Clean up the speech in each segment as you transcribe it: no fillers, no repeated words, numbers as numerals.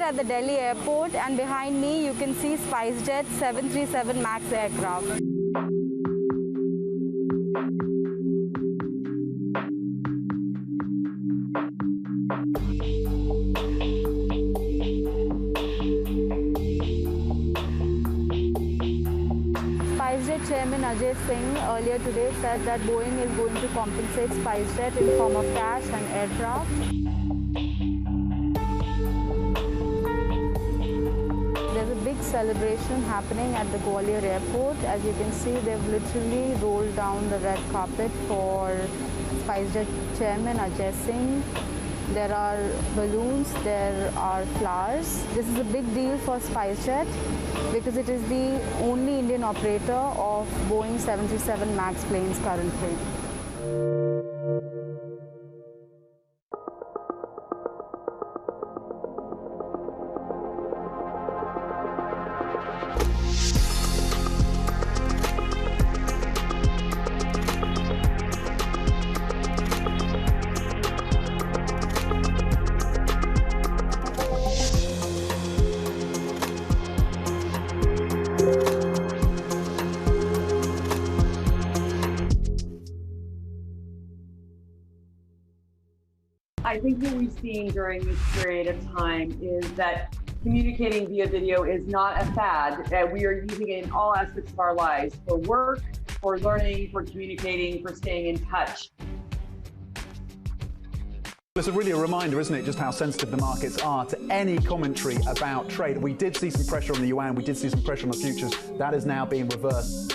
at the Delhi airport, and behind me you can see SpiceJet 737 MAX aircraft. SpiceJet Chairman Ajay Singh earlier today said that Boeing is going to compensate SpiceJet in form of cash and aircraft. There's a big celebration happening at the Gwalior airport. As you can see, they've literally rolled down the red carpet for SpiceJet Chairman Ajay Singh. There are balloons, there are flowers. This is a big deal for SpiceJet because it is the only Indian operator of Boeing 737 MAX planes currently. I think what we've seen during this period of time is that communicating via video is not a fad. We are using it in all aspects of our lives, for work, for learning, for communicating, for staying in touch. It's really a reminder, isn't it, just how sensitive the markets are to any commentary about trade. We did see some pressure on the yuan, we did see some pressure on the futures. That is now being reversed.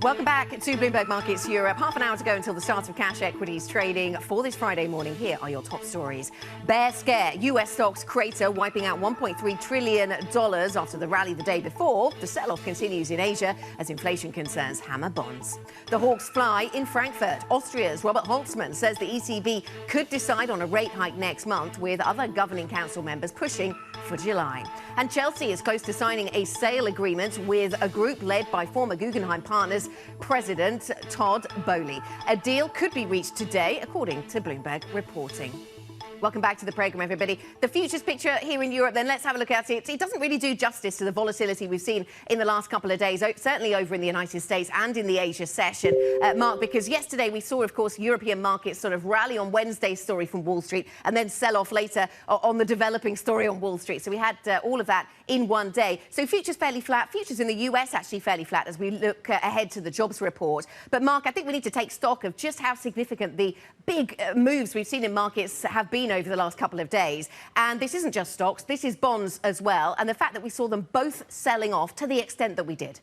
Welcome back to Bloomberg Markets Europe. Half an hour to go until the start of cash equities trading for this Friday morning. Here are your top stories. Bear scare. US stocks crater, wiping out $1.3 trillion after the rally the day before. The sell-off continues in Asia as inflation concerns hammer bonds. The hawks fly in Frankfurt. Austria's Robert Holzmann says the ECB could decide on a rate hike next month, with other governing council members pushing for July. And Chelsea is close to signing a sale agreement with a group led by former Guggenheim Partners President Todd Boehly. A deal could be reached today, according to Bloomberg reporting. Welcome back to the programme, everybody. The futures picture here in Europe, then let's have a look at it. It doesn't really do justice to the volatility we've seen in the last couple of days, certainly over in the United States and in the Asia session, Mark, because yesterday we saw, of course, European markets sort of rally on Wednesday's story from Wall Street and then sell off later on the developing story on Wall Street. So we had all of that in one day. So futures fairly flat. Futures in the US actually fairly flat as we look ahead to the jobs report. But, Mark, I think we need to take stock of just how significant the big moves we've seen in markets have been over the last couple of days. And this isn't just stocks, this is bonds as well. And the fact that we saw them both selling off to the extent that we did.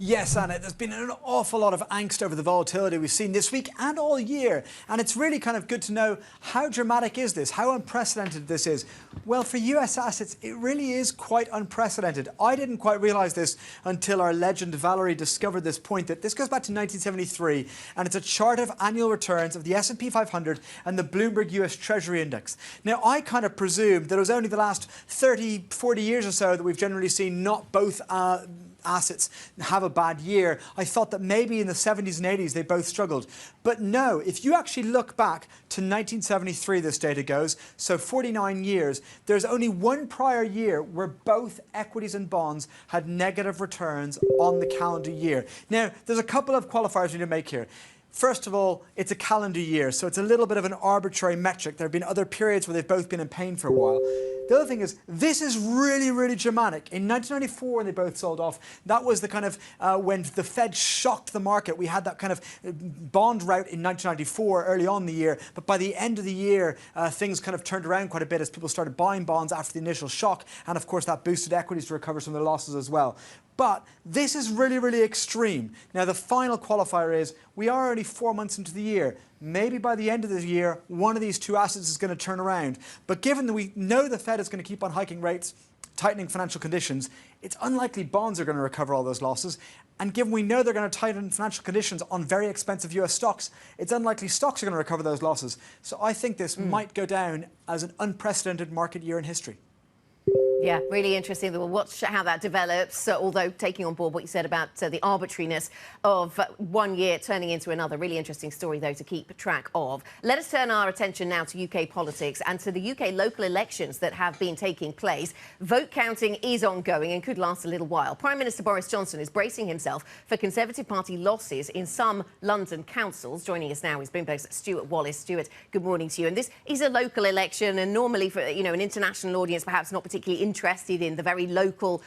Yes, Anna, there's been an awful lot of angst over the volatility we've seen this week and all year. And it's really kind of good to know, how dramatic is this? How unprecedented this is? Well, for US assets, it really is quite unprecedented. I didn't quite realize this until our legend Valerie discovered this point, that this goes back to 1973, and it's a chart of annual returns of the S&P 500 and the Bloomberg US Treasury Index. Now, I kind of presumed that it was only the last 30, 40 years or so that we've generally seen not both assets have a bad year. I thought that maybe in the 70s and 80s they both struggled. But no, if you actually look back to 1973, this data goes, so 49 years, there's only one prior year where both equities and bonds had negative returns on the calendar year. Now, there's a couple of qualifiers we need to make here. First of all, it's a calendar year, so it's a little bit of an arbitrary metric. There have been other periods where they've both been in pain for a while. The other thing is, this is really, really dramatic. In 1994, when they both sold off, that was the kind of when the Fed shocked the market. We had that kind of bond rout in 1994, early on in the year. But by the end of the year, things kind of turned around quite a bit as people started buying bonds after the initial shock. And of course, that boosted equities to recover some of their losses as well. But this is really, really extreme. Now, the final qualifier is we are only 4 months into the year. Maybe by the end of the year, one of these two assets is going to turn around. But given that we know the Fed is going to keep on hiking rates, tightening financial conditions, it's unlikely bonds are going to recover all those losses. And given we know they're going to tighten financial conditions on very expensive US stocks, it's unlikely stocks are going to recover those losses. So I think this might go down as an unprecedented market year in history. Yeah, really interesting. We'll watch how that develops, although taking on board what you said about the arbitrariness of 1 year turning into another. Really interesting story, though, to keep track of. Let us turn our attention now to UK politics and to the UK local elections that have been taking place. Vote counting is ongoing and could last a little while. Prime Minister Boris Johnson is bracing himself for Conservative Party losses in some London councils. Joining us now is Bloomberg's Stuart Wallace. Stuart, good morning to you. And this is a local election, and normally for an international audience, perhaps not particularly interested in the very local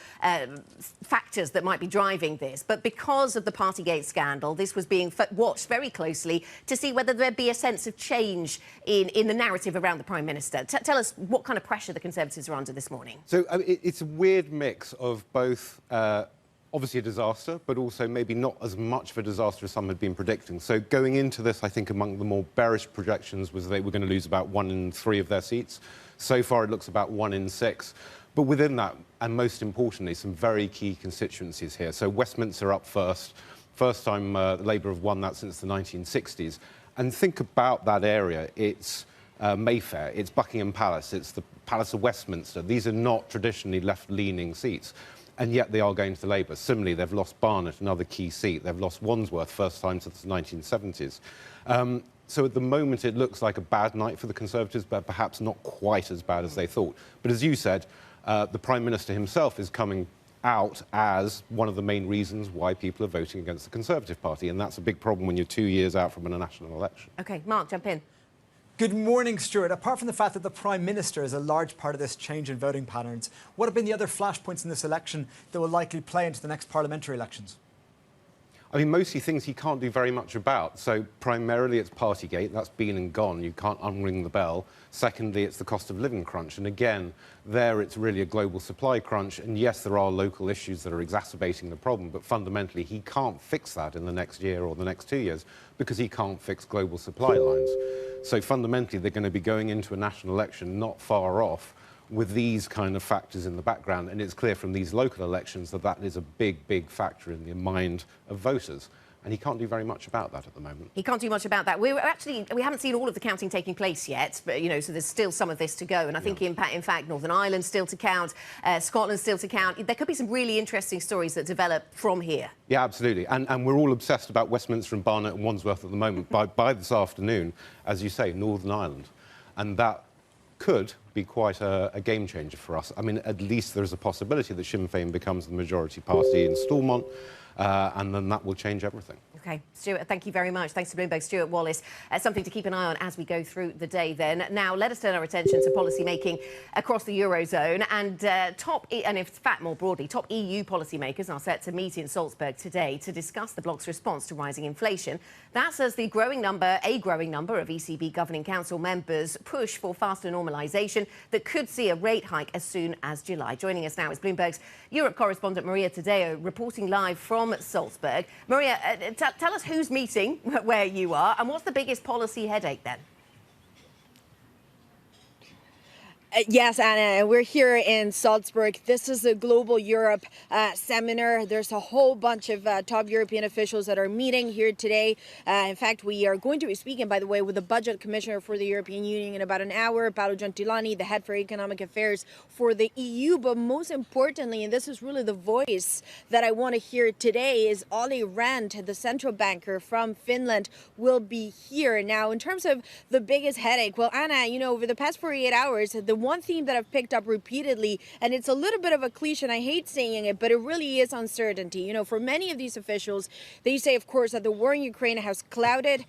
factors that might be driving this. But because of the Partygate scandal, this was being watched very closely to see whether there'd be a sense of change in the narrative around the Prime Minister. Tell us what kind of pressure the Conservatives are under this morning. So it's a weird mix of both obviously a disaster, but also maybe not as much of a disaster as some had been predicting. So going into this, I think among the more bearish projections was they were going to lose about 1 in 3 of their seats. So far, it looks about 1 in 6. But within that, and most importantly, some very key constituencies here. So Westminster up first. First time Labour have won that since the 1960s. And think about that area. It's Mayfair, it's Buckingham Palace, it's the Palace of Westminster. These are not traditionally left-leaning seats. And yet they are going to Labour. Similarly, they've lost Barnet, another key seat. They've lost Wandsworth, first time since the 1970s. So at the moment, it looks like a bad night for the Conservatives, but perhaps not quite as bad as they thought. But as you said, the Prime Minister himself is coming out as one of the main reasons why people are voting against the Conservative Party. And that's a big problem when you're 2 years out from a national election. OK, Mark, jump in. Good morning, Stuart. Apart from the fact that the Prime Minister is a large part of this change in voting patterns, what have been the other flashpoints in this election that will likely play into the next parliamentary elections? I mean, mostly things he can't do very much about. So primarily it's Partygate, that's been and gone. You can't unring the bell. Secondly, it's the cost of living crunch. And again, there it's really a global supply crunch. And yes, there are local issues that are exacerbating the problem, but fundamentally he can't fix that in the next year or the next 2 years because he can't fix global supply lines. So fundamentally, they're going to be going into a national election not far off with these kind of factors in the background. And it's clear from these local elections that that is a big, big factor in the mind of voters. And he can't do very much about that at the moment. He can't do much about that. We haven't seen all of the counting taking place yet, but, so there's still some of this to go. And I think, in fact, Northern Ireland's still to count, Scotland's still to count. There could be some really interesting stories that develop from here. Yeah, absolutely. And we're all obsessed about Westminster and Barnet and Wandsworth at the moment. By this afternoon, as you say, Northern Ireland. And that could be quite a game changer for us. I mean, at least there's a possibility that Sinn Féin becomes the majority party in Stormont. And then that will change everything. OK, Stuart, thank you very much. Thanks to Bloomberg, Stuart Wallace. Something to keep an eye on as we go through the day then. Now, let us turn our attention to policy making across the Eurozone. And and in fact, more broadly, top EU policymakers are set to meet in Salzburg today to discuss the bloc's response to rising inflation. That's as a growing number of ECB Governing Council members push for faster normalisation that could see a rate hike as soon as July. Joining us now is Bloomberg's Europe correspondent Maria Tadeo, reporting live from Salzburg. Maria, tell us who's meeting where you are and what's the biggest policy headache then? Yes, Anna, we're here in Salzburg. This is the Global Europe seminar. There's a whole bunch of top European officials that are meeting here today. In fact, we are going to be speaking, by the way, with the Budget Commissioner for the European Union in about an hour, Paolo Gentiloni, the head for economic affairs for the EU. But most importantly, and this is really the voice that I want to hear today, is Olli Rehn, the central banker from Finland, will be here. Now, in terms of the biggest headache, well, Anna, over the past 48 hours, the one theme that I've picked up repeatedly, and it's a little bit of a cliche, and I hate saying it, but it really is uncertainty. For many of these officials, they say, of course, that the war in Ukraine has clouded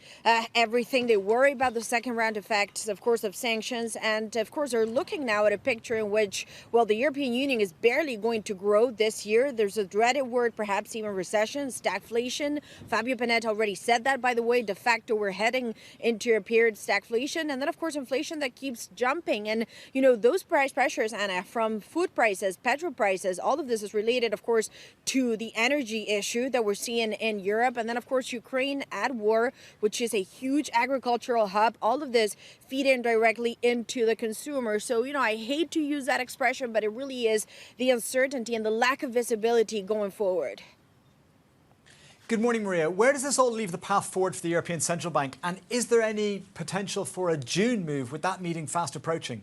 everything. They worry about the second round effects, of course, of sanctions. And, of course, they're looking now at a picture in which, well, the European Union is barely going to grow this year. There's a dreaded word, perhaps even recession, stagflation. Fabio Panetta already said that, by the way. De facto, we're heading into a period of stagflation. And then, of course, inflation that keeps jumping. And, those price pressures, Anna, from food prices, petrol prices, all of this is related, of course, to the energy issue that we're seeing in Europe. And then, of course, Ukraine at war, which is a huge agricultural hub. All of this feed in directly into the consumer. So, I hate to use that expression, but it really is the uncertainty and the lack of visibility going forward. Good morning, Maria. Where does this all leave the path forward for the European Central Bank? And is there any potential for a June move with that meeting fast approaching?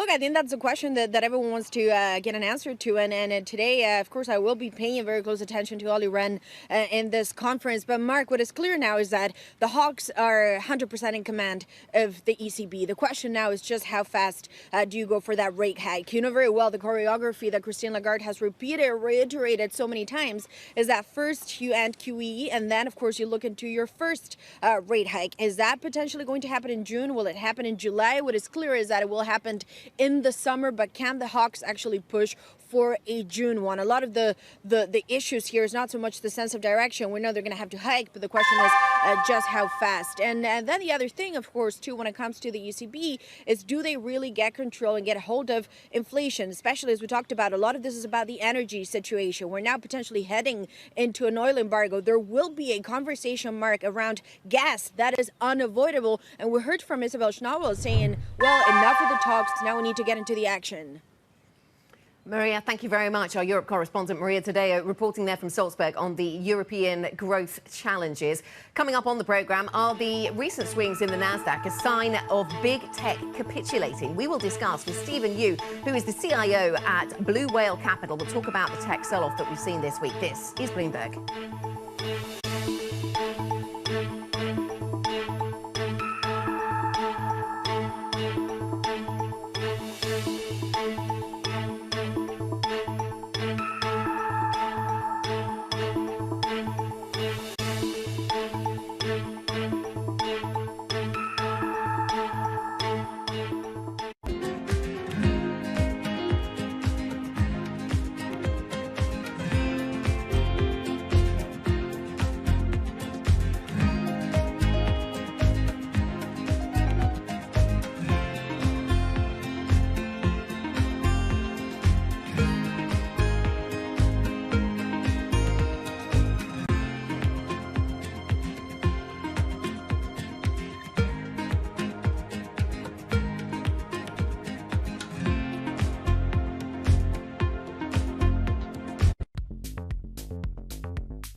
look, I think that's a question that everyone wants to get an answer to. And today, of course, I will be paying very close attention to Olli Rehn in this conference. But Mark, what is clear now is that the Hawks are 100% in command of the ECB. The question now is just how fast do you go for that rate hike? You know very well the choreography that Christine Lagarde has reiterated so many times is that first you end QE, and then, of course, you look into your first rate hike. Is that potentially going to happen in June? Will it happen in July? What is clear is that it will happen in the summer, but can the Hawks actually push for a June one? A lot of the issues here is not so much the sense of direction. We know they're going to have to hike, but the question is just how fast. And then the other thing, of course, too, when it comes to the ECB is, do they really get control and get a hold of inflation? Especially as we talked about, a lot of this is about the energy situation. We're now potentially heading into an oil embargo. There will be a conversation, Mark, around gas. That is unavoidable. And we heard from Isabel Schnabel saying, well, enough of the talks. Now we need to get into the action. Maria, thank you very much. Our Europe correspondent, Maria Tadeo, reporting there from Salzburg on the European growth challenges. Coming up on the programme, are the recent swings in the Nasdaq a sign of big tech capitulating? We will discuss with Stephen Yu, who is the CIO at Blue Whale Capital. We'll talk about the tech sell-off that we've seen this week. This is Bloomberg.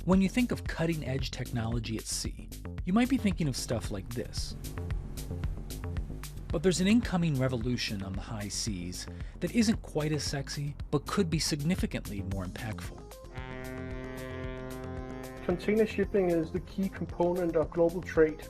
When you think of cutting-edge technology at sea, you might be thinking of stuff like this. But there's an incoming revolution on the high seas that isn't quite as sexy, but could be significantly more impactful. Container shipping is the key component of global trade.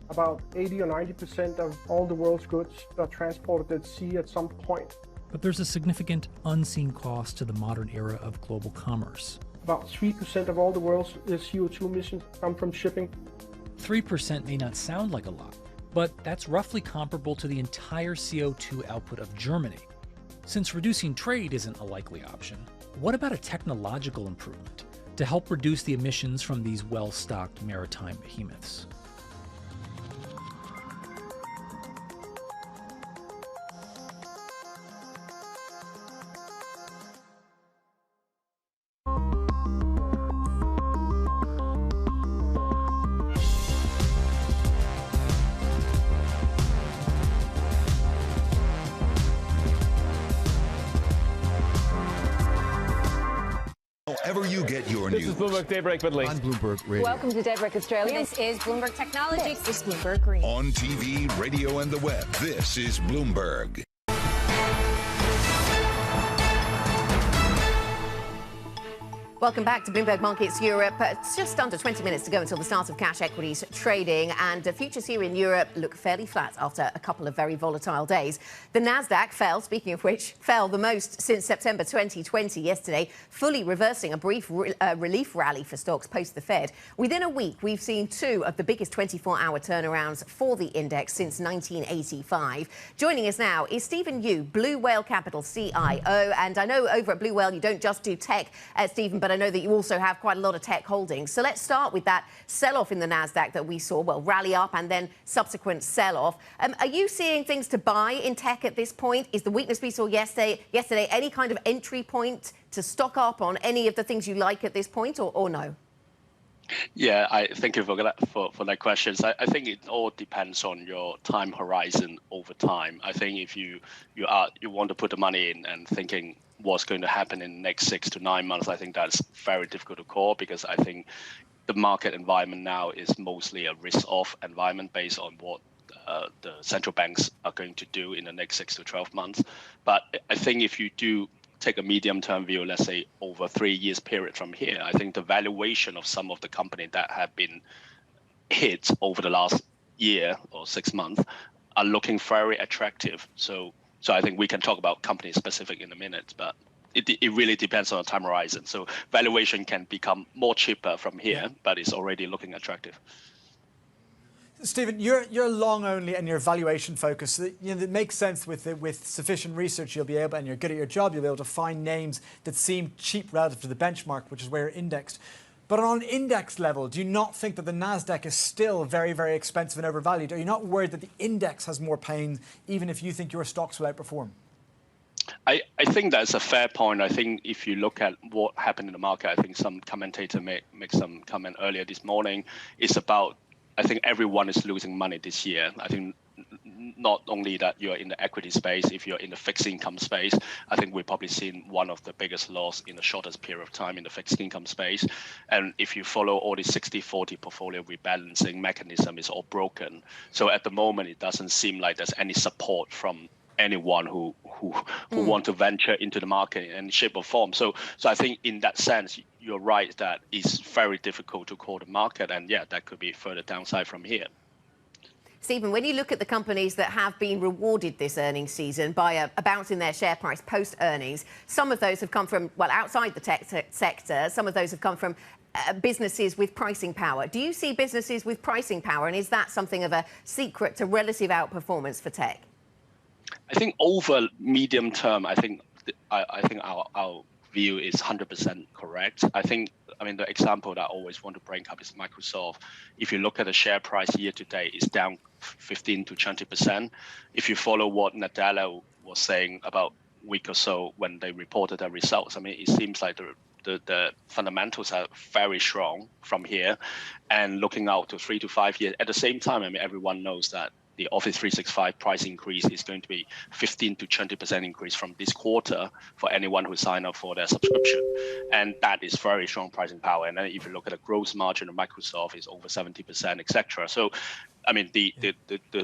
About 80 or 90% of all the world's goods are transported at sea at some point. But there's a significant unseen cost to the modern era of global commerce. About 3% of all the world's CO2 emissions come from shipping. 3% may not sound like a lot, but that's roughly comparable to the entire CO2 output of Germany. Since reducing trade isn't a likely option, what about a technological improvement to help reduce the emissions from these well-stocked maritime behemoths? However you get your news. This is Bloomberg Daybreak with Lee. On Bloomberg Radio. Welcome to Daybreak Australia. This is Bloomberg Technology. This is Bloomberg Green. On TV, radio, and the web, this is Bloomberg. Welcome back to Bloomberg Markets Europe. It's just under 20 minutes to go until the start of cash equities trading, and futures here in Europe look fairly flat after a couple of very volatile days. The Nasdaq fell, speaking of which, fell the most since September 2020 yesterday, fully reversing a brief relief rally for stocks post the Fed. Within a week, we've seen two of the biggest 24-hour turnarounds for the index since 1985. Joining us now is Stephen Yu, Blue Whale Capital CIO, and I know over at Blue Whale you don't just do tech, Stephen, but I know that you also have quite a lot of tech holdings. So let's start with that sell-off in the Nasdaq that we saw, well, rally up and then subsequent sell-off. Are you seeing things to buy in tech at this point? Is the weakness we saw yesterday any kind of entry point to stock up on any of the things you like at this point, or no? Yeah, I thank you for that question. So I think it all depends on your time horizon over time. I think if you want to put the money in and thinking what's going to happen in the next 6 to 9 months, I think that's very difficult to call, because I think the market environment now is mostly a risk-off environment based on what the central banks are going to do in the next 6 to 12 months. But I think if you do take a medium-term view, let's say over 3 years period from here, I think the valuation of some of the companies that have been hit over the last year or 6 months are looking very attractive. So I think we can talk about company specific in a minute, but it really depends on the time horizon. So valuation can become more cheaper from here, but it's already looking attractive. Stephen, you're long only and you're valuation focused. It makes sense with sufficient research you'll be able, and you're good at your job, you'll be able to find names that seem cheap relative to the benchmark, which is where you're indexed. But on an index level, do you not think that the Nasdaq is still very, very expensive and overvalued? Are you not worried that the index has more pain, even if you think your stocks will outperform? I think that's a fair point. I think if you look at what happened in the market, I think some commentator make some comment earlier this morning. It's about, I think everyone is losing money this year. I think not only that you're in the equity space, if you're in the fixed income space, I think we've probably seen one of the biggest loss in the shortest period of time in the fixed income space. And if you follow all the 60-40 portfolio rebalancing mechanism, is all broken. So at the moment, it doesn't seem like there's any support from anyone who want to venture into the market in any shape or form. So I think in that sense, you're right that it's very difficult to call the market, and yeah, that could be further downside from here. Stephen, when you look at the companies that have been rewarded this earnings season by a bounce in their share price post-earnings, some of those have come from, well, outside the tech sector, some of those have come from businesses with pricing power. Do you see businesses with pricing power, and is that something of a secret to relative outperformance for tech? I think over medium term, I think our view is 100% correct. I mean, the example that I always want to bring up is Microsoft. If you look at the share price year to date, it's down 15 to 20%. If you follow what Nadella was saying about a week or so when they reported their results, I mean, it seems like the fundamentals are very strong from here. And looking out to 3 to 5 years, at the same time, I mean, everyone knows that the Office 365 price increase is going to be 15 to 20% increase from this quarter for anyone who sign up for their subscription. And that is very strong pricing power. And then if you look at the gross margin of Microsoft, is over 70%, etc. So, I mean, the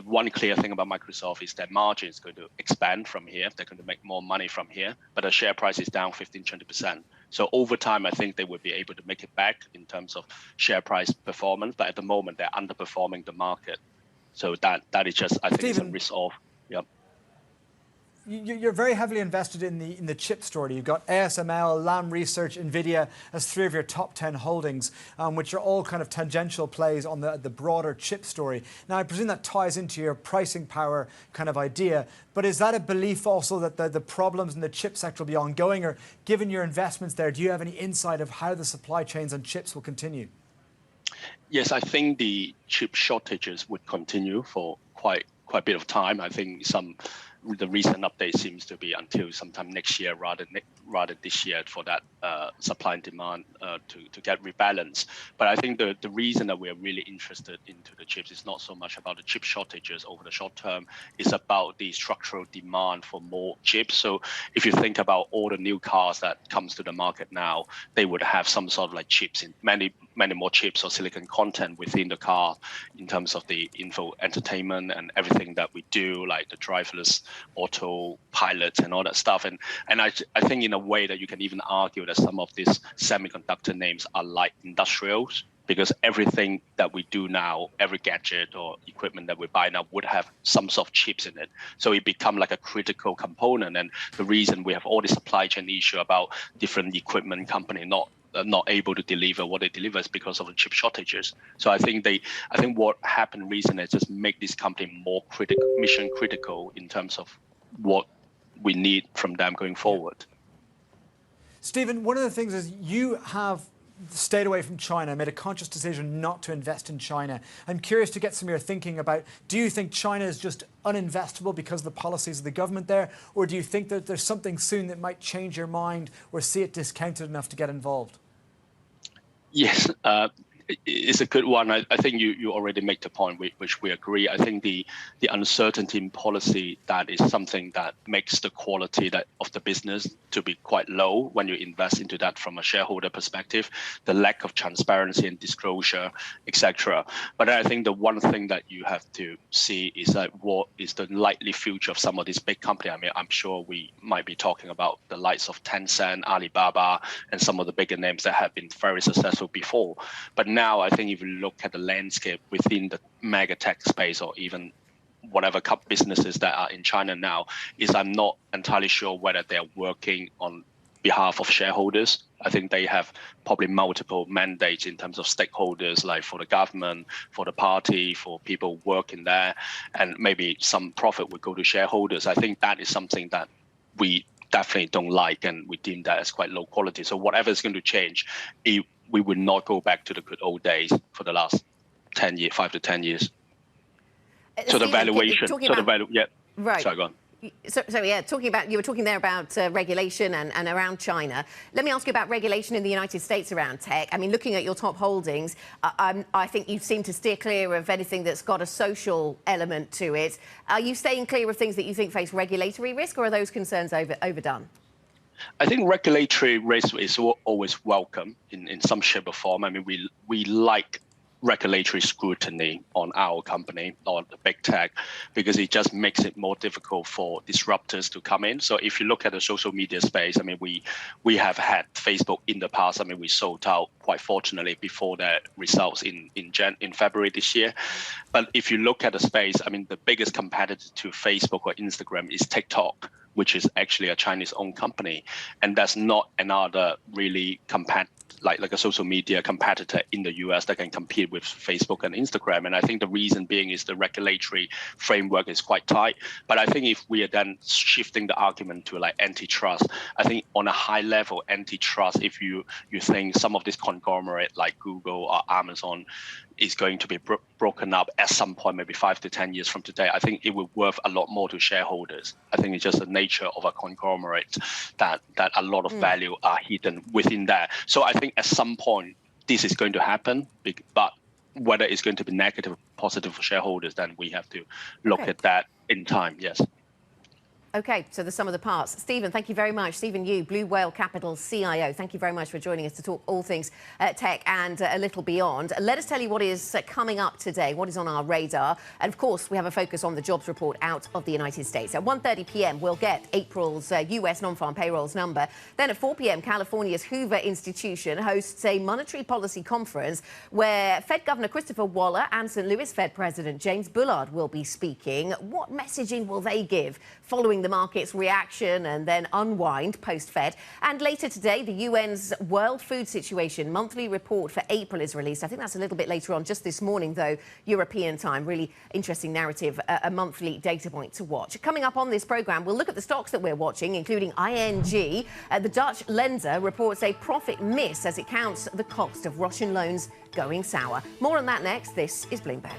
one clear thing about Microsoft is that margin is going to expand from here. They're going to make more money from here, but the share price is down 15, 20%. So over time, I think they will be able to make it back in terms of share price performance. But at the moment, they're underperforming the market. So that is just, I think, it's a risk off. Yep. You're very heavily invested in the chip story. You've got ASML, Lam Research, NVIDIA as 3 of your top 10 holdings, which are all kind of tangential plays on the broader chip story. Now, I presume that ties into your pricing power kind of idea, but is that a belief also that the problems in the chip sector will be ongoing, or given your investments there, do you have any insight of how the supply chains on chips will continue? Yes, I think the chip shortages would continue for quite a bit of time. I think the recent update seems to be until sometime next year rather this year for that supply and demand to get rebalanced. But I think the reason that we're really interested into the chips is not so much about the chip shortages over the short term, it's about the structural demand for more chips. So if you think about all the new cars that comes to the market now, they would have some sort of like chips in many more chips or silicon content within the car in terms of the info entertainment and everything that we do, like the driverless autopilot and all that stuff. And I think in a way that you can even argue that some of these semiconductor names are like industrials, because everything that we do now, every gadget or equipment that we buy now would have some sort of chips in it. So it becomes like a critical component. And the reason we have all the supply chain issue about different equipment company not able to deliver what they deliver is because of the chip shortages. So I think what happened recently is just make this company more mission critical in terms of what we need from them going forward. Stephen, one of the things is you have stayed away from China, made a conscious decision not to invest in China. I'm curious to get some of your thinking about, do you think China is just uninvestable because of the policies of the government there, or do you think that there's something soon that might change your mind or see it discounted enough to get involved? Yes, It's a good one. I think you already make the point, which we agree. I think the uncertainty in policy, that is something that makes the quality of the business to be quite low when you invest into that from a shareholder perspective, the lack of transparency and disclosure, etc. But I think the one thing that you have to see is that what is the likely future of some of these big companies. I mean, I'm sure we might be talking about the likes of Tencent, Alibaba, and some of the bigger names that have been very successful before. But now I think if you look at the landscape within the mega tech space, or even whatever businesses that are in China now, I'm not entirely sure whether they're working on behalf of shareholders. I think they have probably multiple mandates in terms of stakeholders, like for the government, for the party, for people working there, and maybe some profit would go to shareholders. I think that is something that we definitely don't like, and we deem that as quite low quality. So whatever is going to change, we would not go back to the good old days for the last 10 years, 5 to 10 years. So the valuation, right. Sorry, go on. So yeah, you were talking there about regulation and around China. Let me ask you about regulation in the United States around tech. I mean, looking at your top holdings, I think you seem to steer clear of anything that's got a social element to it. Are you staying clear of things that you think face regulatory risk, or are those concerns overdone? I think regulatory risk is always welcome in some shape or form. I mean, we like regulatory scrutiny on our company, on the big tech, because it just makes it more difficult for disruptors to come in. So if you look at the social media space, I mean, we have had Facebook in the past. I mean, we sold out quite fortunately before the results in February this year. But if you look at the space, I mean, the biggest competitor to Facebook or Instagram is TikTok, which is actually a Chinese-owned company, and that's not another really like a social media competitor in the US that can compete with Facebook and Instagram. And I think the reason being is the regulatory framework is quite tight. But I think if we are then shifting the argument to like antitrust, I think on a high level antitrust, if you think some of this conglomerate like Google or Amazon is going to be broken up at some point, maybe 5 to 10 years from today, I think it will worth a lot more to shareholders. I think it's just the nature of a conglomerate that a lot of value are hidden within there. So I think at some point this is going to happen, but whether it's going to be negative or positive for shareholders, then we have to look at that in time. Yes. Okay, so the sum of the parts. Stephen, thank you very much. Stephen Yu, Blue Whale Capital CIO. Thank you very much for joining us to talk all things tech and a little beyond. Let us tell you what is coming up today, what is on our radar. And of course, we have a focus on the jobs report out of the United States. At 1:30 p.m., we'll get April's US non-farm payrolls number. Then at 4 p.m., California's Hoover Institution hosts a monetary policy conference where Fed Governor Christopher Waller and St. Louis Fed President James Bullard will be speaking. What messaging will they give following the market's reaction and then unwind post-Fed? And later today, the UN's World Food Situation monthly report for April is released. I think that's a little bit later on, just this morning, though, European time. Really interesting narrative, a monthly data point to watch. Coming up on this programme, we'll look at the stocks that we're watching, including ING. The Dutch lender reports a profit miss as it counts the cost of Russian loans going sour. More on that next. This is Bloomberg.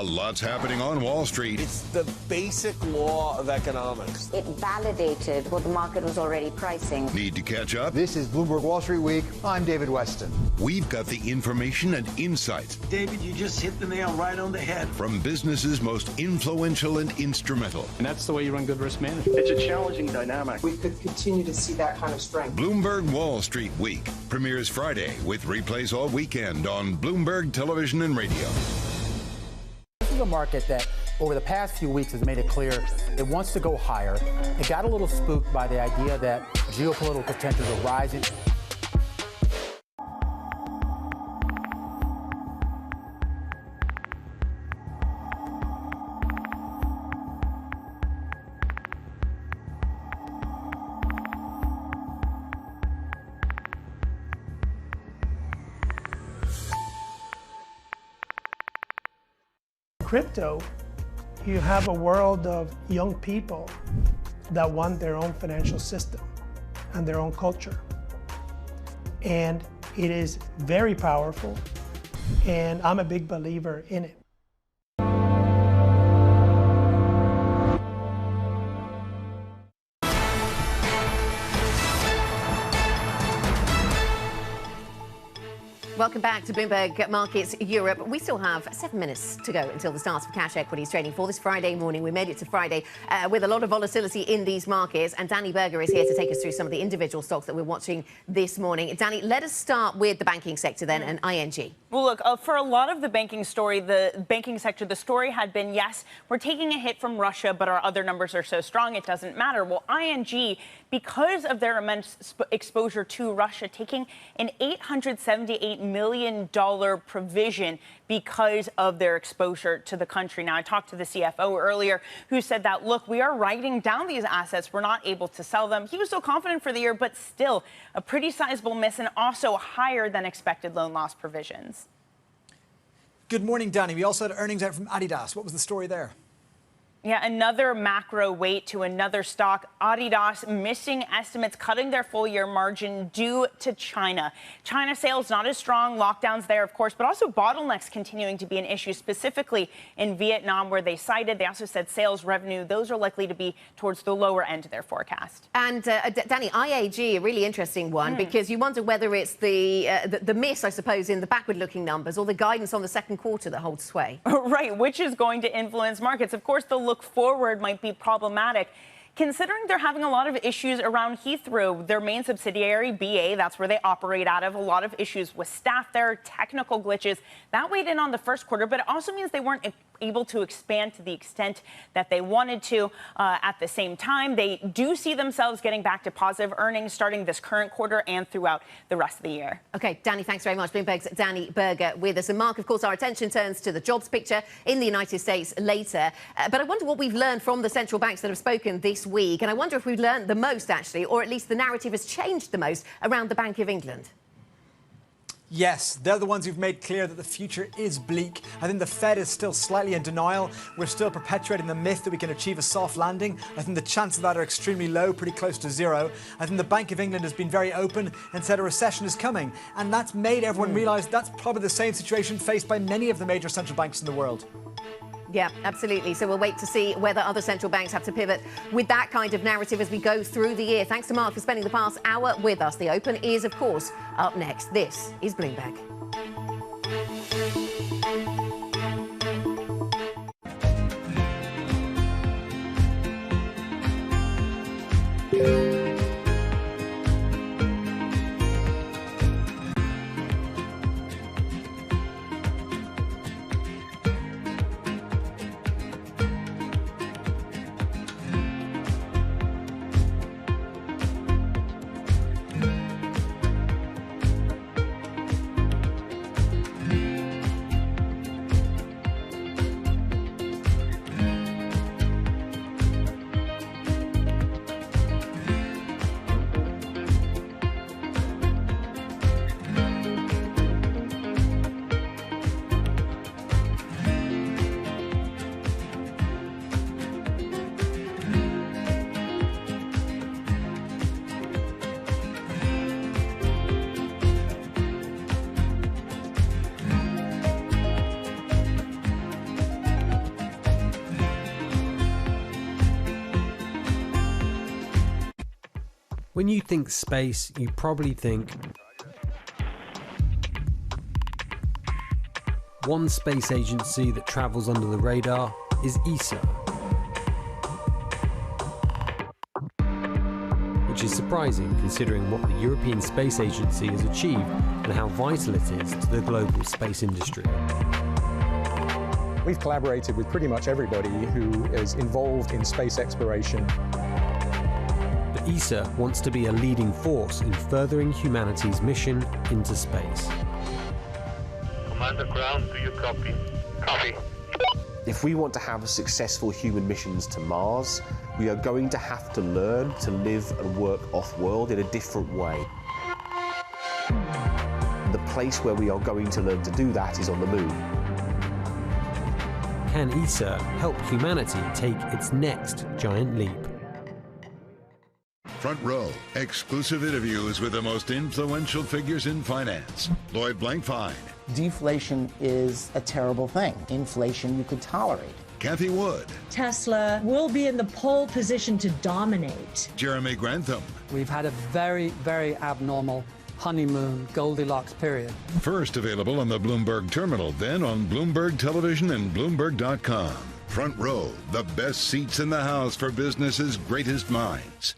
Lots happening on Wall Street. It's the basic law of economics. It validated what the market was already pricing. Need to catch up? This is Bloomberg Wall Street Week. I'm David Weston. We've got the information and insights. David, you just hit the nail right on the head. From businesses most influential and instrumental. And that's the way you run good risk management. It's a challenging dynamic. We could continue to see that kind of strength. Bloomberg Wall Street Week premieres Friday with replays all weekend on Bloomberg Television and Radio. This is a market that over the past few weeks has made it clear it wants to go higher. It got a little spooked by the idea that geopolitical tensions are rising. crypto, you have a world of young people that want their own financial system and their own culture. And it is very powerful, and I'm a big believer in it. Welcome back to Bloomberg Markets Europe. We still have 7 minutes to go until the start of cash equities trading for this Friday morning. We made it to Friday with a lot of volatility in these markets, and Danny Berger is here to take us through some of the individual stocks that we're watching this morning. Danny, let us start with the banking sector then, and ING. Well, look, for a lot of the banking sector, the story had been, yes, we're taking a hit from Russia, but our other numbers are so strong, it doesn't matter. Well, ING, because of their immense exposure to Russia, taking an $878 million provision because of their exposure to the country. Now, I talked to the CFO earlier who said that, look, we are writing down these assets. We're not able to sell them. He was so confident for the year, but still a pretty sizable miss and also higher than expected loan loss provisions. Good morning, Danny. We also had earnings out from Adidas. What was the story there? Yeah, another macro weight to another stock. Adidas missing estimates, cutting their full-year margin due to China. China sales not as strong, lockdowns there, of course, but also bottlenecks continuing to be an issue, specifically in Vietnam, where they cited. They also said sales revenue, those are likely to be towards the lower end of their forecast. And Danny, IAG, a really interesting one, because you wonder whether it's the miss, I suppose, in the backward-looking numbers or the guidance on the second quarter that holds sway. Right, which is going to influence markets. Of course, the look forward might be problematic, considering they're having a lot of issues around Heathrow, their main subsidiary, BA, that's where they operate out of. A lot of issues with staff there, technical glitches. That weighed in on the first quarter, but it also means they weren't able to expand to the extent that they wanted to. At the same time, they do see themselves getting back to positive earnings starting this current quarter and throughout the rest of the year. OK, Danny, thanks very much. Bloomberg's Danny Berger with us. And Mark, of course, our attention turns to the jobs picture in the United States later. But I wonder what we've learned from the central banks that have spoken this week. And I wonder if we've learned the most, actually, or at least the narrative has changed the most around the Bank of England. Yes, they're the ones who've made clear that the future is bleak. I think the Fed is still slightly in denial. We're still perpetuating the myth that we can achieve a soft landing. I think the chances of that are extremely low, pretty close to zero. I think the Bank of England has been very open and said a recession is coming. And that's made everyone realise that's probably the same situation faced by many of the major central banks in the world. Yeah, absolutely. So we'll wait to see whether other central banks have to pivot with that kind of narrative as we go through the year. Thanks to Mark for spending the past hour with us. The Open is, of course, up next. This is Bloomberg. When you think space, you probably think one space agency that travels under the radar is ESA, which is surprising considering what the European Space Agency has achieved and how vital it is to the global space industry. We've collaborated with pretty much everybody who is involved in space exploration. ESA wants to be a leading force in furthering humanity's mission into space. Commander Ground, do you copy? Copy. If we want to have successful human missions to Mars, we are going to have to learn to live and work off-world in a different way. The place where we are going to learn to do that is on the moon. can ESA help humanity take its next giant leap? Front Row, exclusive interviews with the most influential figures in finance. Lloyd Blankfein. Deflation is a terrible thing. Inflation you could tolerate. Kathy Wood. Tesla will be in the pole position to dominate. Jeremy Grantham. We've had a very, very abnormal honeymoon Goldilocks period. First available on the Bloomberg Terminal, then on Bloomberg Television and Bloomberg.com. Front Row, the best seats in the house for business's greatest minds.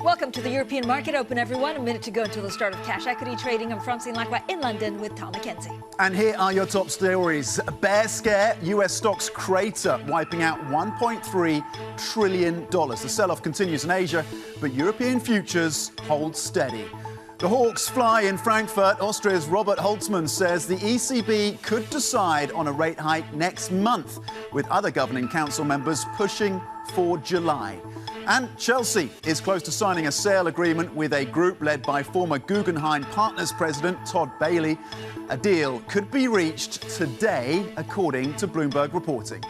Welcome to the European market open, everyone. A minute to go until the start of cash equity trading. I'm Francine Lacqua in London with Tom McKenzie. And here are your top stories. Bear scare, US stocks crater, wiping out $1.3 trillion. The sell-off continues in Asia, but European futures hold steady. The hawks fly in Frankfurt. Austria's Robert Holtzmann says the ECB could decide on a rate hike next month, with other governing council members pushing for July. And Chelsea is close to signing a sale agreement with a group led by former Guggenheim Partners president Todd Bailey. A deal could be reached today, according to Bloomberg reporting.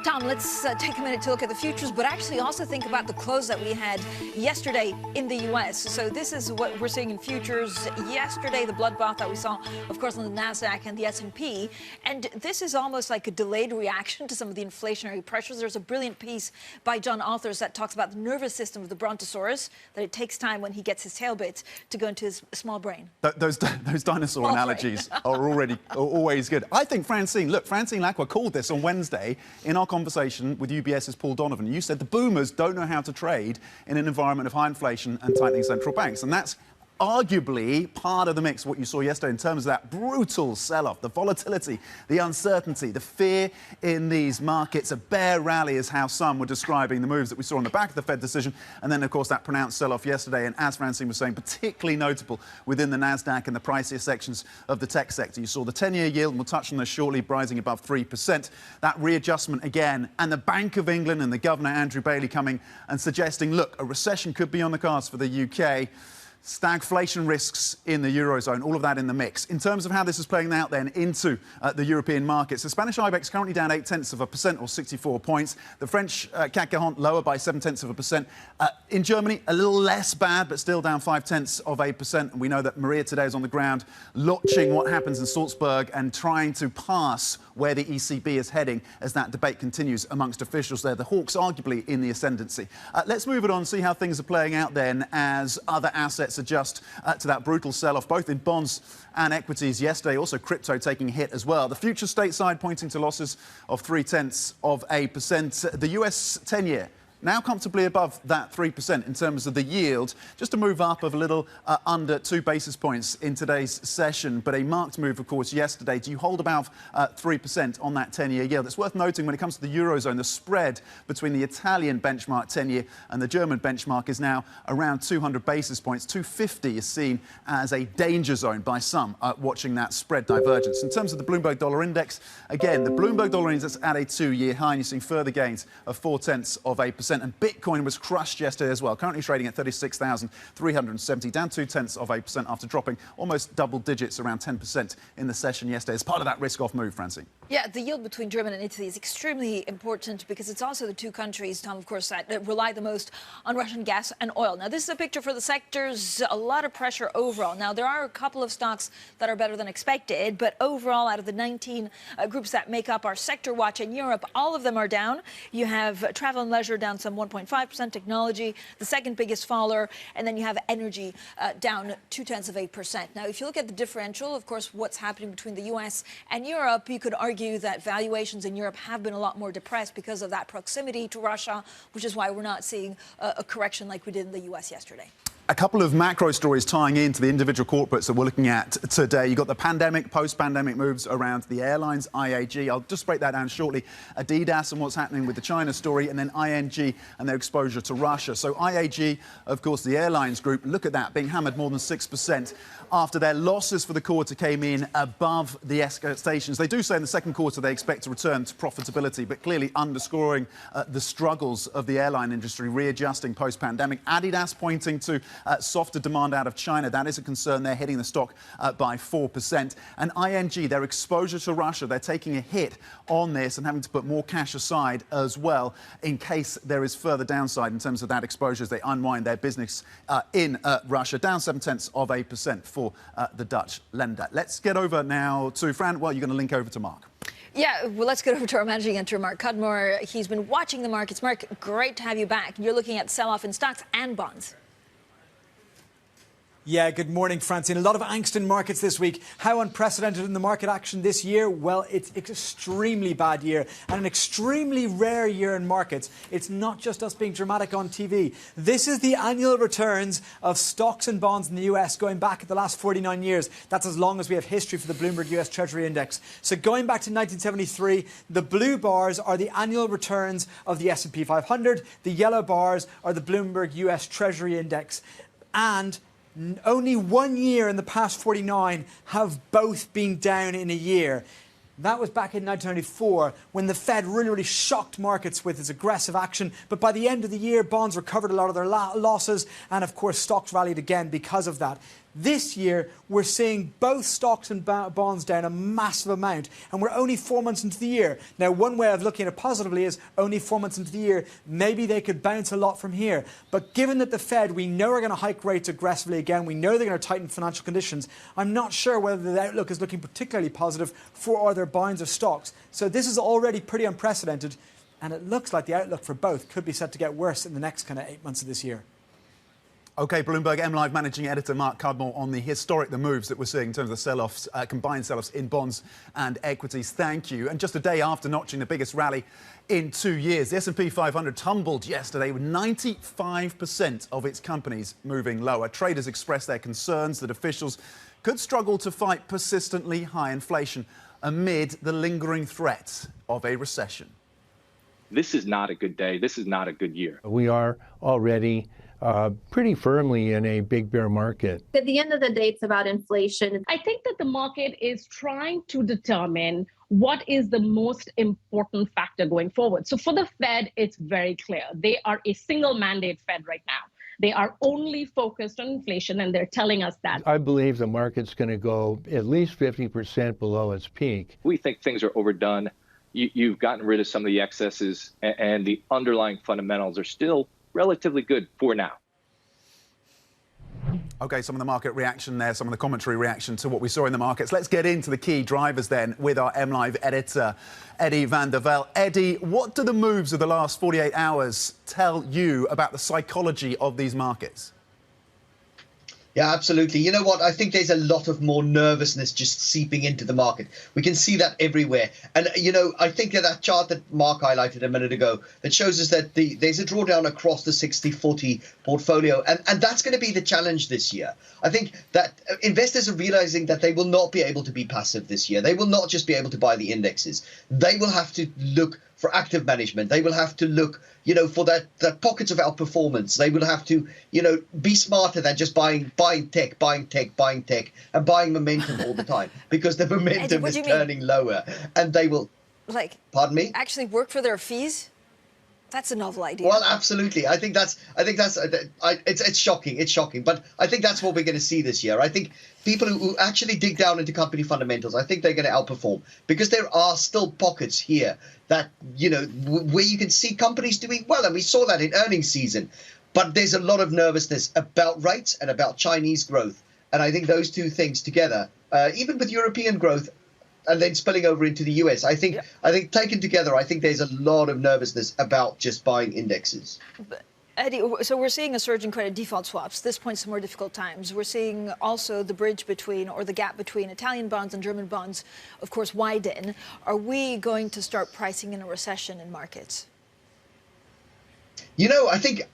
Tom, let's take a minute to look at the futures, but actually also think about the close that we had yesterday in the U.S. So this is what we're seeing in futures. Yesterday, the bloodbath that we saw, of course, on the NASDAQ and the S&P. And this is almost like a delayed reaction to some of the inflationary pressures. There's a brilliant piece by John Authers that talks about the nervous system of the brontosaurus, that it takes time when he gets his tail bits to go into his small brain. Those dinosaur analogies are always good. I think Francine Lacqua called this on Wednesday in our conversation with UBS's Paul Donovan. You said the boomers don't know how to trade in an environment of high inflation and tightening central banks. And that's arguably part of the mix, what you saw yesterday in terms of that brutal sell-off, the volatility, the uncertainty, the fear in these markets. A bear rally is how some were describing the moves that we saw on the back of the Fed decision. And then, of course, that pronounced sell-off yesterday. And as Francine was saying, particularly notable within the NASDAQ and the pricier sections of the tech sector. You saw the 10-year yield, and we'll touch on this shortly, rising above 3%. That readjustment again, and the Bank of England and the Governor, Andrew Bailey, coming and suggesting, look, a recession could be on the cards for the UK. Stagflation risks in the Eurozone, all of that in the mix. In terms of how this is playing out then into the European markets, the Spanish IBEX currently down 0.8% or 64 points. The French CAC 40 lower by 0.7%. In Germany, a little less bad, but still down 0.5%. And we know that Maria today is on the ground watching what happens in Salzburg and trying to pass where the ECB is heading as that debate continues amongst officials there. The hawks arguably in the ascendancy. Let's move it on and see how things are playing out then as other assets adjust to that brutal sell-off, both in bonds and equities yesterday. Also crypto taking a hit as well. The future stateside pointing to losses of 0.3%. The US 10-year now comfortably above that 3% in terms of the yield, just a move up of a little under 2 basis points in today's session, but a marked move, of course, yesterday. Do you hold about 3% on that 10-year yield? It's worth noting when it comes to the Eurozone, the spread between the Italian benchmark 10-year and the German benchmark is now around 200 basis points. 250 is seen as a danger zone by some watching that spread divergence. In terms of the Bloomberg Dollar Index, again, the Bloomberg Dollar Index at a 2-year high, and you're seeing further gains of 0.4%. And Bitcoin was crushed yesterday as well, currently trading at 36,370, down 0.2% after dropping almost double digits, around 10% in the session yesterday, as part of that risk-off move, Francine. Yeah, the yield between Germany and Italy is extremely important because it's also the two countries, Tom, of course, that rely the most on Russian gas and oil. Now, this is a picture for the sectors, a lot of pressure overall. Now, there are a couple of stocks that are better than expected, but overall, out of the 19 groups that make up our sector watch in Europe, all of them are down. You have travel and leisure down some 1.5%, technology, the second biggest faller, and then you have energy down 0.2%. Now, if you look at the differential, of course, what's happening between the U.S. and Europe, you could argue that valuations in Europe have been a lot more depressed because of that proximity to Russia, which is why we're not seeing a correction like we did in the U.S. yesterday. A couple of macro stories tying into the individual corporates that we're looking at today. You've got the pandemic, post-pandemic moves around the airlines, IAG. I'll just break that down shortly. Adidas and what's happening with the China story, and then ING and their exposure to Russia. So IAG, of course, the airlines group, look at that, being hammered more than 6% after their losses for the quarter came in above the expectations. They do say in the second quarter they expect to return to profitability, but clearly underscoring the struggles of the airline industry readjusting post-pandemic. Adidas pointing to softer demand out of China. That is a concern. They're hitting the stock by 4%. And ING, their exposure to Russia, they're taking a hit on this and having to put more cash aside as well in case there is further downside in terms of that exposure as they unwind their business in Russia. Down 0.7% for the Dutch lender. Let's get over now to Fran. Well, you're going to link over to Mark. Yeah, well, let's get over to our managing editor, Mark Cudmore. He's been watching the markets. Mark, great to have you back. You're looking at sell-off in stocks and bonds. Yeah, good morning, Francine. A lot of angst in markets this week. How unprecedented in the market action this year? Well, it's an extremely bad year and an extremely rare year in markets. It's not just us being dramatic on TV. This is the annual returns of stocks and bonds in the US going back at the last 49 years. That's as long as we have history for the Bloomberg US Treasury Index. So going back to 1973, the blue bars are the annual returns of the S&P 500. The yellow bars are the Bloomberg US Treasury Index. And only 1 year in the past 49 have both been down in a year. That was back in 1994 when the Fed really shocked markets with its aggressive action. But by the end of the year, bonds recovered a lot of their losses. And of course, stocks rallied again because of that. This year, we're seeing both stocks and bonds down a massive amount, and we're only 4 months into the year. Now, one way of looking at it positively is only 4 months into the year, maybe they could bounce a lot from here. But given that the Fed, we know, are going to hike rates aggressively again, we know they're going to tighten financial conditions, I'm not sure whether the outlook is looking particularly positive for either bonds or stocks. So this is already pretty unprecedented, and it looks like the outlook for both could be set to get worse in the next kind of 8 months of this year. OK, Bloomberg MLive managing editor Mark Cudmore on the moves that we're seeing in terms of the sell-offs, combined sell-offs in bonds and equities. Thank you. And just a day after notching the biggest rally in 2 years, the S&P 500 tumbled yesterday with 95% of its companies moving lower. Traders expressed their concerns that officials could struggle to fight persistently high inflation amid the lingering threat of a recession. This is not a good day. This is not a good year. We are already pretty firmly in a big bear market. At the end of the day, it's about inflation. I think that the market is trying to determine what is the most important factor going forward. So for the Fed, it's very clear. They are a single mandate Fed right now. They are only focused on inflation, and they're telling us that. I believe the market's going to go at least 50% below its peak. We think things are overdone. You've gotten rid of some of the excesses, and the underlying fundamentals are still relatively good for now. OK, some of the market reaction there, some of the commentary reaction to what we saw in the markets. Let's get into the key drivers then with our MLive editor, Eddie van der Velde. Eddie, what do the moves of the last 48 hours tell you about the psychology of these markets? Yeah, absolutely. You know what? I think there's a lot of more nervousness just seeping into the market. We can see that everywhere. And, you know, I think that chart that Mark highlighted a minute ago that shows us that there's a drawdown across the 60-40 portfolio. And that's going to be the challenge this year. I think that investors are realizing that they will not be able to be passive this year. They will not just be able to buy the indexes. They will have to look for active management. They will have to look, you know, for that pockets of outperformance. They will have to, you know, be smarter than just buying tech, and buying momentum all the time, because the momentum is turning lower, and they will, like, pardon me, actually work for their fees. That's a novel idea. Well, absolutely. I think that's it's shocking. It's shocking. But I think that's what we're going to see this year. I think people who actually dig down into company fundamentals, I think they're going to outperform, because there are still pockets here that, you know, where you can see companies doing well. And we saw that in earnings season. But there's a lot of nervousness about rates and about Chinese growth. And I think those two things together, even with European growth, and then spilling over into the US, I think taken together, I think there's a lot of nervousness about just buying indexes. Eddie, so we're seeing a surge in credit default swaps. This points to more difficult times. We're seeing also the bridge between, or the gap between, Italian bonds and German bonds, of course, widen. Are we going to start pricing in a recession in markets? You know, I think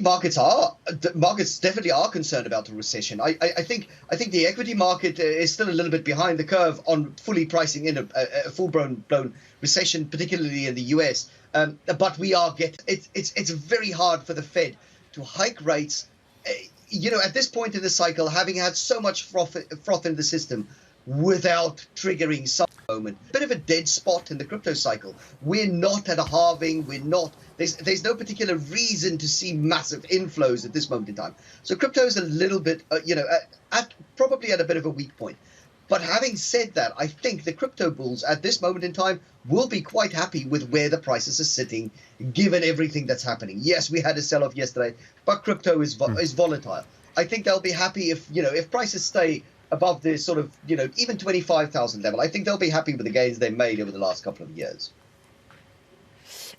markets definitely are concerned about a recession. I think the equity market is still a little bit behind the curve on fully pricing in a full-blown recession, particularly in the US. But we are it's very hard for the Fed to hike rates. You know, at this point in the cycle, having had so much froth in the system without triggering some moment, bit of a dead spot in the crypto cycle. We're not at a halving. We're not. There's no particular reason to see massive inflows at this moment in time. So crypto is a little bit, probably at a bit of a weak point. But having said that, I think the crypto bulls at this moment in time will be quite happy with where the prices are sitting, given everything that's happening. Yes, we had a sell-off yesterday, but crypto is volatile. I think they'll be happy if prices stay above the sort of, even 25,000 level. I think they'll be happy with the gains they made over the last couple of years.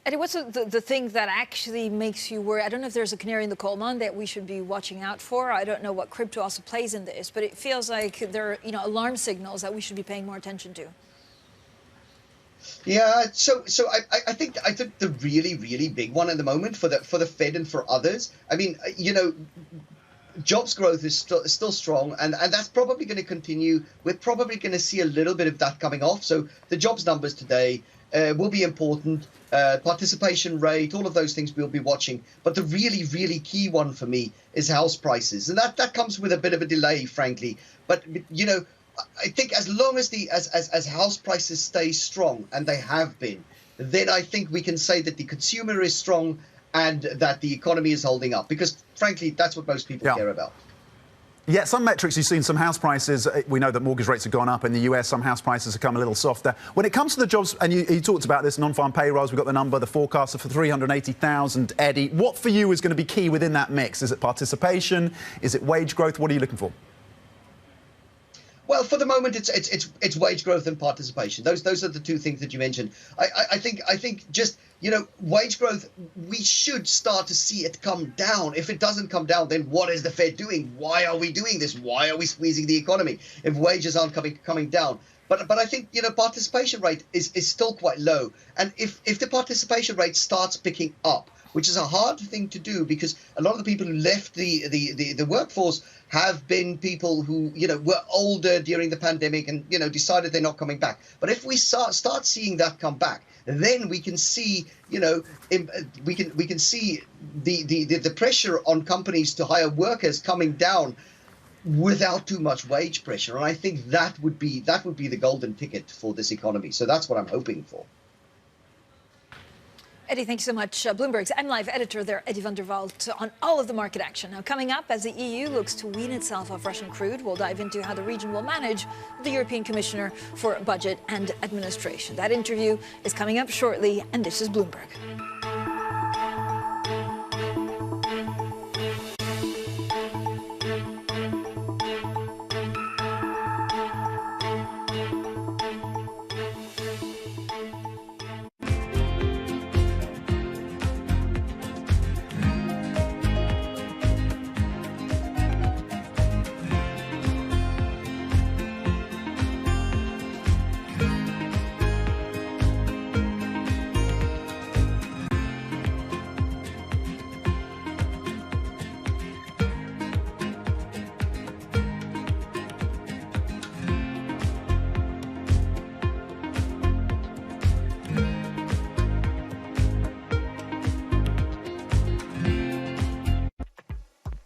Eddie, what's the thing that actually makes you worry? I don't know if there's a canary in the coal mine that we should be watching out for. I don't know what crypto also plays in this, but it feels like there are, alarm signals that we should be paying more attention to. Yeah, so I think the really, really big one at the moment for the Fed and for others. I mean, jobs growth is still strong, and that's probably going to continue. We're probably going to see a little bit of that coming off. So the jobs numbers today will be important. Participation rate, all of those things we'll be watching. But the really, really key one for me is house prices, and that comes with a bit of a delay, frankly. But I think as long as as house prices stay strong, and they have been, then I think we can say that the consumer is strong and that the economy is holding up, because frankly, that's what most people care about. Yeah, some metrics you've seen, some house prices, we know that mortgage rates have gone up in the US, some house prices have come a little softer. When it comes to the jobs, and you talked about this, non-farm payrolls, we've got the number, the forecast for 380,000, Eddie. What for you is going to be key within that mix? Is it participation? Is it wage growth? What are you looking for? Well, for the moment, it's wage growth and participation. Those are the two things that you mentioned. I think just wage growth, we should start to see it come down. If it doesn't come down, then what is the Fed doing? Why are we doing this? Why are we squeezing the economy if wages aren't coming down? But I think participation rate is still quite low, and if the participation rate starts picking up, which is a hard thing to do because a lot of the people who left the workforce have been people who were older during the pandemic and decided they're not coming back. But if we start seeing that come back, then we can see we can see the pressure on companies to hire workers coming down without too much wage pressure. And I think that would be the golden ticket for this economy. So that's what I'm hoping for. Eddie, thank you so much. Bloomberg's MLive editor there, Eddie van der Walt, on all of the market action. Now, coming up, as the EU looks to wean itself off Russian crude, we'll dive into how the region will manage the European Commissioner for Budget and Administration. That interview is coming up shortly, and this is Bloomberg.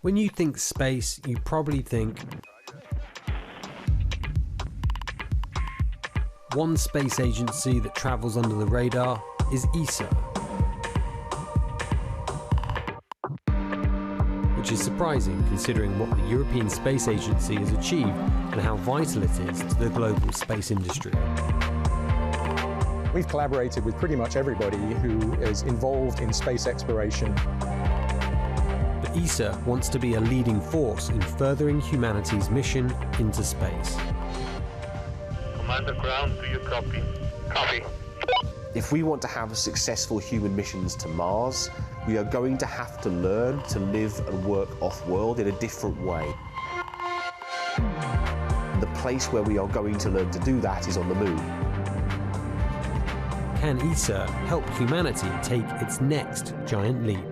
When you think space, you probably think one space agency that travels under the radar is ESA, which is surprising considering what the European Space Agency has achieved and how vital it is to the global space industry. We've collaborated with pretty much everybody who is involved in space exploration. But ESA wants to be a leading force in furthering humanity's mission into space. Commander Ground, do you copy? Copy. If we want to have successful human missions to Mars, we are going to have to learn to live and work off-world in a different way. The place where we are going to learn to do that is on the moon. Can ESA help humanity take its next giant leap?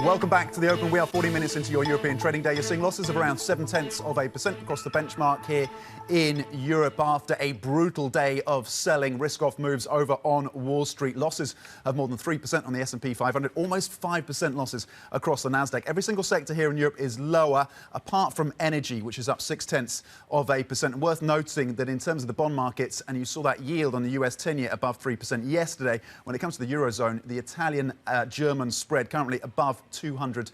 Welcome back to the Open. We are 40 minutes into your European trading day. You're seeing losses of around 0.7% across the benchmark here in Europe after a brutal day of selling. Risk-off moves over on Wall Street. Losses of more than 3% on the S&P 500, almost 5% losses across the Nasdaq. Every single sector here in Europe is lower, apart from energy, which is up 0.6%. Worth noting that in terms of the bond markets, and you saw that yield on the US 10-year above 3% yesterday. When it comes to the Eurozone, the Italian-German spread currently above 200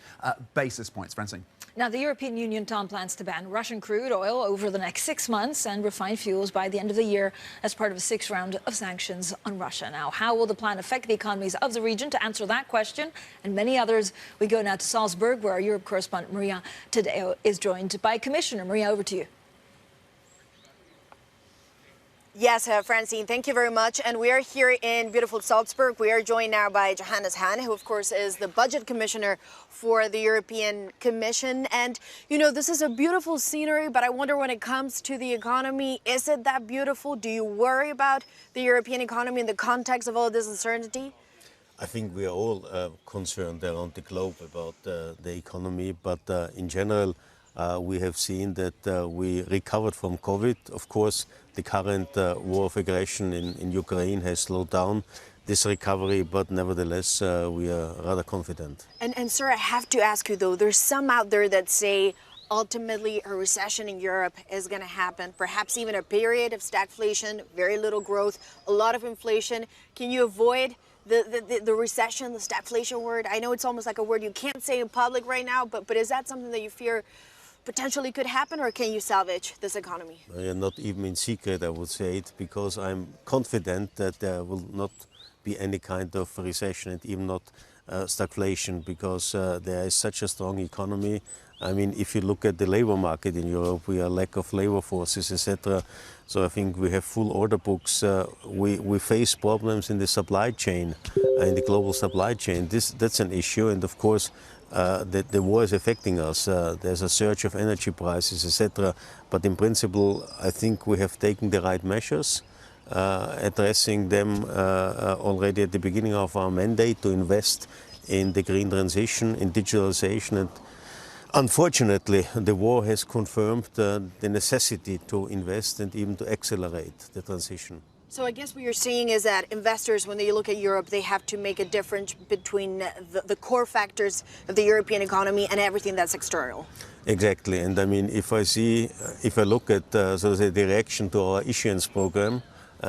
basis points. Francine. Now, the European Union, Tom, plans to ban Russian crude oil over the next 6 months and refined fuels by the end of the year as part of a 6th round of sanctions on Russia. Now, how will the plan affect the economies of the region? To answer that question and many others, we go now to Salzburg, where our Europe correspondent Maria Tadeo is joined by Commissioner. Maria, over to you. Yes, Francine, thank you very much. And we are here in beautiful Salzburg. We are joined now by Johannes Hahn, who, of course, is the budget commissioner for the European Commission. And, you know, this is a beautiful scenery, but I wonder when it comes to the economy, is it that beautiful? Do you worry about the European economy in the context of all this uncertainty? I think we are all concerned around the globe about the economy, but in general, we have seen that we recovered from COVID. Of course, the current war of aggression in Ukraine has slowed down this recovery, but nevertheless, we are rather confident. And sir, I have to ask you though, there's some out there that say ultimately a recession in Europe is going to happen, perhaps even a period of stagflation, very little growth, a lot of inflation. Can you avoid the recession, the stagflation word? I know it's almost like a word you can't say in public right now, but is that something that you fear potentially could happen, or can you salvage this economy? Not even in secret, I would say it, because I'm confident that there will not be any kind of recession and even not stagflation, because there is such a strong economy. I mean, if you look at the labor market in Europe, we are lack of labor forces, etc. So I think we have full order books. We face problems in the supply chain, in the global supply chain. That's an issue, and of course, the war is affecting us. There's a surge of energy prices, etc. But in principle, I think we have taken the right measures, addressing them already at the beginning of our mandate to invest in the green transition, in digitalization. And unfortunately, the war has confirmed the necessity to invest and even to accelerate the transition. So I guess what you're seeing is that investors, when they look at Europe, they have to make a difference between the core factors of the European economy and everything that's external. Exactly. And I mean, if I look at so to say, the reaction to our issuance program,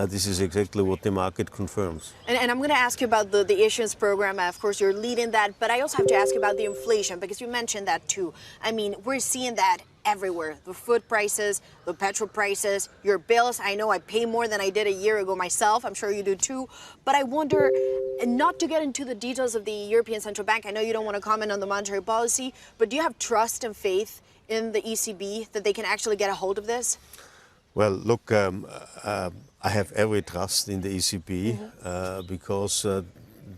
this is exactly what the market confirms. And I'm going to ask you about the issuance program. Of course, you're leading that. But I also have to ask you about the inflation, because you mentioned that too. I mean, we're seeing that everywhere. The food prices, the petrol prices, your bills. I know I pay more than I did a year ago myself. I'm sure you do too. But I wonder, and not to get into the details of the European Central Bank, I know you don't want to comment on the monetary policy, but do you have trust and faith in the ECB that they can actually get a hold of this? Well, look, I have every trust in the ECB because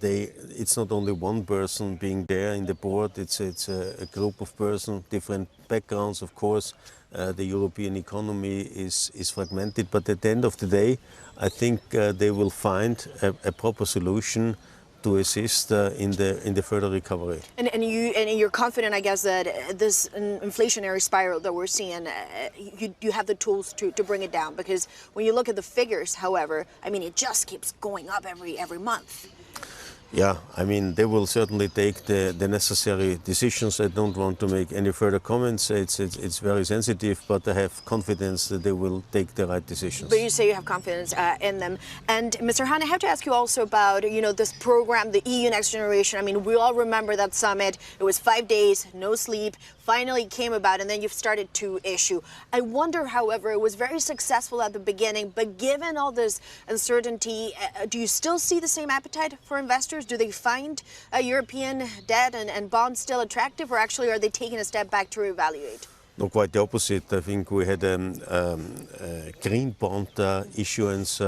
it's not only one person being there in the board, it's a group of persons, different backgrounds, of course. The European economy is fragmented, but at the end of the day, I think they will find a proper solution to assist in the further recovery. And you're confident, I guess, that this inflationary spiral that we're seeing, you have the tools to bring it down, because when you look at the figures, however, I mean, it just keeps going up every month. Yeah, I mean, they will certainly take the necessary decisions. I don't want to make any further comments. It's very sensitive, but I have confidence that they will take the right decisions. But you say you have confidence in them. And Mr. Hahn, I have to ask you also about, you know, this program, the EU Next Generation. I mean, we all remember that summit. It was 5 days, no sleep, finally came about, and then you've started to issue. I wonder, however, it was very successful at the beginning, but given all this uncertainty, do you still see the same appetite for investors? Do they find European debt and bonds still attractive, or actually are they taking a step back to reevaluate? No, quite the opposite. I think we had a green bond issuance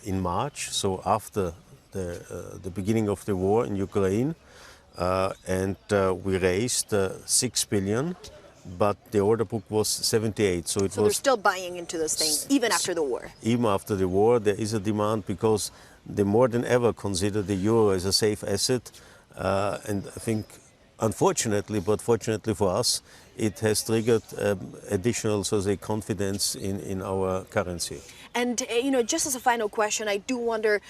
in March, so after the beginning of the war in Ukraine, and we raised 6 billion. But the order book was 78, so they're still buying into this thing, even after the war. Even after the war, there is a demand because they more than ever consider the euro as a safe asset. And I think, unfortunately, but fortunately for us, it has triggered additional, so to say, confidence in our currency. And, just as a final question, I do wonder,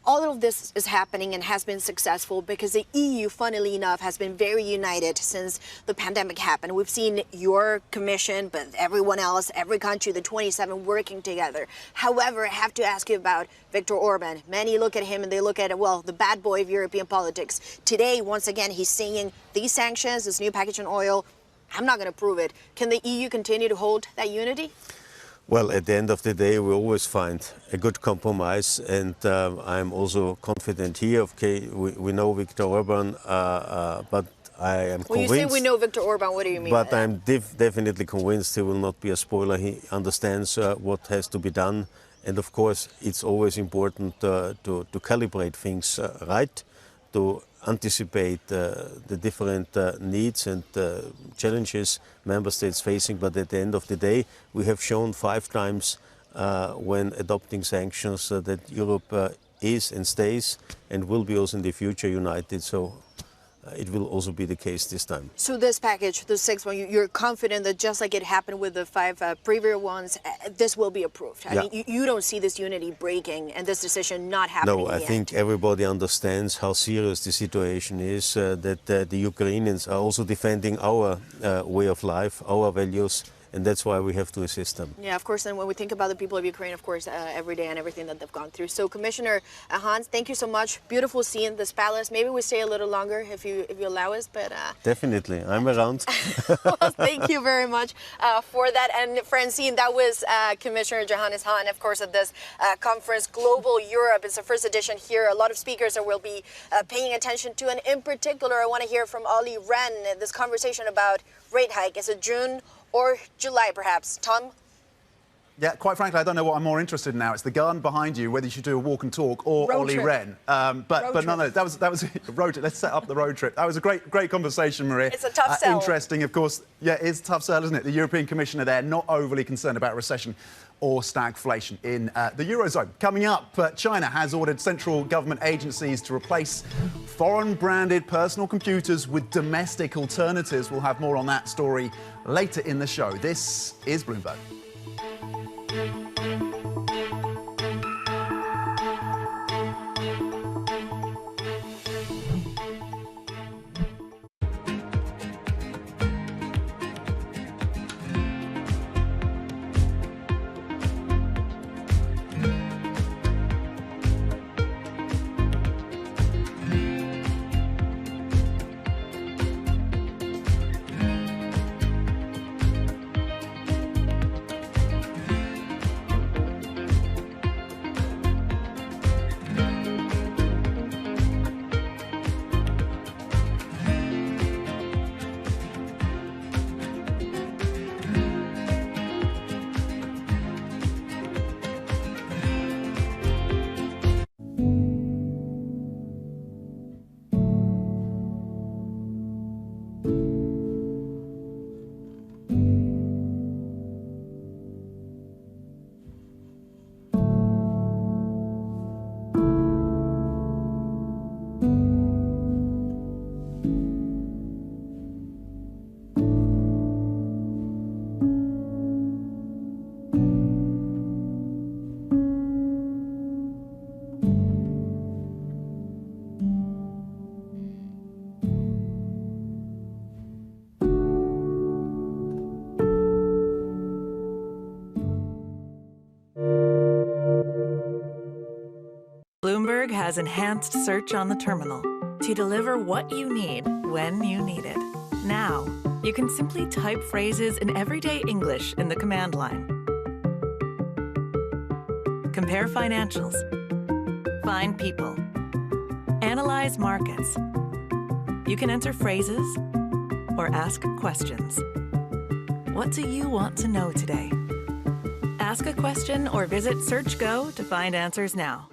all of this is happening and has been successful because the EU, funnily enough, has been very united since the pandemic happened. We've seen your commission, but everyone else, every country, the 27 working together. However, I have to ask you about Viktor Orban. Many look at him and they look at, well, the bad boy of European politics. Today, once again, he's saying these sanctions, this new package on oil, I'm not going to prove it. Can the EU continue to hold that unity? Well, at the end of the day, we always find a good compromise, and I'm also confident here. Okay, we know Viktor Orban, but I am convinced. When you say we know Viktor Orban, what do you mean? But I'm definitely convinced he will not be a spoiler. He understands what has to be done, and of course, it's always important to calibrate things right, to anticipate the different needs and challenges member states facing. But at the end of the day, we have shown 5 times when adopting sanctions that Europe is and stays and will be also in the future united. So it will also be the case this time. So this package, the 6th one, you're confident that just like it happened with the 5 previous ones, this will be approved? I mean, you don't see this unity breaking and this decision not happening? No, I think everybody understands how serious the situation is, that the Ukrainians are also defending our way of life, our values, and that's why we have to assist them. Yeah, of course, and when we think about the people of Ukraine, of course, every day and everything that they've gone through. So, Commissioner Hans, thank you so much. Beautiful seeing this palace. Maybe we stay a little longer if you allow us, but... Definitely, I'm around. Well, thank you very much for that. And Francine, that was Commissioner Johannes Hahn, of course, at this conference, Global Europe. It's the first edition here. A lot of speakers that we'll be paying attention to. And in particular, I want to hear from Olli Rehn, this conversation about rate hike. Is it June or July, perhaps? Tom? Yeah, quite frankly, I don't know what I'm more interested in now. It's the garden behind you, whether you should do a walk and talk or Olli Rehn. But no, that was a road trip. Let's set up the road trip. That was a great conversation, Maria. It's a tough sell. Interesting, of course. Yeah, it's a tough sell, isn't it? The European Commissioner there, not overly concerned about recession or stagflation in the Eurozone. Coming up, China has ordered central government agencies to replace foreign-branded personal computers with domestic alternatives. We'll have more on that story later in the show. This is Bloomberg. Bloomberg has enhanced search on the terminal to deliver what you need when you need it. Now, you can simply type phrases in everyday English in the command line. Compare financials. Find people. Analyze markets. You can enter phrases or ask questions. What do you want to know today? Ask a question or visit SearchGo to find answers now.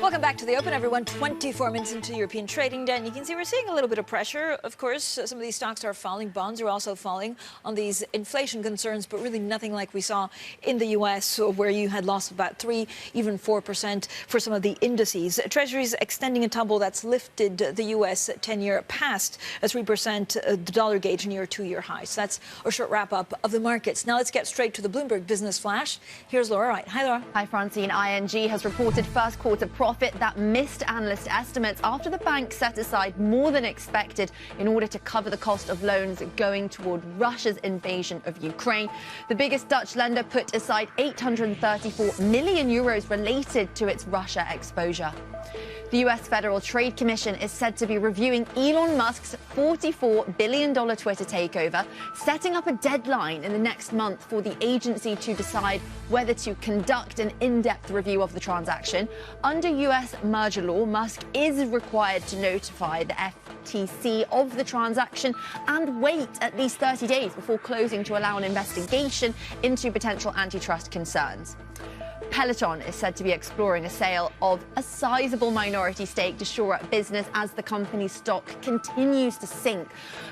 Welcome back to the Open, everyone. 24 minutes into European trading day, and you can see we're seeing a little bit of pressure. Of course, some of these stocks are falling. Bonds are also falling on these inflation concerns, but really nothing like we saw in the U.S., where you had lost about 3%, even 4% for some of the indices. Treasuries extending a tumble that's lifted the U.S. 10-year past a 3%, the dollar gauge near a 2-year high. So that's a short wrap-up of the markets. Now let's get straight to the Bloomberg Business Flash. Here's Laura Wright. Hi, Laura. Hi, Francine. ING has reported first quarter profit that missed analyst estimates after the bank set aside more than expected in order to cover the cost of loans going toward Russia's invasion of Ukraine. The biggest Dutch lender put aside 834 million euros related to its Russia exposure. The U.S. Federal Trade Commission is said to be reviewing Elon Musk's $44 billion Twitter takeover, setting up a deadline in the next month for the agency to decide whether to conduct an in-depth review of the transaction. Under U.S. merger law, Musk is required to notify the FTC of the transaction and wait at least 30 days before closing to allow an investigation into potential antitrust concerns. Peloton is said to be exploring a sale of a sizable minority stake to shore up business as the company's stock continues to sink.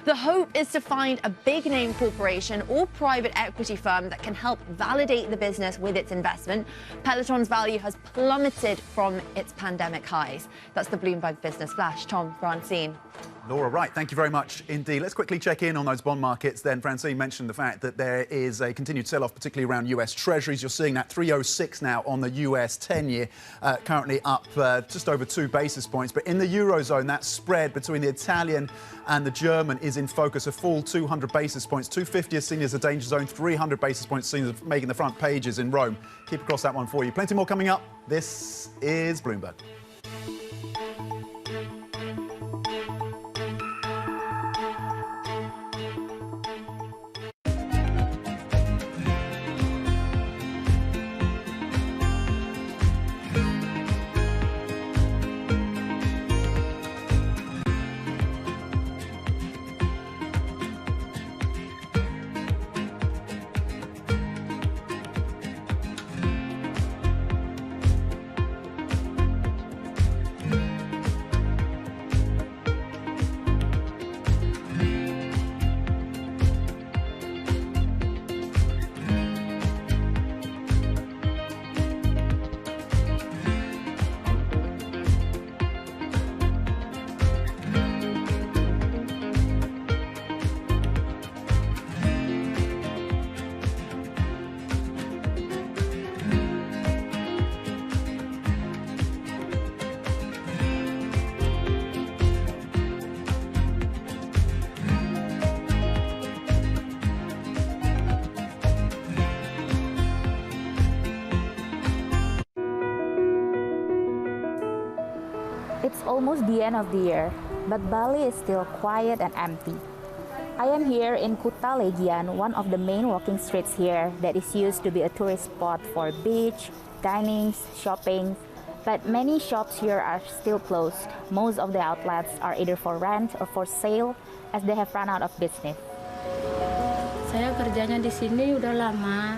The hope is to find a big-name corporation or private equity firm that can help validate the business with its investment. Peloton's value has plummeted from its pandemic highs. That's the Bloomberg Business Flash. Tom, Francine. Laura Wright, thank you very much indeed. Let's quickly check in on those bond markets then. Francine mentioned the fact that there is a continued sell-off, particularly around US Treasuries. You're seeing that 306 now on the US 10-year, currently up just over 2 basis points. But in the Eurozone, that spread between the Italian and the German is in focus, a full 200 basis points. 250 is seen as a danger zone, 300 basis points seen as making the front pages in Rome. Keep across that one for you. Plenty more coming up. This is Bloomberg. It's almost the end of the year, but Bali is still quiet and empty. I am here in Kuta Legian, one of the main walking streets here that is used to be a tourist spot for beach, dining, shopping, but many shops here are still closed. Most of the outlets are either for rent or for sale as they have run out of business. Saya kerjanya di sini udah lama,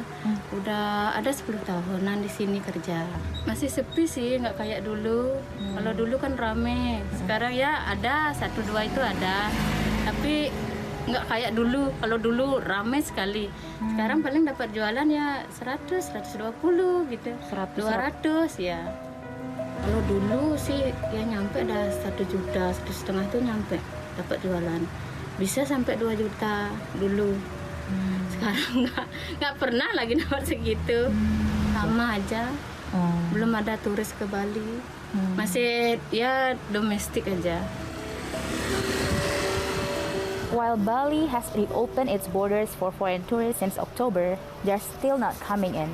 udah ada 10 tahunan di sini kerja. Masih sepi sih, nggak kayak dulu. Kalau dulu kan rame, sekarang ya ada 1-2 itu ada, tapi nggak kayak dulu. Kalau dulu rame sekali, sekarang paling dapat jualan ya 100, 120 gitu, 200 ya. Kalau dulu sih ya nyampe dah 1 juta, 1,5 tuh nyampe dapat jualan. Bisa sampai 2 juta dulu. Sekarang nggak pernah lagi dapat segitu, sama aja. Belum ada turis ke Bali, masih ya domestik aja. While Bali has reopened its borders for foreign tourists since October, they're still not coming in.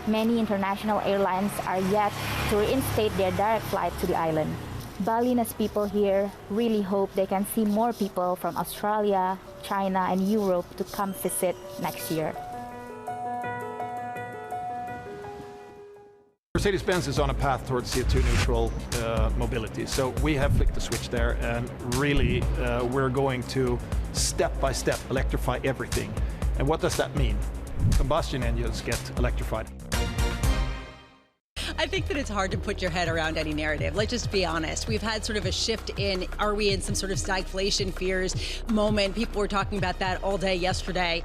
Many international airlines are yet to reinstate their direct flight to the island. Balinese people here really hope they can see more people from Australia, China, and Europe to come visit next year. Mercedes-Benz is on a path towards CO2 neutral mobility. So we have flicked the switch there, and really we're going to step by step electrify everything. And what does that mean? Combustion engines get electrified. I think that it's hard to put your head around any narrative. Let's just be honest. We've had sort of a shift in, are we in some sort of stagflation fears moment? People were talking about that all day yesterday.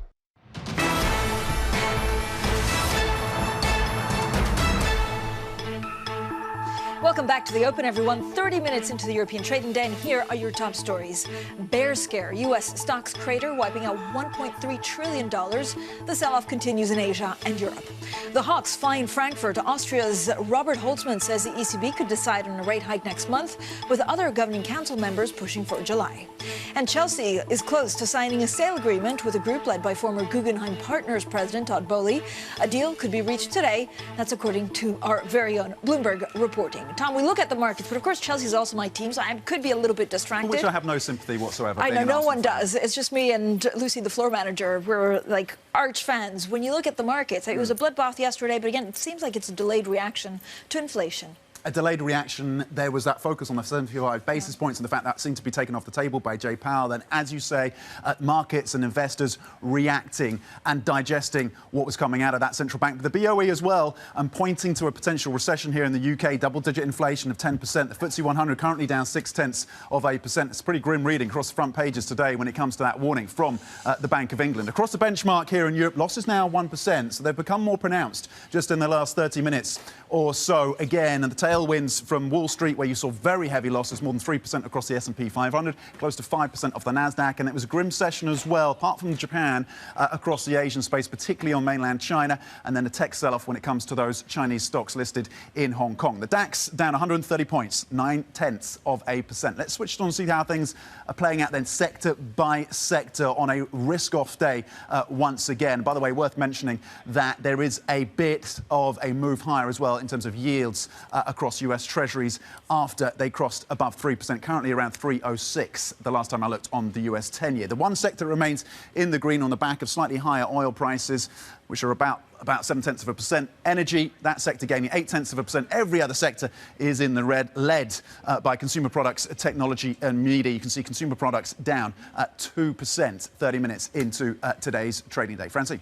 Welcome back to The Open, everyone. 30 minutes into the European trading day, and here are your top stories. Bear scare. U.S. stocks crater, wiping out $1.3 trillion. The sell-off continues in Asia and Europe. The Hawks fly in Frankfurt. Austria's Robert Holzmann says the ECB could decide on a rate hike next month, with other governing council members pushing for July. And Chelsea is close to signing a sale agreement with a group led by former Guggenheim Partners president Todd Boehly. A deal could be reached today. That's according to our very own Bloomberg reporting. Tom, we look at the markets, but of course Chelsea's also my team, so I could be a little bit distracted. For which I have no sympathy whatsoever. I know, no one does. It's just me and Lucy, the floor manager. We're like arch fans. When you look at the markets, it was a bloodbath yesterday, but again, it seems like it's a delayed reaction to inflation. A delayed reaction. There was that focus on the 75 basis points and the fact that seemed to be taken off the table by Jay Powell. Then, as you say, markets and investors reacting and digesting what was coming out of that central bank. The BOE as well, and pointing to a potential recession here in the UK, double-digit inflation of 10%. The FTSE 100 currently down 0.6%. It's pretty grim reading across the front pages today when it comes to that warning from the Bank of England. Across the benchmark here in Europe, losses now 1%, so they've become more pronounced just in the last 30 minutes or so. Again, and the tailwinds from Wall Street, where you saw very heavy losses, more than 3% across the S&P 500, close to 5% off the Nasdaq, and it was a grim session as well, apart from Japan, across the Asian space, particularly on mainland China, and then a tech sell-off when it comes to those Chinese stocks listed in Hong Kong. The DAX down 130 points, 0.9%. Let's switch on and see how things are playing out then sector by sector on a risk-off day once again. By the way, worth mentioning that there is a bit of a move higher as well in terms of yields across US Treasuries after they crossed above 3%, currently around 3.06 the last time I looked on the US 10-year. The one sector remains in the green on the back of slightly higher oil prices, which are about 0.7%. Energy, that sector gaining 0.8%. Every other sector is in the red, led by consumer products, technology and media. You can see consumer products down at 2% 30 minutes into today's trading day. Francine.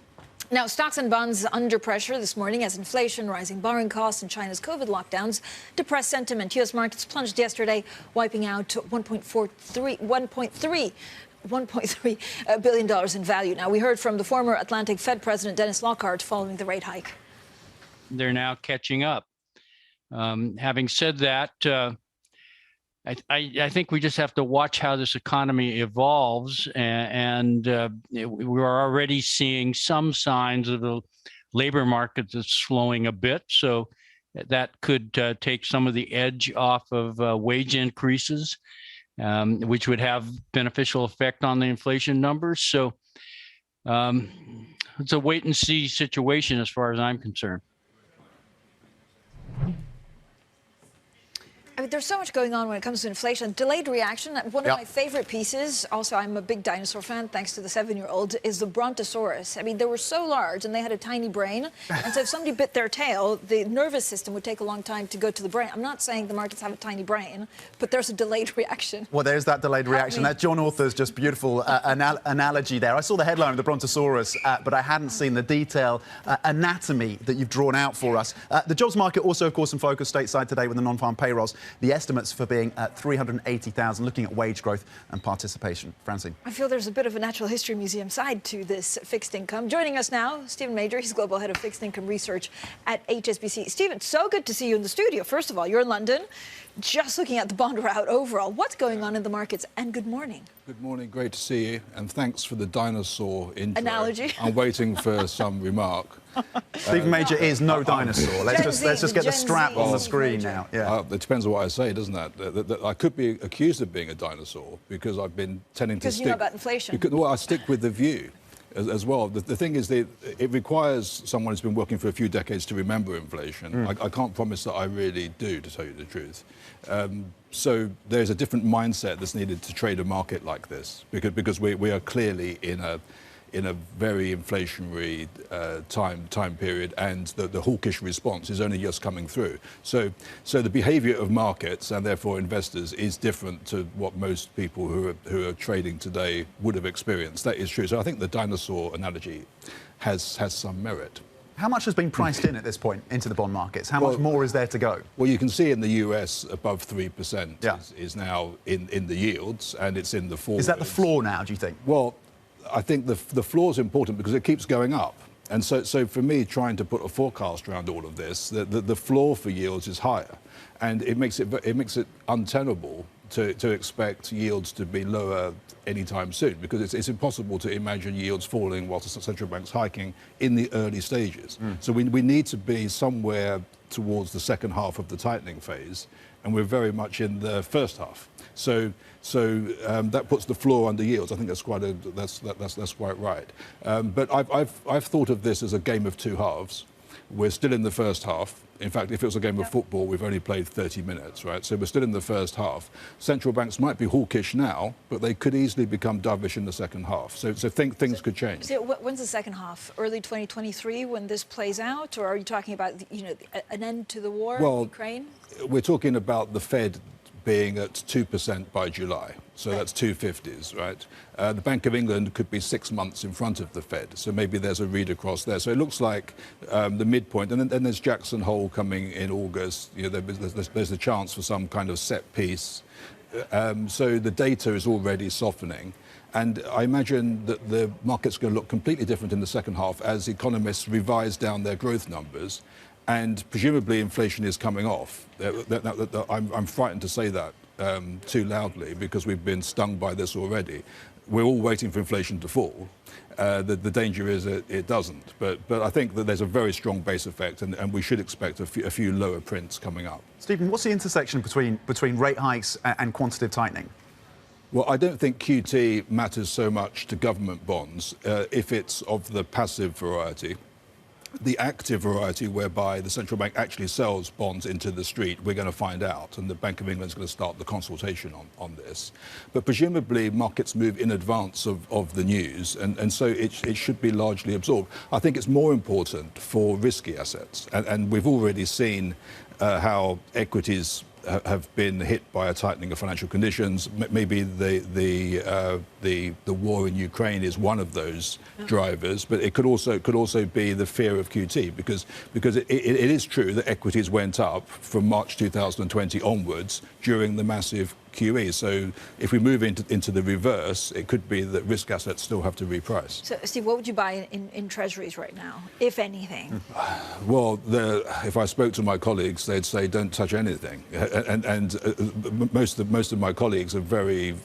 Now, stocks and bonds under pressure this morning as inflation, rising borrowing costs, and China's COVID lockdowns depressed sentiment. U.S. markets plunged yesterday, wiping out $1.3 billion in value. Now, we heard from the former Atlantic Fed President Dennis Lockhart following the rate hike. They're now catching up. Having said that, I think we just have to watch how this economy evolves, and we're already seeing some signs of the labor market that's slowing a bit. So that could take some of the edge off of wage increases, which would have beneficial effect on the inflation numbers. So it's a wait and see situation as far as I'm concerned. I mean, there's so much going on when it comes to inflation. Delayed reaction. One of my favorite pieces, also I'm a big dinosaur fan, thanks to the 7-year-old, is the Brontosaurus. I mean, they were so large and they had a tiny brain. And so if somebody bit their tail, the nervous system would take a long time to go to the brain. I'm not saying the markets have a tiny brain, but there's a delayed reaction. Well, there's that delayed reaction. That John Author's just beautiful analogy there. I saw the headline of the Brontosaurus, but I hadn't seen the detailed anatomy that you've drawn out for us. The jobs market also, of course, in focus stateside today with the non-farm payrolls. The estimates for being at 380,000, looking at wage growth and participation. Francine. I feel there's a bit of a natural history museum side to this fixed income. Joining us now, Stephen Major. He's Global Head of Fixed Income Research at HSBC. Stephen, so good to see you in the studio. First of all, you're in London. Just looking at the bond route overall, what's going on in the markets? And good morning. Good morning. Great to see you. And thanks for the dinosaur intro. Analogy. I'm waiting for some remark. Stephen Major is no dinosaur. Let's just get the strap on the screen now. Yeah. It depends on what I say, doesn't it? I could be accused of being a dinosaur because I've been tending to stick... Because you know about inflation. Well, I stick with the view. As well. The thing is that it requires someone who's been working for a few decades to remember inflation. I can't promise that I really do, to tell you the truth. So there's a different mindset that's needed to trade a market like this, because we are clearly in a very inflationary time period, and the hawkish response is only just coming through. So the behaviour of markets and therefore investors is different to what most people who are trading today would have experienced. That is true. So I think the dinosaur analogy has some merit. How much has been priced in at this point into the bond markets? How much more is there to go? Well, you can see in the US above 3% is now in the yields, and it's in the forwards. Is that the floor now, do you think? Well, I think the floor is important because it keeps going up. And so for me, trying to put a forecast around all of this, the floor for yields is higher. And it makes it untenable to expect yields to be lower anytime soon, because it's impossible to imagine yields falling whilst the central bank's hiking in the early stages. So we need to be somewhere towards the second half of the tightening phase, and we're very much in the first half. So that puts the floor under yields. I think that's quite right. But I've thought of this as a game of two halves. We're still in the first half. In fact, if it was a game of football, we've only played 30 minutes, right? So we're still in the first half. Central banks might be hawkish now, but they could easily become dovish in the second half. So things could change. So when's the second half? Early 2023 when this plays out? Or are you talking about, an end to the war in Ukraine? We're talking about the Fed being at 2% by July. So that's 250s, right? The Bank of England could be 6 months in front of the Fed. So maybe there's a read across there. So it looks like the midpoint. And then there's Jackson Hole coming in August. There's a chance for some kind of set piece. So the data is already softening. And I imagine that the market's going to look completely different in the second half as economists revise down their growth numbers. And presumably inflation is coming off. I'm frightened to say that too loudly because we've been stung by this already. We're all waiting for inflation to fall. The danger is that it doesn't. But I think that there's a very strong base effect, and we should expect a few lower prints coming up. Stephen, what's the intersection between rate hikes and quantitative tightening? Well, I don't think QT matters so much to government bonds if it's of the passive variety. The active variety, whereby the central bank actually sells bonds into the street, we're going to find out, and the Bank of England is going to start the consultation on this. But presumably markets move in advance of the news, and so it should be largely absorbed. I think it's more important for risky assets, and we've already seen how equities have been hit by a tightening of financial conditions. Maybe the war in Ukraine is one of those drivers, but it could also be the fear of QT because it is true that equities went up from March 2020 onwards during the massive QE. So if we move into the reverse, it could be that risk assets still have to reprice. So, Steve, what would you buy in treasuries right now, if anything? Well, if I spoke to my colleagues, they'd say don't touch anything. And most of my colleagues are very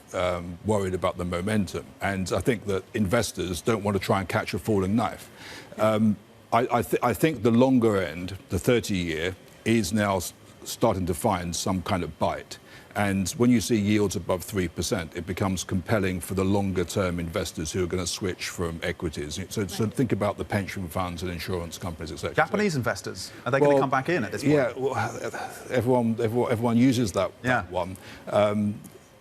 worried about the momentum. And I think that investors don't want to try and catch a falling knife. I think the longer end, the 30-year, is now starting to find some kind of bite. And when you see yields above 3%, it becomes compelling for the longer-term investors who are going to switch from equities. So think about the pension funds and insurance companies, etc. Japanese investors, are they going to come back in at this point? Yeah, well, everyone uses that one.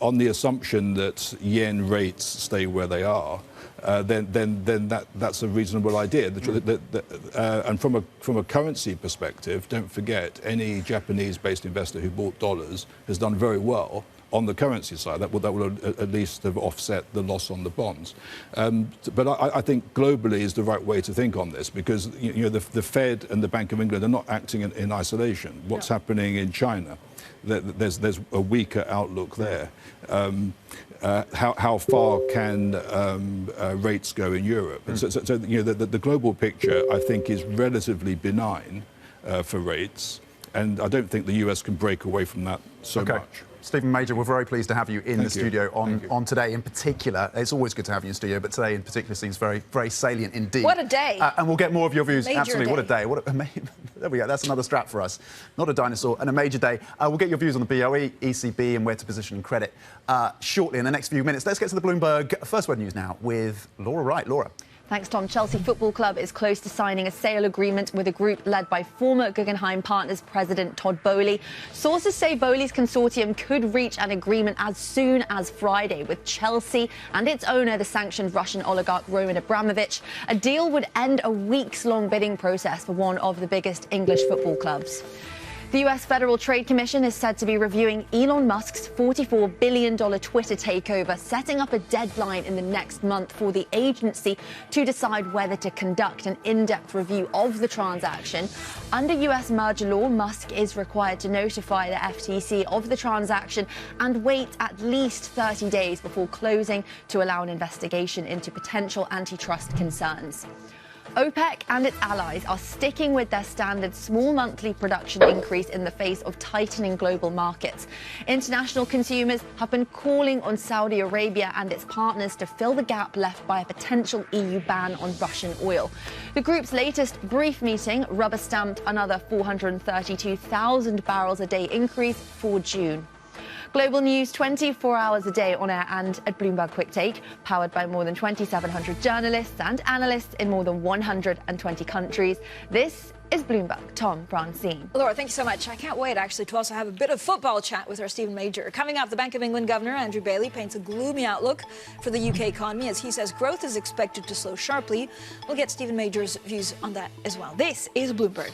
On the assumption that yen rates stay where they are, then that's a reasonable idea. And from a currency perspective, don't forget, any Japanese-based investor who bought dollars has done very well on the currency side. That will at least have offset the loss on the bonds. But I think globally is the right way to think on this because the Fed and the Bank of England are not acting in isolation. What's happening in China? There's a weaker outlook there. How far can rates go in Europe? And so the global picture, I think, is relatively benign for rates, and I don't think the US can break away from that so much. Stephen Major, we're very pleased to have you in the studio on today in particular. It's always good to have you in studio, but today in particular seems very, very salient indeed. What a day. And we'll get more of your views. Major Absolutely. Day. What a day. There we go. That's another strap for us. Not a dinosaur, and a major day. We'll get your views on the BOE, ECB, and where to position credit shortly in the next few minutes. Let's get to the Bloomberg First Word News now with Laura Wright. Laura. Thanks, Tom. Chelsea Football Club is close to signing a sale agreement with a group led by former Guggenheim Partners president Todd Boehly. Sources say Boehly's consortium could reach an agreement as soon as Friday with Chelsea and its owner, the sanctioned Russian oligarch Roman Abramovich. A deal would end a weeks-long bidding process for one of the biggest English football clubs. The US Federal Trade Commission is said to be reviewing Elon Musk's $44 billion Twitter takeover, setting up a deadline in the next month for the agency to decide whether to conduct an in-depth review of the transaction. Under US merger law, Musk is required to notify the FTC of the transaction and wait at least 30 days before closing to allow an investigation into potential antitrust concerns. OPEC and its allies are sticking with their standard small monthly production increase in the face of tightening global markets. International consumers have been calling on Saudi Arabia and its partners to fill the gap left by a potential EU ban on Russian oil. The group's latest brief meeting rubber-stamped another 432,000 barrels a day increase for June. Global news 24 hours a day on air and at Bloomberg Quick Take, powered by more than 2,700 journalists and analysts in more than 120 countries. This is Bloomberg. Tom Francine. Laura, thank you so much. I can't wait, actually, to also have a bit of football chat with our Stephen Major. Coming up, the Bank of England Governor, Andrew Bailey, paints a gloomy outlook for the UK economy as he says growth is expected to slow sharply. We'll get Stephen Major's views on that as well. This is Bloomberg.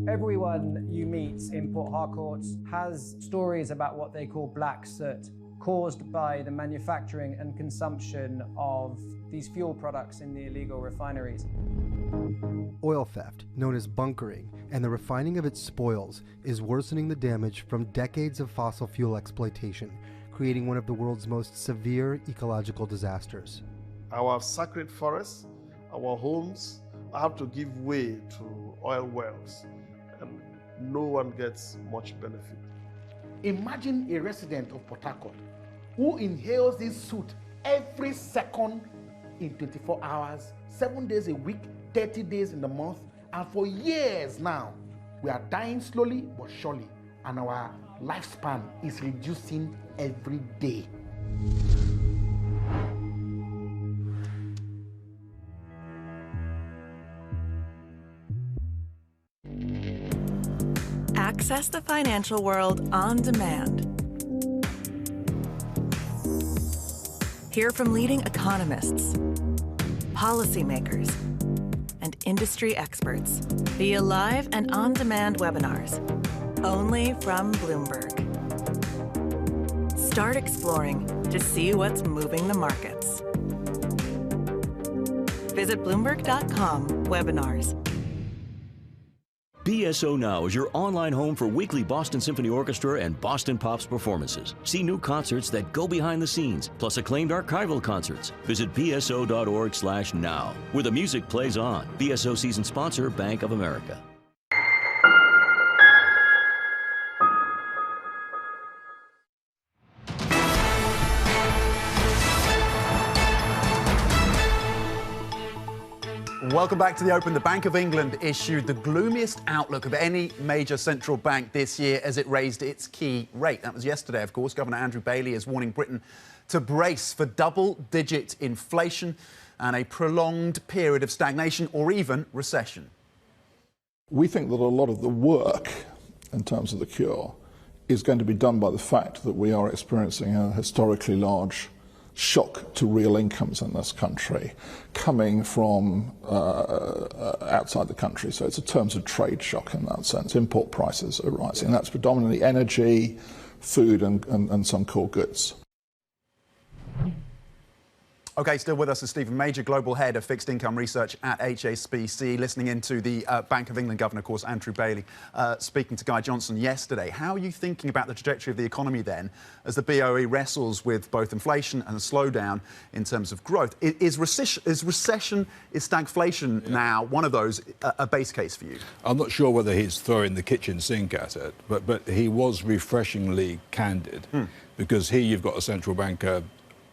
Everyone you meet in Port Harcourt has stories about what they call black soot, caused by the manufacturing and consumption of these fuel products in the illegal refineries. Oil theft, known as bunkering, and the refining of its spoils is worsening the damage from decades of fossil fuel exploitation, creating one of the world's most severe ecological disasters. Our sacred forests, our homes have to give way to oil wells, and no one gets much benefit. Imagine a resident of Port Harcourt who inhales this soot every second in 24 hours, 7 days a week, 30 days in the month, and for years now. We are dying slowly but surely, and our lifespan is reducing every day. Access the financial world on demand. Hear from leading economists, policymakers, and industry experts via live and on-demand webinars, only from Bloomberg. Start exploring to see what's moving the markets. Visit Bloomberg.com/webinars. BSO Now is your online home for weekly Boston Symphony Orchestra and Boston Pops performances. See new concerts that go behind the scenes, plus acclaimed archival concerts. Visit bso.org/now, where the music plays on. BSO season sponsor, Bank of America. Welcome back to the Open. The Bank of England issued the gloomiest outlook of any major central bank this year as it raised its key rate. That was yesterday, of course. Governor Andrew Bailey is warning Britain to brace for double-digit inflation and a prolonged period of stagnation or even recession. We think that a lot of the work in terms of the cure is going to be done by the fact that we are experiencing a historically large shock to real incomes in this country coming from outside the country. So it's a terms of trade shock in that sense. Import prices are rising. That's predominantly energy, food and some core goods. Okay, still with us is Stephen Major, Global Head of Fixed Income Research at HSBC, listening into the Bank of England Governor, of course, Andrew Bailey, speaking to Guy Johnson yesterday. How are you thinking about the trajectory of the economy then, as the BOE wrestles with both inflation and a slowdown in terms of growth? Is stagflation now one of those, a base case for you? I'm not sure whether he's throwing the kitchen sink at it, but he was refreshingly candid, because here you've got a central banker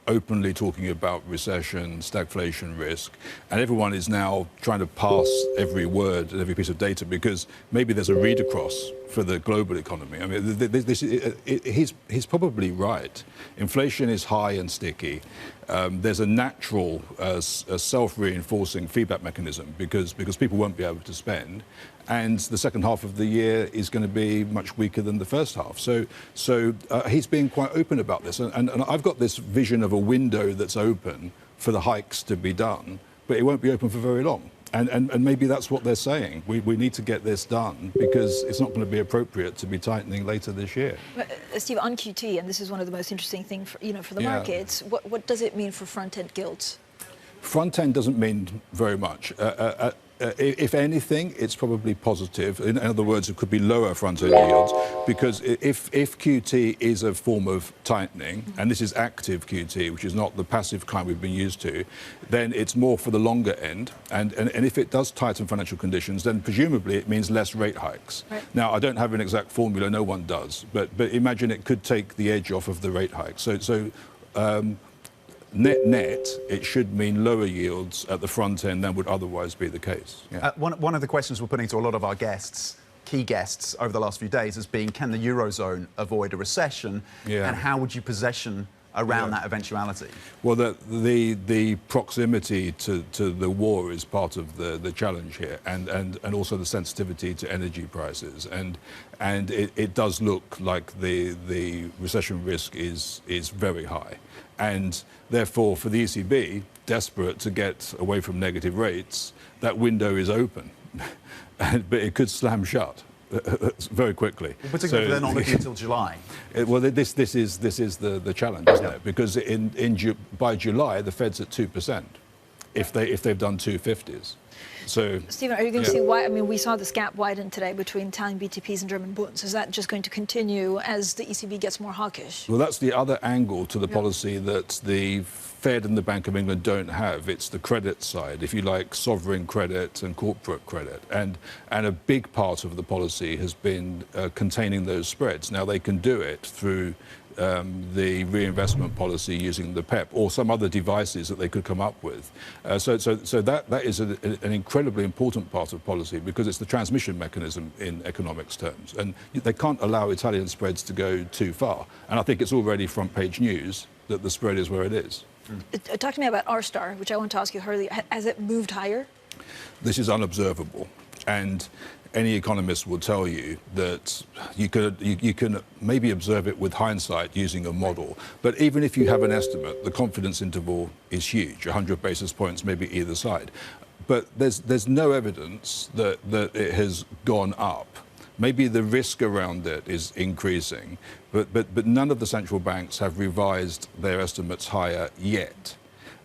openly talking about recession, stagflation risk, and everyone is now trying to pass every word and every piece of data, because maybe there's a read across for the global economy. I mean, he's probably right. Inflation is high and sticky. There's a natural self-reinforcing feedback mechanism because people won't be able to spend, and the second half of the year is going to be much weaker than the first half. So he's being quite open about this, and I've got this vision of a window that's open for the hikes to be done, but it won't be open for very long. And maybe that's what they're saying. We need to get this done because it's not going to be appropriate to be tightening later this year. Steve, on QT, and this is one of the most interesting things for the markets, what does it mean for front-end gilts? Front-end doesn't mean very much. If anything, it's probably positive. In other words, it could be lower front-end yields, because if QT is a form of tightening, and this is active QT, which is not the passive kind we've been used to, then it's more for the longer end. And if it does tighten financial conditions, then presumably it means less rate hikes. Right. Now, I don't have an exact formula, no one does, but imagine it could take the edge off of the rate hike. Net, it should mean lower yields at the front end than would otherwise be the case. Yeah. One of the questions we're putting to a lot of our key guests over the last few days has been, can the Eurozone avoid a recession? Yeah. And how would you position around that eventuality? Well, the proximity to the war is part of the challenge here, and also the sensitivity to energy prices. And it does look like the recession risk is very high. And therefore, for the ECB, desperate to get away from negative rates, that window is open, but it could slam shut very quickly. Well, particularly if they're not looking until July. Well, this is the challenge, isn't it? Because by July, the Fed's at 2%, if they've done 250s. So, Stephen, are you going to see why? I mean, we saw this gap widen today between Italian BTPs and German bunds. Is that just going to continue as the ECB gets more hawkish? Well, that's the other angle to the policy that the Fed and the Bank of England don't have. It's the credit side, if you like, sovereign credit and corporate credit. And a big part of the policy has been containing those spreads. Now, they can do it through the reinvestment policy using the PEP or some other devices that they could come up with. So that is an incredibly important part of policy, because it's the transmission mechanism in economics terms. And they can't allow Italian spreads to go too far. And I think it's already front page news that the spread is where it is. Talk to me about R-star, which I want to ask you earlier. Has it moved higher? This is unobservable. And any economist will tell you that you can maybe observe it with hindsight using a model. But even if you have an estimate, the confidence interval is huge, 100 basis points maybe either side. But there's no evidence that it has gone up. Maybe the risk around it is increasing, but none of the central banks have revised their estimates higher yet.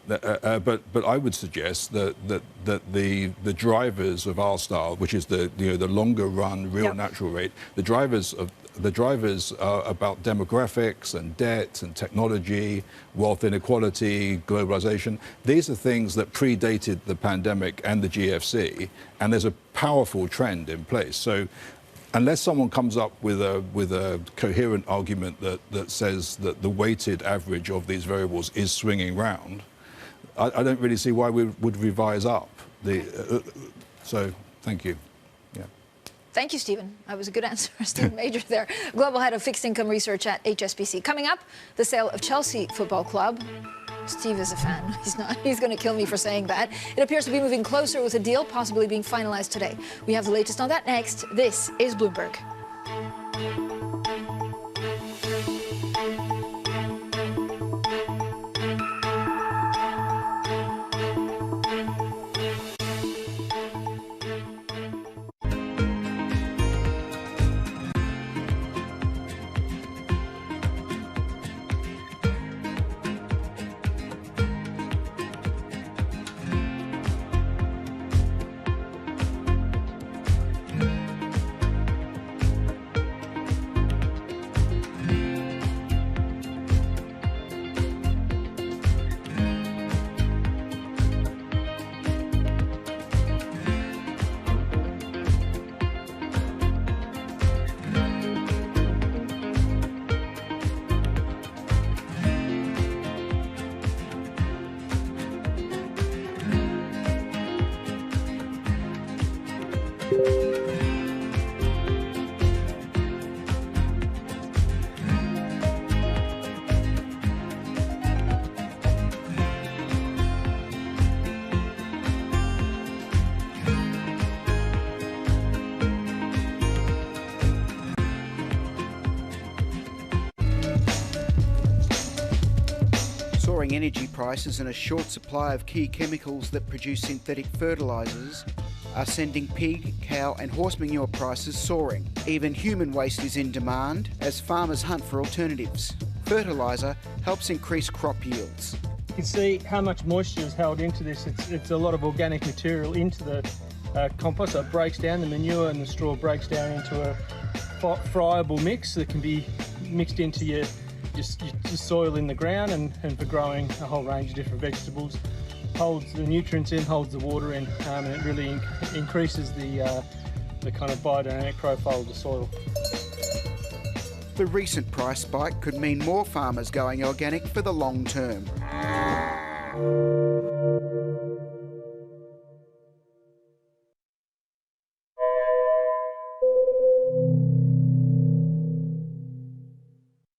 But I would suggest that the drivers of R-star, which is the longer run real natural rate, the drivers are about demographics and debt and technology, wealth inequality, globalization. These are things that predated the pandemic and the GFC, and there's a powerful trend in place. So unless someone comes up with a coherent argument that says that the weighted average of these variables is swinging round, I don't really see why we would revise up. So, thank you. Yeah. Thank you, Stephen. That was a good answer. Stephen Major there, Global Head of Fixed Income Research at HSBC. Coming up, the sale of Chelsea Football Club. Steve is a fan. He's not. He's going to kill me for saying that. It appears to be moving closer, with a deal possibly being finalized today. We have the latest on that next. This is Bloomberg. Soaring energy prices and a short supply of key chemicals that produce synthetic fertilisers are sending pig, cow and horse manure prices soaring. Even human waste is in demand as farmers hunt for alternatives. Fertiliser helps increase crop yields. You can see how much moisture is held into this. It's a lot of organic material into the compost, so it breaks down, the manure and the straw breaks down into a friable mix that can be mixed into your soil in the ground and for growing a whole range of different vegetables. Holds the nutrients in, holds the water in, and it really increases the kind of biodynamic profile of the soil. The recent price spike could mean more farmers going organic for the long term.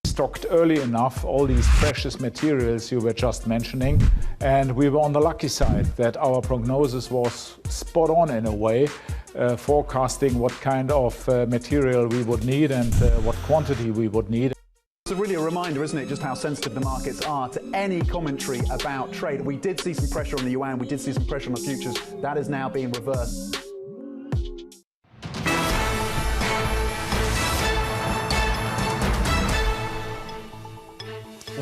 Stocked early enough all these precious materials you were just mentioning, and we were on the lucky side that our prognosis was spot on in a way, forecasting what kind of material we would need and what quantity we would need. It's really a reminder, isn't it, just how sensitive the markets are to any commentary about trade. We did see some pressure on the yuan, we did see some pressure on the futures. That is now being reversed.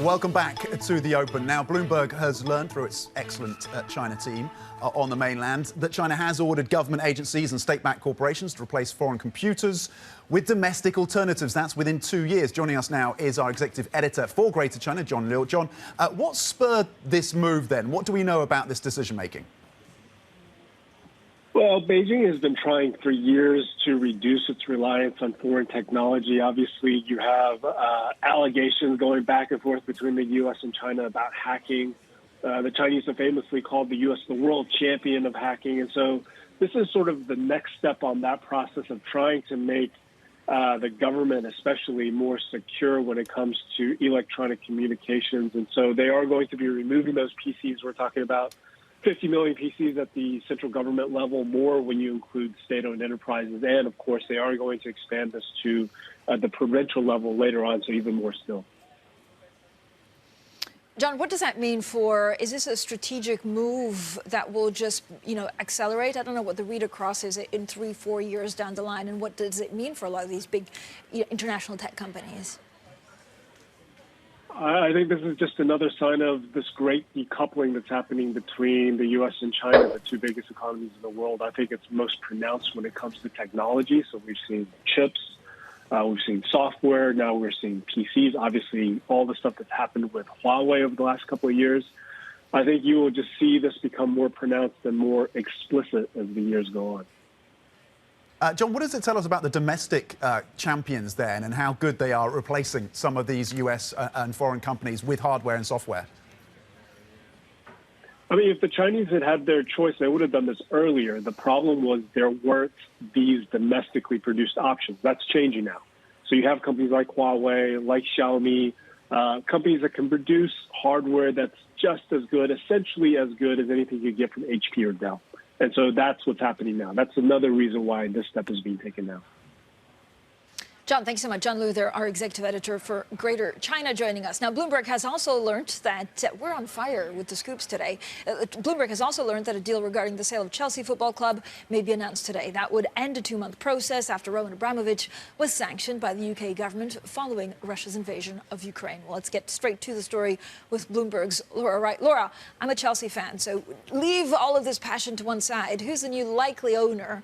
Welcome back to the Open. Now, Bloomberg has learned through its excellent China team on the mainland that China has ordered government agencies and state-backed corporations to replace foreign computers with domestic alternatives. That's within 2 years. Joining us now is our executive editor for Greater China, John Liu. John, what spurred this move then? What do we know about this decision-making? Well, Beijing has been trying for years to reduce its reliance on foreign technology. Obviously, you have allegations going back and forth between the U.S. and China about hacking. The Chinese have famously called the U.S. the world champion of hacking. And so this is sort of the next step on that process of trying to make the government especially more secure when it comes to electronic communications. And so they are going to be removing those PCs. We're talking about 50 million PCs at the central government level, more when you include state-owned enterprises. And, of course, they are going to expand this to the provincial level later on, so even more still. John, what does that mean for, is this a strategic move that will just, accelerate? I don't know what the read across is in 3-4 years down the line, and what does it mean for a lot of these big international tech companies? I think this is just another sign of this great decoupling that's happening between the U.S. and China, the two biggest economies in the world. I think it's most pronounced when it comes to technology. So we've seen chips, we've seen software, now we're seeing PCs. Obviously, all the stuff that's happened with Huawei over the last couple of years. I think you will just see this become more pronounced and more explicit as the years go on. John, what does it tell us about the domestic champions then and how good they are at replacing some of these US and foreign companies with hardware and software? I mean, if the Chinese had had their choice, they would have done this earlier. The problem was there weren't these domestically produced options. That's changing now. So you have companies like Huawei, like Xiaomi, companies that can produce hardware that's just as good, essentially as good as anything you get from HP or Dell. And so that's what's happening now. That's another reason why this step is being taken now. John, thanks so much. John Liu there, our executive editor for Greater China, joining us. Now, Bloomberg has also learned that we're on fire with the scoops today. Bloomberg has also learned that a deal regarding the sale of Chelsea Football Club may be announced today. That would end a 2-month process after Roman Abramovich was sanctioned by the UK government following Russia's invasion of Ukraine. Well, let's get straight to the story with Bloomberg's Laura Wright. Laura, I'm a Chelsea fan, so leave all of this passion to one side. Who's the new likely owner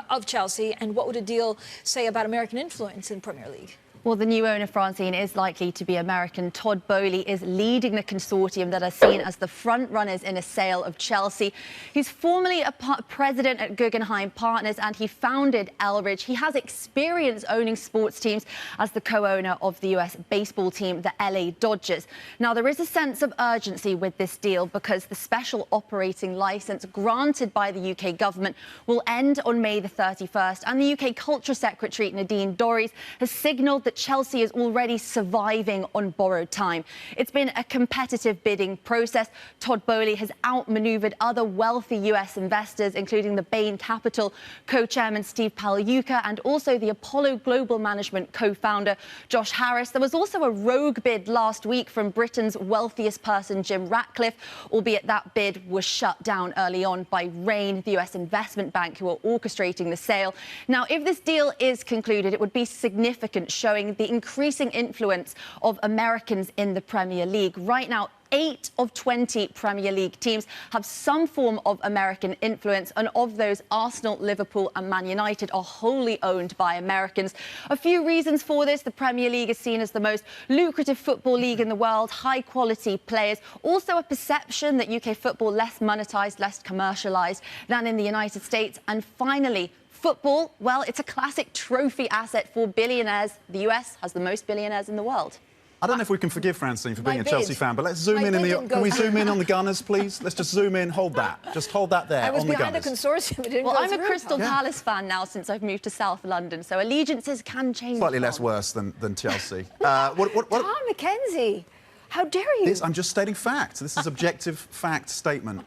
of Chelsea, and what would a deal say about American influence in Premier League? Well, the new owner, Francine, is likely to be American. Todd Boehly is leading the consortium that are seen as the front runners in a sale of Chelsea. He's formerly a president at Guggenheim Partners, and he founded Elridge. He has experience owning sports teams as the co-owner of the US baseball team, the LA Dodgers. Now, there is a sense of urgency with this deal because the special operating license granted by the UK government will end on May the 31st, and the UK Culture Secretary Nadine Dorries has signalled that Chelsea is already surviving on borrowed time. It's been a competitive bidding process. Todd Boehly has outmaneuvered other wealthy US investors, including the Bain Capital co-chairman Steve Pagliuca and also the Apollo Global Management co-founder Josh Harris. There was also a rogue bid last week from Britain's wealthiest person, Jim Ratcliffe, albeit that bid was shut down early on by Rain, the US investment bank who are orchestrating the sale. Now, if this deal is concluded, it would be significant, showing the increasing influence of Americans in the Premier League. Right now, 8 of 20 Premier League teams have some form of American influence, and of those, Arsenal, Liverpool and Man United are wholly owned by Americans. A few reasons for this: the Premier League is seen as the most lucrative football league in the world, high-quality players, also a perception that UK football less monetised, less commercialised than in the United States, and finally, football, well, it's a classic trophy asset for billionaires. The US has the most billionaires in the world. I don't know if we can forgive Francine for being a Chelsea fan, but let's zoom My in the... bid Can we didn't go zoom in on the Gunners, please? Let's just zoom in. Hold that. Just hold that there I was on the behind the Gunners. consortium. It didn't Well, go I'm a through. Crystal Yeah. Palace fan now since I've moved to South London, so allegiances can change. Slightly less worse than Chelsea. Tom McKenzie, how dare you? I'm just stating facts. This is objective fact statement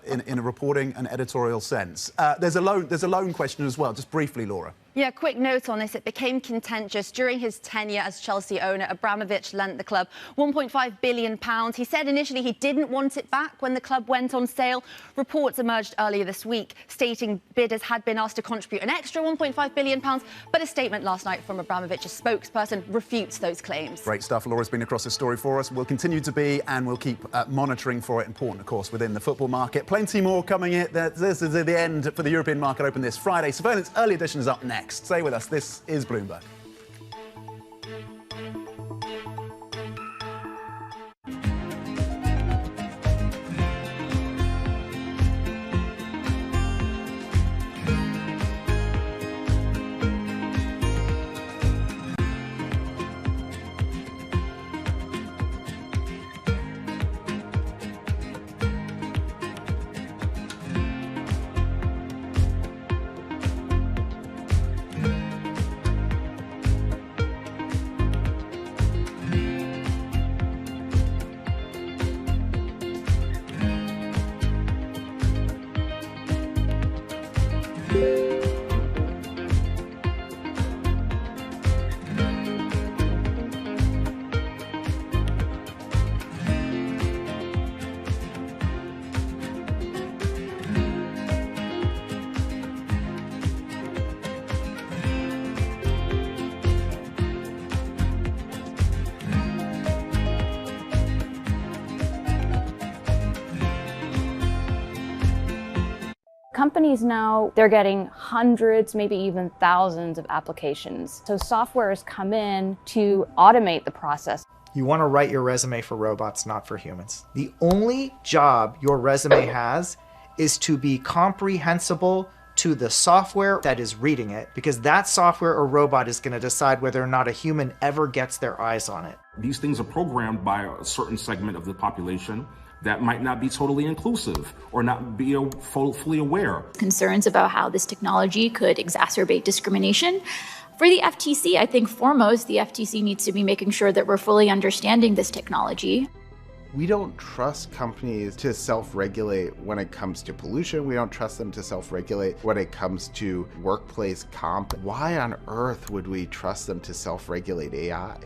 in a reporting and editorial sense. There's a loan question as well. Just briefly, Laura. Yeah, quick note on this. It became contentious during his tenure as Chelsea owner. Abramovich lent the club £1.5 billion. He said initially he didn't want it back when the club went on sale. Reports emerged earlier this week stating bidders had been asked to contribute an extra £1.5 billion, but a statement last night from Abramovich's spokesperson refutes those claims. Great stuff. Laura's been across this story for us. We'll continue to be, and we'll keep monitoring for it. Important, of course, within the football market. Plenty more coming in. This is the end for the European market open this Friday. Surveillance Early Edition is up next. Stay with us. This is Bloomberg. Companies now, they're getting hundreds, maybe even thousands of applications. So software has come in to automate the process. You want to write your resume for robots, not for humans. The only job your resume has is to be comprehensible to the software that is reading it, because that software or robot is going to decide whether or not a human ever gets their eyes on it. These things are programmed by a certain segment of the population that might not be totally inclusive or not be fully aware. Concerns about how this technology could exacerbate discrimination. For the FTC, I think foremost, the FTC needs to be making sure that we're fully understanding this technology. We don't trust companies to self-regulate when it comes to pollution. We don't trust them to self-regulate when it comes to workplace comp. Why on earth would we trust them to self-regulate AI?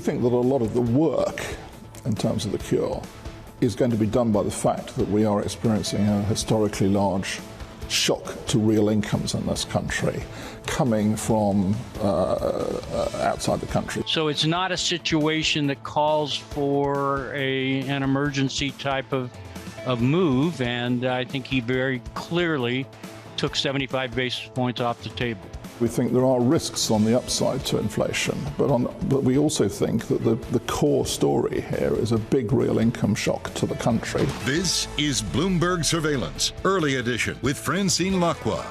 think that a lot of the work in terms of the cure is going to be done by the fact that we are experiencing a historically large shock to real incomes in this country coming from outside the country. So it's not a situation that calls for an emergency type of move, and I think he very clearly took 75 basis points off the table. We think there are risks on the upside to inflation, but we also think that the core story here is a big real income shock to the country. This is Bloomberg Surveillance, Early Edition with Francine Lacqua.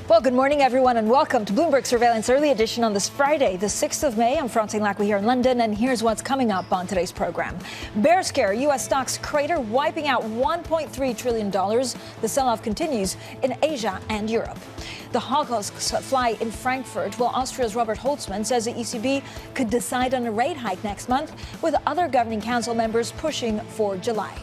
Well, good morning, everyone, and welcome to Bloomberg Surveillance Early Edition on this Friday, the 6th of May. I'm Francine Lacqua here in London, and here's what's coming up on today's program. Bear scare, U.S. stocks crater, wiping out $1.3 trillion. The sell-off continues in Asia and Europe. The Holocaust fly in Frankfurt, while Austria's Robert Holzmann says the ECB could decide on a rate hike next month, with other governing council members pushing for July.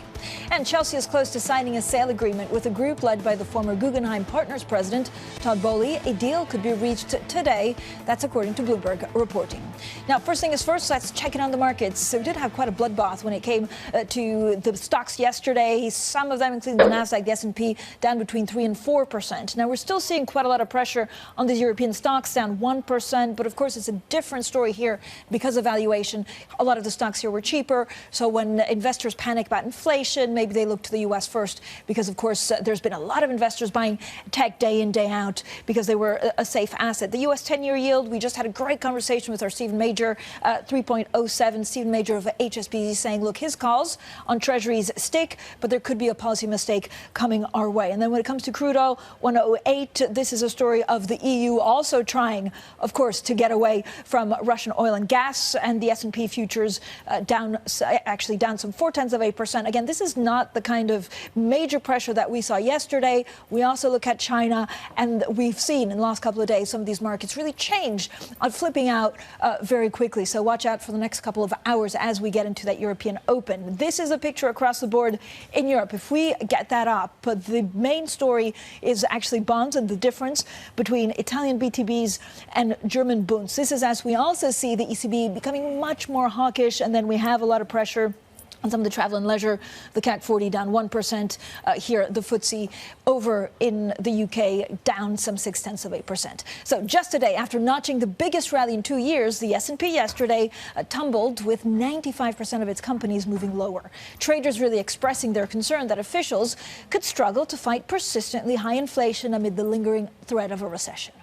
And Chelsea is close to signing a sale agreement with a group led by the former Guggenheim Partners president, Todd Boehly. A deal could be reached today. That's according to Bloomberg reporting. Now, first thing is first, let's check in on the markets. So we did have quite a bloodbath when it came to the stocks yesterday. Some of them, including the Nasdaq, the S&P, down between 3% and 4%. Now, we're still seeing quite a lot of pressure on the European stocks, down 1%. But of course, it's a different story here because of valuation. A lot of the stocks here were cheaper. So when investors panic about inflation, maybe they look to the U.S. first because, of course, there's been a lot of investors buying tech day in, day out because they were a safe asset. The U.S. 10-year yield, we just had a great conversation with our Stephen Major, 3.07. Stephen Major of HSBC saying, look, his calls on treasuries stick, but there could be a policy mistake coming our way. And then when it comes to crude oil, 108, this is a story of the EU also trying, of course, to get away from Russian oil and gas, and the S&P futures down some 0.4%. Again, this is not the kind of major pressure that we saw yesterday. We also look at China, and we've seen in the last couple of days some of these markets really change on flipping out very quickly. So watch out for the next couple of hours as we get into that European Open. This is a picture across the board in Europe. If we get that up, but the main story is actually bonds and the difference between Italian BTBs and German Bunds. This is as we also see the ECB becoming much more hawkish, and then we have a lot of pressure on some of the travel and leisure. The CAC 40 down 1%. Here, the FTSE over in the UK down some 0.6%. So just today, after notching the biggest rally in 2 years, the S&P yesterday tumbled with 95% of its companies moving lower. Traders really expressing their concern that officials could struggle to fight persistently high inflation amid the lingering threat of a recession.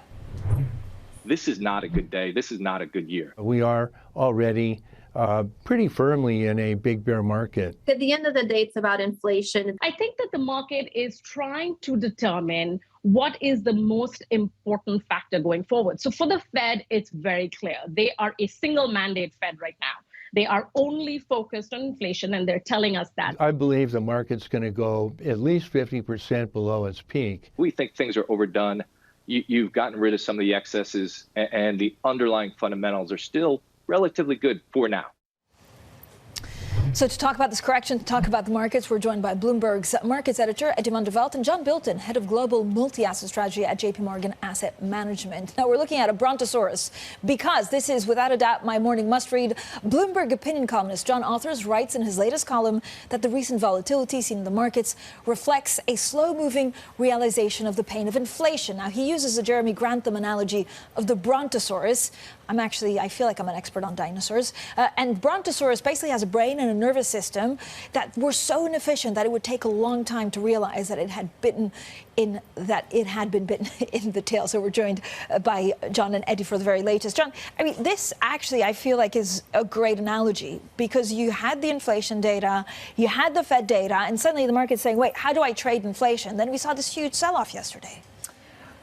This is not a good day. This is not a good year. We are already pretty firmly in a big bear market. At the end of the day, it's about inflation. I think that the market is trying to determine what is the most important factor going forward. So for the Fed, it's very clear. They are a single mandate Fed right now. They are only focused on inflation, and they're telling us that. I believe the market's going to go at least 50% below its peak. We think things are overdone. You've gotten rid of some of the excesses, and the underlying fundamentals are still relatively good for now. So to talk about this correction, to talk about the markets, we're joined by Bloomberg's markets editor, Eddie van der Veld, and John Bilton, head of global multi-asset strategy at JP Morgan Asset Management. Now, we're looking at a brontosaurus because this is, without a doubt, my morning must-read. Bloomberg opinion columnist John Authers writes in his latest column that the recent volatility seen in the markets reflects a slow-moving realization of the pain of inflation. Now, he uses the Jeremy Grantham analogy of the brontosaurus. I feel like I'm an expert on dinosaurs. And Brontosaurus basically has a brain and a nervous system that were so inefficient that it would take a long time to realize that it had been bitten in the tail. So we're joined by John and Eddie for the very latest. John, I mean, this actually, I feel like, is a great analogy because you had the inflation data, you had the Fed data, and suddenly the market's saying, wait, how do I trade inflation? Then we saw this huge sell-off yesterday.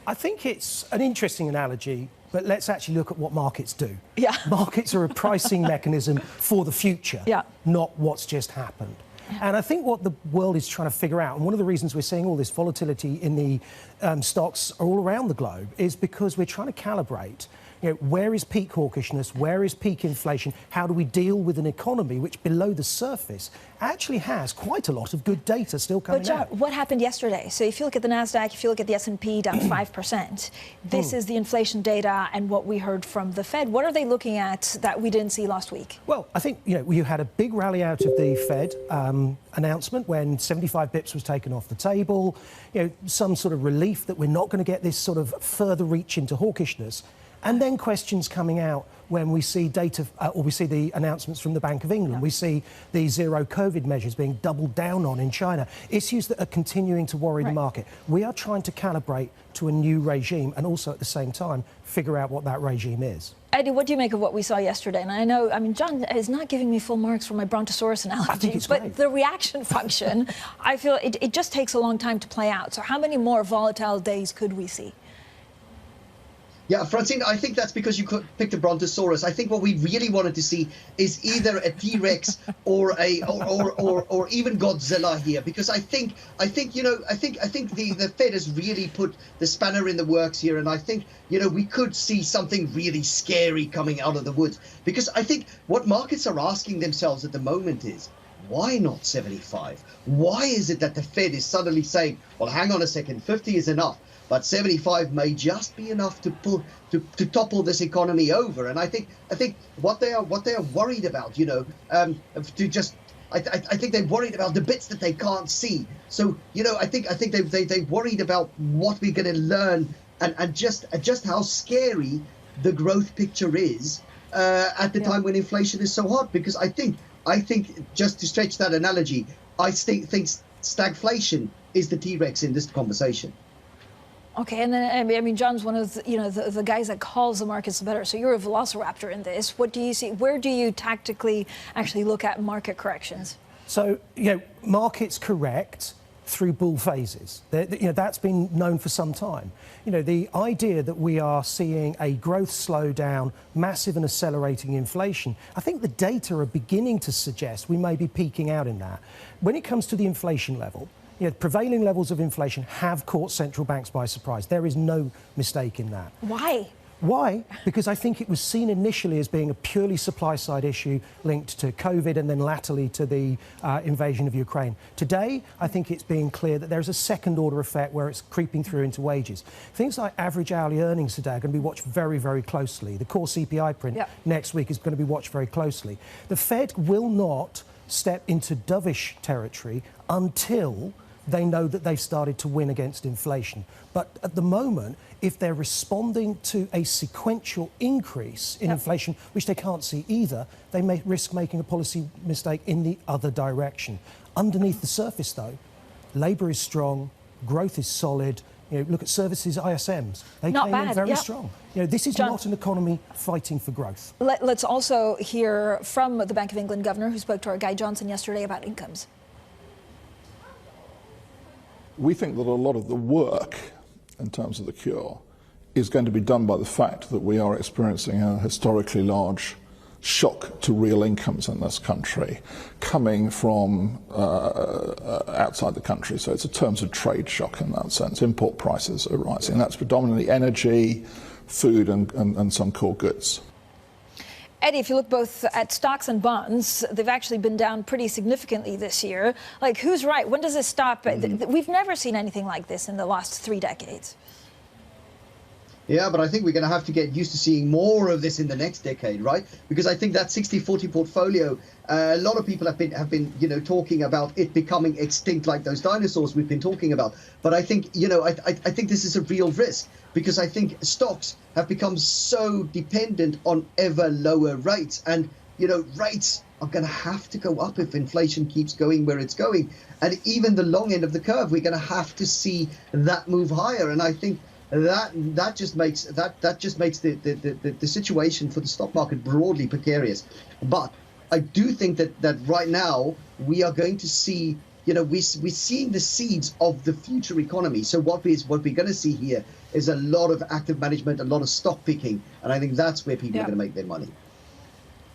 I think it's an interesting analogy, but let's actually look at what markets do. Yeah. Markets are a pricing mechanism for the future, not what's just happened. And I think what the world is trying to figure out, and one of the reasons we're seeing all this volatility in the stocks all around the globe, is because we're trying to calibrate Where is peak hawkishness? Where is peak inflation? How do we deal with an economy which, below the surface, actually has quite a lot of good data still coming But John, out? what happened yesterday? So if you look at the NASDAQ, if you look at the S&P down 5%, this is the inflation data and what we heard from the Fed. What are they looking at that we didn't see last week? Well, I think, you had a big rally out of the Fed announcement when 75 bips was taken off the table, some sort of relief that we're not going to get this sort of further reach into hawkishness. And then questions coming out when we see data, or we see the announcements from the Bank of England. We see the zero COVID measures being doubled down on in China. Issues that are continuing to worry the market. We are trying to calibrate to a new regime and also at the same time figure out what that regime is. Eddie, what do you make of what we saw yesterday? And I know, John is not giving me full marks for my Brontosaurus analogy, I think it's but great. The reaction function, I feel it just takes a long time to play out. So how many more volatile days could we see? Yeah, Francine, I think that's because you picked a Brontosaurus. I think what we really wanted to see is either a T-Rex or even Godzilla here, because I think the Fed has really put the spanner in the works here, and I think we could see something really scary coming out of the woods, because I think what markets are asking themselves at the moment is, why not 75? Why is it that the Fed is suddenly saying, well, hang on a second, 50 is enough? But 75 may just be enough to topple this economy over, and I think what they are worried about, I think they're worried about the bits that they can't see. So I think they're worried about what we're going to learn and just how scary the growth picture is at the time when inflation is so hot. Because I think just to stretch that analogy, I think stagflation is the T-Rex in this conversation. Okay, and then John's one of the guys that calls the markets better. So you're a velociraptor in this. What do you see? Where do you tactically actually look at market corrections? So markets correct through bull phases. That's been known for some time. The idea that we are seeing a growth slowdown, massive and accelerating inflation, I think the data are beginning to suggest we may be peaking out in that. When it comes to the inflation level, prevailing levels of inflation have caught central banks by surprise. There is no mistake in that. Why? Why? Because I think it was seen initially as being a purely supply-side issue linked to COVID and then latterly to the invasion of Ukraine. Today, I think it's being clear that there's a second-order effect where it's creeping through into wages. Things like average hourly earnings today are going to be watched very, very closely. The core CPI print next week is going to be watched very closely. The Fed will not step into dovish territory until they know that they've started to win against inflation. But at the moment, if they're responding to a sequential increase in inflation, which they can't see either, they may risk making a policy mistake in the other direction. Underneath the surface, though, labour is strong, growth is solid. Look at services ISMs. They came in very strong. This is not an economy fighting for growth. Let's also hear from the Bank of England governor, who spoke to our Guy Johnson yesterday about incomes. We think that a lot of the work in terms of the cure is going to be done by the fact that we are experiencing a historically large shock to real incomes in this country coming from outside the country. So it's a terms of trade shock in that sense. Import prices are rising. That's predominantly energy, food and some core goods. Eddie, if you look both at stocks and bonds, they've actually been down pretty significantly this year. Like, who's right? When does this stop? We've never seen anything like this in the last 3 decades. Yeah, but I think we're going to have to get used to seeing more of this in the next decade, right? Because I think that 60-40 portfolio, a lot of people have been talking about it becoming extinct like those dinosaurs we've been talking about. But I think, I think this is a real risk, because I think stocks have become so dependent on ever lower rates. And, rates are going to have to go up if inflation keeps going where it's going. And even the long end of the curve, we're going to have to see that move higher. And I think that just makes the situation for the stock market broadly precarious. But I do think that right now we are going to see, we're seeing the seeds of the future economy. So what we're going to see here is a lot of active management, a lot of stock picking, and I think that's where people are going to make their money.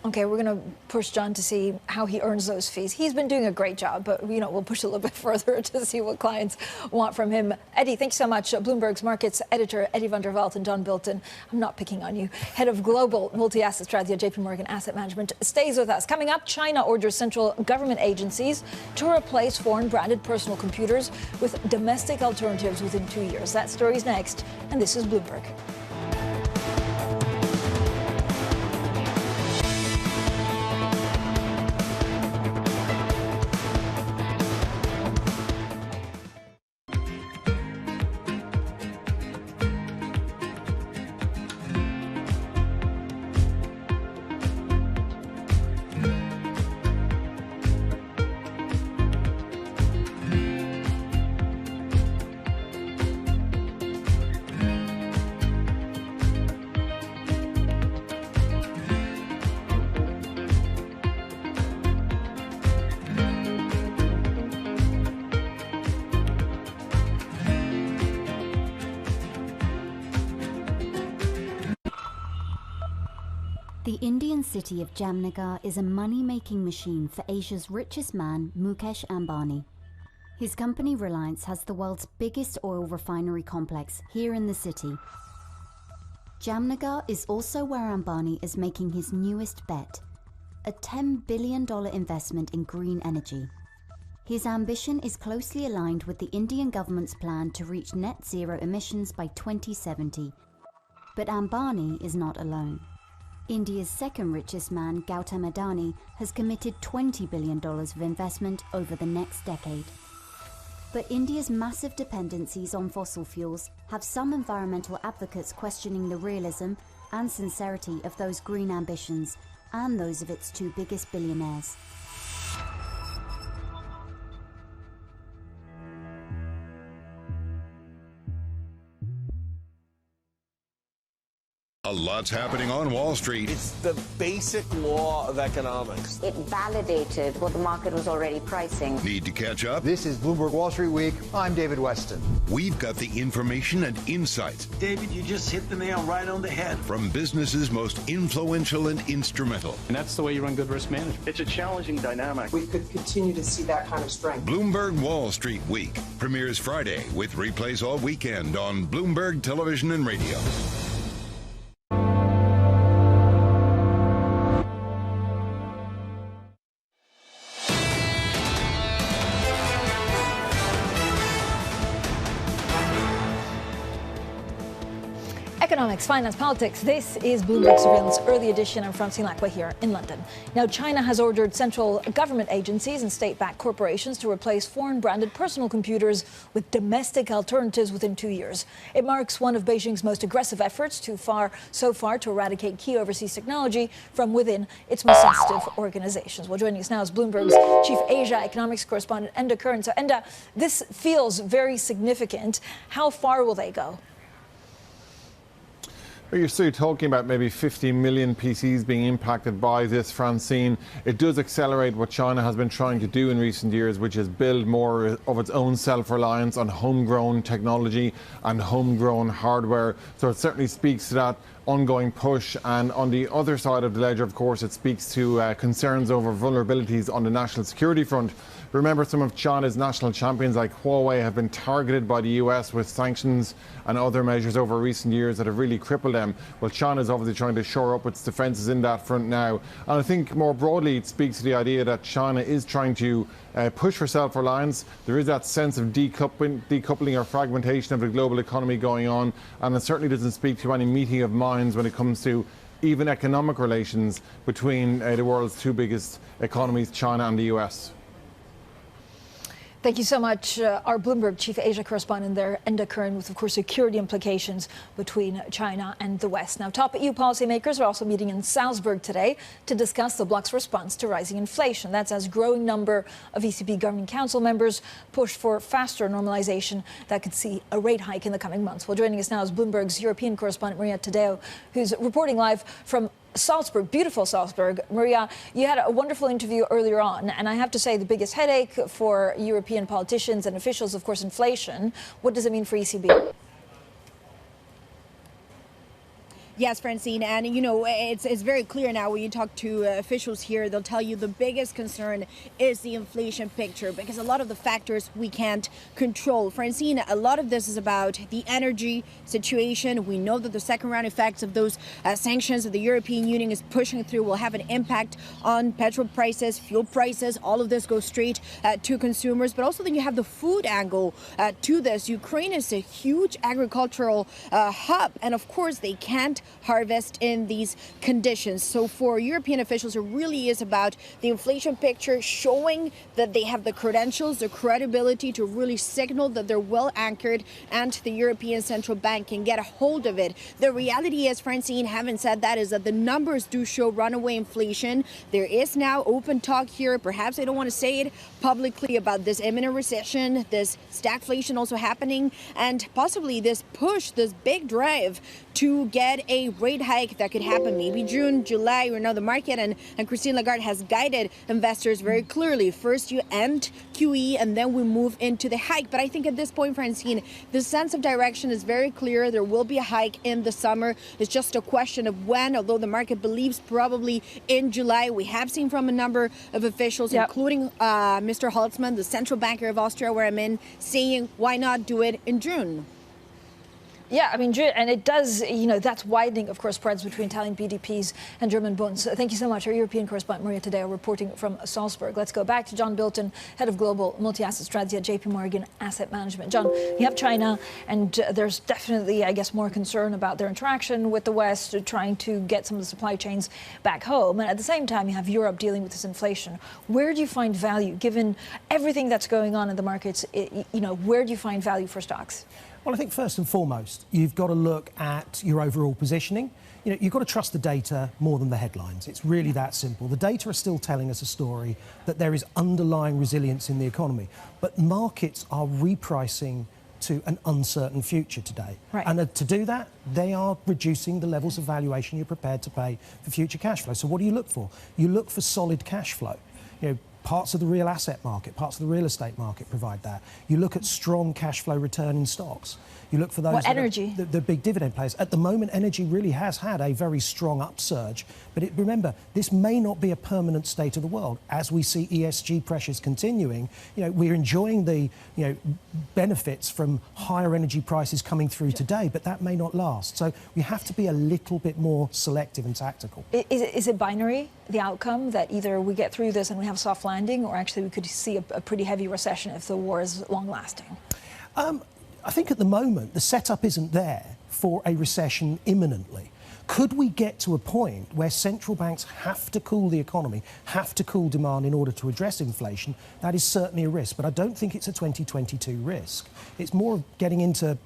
Okay, we're going to push John to see how he earns those fees. He's been doing a great job, but we'll push a little bit further to see what clients want from him. Eddie, thanks so much. Bloomberg's markets editor Eddie van der Walt and John Bilton, I'm not picking on you, head of global multi-asset strategy at JP Morgan Asset Management, stays with us. Coming up, China orders central government agencies to replace foreign branded personal computers with domestic alternatives within 2 years. That story's next, and this is Bloomberg. The Indian city of Jamnagar is a money-making machine for Asia's richest man, Mukesh Ambani. His company Reliance has the world's biggest oil refinery complex here in the city. Jamnagar is also where Ambani is making his newest bet, a $10 billion investment in green energy. His ambition is closely aligned with the Indian government's plan to reach net zero emissions by 2070. But Ambani is not alone. India's second richest man, Gautam Adani, has committed $20 billion of investment over the next decade. But India's massive dependencies on fossil fuels have some environmental advocates questioning the realism and sincerity of those green ambitions and those of its two biggest billionaires. A lot's happening on Wall Street. It's the basic law of economics. It validated what the market was already pricing. Need to catch up? This is Bloomberg Wall Street Week. I'm David Weston. We've got the information and insights. David, you just hit the nail right on the head. From businesses most influential and instrumental. And that's the way you run good risk management. It's a challenging dynamic. We could continue to see that kind of strength. Bloomberg Wall Street Week premieres Friday with replays all weekend on Bloomberg Television and Radio. Economics, finance, politics. This is Bloomberg Surveillance Early Edition. I'm Francine Lacqua here in London. Now, China has ordered central government agencies and state-backed corporations to replace foreign-branded personal computers with domestic alternatives within 2 years. It marks one of Beijing's most aggressive efforts so far to eradicate key overseas technology from within its most sensitive organizations. Well, joining us now is Bloomberg's Chief Asia Economics Correspondent, Enda Curran. So, Enda, this feels very significant. How far will they go? Well, you're still talking about maybe 50 million PCs being impacted by this, Francine. It does accelerate what China has been trying to do in recent years, which is build more of its own self-reliance on homegrown technology and homegrown hardware. So it certainly speaks to that ongoing push. And on the other side of the ledger, of course, it speaks to concerns over vulnerabilities on the national security front. Remember, some of China's national champions like Huawei have been targeted by the US with sanctions and other measures over recent years that have really crippled them. Well, China is obviously trying to shore up its defences in that front now. And I think more broadly it speaks to the idea that China is trying to push for self-reliance. There is that sense of decoupling or fragmentation of the global economy going on. And it certainly doesn't speak to any meeting of minds when it comes to even economic relations between the world's two biggest economies, China and the US. Thank you so much. Our Bloomberg Chief Asia Correspondent there, Enda Curran, with, of course, security implications between China and the West. Now, top EU policymakers are also meeting in Salzburg today to discuss the bloc's response to rising inflation. That's as a growing number of ECB Governing Council members push for faster normalization that could see a rate hike in the coming months. Well, joining us now is Bloomberg's European correspondent, Maria Tadeo, who's reporting live from Salzburg, beautiful Salzburg. Maria, you had a wonderful interview earlier on, and I have to say the biggest headache for European politicians and officials, of course, inflation. What does it mean for ECB? Yes, Francine, and you know, it's very clear now when you talk to officials here, they'll tell you the biggest concern is the inflation picture because a lot of the factors we can't control. Francine, a lot of this is about the energy situation. We know that the second round effects of those sanctions that the European Union is pushing through will have an impact on petrol prices, fuel prices. All of this goes straight to consumers, but also then you have the food angle to this. Ukraine is a huge agricultural hub, and of course they can't harvest in these conditions. So for European officials, it really is about the inflation picture, showing that they have the credentials, the credibility to really signal that they're well anchored and the European Central Bank can get a hold of it. The reality is, Francine, having said that, is that the numbers do show runaway inflation. There is now open talk here. Perhaps they don't want to say it publicly about this imminent recession, this stagflation also happening, and possibly this push, this big drive to get a rate hike that could happen maybe June, July. We know the market and Christine Lagarde has guided investors very clearly. First you end QE and then we move into the hike. But I think at this point, Francine, the sense of direction is very clear. There will be a hike in the summer. It's just a question of when, although the market believes probably in July. We have seen from a number of officials, including Mr. Holtzmann, the central banker of Austria, where I'm in, saying why not do it in June? Yeah, I mean, and it does, you know, that's widening, of course, spreads between Italian BDPs and German bonds. Thank you so much. Our European correspondent, Maria Tadeo, reporting from Salzburg. Let's go back to John Bilton, head of global multi-asset strategy at JP Morgan Asset Management. John, you have China, and there's definitely, I guess, more concern about their interaction with the West, trying to get some of the supply chains back home. And at the same time, you have Europe dealing with this inflation. Where do you find value, given everything that's going on in the markets? You know, where do you find value for stocks? Well, I think first and foremost, you've got to look at your overall positioning. You know, you've got to trust the data more than the headlines. It's really that simple. The data are still telling us a story that there is underlying resilience in the economy, but markets are repricing to an uncertain future today. Right. And to do that, they are reducing the levels of valuation you're prepared to pay for future cash flow. So what do you look for? You look for solid cash flow. You know, parts of the real asset market, parts of the real estate market provide that. You look at strong cash flow return in stocks. You look for those energy. The big dividend players. At the moment, energy really has had a very strong upsurge. But remember, this may not be a permanent state of the world. As we see ESG pressures continuing, you know, we're enjoying the benefits from higher energy prices coming through today, but that may not last. So we have to be a little bit more selective and tactical. Is it binary, the outcome, that either we get through this and we have a soft landing, or actually we could see a pretty heavy recession if the war is long-lasting? I think at the moment, the setup isn't there for a recession imminently. Could we get to a point where central banks have to cool the economy, have to cool demand in order to address inflation? That is certainly a risk, but I don't think it's a 2022 risk. It's more getting into,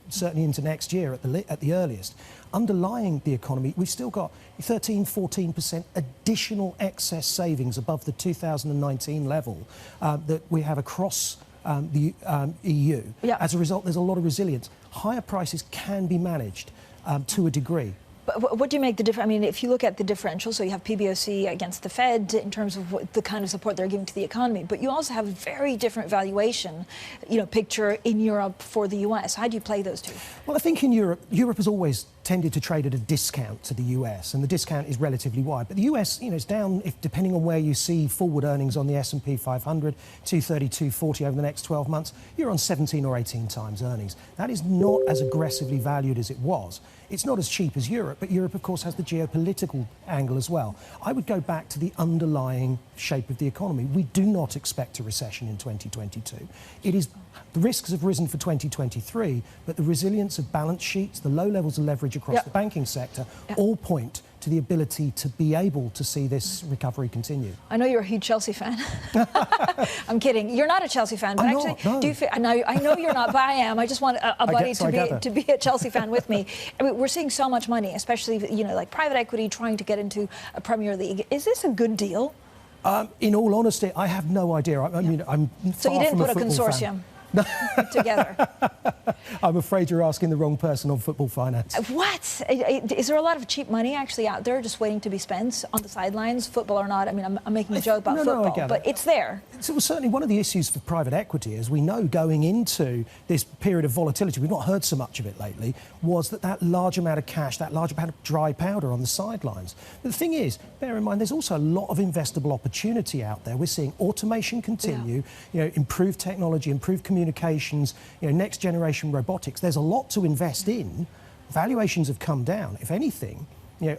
certainly into next year at the earliest. Underlying the economy, we've still got 13, 14% additional excess savings above the 2019 level that we have across the EU. Yeah. As a result, there's a lot of resilience. Higher prices can be managed to a degree. But what do you make the difference? I mean, if you look at the differential, so you have PBOC against the Fed in terms of the kind of support they're giving to the economy, but you also have a very different valuation, picture in Europe for the US. How do you play those two? Well, I think in Europe has always tended to trade at a discount to the US, and the discount is relatively wide. But the US, is down, depending on where you see forward earnings on the S&P 500, 230, 240 over the next 12 months, you're on 17 or 18 times earnings. That is not as aggressively valued as it was. It's not as cheap as Europe, but Europe, of course, has the geopolitical angle as well. I would go back to the underlying shape of the economy. We do not expect a recession in 2022. The risks have risen for 2023, but the resilience of balance sheets, the low levels of leverage across the banking sector, all point to the ability to be able to see this recovery continue. I know you're a huge Chelsea fan. I'm kidding. You're not a Chelsea fan, but no. Do you feel, I know you're not, but I am. I just want a buddy to be a Chelsea fan with me. I mean, we're seeing so much money, especially like private equity trying to get into a Premier League. Is this a good deal? In all honesty, I have no idea. I'm so you didn't put a consortium? put together? I'm afraid you're asking the wrong person on football finance. What? Is there a lot of cheap money actually out there just waiting to be spent on the sidelines, football or not? I mean, I'm making a joke about football, but it's there. So certainly one of the issues for private equity, as we know going into this period of volatility, we've not heard so much of it lately, was that large amount of cash, that large amount of dry powder on the sidelines. But the thing is, bear in mind, there's also a lot of investable opportunity out there. We're seeing automation continue, improved technology, improved communications, next generation robotics. There's a lot to invest in. Valuations have come down. If anything,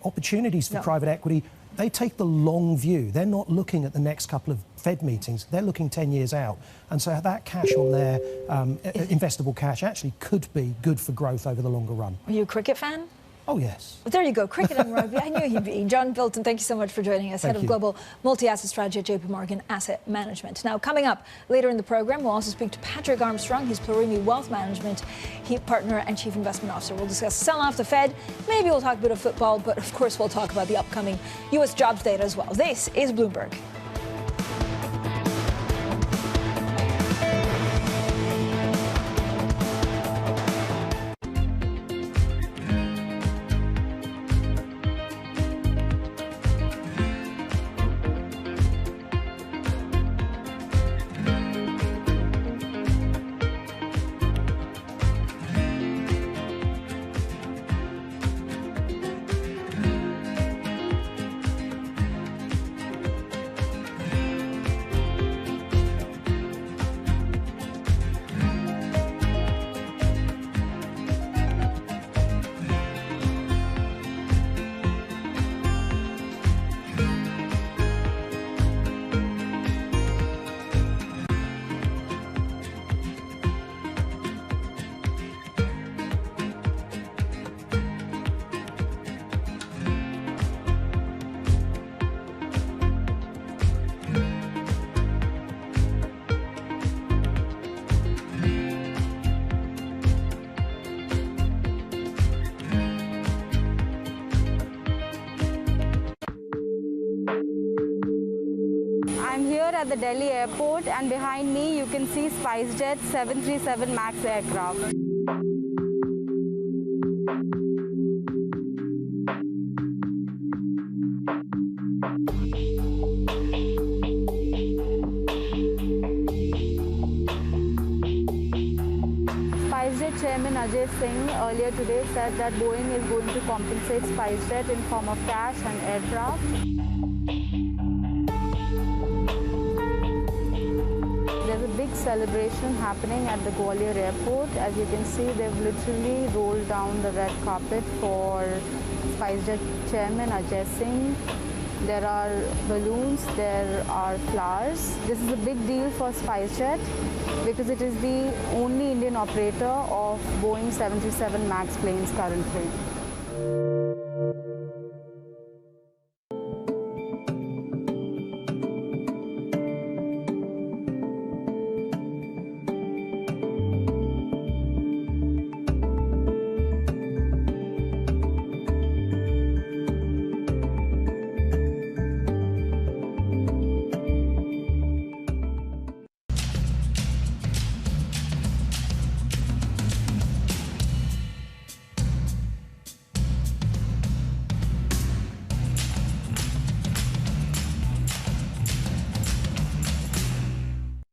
opportunities for private equity, they take the long view. They're not looking at the next couple of Fed meetings. They're looking 10 years out. And so that cash on their investable cash actually could be good for growth over the longer run. Are you a cricket fan? Oh, yes. Well, there you go. Cricket and rugby. I knew he'd be. John Bilton, thank you so much for joining us, Head of Global Multi-Asset Strategy at JP Morgan Asset Management. Now, coming up later in the program, we'll also speak to Patrick Armstrong. He's Plurimi Wealth Management partner and Chief Investment Officer. We'll discuss sell-off the Fed. Maybe we'll talk a bit of football, but of course we'll talk about the upcoming U.S. jobs data as well. This is Bloomberg. At the Delhi airport, and behind me you can see SpiceJet 737 MAX aircraft. SpiceJet Chairman Ajay Singh earlier today said that Boeing is going to compensate SpiceJet in form of cash and aircraft. There's a big celebration happening at the Gwalior airport. As you can see, they've literally rolled down the red carpet for SpiceJet Chairman Ajay Singh. There are balloons, there are flowers. This is a big deal for SpiceJet because it is the only Indian operator of Boeing 737 MAX planes currently.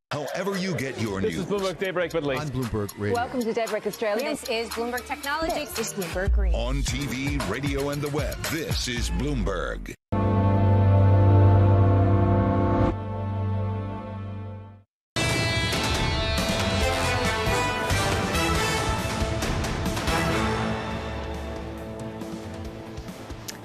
However you get your news. This is Bloomberg Daybreak Middle East. On Bloomberg Radio. Welcome to Daybreak Australia. This is Bloomberg Technology. This is Bloomberg Green. On TV, radio, and the web, this is Bloomberg.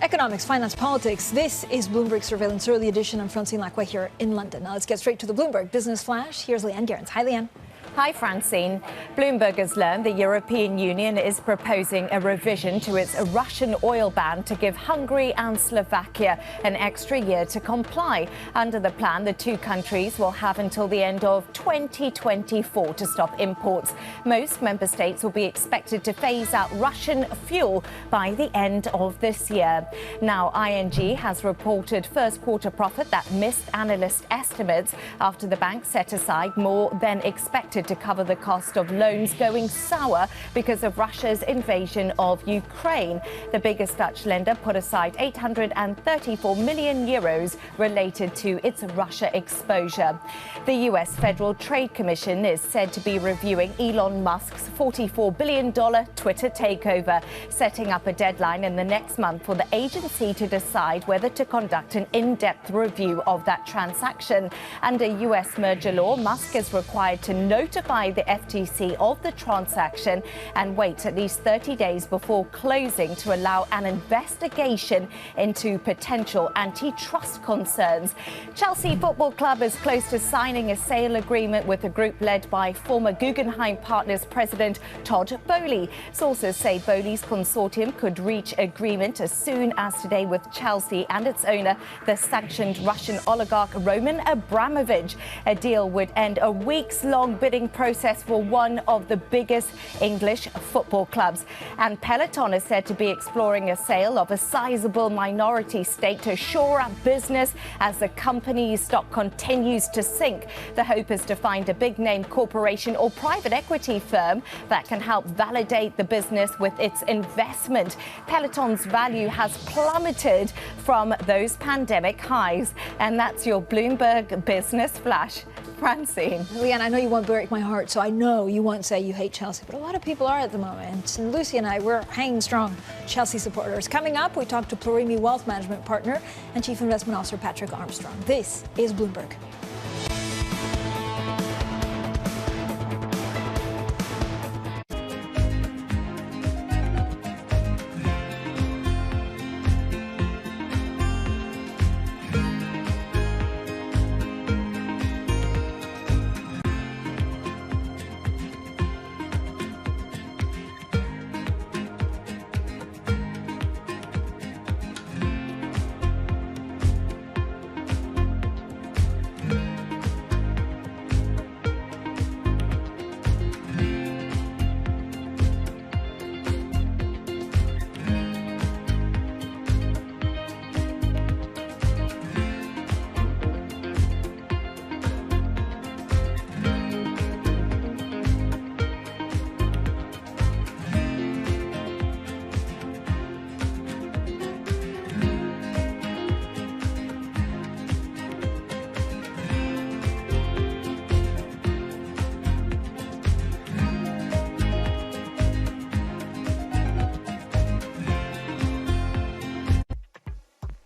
Economics, finance, politics. This is Bloomberg Surveillance Early Edition. I'm Francine Lacqua here in London. Now let's get straight to the Bloomberg Business Flash. Here's Leanne Gerrans. Hi, Leanne. Hi, Francine. Bloomberg has learned the European Union is proposing a revision to its Russian oil ban to give Hungary and Slovakia an extra year to comply. Under the plan, the two countries will have until the end of 2024 to stop imports. Most member states will be expected to phase out Russian fuel by the end of this year. Now, ING has reported first quarter profit that missed analyst estimates after the bank set aside more than expected expected to cover the cost of loans going sour because of Russia's invasion of Ukraine. The biggest Dutch lender put aside 834 million euros related to its Russia exposure. The US Federal Trade Commission is said to be reviewing Elon Musk's $44 billion Twitter takeover, setting up a deadline in the next month for the agency to decide whether to conduct an in-depth review of that transaction. Under US merger law, Musk is required to notify the FTC of the transaction and wait at least 30 days before closing to allow an investigation into potential antitrust concerns. Chelsea Football Club is close to signing a sale agreement with a group led by former Guggenheim Partners president Todd Boehly. Sources say Boehly's consortium could reach agreement as soon as today with Chelsea and its owner, the sanctioned Russian oligarch Roman Abramovich. A deal would end a weeks-long bidding process for one of the biggest English football clubs. And Peloton is said to be exploring a sale of a sizable minority stake to shore up business as the company's stock continues to sink. The hope is to find a big-name corporation or private equity firm that can help validate the business with its investment. Peloton's value has plummeted from those pandemic highs. And that's your Bloomberg Business Flash. Francine. Leanne, I know you won't break my heart, so I know you won't say you hate Chelsea, but a lot of people are at the moment. And Lucy and I, we're hanging strong Chelsea supporters. Coming up, we talk to Plurimi Wealth Management Partner and Chief Investment Officer Patrick Armstrong. This is Bloomberg.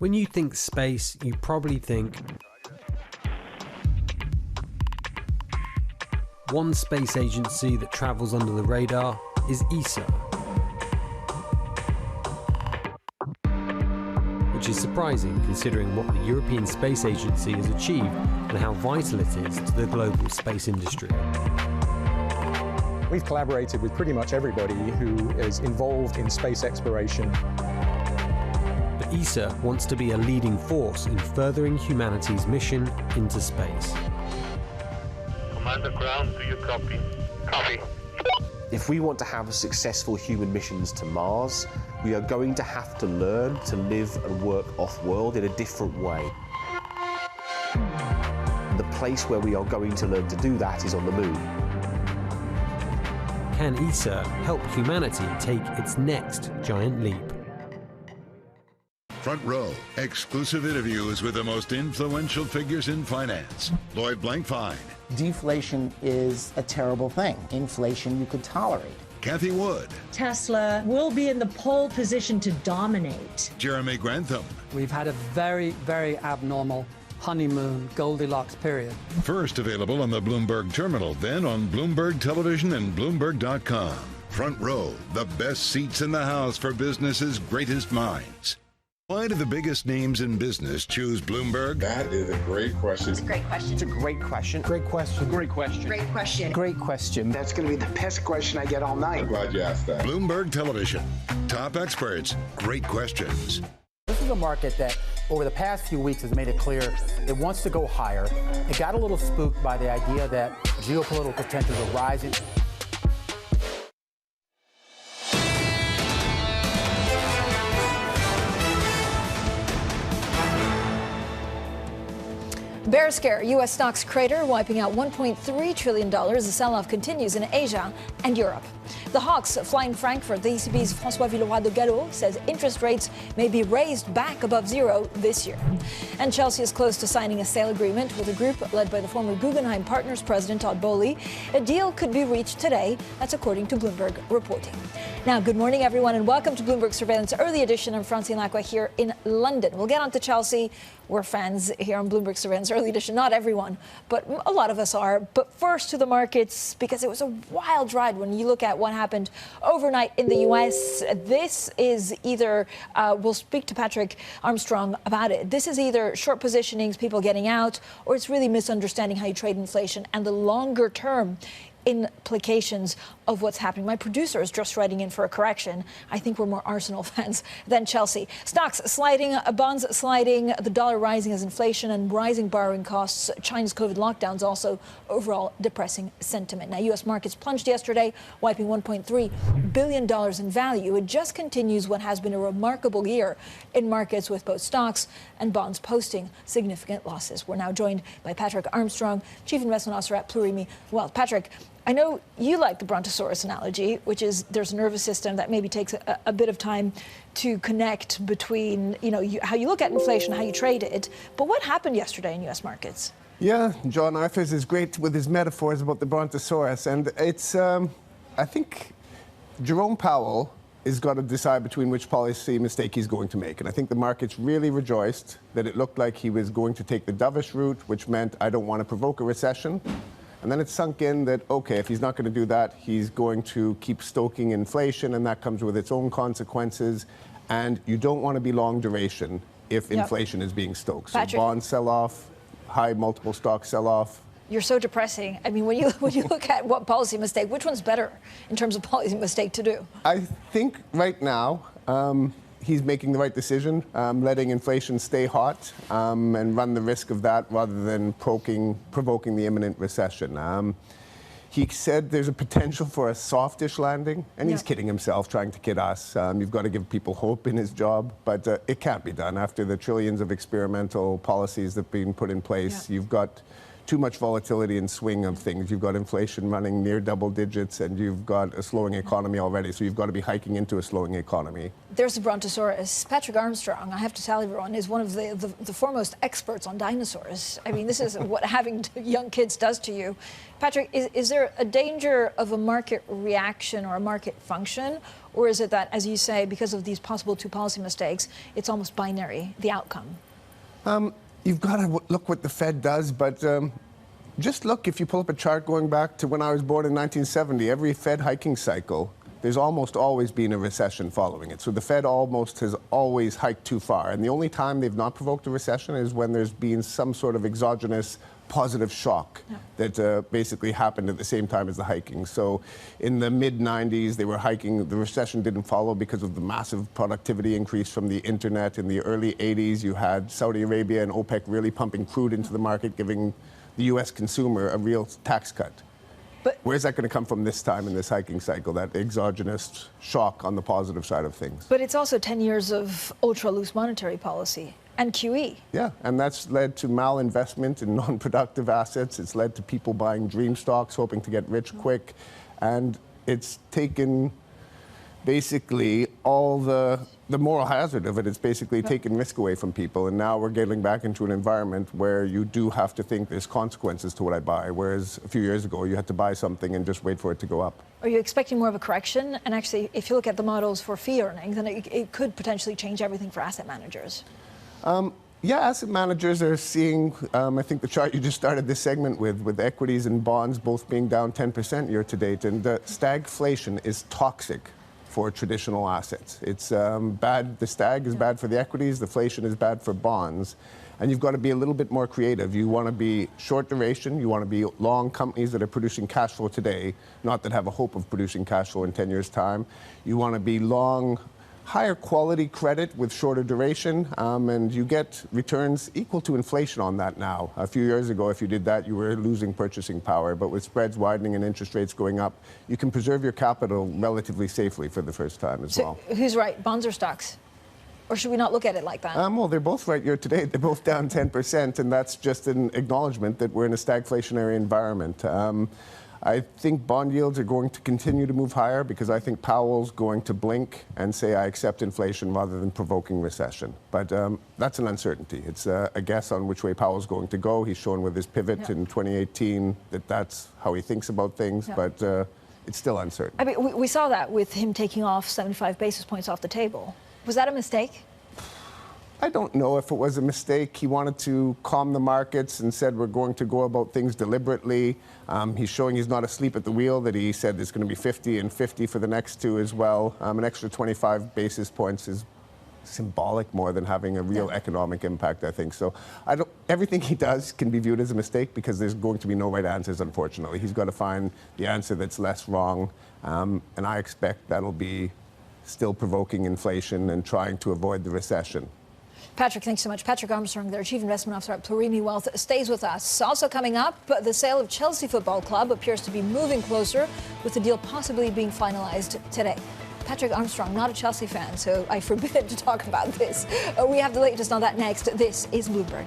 When you think space, you probably think one space agency that travels under the radar is ESA, which is surprising considering what the European Space Agency has achieved and how vital it is to the global space industry. We've collaborated with pretty much everybody who is involved in space exploration. But ESA wants to be a leading force in furthering humanity's mission into space. Commander Ground, do you copy? Copy. If we want to have successful human missions to Mars, we are going to have to learn to live and work off-world in a different way. The place where we are going to learn to do that is on the moon. Can ESA help humanity take its next giant leap? Front Row, exclusive interviews with the most influential figures in finance. Lloyd Blankfein. Deflation is a terrible thing. Inflation you could tolerate. Kathy Wood. Tesla will be in the pole position to dominate. Jeremy Grantham. We've had a very, very abnormal honeymoon Goldilocks period. First available on the Bloomberg Terminal, then on Bloomberg Television and Bloomberg.com. Front Row, the best seats in the house for business's greatest minds. Why do the biggest names in business choose Bloomberg? That is a great question. It's a great question. It's a great question. Great question. Great question. Great question. Great question. That's going to be the best question I get all night. I'm glad you asked that. Bloomberg Television. Top experts. Great questions. This is a market that over the past few weeks has made it clear it wants to go higher. It got a little spooked by the idea that geopolitical tensions are rising. Bear scare, U.S. stocks crater, wiping out $1.3 trillion. The sell-off continues in Asia and Europe. The hawks fly in Frankfurt. The ECB's François Villeroy de Galhau says interest rates may be raised back above zero this year. And Chelsea is close to signing a sale agreement with a group led by the former Guggenheim Partners president Todd Boehly. A deal could be reached today. That's according to Bloomberg reporting. Now, good morning, everyone, and welcome to Bloomberg Surveillance Early Edition. I'm Francine Lacqua here in London. We'll get on to Chelsea. We're fans here on Bloomberg Surveillance Early Edition. Not everyone, but a lot of us are. But first to the markets, because it was a wild ride when you look at what happened overnight in the U.S. This is either, we'll speak to Patrick Armstrong about it. This is either short positionings, people getting out, or it's really misunderstanding how you trade inflation and the longer term implications of what's happening. My producer is just writing in for a correction. I think we're more Arsenal fans than Chelsea. Stocks sliding, bonds sliding, the dollar rising as inflation and rising borrowing costs. China's COVID lockdowns also overall depressing sentiment. Now, U.S. markets plunged yesterday, wiping $1.3 billion in value. It just continues what has been a remarkable year in markets, with both stocks and bonds posting significant losses. We're now joined by Patrick Armstrong, Chief Investment Officer at Plurimi Wealth. Patrick, I know you like the Brontosaurus analogy, which is there's a nervous system that maybe takes a bit of time to connect between, how you look at inflation, how you trade it. But what happened yesterday in U.S. markets? Yeah, John Arthurs is great with his metaphors about the Brontosaurus. And it's, I think Jerome Powell has got to decide between which policy mistake he's going to make. And I think the markets really rejoiced that it looked like he was going to take the dovish route, which meant I don't want to provoke a recession. And then it sunk in that, okay, if he's not going to do that, he's going to keep stoking inflation, and that comes with its own consequences. And you don't want to be long duration if inflation is being stoked. So bonds sell off, high multiple stocks sell off. You're so depressing. I mean, when you look at what policy mistake, which one's better in terms of policy mistake to do? I think right now, he's making the right decision, letting inflation stay hot and run the risk of that rather than provoking the imminent recession. He said there's a potential for a softish landing, and he's kidding himself, trying to kid us. You've got to give people hope in his job, but it can't be done. After the trillions of experimental policies that have been put in place, you've got too much volatility and swing of things. You've got inflation running near double digits, and you've got a slowing economy already, so you've got to be hiking into a slowing economy. There's the Brontosaurus. Patrick Armstrong, I have to tell everyone, is one of the foremost experts on dinosaurs. I mean, this is what having young kids does to you. Patrick, is there a danger of a market reaction or a market function, or is it that, as you say, because of these possible two policy mistakes, it's almost binary, the outcome? You've got to look what the Fed does, but just look, if you pull up a chart going back to when I was born in 1970, every Fed hiking cycle, there's almost always been a recession following it. So the Fed almost has always hiked too far. And the only time they've not provoked a recession is when there's been some sort of exogenous positive shock that basically happened at the same time as the hiking. So in the mid-90s, they were hiking. The recession didn't follow because of the massive productivity increase from the internet. In the early 80s, you had Saudi Arabia and OPEC really pumping crude into the market, giving the U.S. consumer a real tax cut. But where's that going to come from this time in this hiking cycle, that exogenous shock on the positive side of things? But it's also 10 years of ultra-loose monetary policy. And QE. Yeah, and that's led to malinvestment in non-productive assets. It's led to people buying dream stocks, hoping to get rich quick. And it's taken basically all the moral hazard of it. It's basically taken risk away from people. And now we're getting back into an environment where you do have to think there's consequences to what I buy. Whereas a few years ago, you had to buy something and just wait for it to go up. Are you expecting more of a correction? And actually, if you look at the models for fee earnings, then it could potentially change everything for asset managers. Yeah, asset managers are seeing, I think the chart you just started this segment with equities and bonds both being down 10% year to date. And stagflation is toxic for traditional assets. It's bad. The stag is bad for the equities. The inflation is bad for bonds. And you've got to be a little bit more creative. You want to be short duration. You want to be long companies that are producing cash flow today, not that have a hope of producing cash flow in 10 years' time. You want to be long, higher quality credit with shorter duration, and you get returns equal to inflation on that now. A few years ago, if you did that, you were losing purchasing power. But with spreads widening and interest rates going up, you can preserve your capital relatively safely for the first time as well. Who's right, bonds or stocks? Or should we not look at it like that? Well, they're both right year to date. They're both down 10%, and that's just an acknowledgement that we're in a stagflationary environment. I think bond yields are going to continue to move higher because I think Powell's going to blink and say, I accept inflation rather than provoking recession. But that's an uncertainty. It's a guess on which way Powell's going to go. He's shown with his pivot in 2018 that that's how he thinks about things, but it's still uncertain. I mean, we saw that with him taking off 75 basis points off the table. Was that a mistake? I don't know if it was a mistake. He wanted to calm the markets and said we're going to go about things deliberately. He's showing he's not asleep at the wheel, that he said there's going to be 50 and 50 for the next two as well. An extra 25 basis points is symbolic more than having a real economic impact, I think. So everything he does can be viewed as a mistake because there's going to be no right answers, unfortunately. He's got to find the answer that's less wrong. And I expect that'll be still provoking inflation and trying to avoid the recession. Patrick, thanks so much. Patrick Armstrong, their Chief Investment Officer at Plurimi Wealth, stays with us. Also coming up, the sale of Chelsea Football Club appears to be moving closer, with the deal possibly being finalized today. Patrick Armstrong, not a Chelsea fan, so I forbid him to talk about this. We have the latest on that next. This is Bloomberg.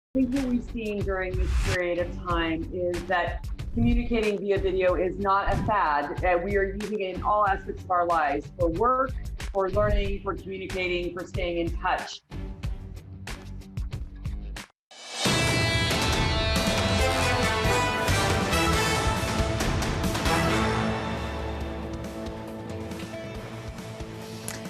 I think what we're seeing during this period of time is that communicating via video is not a fad. We are using it in all aspects of our lives, for work, for learning, for communicating, for staying in touch.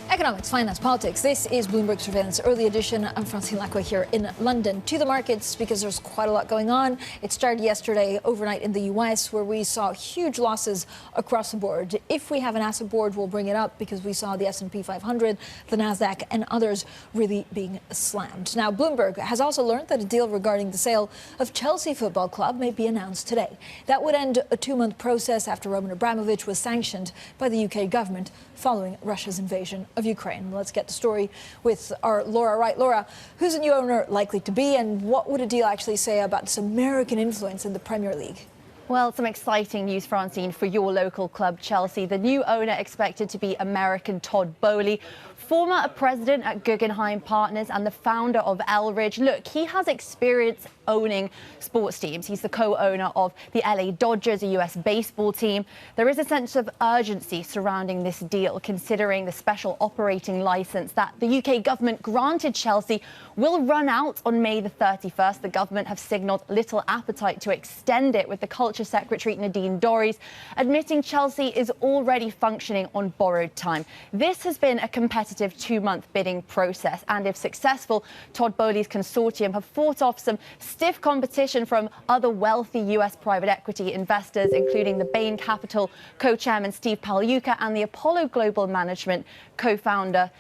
Economics, finance, politics. This is Bloomberg Surveillance Early Edition. I'm Francine Lacqua here in London. To the markets, because there's quite a lot going on. It started yesterday overnight in the US, where we saw huge losses across the board. If we have an asset board, we'll bring it up, because we saw the S&P 500, the NASDAQ, and others really being slammed. Now, Bloomberg has also learned that a deal regarding the sale of Chelsea Football Club may be announced today. That would end a 2-month process after Roman Abramovich was sanctioned by the UK government following Russia's invasion of Ukraine. Let's get the story with our Laura Wright. Laura, who's the new owner likely to be, and what would a deal actually say about this American influence in the Premier League? Well, some exciting news, Francine, for your local club, Chelsea. The new owner expected to be American Todd Boehly, former president at Guggenheim Partners and the founder of Elridge. Look, he has experience owning sports teams. He's the co-owner of the LA Dodgers, a US baseball team. There is a sense of urgency surrounding this deal, considering the special operating license that the UK government granted Chelsea will run out on May the 31st. The government have signalled little appetite to extend it, with the Culture Secretary Nadine Dorries admitting Chelsea is already functioning on borrowed time. This has been a competitive 2-month bidding process, and if successful, Todd Boehly's consortium have fought off some stiff competition from other wealthy US private equity investors, including the Bain Capital co-chairman Steve Pagliuca and the Apollo Global Management co-founder,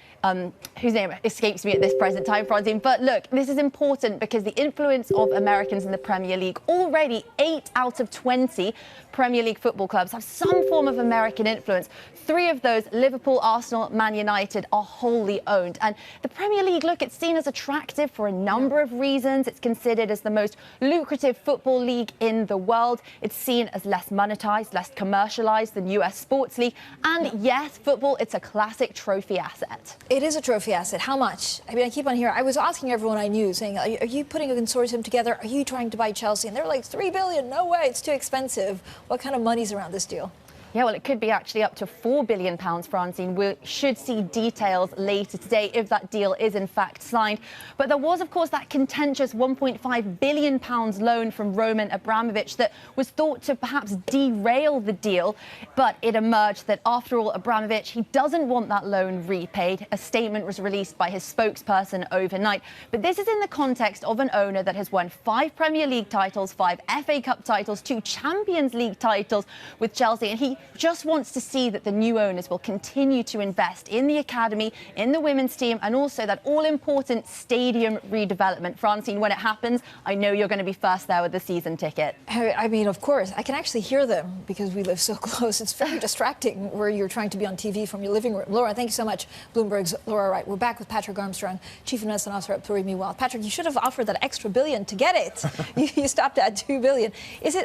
whose name escapes me at this present time, Francine. But look, this is important because the influence of Americans in the Premier League, already 8 out of 20 Premier League football clubs have some form of American influence. 3 of those, Liverpool, Arsenal, Man United, are wholly owned. And the Premier League, look, it's seen as attractive for a number of reasons. It's considered as the most lucrative football league in the world. It's seen as less monetized, less commercialized than US Sports League. And yes, football, it's a classic trophy asset. It is a trophy asset. How much? I mean, I keep on hearing, I was asking everyone I knew, saying, are you putting a consortium together? Are you trying to buy Chelsea? And they're like, $3 billion, no way, it's too expensive. What kind of money's around this deal? Yeah, well, it could be actually up to £4 billion, Francine. We should see details later today if that deal is in fact signed. But there was, of course, that contentious £1.5 billion loan from Roman Abramovich that was thought to perhaps derail the deal. But it emerged that, after all, Abramovich, he doesn't want that loan repaid. A statement was released by his spokesperson overnight. But this is in the context of an owner that has won 5 Premier League titles, 5 FA Cup titles, 2 Champions League titles with Chelsea. And he just wants to see that the new owners will continue to invest in the academy, in the women's team, and also that all-important stadium redevelopment. Francine, when it happens, I know you're going to be first there with the season ticket. I mean, of course, I can actually hear them because we live so close. It's very distracting where you're trying to be on TV from your living room. Laura, thank you so much. Bloomberg's Laura Wright. We're back with Patrick Armstrong, Chief Investment Officer at Plurimi Wealth. Patrick, you should have offered that extra $1 billion to get it. you stopped at $2 billion.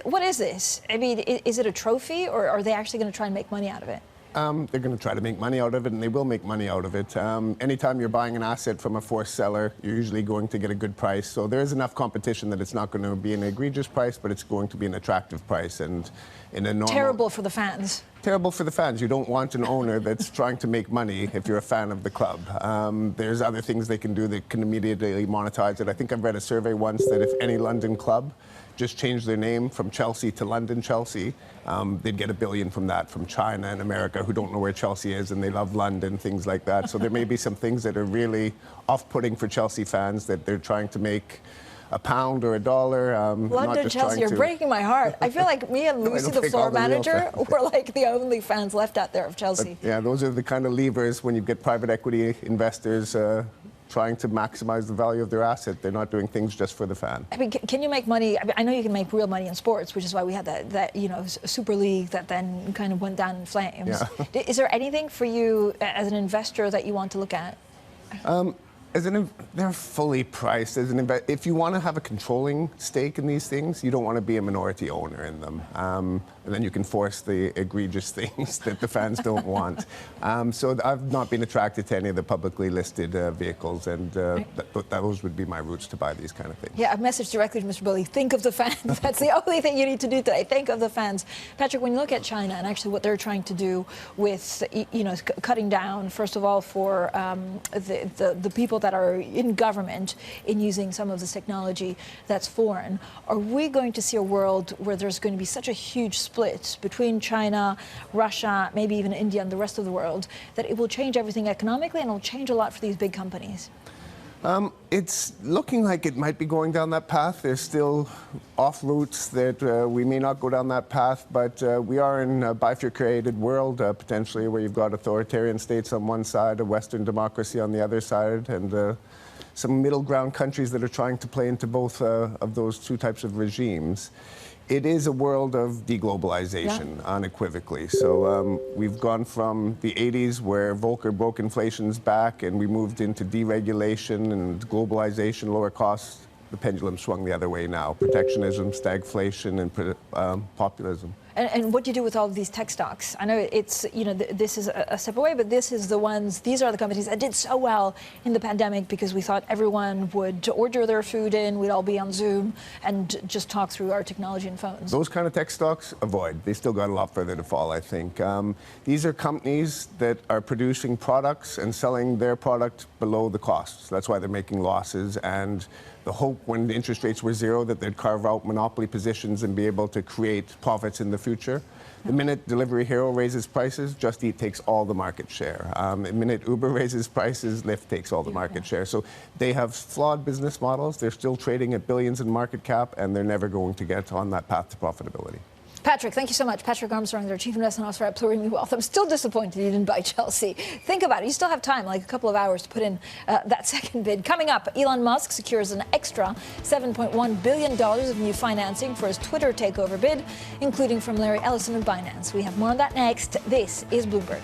What is this? I mean, is it a trophy, or are they actually going to try and make money out of it? They're going to try to make money out of it, and they will make money out of it. Anytime you're buying an asset from a forced seller, you're usually going to get a good price. So there is enough competition that it's not going to be an egregious price, but it's going to be an attractive price. And in a normal... Terrible for the fans. Terrible for the fans. You don't want an owner that's trying to make money if you're a fan of the club. There's other things they can do that can immediately monetize it. I think I've read a survey once that if any London club just changed their name from Chelsea to London Chelsea, they'd get $1 billion from that, from China and America, who don't know where Chelsea is and they love London, things like that. So there may be some things that are really off-putting for Chelsea fans, that they're trying to make £1 or $1. London Chelsea, you're breaking my heart. I feel like me and Lucy, the floor manager, were like the only fans left out there of Chelsea. But yeah, those are the kind of levers when you get private equity investors trying to maximize the value of their asset. They're not doing things just for the fan. I mean, can you make money? I mean, I know you can make real money in sports, which is why we had that Super League that then kind of went down in flames. Yeah. Is there anything for you as an investor that you want to look at? They're fully priced. If you want to have a controlling stake in these things, you don't want to be a minority owner in them. And then you can force the egregious things that the fans don't want. So I've not been attracted to any of the publicly listed vehicles, and those would be my routes to buy these kind of things. Yeah, a message directly to Mr. Boehly. Think of the fans. That's the only thing you need to do today. Think of the fans. Patrick, when you look at China and actually what they're trying to do with, cutting down, first of all, for the people that are in government in using some of this technology that's foreign, are we going to see a world where there's going to be such a huge split between China, Russia, maybe even India and the rest of the world, that it will change everything economically and it will change a lot for these big companies? It's looking like it might be going down that path. There's still off routes that we may not go down that path, but we are in a bifurcated world, potentially, where you've got authoritarian states on one side, a Western democracy on the other side, and some middle ground countries that are trying to play into both of those two types of regimes. It is a world of deglobalization, unequivocally. So we've gone from the 80s, where Volcker broke inflation's back, and we moved into deregulation and globalization, lower costs. The pendulum swung the other way now. Protectionism, stagflation, and populism. And what do you do with all of these tech stocks? I know it's, this is a step away, but these are the companies that did so well in the pandemic because we thought everyone would order their food in, we'd all be on Zoom and just talk through our technology and phones. Those kind of tech stocks, avoid. They still got a lot further to fall, I think. These are companies that are producing products and selling their product below the costs. That's why they're making losses. And the hope when the interest rates were zero that they'd carve out monopoly positions and be able to create profits in the future. The minute Delivery Hero raises prices, Just Eat takes all the market share. The minute Uber raises prices, Lyft takes all the market share. So they have flawed business models. They're still trading at billions in market cap, and they're never going to get on that path to profitability. Patrick, thank you so much. Patrick Armstrong, their Chief Investment Officer at Plurimi Wealth. I'm still disappointed you didn't buy Chelsea. Think about it. You still have time, like a couple of hours, to put in that second bid. Coming up, Elon Musk secures an extra $7.1 billion of new financing for his Twitter takeover bid, including from Larry Ellison of Binance. We have more on that next. This is Bloomberg.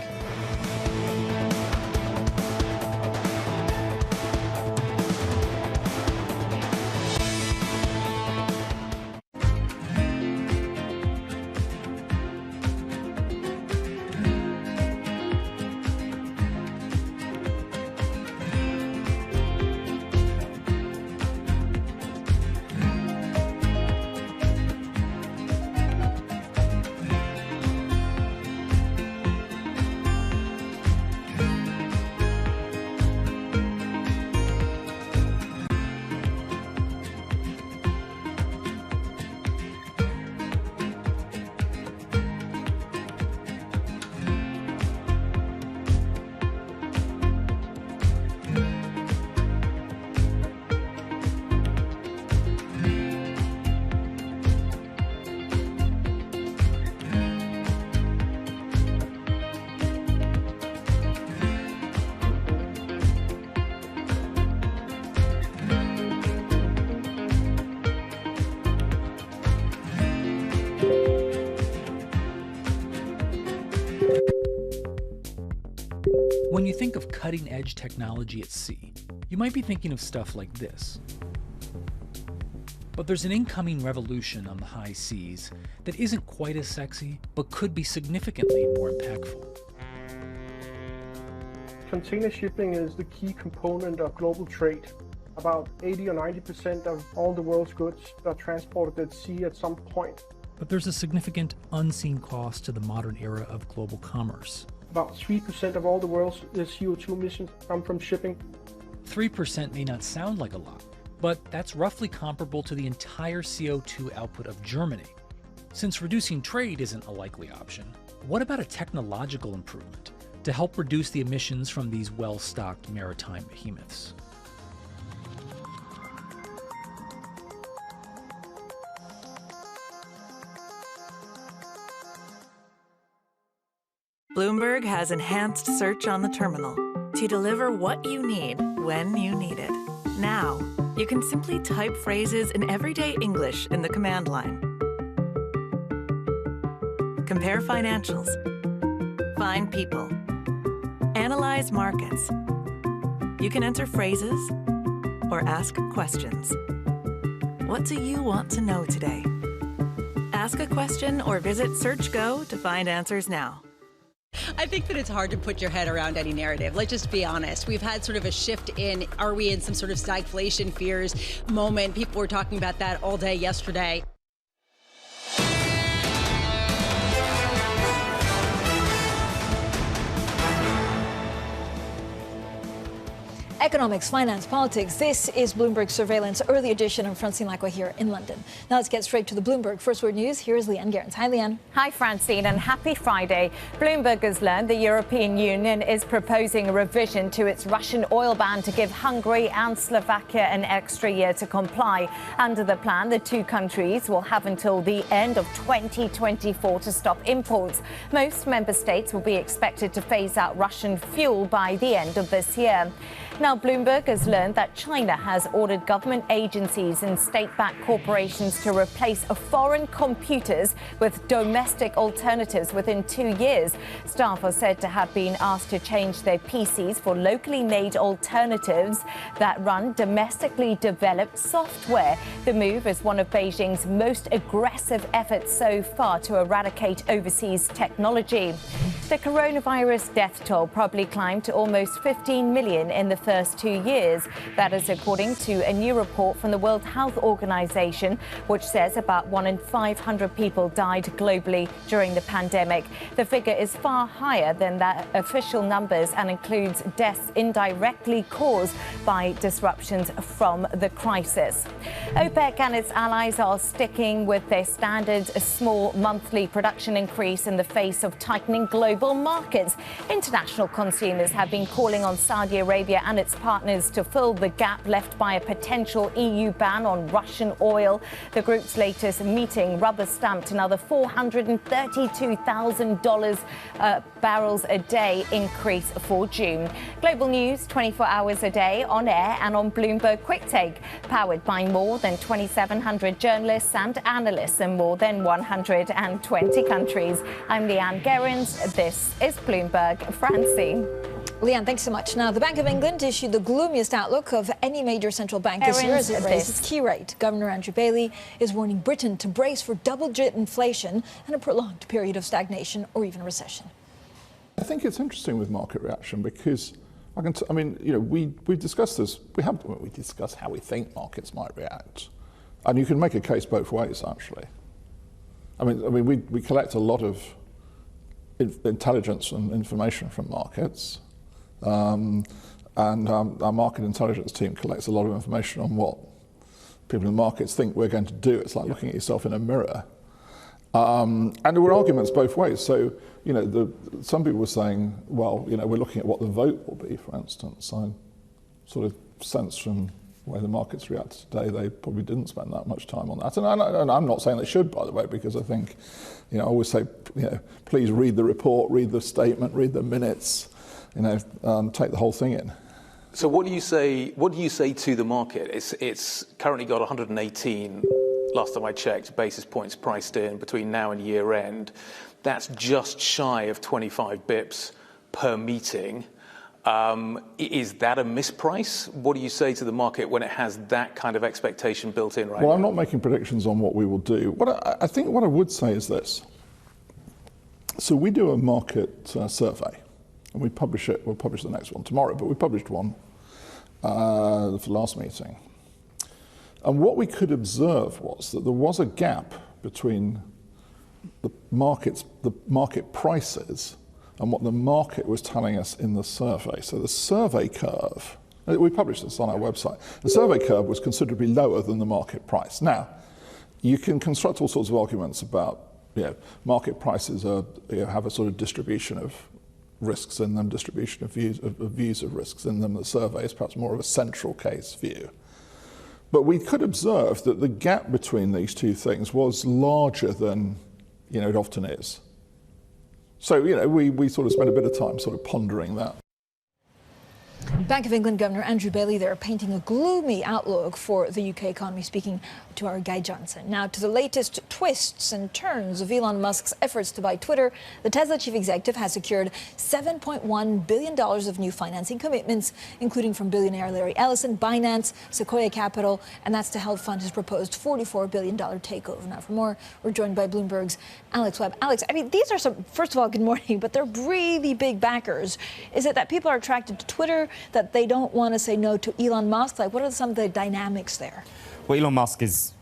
When you think of cutting-edge technology at sea, you might be thinking of stuff like this. But there's an incoming revolution on the high seas that isn't quite as sexy, but could be significantly more impactful. Container shipping is the key component of global trade. About 80 or 90% of all the world's goods are transported at sea at some point. But there's a significant unseen cost to the modern era of global commerce. About 3% of all the world's CO2 emissions come from shipping. 3% may not sound like a lot, but that's roughly comparable to the entire CO2 output of Germany. Since reducing trade isn't a likely option, what about a technological improvement to help reduce the emissions from these well-stocked maritime behemoths? Bloomberg has enhanced search on the terminal to deliver what you need when you need it. Now, you can simply type phrases in everyday English in the command line. Compare financials. Find people. Analyze markets. You can enter phrases or ask questions. What do you want to know today? Ask a question or visit SearchGo to find answers now. I think that it's hard to put your head around any narrative. Let's just be honest. We've had sort of a shift in, are we in some sort of stagflation fears moment? People were talking about that all day yesterday. Economics, finance, politics. This is Bloomberg Surveillance, early edition. I'm Francine Lacqua here in London. Now let's get straight to the Bloomberg First Word News. Here's Leanne Gerrans. Hi, Leanne. Hi, Francine, and happy Friday. Bloomberg has learned the European Union is proposing a revision to its Russian oil ban to give Hungary and Slovakia an extra year to comply. Under the plan, the two countries will have until the end of 2024 to stop imports. Most member states will be expected to phase out Russian fuel by the end of this year. Now, Bloomberg has learned that China has ordered government agencies and state-backed corporations to replace foreign computers with domestic alternatives within 2 years. Staff are said to have been asked to change their PCs for locally made alternatives that run domestically developed software. The move is one of Beijing's most aggressive efforts so far to eradicate overseas technology. The coronavirus death toll probably climbed to almost 15 million in the first 2 years. That is according to a new report from the World Health Organization, which says about 1 in 500 people died globally during the pandemic. The figure is far higher than the official numbers and includes deaths indirectly caused by disruptions from the crisis. OPEC and its allies are sticking with their standard small monthly production increase in the face of tightening global markets. International consumers have been calling on Saudi Arabia and its partners to fill the gap left by a potential EU ban on Russian oil. The group's latest meeting rubber-stamped another $432,000 barrels a day increase for June. Global news 24 hours a day on air and on Bloomberg Quick Take, powered by more than 2,700 journalists and analysts in more than 120 countries. I'm Leanne Gerrans. This is Bloomberg. Francine. Leanne, thanks so much. Now, the Bank of England issued the gloomiest outlook of any major central bank this year as it raised its key rate. Governor Andrew Bailey is warning Britain to brace for double-digit inflation and a prolonged period of stagnation or even recession. I think it's interesting with market reaction because we've discussed this. We discussed how we think markets might react, and you can make a case both ways. Actually, we collect a lot of intelligence and information from markets, and our market intelligence team collects a lot of information on what people in the markets think we're going to do. It's like looking at yourself in a mirror. And there were arguments both ways. So, some people were saying, well, we're looking at what the vote will be, for instance. I sort of sense from the way the markets reacted today, they probably didn't spend that much time on that. And I'm not saying they should, by the way, because I think, I always say, please read the report, read the statement, read the minutes, take the whole thing in. So what do you say to the market? It's currently got 118, last time I checked, basis points priced in between now and year end. That's just shy of 25 bips per meeting. Is that a misprice? What do you say to the market when it has that kind of expectation built in right now? Well, I'm not making predictions on what we will do. I think what I would say is this. So we do a market survey, and we publish it. We'll publish the next one tomorrow, but we published one for the last meeting. And what we could observe was that there was a gap between the market prices and what the market was telling us in the survey. So the survey curve, we published this on our website, the survey curve was considerably lower than the market price. Now, you can construct all sorts of arguments about, market prices have a sort of distribution of risks in them, distribution of views of risks in them. The survey is perhaps more of a central case view. But we could observe that the gap between these two things was larger than, it often is. So, we sort of spent a bit of time sort of pondering that. Bank of England Governor Andrew Bailey there painting a gloomy outlook for the UK economy, speaking to our Guy Johnson. Now to the latest twists and turns of Elon Musk's efforts to buy Twitter. The Tesla chief executive has secured $7.1 billion of new financing commitments, including from billionaire Larry Ellison, Binance, Sequoia Capital, and that's to help fund his proposed $44 billion takeover. Now for more, we're joined by Bloomberg's Alex Webb. Alex, these are some, first of all, good morning, but they're really big backers. Is it that people are attracted to Twitter, that they don't want to say no to Elon Musk? Like, what are some of the dynamics there? Well, Elon Musk is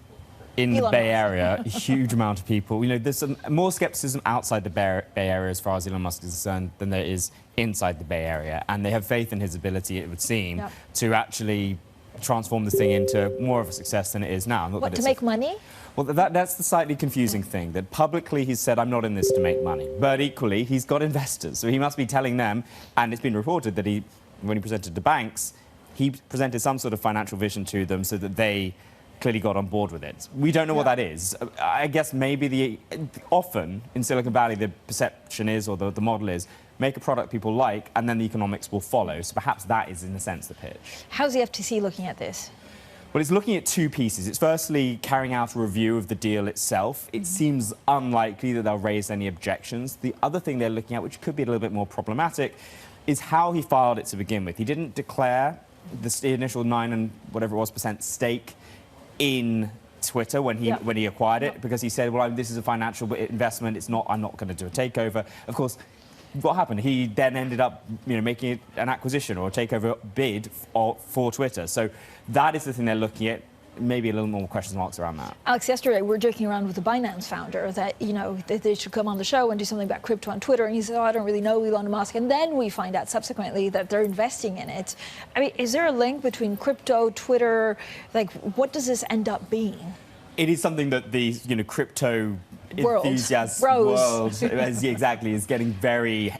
in the Bay Area, a huge amount of people. There's some more skepticism outside the Bay Area as far as Elon Musk is concerned than there is inside the Bay Area. And they have faith in his ability, it would seem, to actually transform this thing into more of a success than it is now. What, to make money? Well, that's the slightly confusing thing, that publicly he's said, I'm not in this to make money. But equally, he's got investors. So he must be telling them, and it's been reported that when he presented to banks, he presented some sort of financial vision to them so that they clearly got on board with it. We don't know what that is. I guess maybe often in Silicon Valley the perception is, or the model is, make a product people like, and then the economics will follow. So perhaps that is, in a sense, the pitch. How's the FTC looking at this? Well, it's looking at two pieces. It's firstly carrying out a review of the deal itself. It seems unlikely that they'll raise any objections. The other thing they're looking at, which could be a little bit more problematic, is how he filed it to begin with. He didn't declare the initial 9% and whatever it was stake in Twitter when he acquired it, because he said, well, this is a financial investment. I'm not going to do a takeover. Of course, what happened? He then ended up, making it an acquisition or a takeover bid for Twitter. So that is the thing they're looking at. Maybe a little more question marks around that. Alex, yesterday we were joking around with the Binance founder that, they should come on the show and do something about crypto on Twitter. And he said, I don't really know Elon Musk. And then we find out subsequently that they're investing in it. I mean, is there a link between crypto, Twitter? Like, what does this end up being? It is something that the crypto enthusiast world exactly is getting very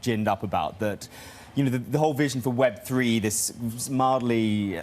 ginned up about. That the whole vision for Web3, this mildly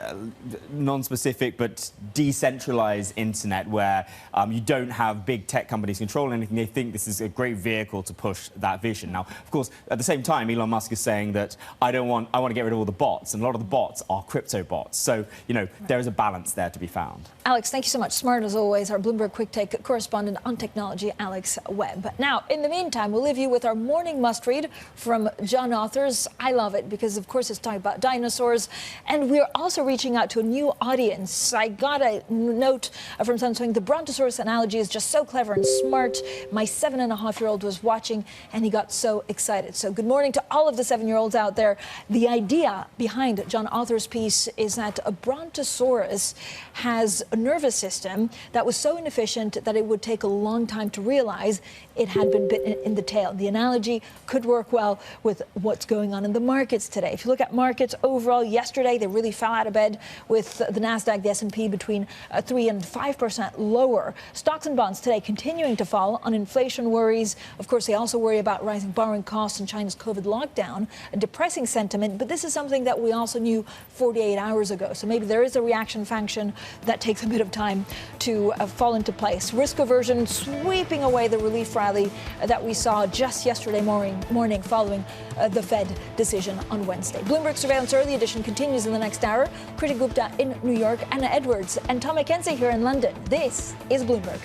non-specific but decentralized internet where you don't have big tech companies controlling anything. They think this is a great vehicle to push that vision. Now, of course, at the same time, Elon Musk is saying that I want to get rid of all the bots, and a lot of the bots are crypto bots. So, there is a balance there to be found. Alex, thank you so much. Smart as always, our Bloomberg Quick Take correspondent on technology, Alex Webb. Now, in the meantime, we'll leave you with our morning must-read from John Authors. I love it because, of course, it's talking about dinosaurs, and we're also reaching out to a new audience. I got a note from someone saying the Brontosaurus analogy is just so clever and smart. My 7.5-year-old was watching, and he got so excited. So good morning to all of the 7-year-olds out there. The idea behind John Authors' piece is that a Brontosaurus has a nervous system that was so inefficient that it would take a long time to realize it had been bitten in the tail. The analogy could work well with what's going on in the markets today. If you look at markets overall, yesterday they really fell out of bed with the Nasdaq, the S&P between 3% and 5% lower. Stocks and bonds today continuing to fall on inflation worries. Of course, they also worry about rising borrowing costs and China's COVID lockdown, a depressing sentiment. But this is something that we also knew 48 hours ago. So maybe there is a reaction function that takes a bit of time to fall into place. Risk aversion sweeping away the relief rally that we saw just yesterday morning following the Fed decision on Wednesday. Bloomberg Surveillance Early Edition continues in the next hour. Kriti Gupta in New York, Anna Edwards and Tom McKenzie here in London. This is Bloomberg.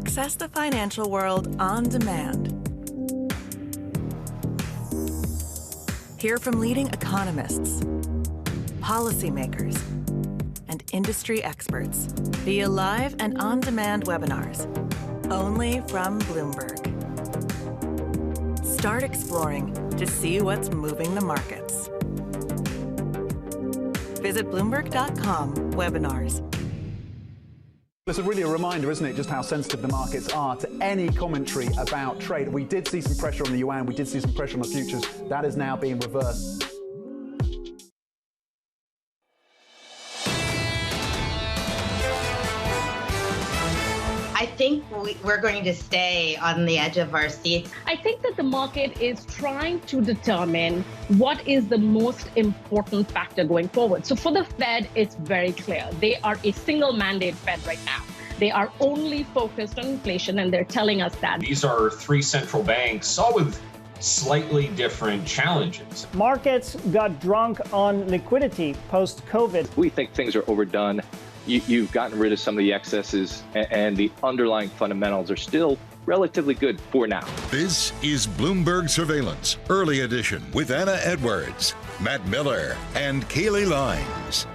Access the financial world on demand. Hear from leading economists, policymakers, and industry experts via live and on-demand webinars, only from Bloomberg. Start exploring to see what's moving the markets. Visit Bloomberg.com/webinars. It's really a reminder, isn't it, just how sensitive the markets are to any commentary about trade. We did see some pressure on the yuan, we did see some pressure on the futures. That is now being reversed. I think we're going to stay on the edge of our seats. I think that the market is trying to determine what is the most important factor going forward. So for the Fed, it's very clear. They are a single mandate Fed right now. They are only focused on inflation, and they're telling us that. These are three central banks, all with slightly different challenges. Markets got drunk on liquidity post-COVID. We think things are overdone. You've gotten rid of some of the excesses, and the underlying fundamentals are still relatively good for now. This is Bloomberg Surveillance, Early Edition, with Anna Edwards, Matt Miller, and Kaylee Lines.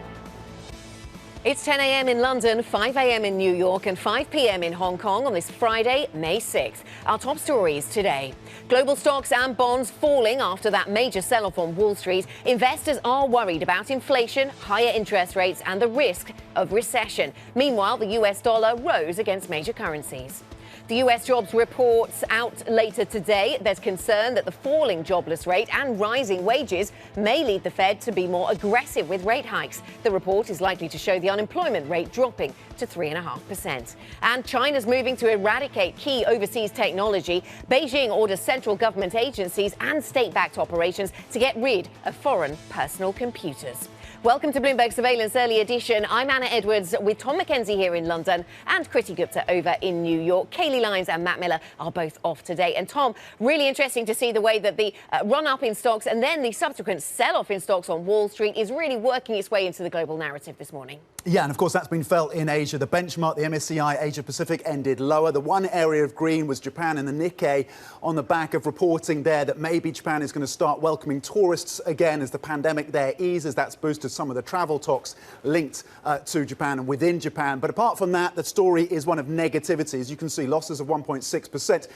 It's 10 a.m. in London, 5 a.m. in New York, and 5 p.m. in Hong Kong on this Friday, May 6th. Our top stories today. Global stocks and bonds falling after that major sell-off on Wall Street. Investors are worried about inflation, higher interest rates, and the risk of recession. Meanwhile, the US dollar rose against major currencies. The US jobs report's out later today. There's concern that the falling jobless rate and rising wages may lead the Fed to be more aggressive with rate hikes. The report is likely to show the unemployment rate dropping to 3.5%. And China's moving to eradicate key overseas technology. Beijing orders central government agencies and state-backed operations to get rid of foreign personal computers. Welcome to Bloomberg Surveillance Early Edition. I'm Anna Edwards with Tom McKenzie here in London and Kriti Gupta over in New York. Kaylee Lines and Matt Miller are both off today. And Tom, really interesting to see the way that the run-up in stocks and then the subsequent sell-off in stocks on Wall Street is really working its way into the global narrative this morning. Yeah, and of course that's been felt in Asia. The benchmark, the MSCI Asia Pacific, ended lower. The one area of green was Japan and the Nikkei on the back of reporting there that maybe Japan is going to start welcoming tourists again as the pandemic there eases. That's boosted some of the travel talks linked to Japan and within Japan. But apart from that, the story is one of negativity. As you can see, losses of 1.6%.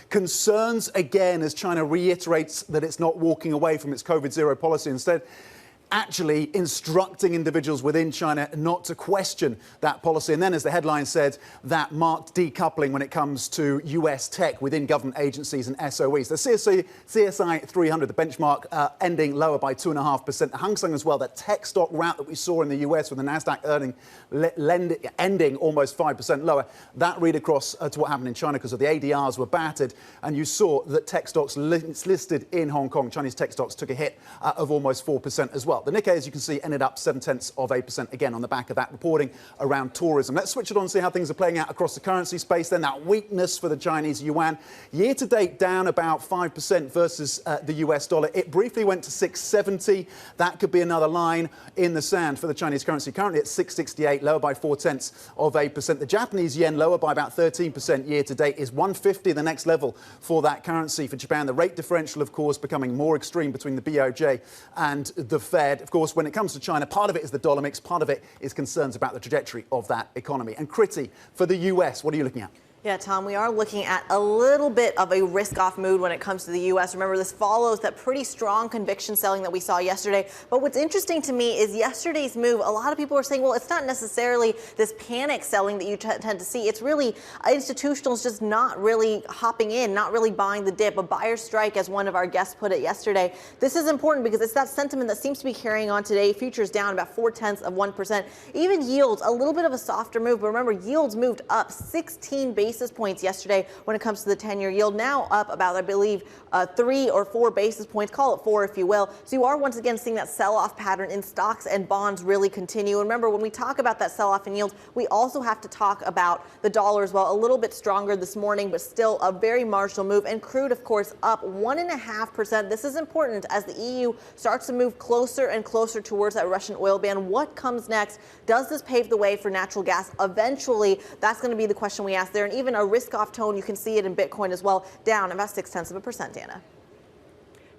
Concerns again as China reiterates that it's not walking away from its COVID-0 policy. Instead, actually instructing individuals within China not to question that policy. And then, as the headline said, that marked decoupling when it comes to US tech within government agencies and SOEs. The CSI 300, the benchmark, ending lower by 2.5%. The Hang Seng as well, that tech stock rout that we saw in the US with the NASDAQ ending almost 5% lower. That read across to what happened in China because of the ADRs were battered. And you saw that tech stocks listed in Hong Kong, Chinese tech stocks, took a hit of almost 4% as well. The Nikkei, as you can see, ended up 0.7% again on the back of that reporting around tourism. Let's switch it on and see how things are playing out across the currency space. Then that weakness for the Chinese yuan. Year to date, down about 5% versus the US dollar. It briefly went to 670. That could be another line in the sand for the Chinese currency. Currently at 668, lower by 0.4%. The Japanese yen, lower by about 13% year to date, is 150, the next level for that currency for Japan. The rate differential, of course, becoming more extreme between the BOJ and the Fed. Of course, when it comes to China, part of it is the dollar mix, part of it is concerns about the trajectory of that economy. And Kriti, for the US, what are you looking at? Yeah, Tom, we are looking at a little bit of a risk-off mood when it comes to the U.S. Remember, this follows that pretty strong conviction selling that we saw yesterday. But what's interesting to me is yesterday's move, a lot of people are saying, well, it's not necessarily this panic selling that you tend to see. It's really institutionals just not really hopping in, not really buying the dip. A buyer's strike, as one of our guests put it yesterday. This is important because it's that sentiment that seems to be carrying on today. Futures down about 0.4%. Even yields, a little bit of a softer move. But remember, yields moved up 16 basis points yesterday when it comes to the 10-year yield, now up about, I believe, 3 or 4 basis points, call it 4 if you will. So you are once again seeing that sell-off pattern in stocks and bonds really continue. And remember, when we talk about that sell-off in yields, we also have to talk about the dollar as well. A little bit stronger this morning, but still a very marginal move. And crude, of course, up 1.5%. This is important as the EU starts to move closer and closer towards that Russian oil ban. What comes next? Does this pave the way for natural gas eventually? That's going to be the question we ask there. And even a risk-off tone. You can see it in Bitcoin as well, down about 0.6%, Dana.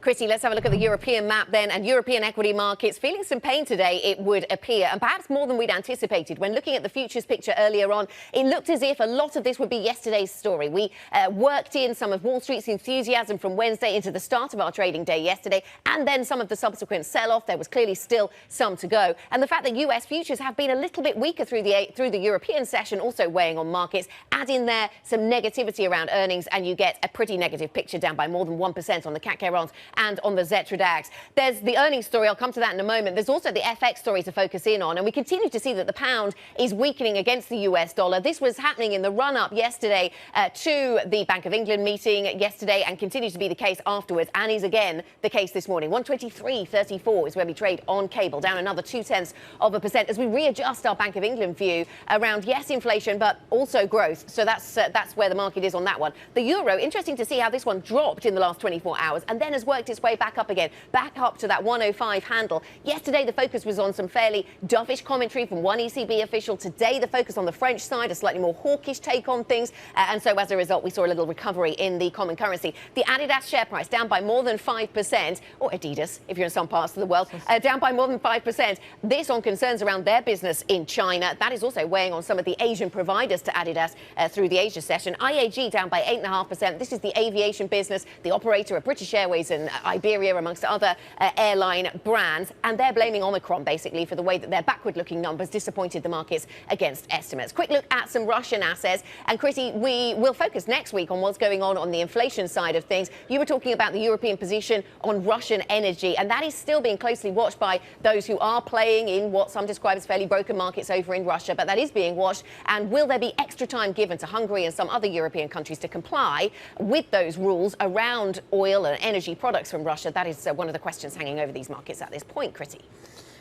Chrissy, let's have a look at the European map then, and European equity markets feeling some pain today, it would appear, and perhaps more than we'd anticipated. When looking at the futures picture earlier on, it looked as if a lot of this would be yesterday's story. We worked in some of Wall Street's enthusiasm from Wednesday into the start of our trading day yesterday, and then some of the subsequent sell-off. There was clearly still some to go, and the fact that US futures have been a little bit weaker through the European session also weighing on markets. Add in there some negativity around earnings, and you get a pretty negative picture, down by more than 1% on the CAC 40 and on the Xetra DAX. There's the earnings story. I'll come to that in a moment. There's also the FX story to focus in on, and we continue to see that the pound is weakening against the US dollar. This was happening in the run-up yesterday to the Bank of England meeting yesterday, and continues to be the case afterwards, and is again the case this morning. 123.34 is where we trade on cable, down another 0.2% as we readjust our Bank of England view around, yes, inflation, but also growth. So that's where the market is on that one. The euro, interesting to see how this one dropped in the last 24 hours and then has worked its way back up again, back up to that 105 handle. Yesterday, the focus was on some fairly dovish commentary from one ECB official. Today, the focus on the French side, a slightly more hawkish take on things. And so as a result, we saw a little recovery in the common currency. The Adidas share price down by more than 5%, or Adidas, if you're in some parts of the world, down by more than 5%. This on concerns around their business in China. That is also weighing on some of the Asian providers to Adidas through the Asia session. IAG down by 8.5%. This is the aviation business, the operator of British Airways and Iberia, amongst other airline brands, and they're blaming Omicron basically for the way that their backward-looking numbers disappointed the markets against estimates. Quick look at some Russian assets, and Chrissy, we will focus next week on what's going on the inflation side of things. You were talking about the European position on Russian energy, and that is still being closely watched by those who are playing in what some describe as fairly broken markets over in Russia, but that is being watched. And will there be extra time given to Hungary and some other European countries to comply with those rules around oil and energy products from Russia? That is one of the questions hanging over these markets at this point, Chrissy.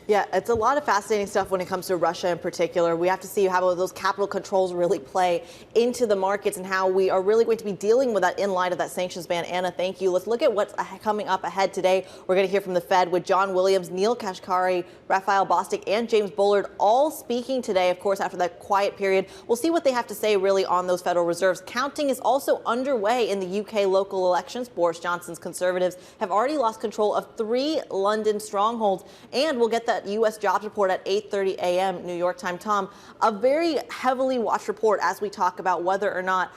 Yeah, it's a lot of fascinating stuff when it comes to Russia in particular. We have to see how those capital controls really play into the markets and how we are really going to be dealing with that in light of that sanctions ban. Anna, thank you. Let's look at what's coming up ahead today. We're going to hear from the Fed with John Williams, Neil Kashkari, Raphael Bostic, and James Bullard all speaking today, of course, after that quiet period. We'll see what they have to say really on those Federal Reserves. Counting is also underway in the UK local elections. Boris Johnson's Conservatives have already lost control of 3 London strongholds, and we'll get that U.S. jobs report at 8:30 a.m. New York time. Tom, a very heavily watched report as we talk about whether or not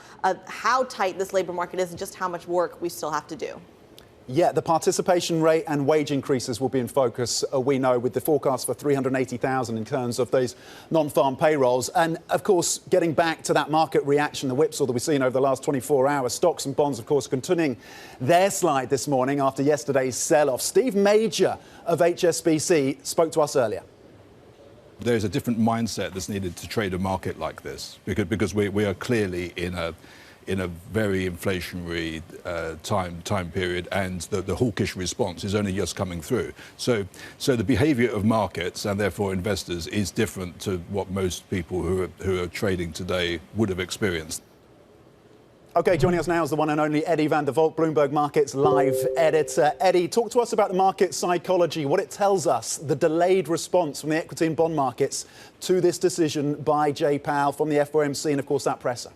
how tight this labor market is and just how much work we still have to do. Yeah, the participation rate and wage increases will be in focus, we know, with the forecast for 380,000 in terms of those non-farm payrolls. And, of course, getting back to that market reaction, the whipsaw that we've seen over the last 24 hours, stocks and bonds, of course, continuing their slide this morning after yesterday's sell-off. Steve Major of HSBC spoke to us earlier. There's a different mindset that's needed to trade a market like this, because we are clearly in a very inflationary time period, and the hawkish response is only just coming through. So the behaviour of markets and therefore investors is different to what most people who are trading today would have experienced. OK, joining us now is the one and only Eddie van der Volt, Bloomberg Markets live editor. Eddie, talk to us about the market psychology, what it tells us, the delayed response from the equity and bond markets to this decision by Jay Powell from the FOMC and, of course, that presser.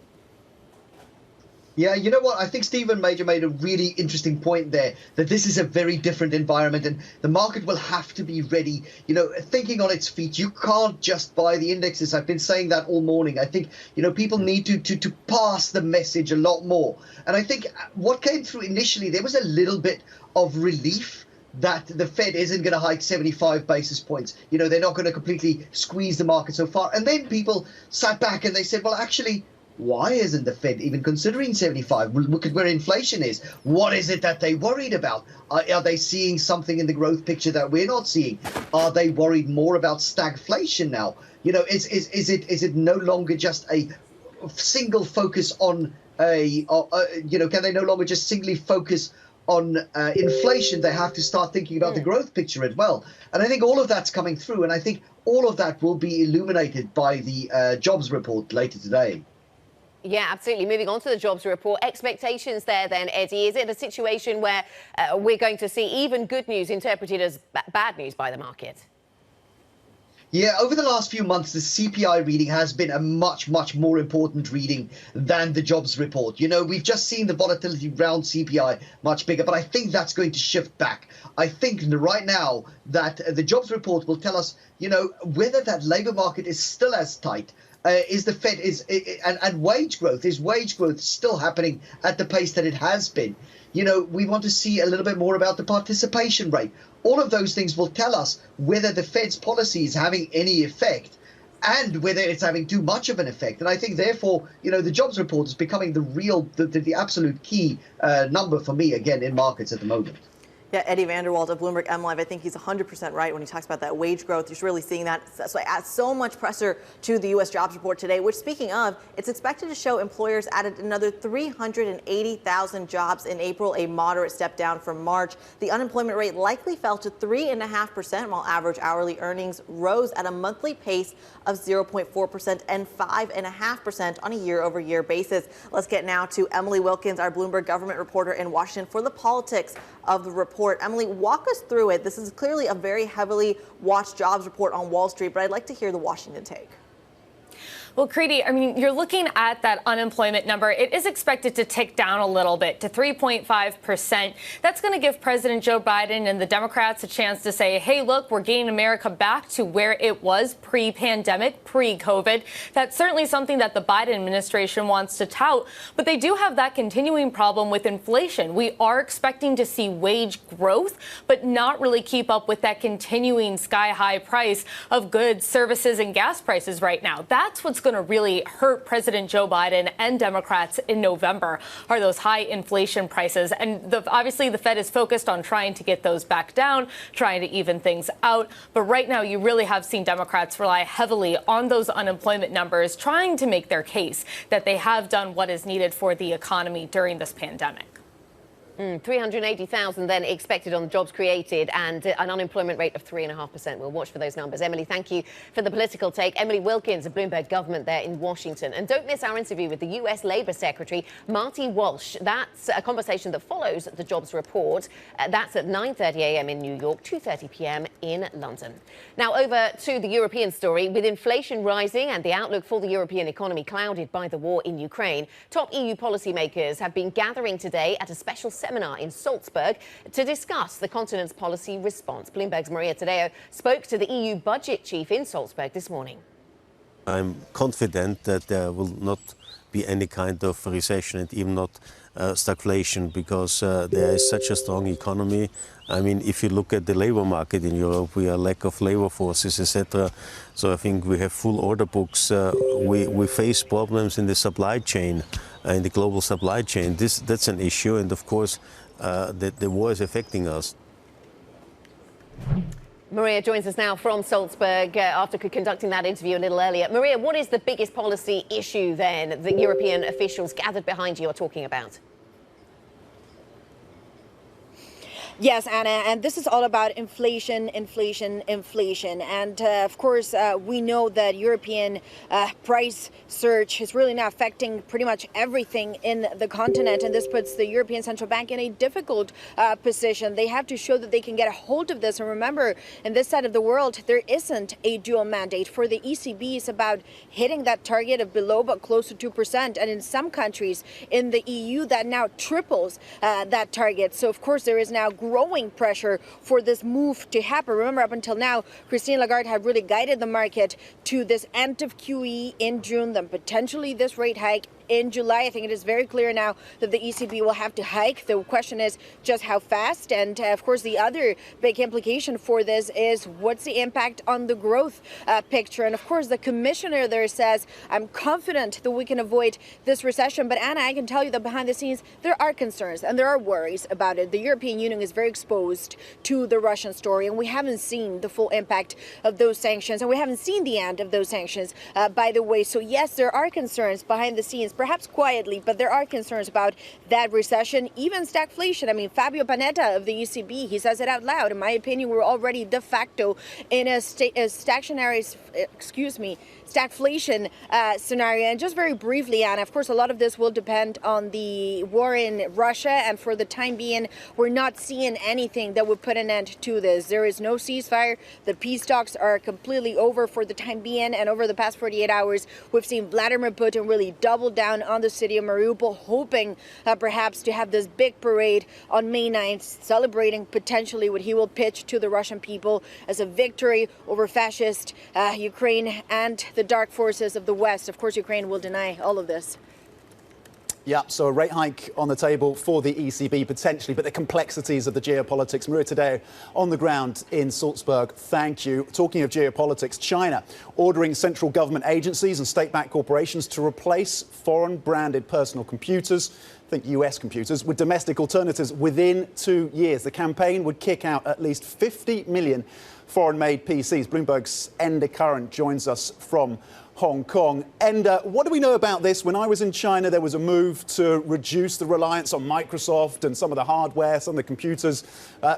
Yeah, you know what? I think Stephen Major made a really interesting point there, that this is a very different environment and the market will have to be ready, thinking on its feet. You can't just buy the indexes. I've been saying that all morning. I think, people need to pass the message a lot more. And I think what came through initially, there was a little bit of relief that the Fed isn't going to hike 75 basis points. They're not going to completely squeeze the market so far. And then people sat back and they said, well, actually, why isn't the Fed even considering 75? Look at where inflation is. What is it that they worried about? Are they seeing something in the growth picture that we're not seeing? Are they worried more about stagflation now? Is it no longer just a single focus on can they no longer just singly focus on inflation? They have to start thinking about the growth picture as well. And I think all of that's coming through. And I think all of that will be illuminated by the jobs report later today. Yeah, absolutely. Moving on to the jobs report, expectations there then, Eddie. Is it a situation where we're going to see even good news interpreted as bad news by the market? Yeah, over the last few months, the CPI reading has been a much, much more important reading than the jobs report. You know, we've just seen the volatility around CPI much bigger, but I think that's going to shift back. I think right now that the jobs report will tell us, you know, whether that labor market is still as tight. Is the Fed and wage growth still happening at the pace that it has been? You know, we want to see a little bit more about the participation rate. All of those things will tell us whether the Fed's policy is having any effect and whether it's having too much of an effect. And I think, therefore, you know, the jobs report is becoming the absolute key number for me, again, in markets at the moment. Yeah, Eddie Vanderwalt of Bloomberg M Live, I think he's 100% right when he talks about that wage growth. You're really seeing that. So it adds so much pressure to the U.S. jobs report today, which, speaking of, it's expected to show employers added another 380,000 jobs in April, a moderate step down from March. The unemployment rate likely fell to 3.5%, while average hourly earnings rose at a monthly pace of 0.4% and 5.5% on a year-over-year basis. Let's get now to Emily Wilkins, our Bloomberg government reporter in Washington, for the politics of the report. Emily, walk us through it. This is clearly a very heavily watched jobs report on Wall Street, but I'd like to hear the Washington take. Well, Kriti, I mean, you're looking at that unemployment number. It is expected to tick down a little bit to 3.5%. That's going to give President Joe Biden and the Democrats a chance to say, hey, look, we're getting America back to where it was pre-pandemic, pre-COVID. That's certainly something that the Biden administration wants to tout. But they do have that continuing problem with inflation. We are expecting to see wage growth, but not really keep up with that continuing sky-high price of goods, services, and gas prices right now. That's what's going to really hurt President Joe Biden and Democrats in November, are those high inflation prices. And obviously the Fed is focused on trying to get those back down, trying to even things out. But right now you really have seen Democrats rely heavily on those unemployment numbers, trying to make their case that they have done what is needed for the economy during this pandemic. 380,000 then expected on the jobs created and an unemployment rate of 3.5%. We'll watch for those numbers. Emily, thank you for the political take. Emily Wilkins of Bloomberg Government there in Washington. And don't miss our interview with the U.S. Labour Secretary, Marty Walsh. That's a conversation that follows the jobs report. That's at 9:30 a.m. in New York, 2:30 p.m. in London. Now over to the European story. With inflation rising and the outlook for the European economy clouded by the war in Ukraine, top EU policymakers have been gathering today at a special seminar in Salzburg to discuss the continent's policy response. Bloomberg's Maria Tadeo spoke to the EU budget chief in Salzburg this morning. I'm confident that there will not be any kind of recession and even not stagflation, because there is such a strong economy. I mean, if you look at the labor market in Europe, we are lack of labor forces, etc. So I think we have full order books. We face problems in the supply chain, in the global supply chain. That's an issue, and of course, the war is affecting us. Maria joins us now from Salzburg after conducting that interview a little earlier. Maria, what is the biggest policy issue then that European officials gathered behind you are talking about? Yes, Anna, and this is all about inflation. And of course, we know that European price surge is really now affecting pretty much everything in the continent. And this puts the European Central Bank in a difficult position. They have to show that they can get a hold of this. And remember, in this side of the world, there isn't a dual mandate. For the ECB, it's about hitting that target of below but close to 2%. And in some countries in the EU, that now triples that target. So, of course, there is now growing pressure for this move to happen. Remember, up until now, Christine Lagarde had really guided the market to this end of QE in June, then potentially this rate hike in July. I think it is very clear now that the ECB will have to hike. The question is just how fast. And of course, the other big implication for this is what's the impact on the growth picture. And of course, the commissioner there says, I'm confident that we can avoid this recession. But Anna, I can tell you that behind the scenes, there are concerns and there are worries about it. The European Union is very exposed to the Russian story, and we haven't seen the full impact of those sanctions, and we haven't seen the end of those sanctions, by the way. So yes, there are concerns behind the scenes, perhaps quietly, but there are concerns about that recession, even stagflation. I mean, Fabio Panetta of the ECB, he says it out loud. In my opinion, we're already de facto in a stagflation scenario. And just very briefly, Anna, of course, a lot of this will depend on the war in Russia. And for the time being, we're not seeing anything that would put an end to this. There is no ceasefire. The peace talks are completely over for the time being. And over the past 48 hours, we've seen Vladimir Putin really double down on the city of Mariupol, hoping perhaps to have this big parade on May 9th, celebrating potentially what he will pitch to the Russian people as a victory over fascist Ukraine and the dark forces of the West. Of course, Ukraine will deny all of this. Yeah, so a rate hike on the table for the ECB potentially, but the complexities of the geopolitics. Maria Tadeo on the ground in Salzburg, thank you. Talking of geopolitics, China ordering central government agencies and state-backed corporations to replace foreign-branded personal computers, think US computers, with domestic alternatives within 2 years. The campaign would kick out at least 50 million foreign-made PCs. Bloomberg's Enda Curran joins us from Hong Kong. Enda, what do we know about this? When I was in China, there was a move to reduce the reliance on Microsoft and some of the hardware, some of the computers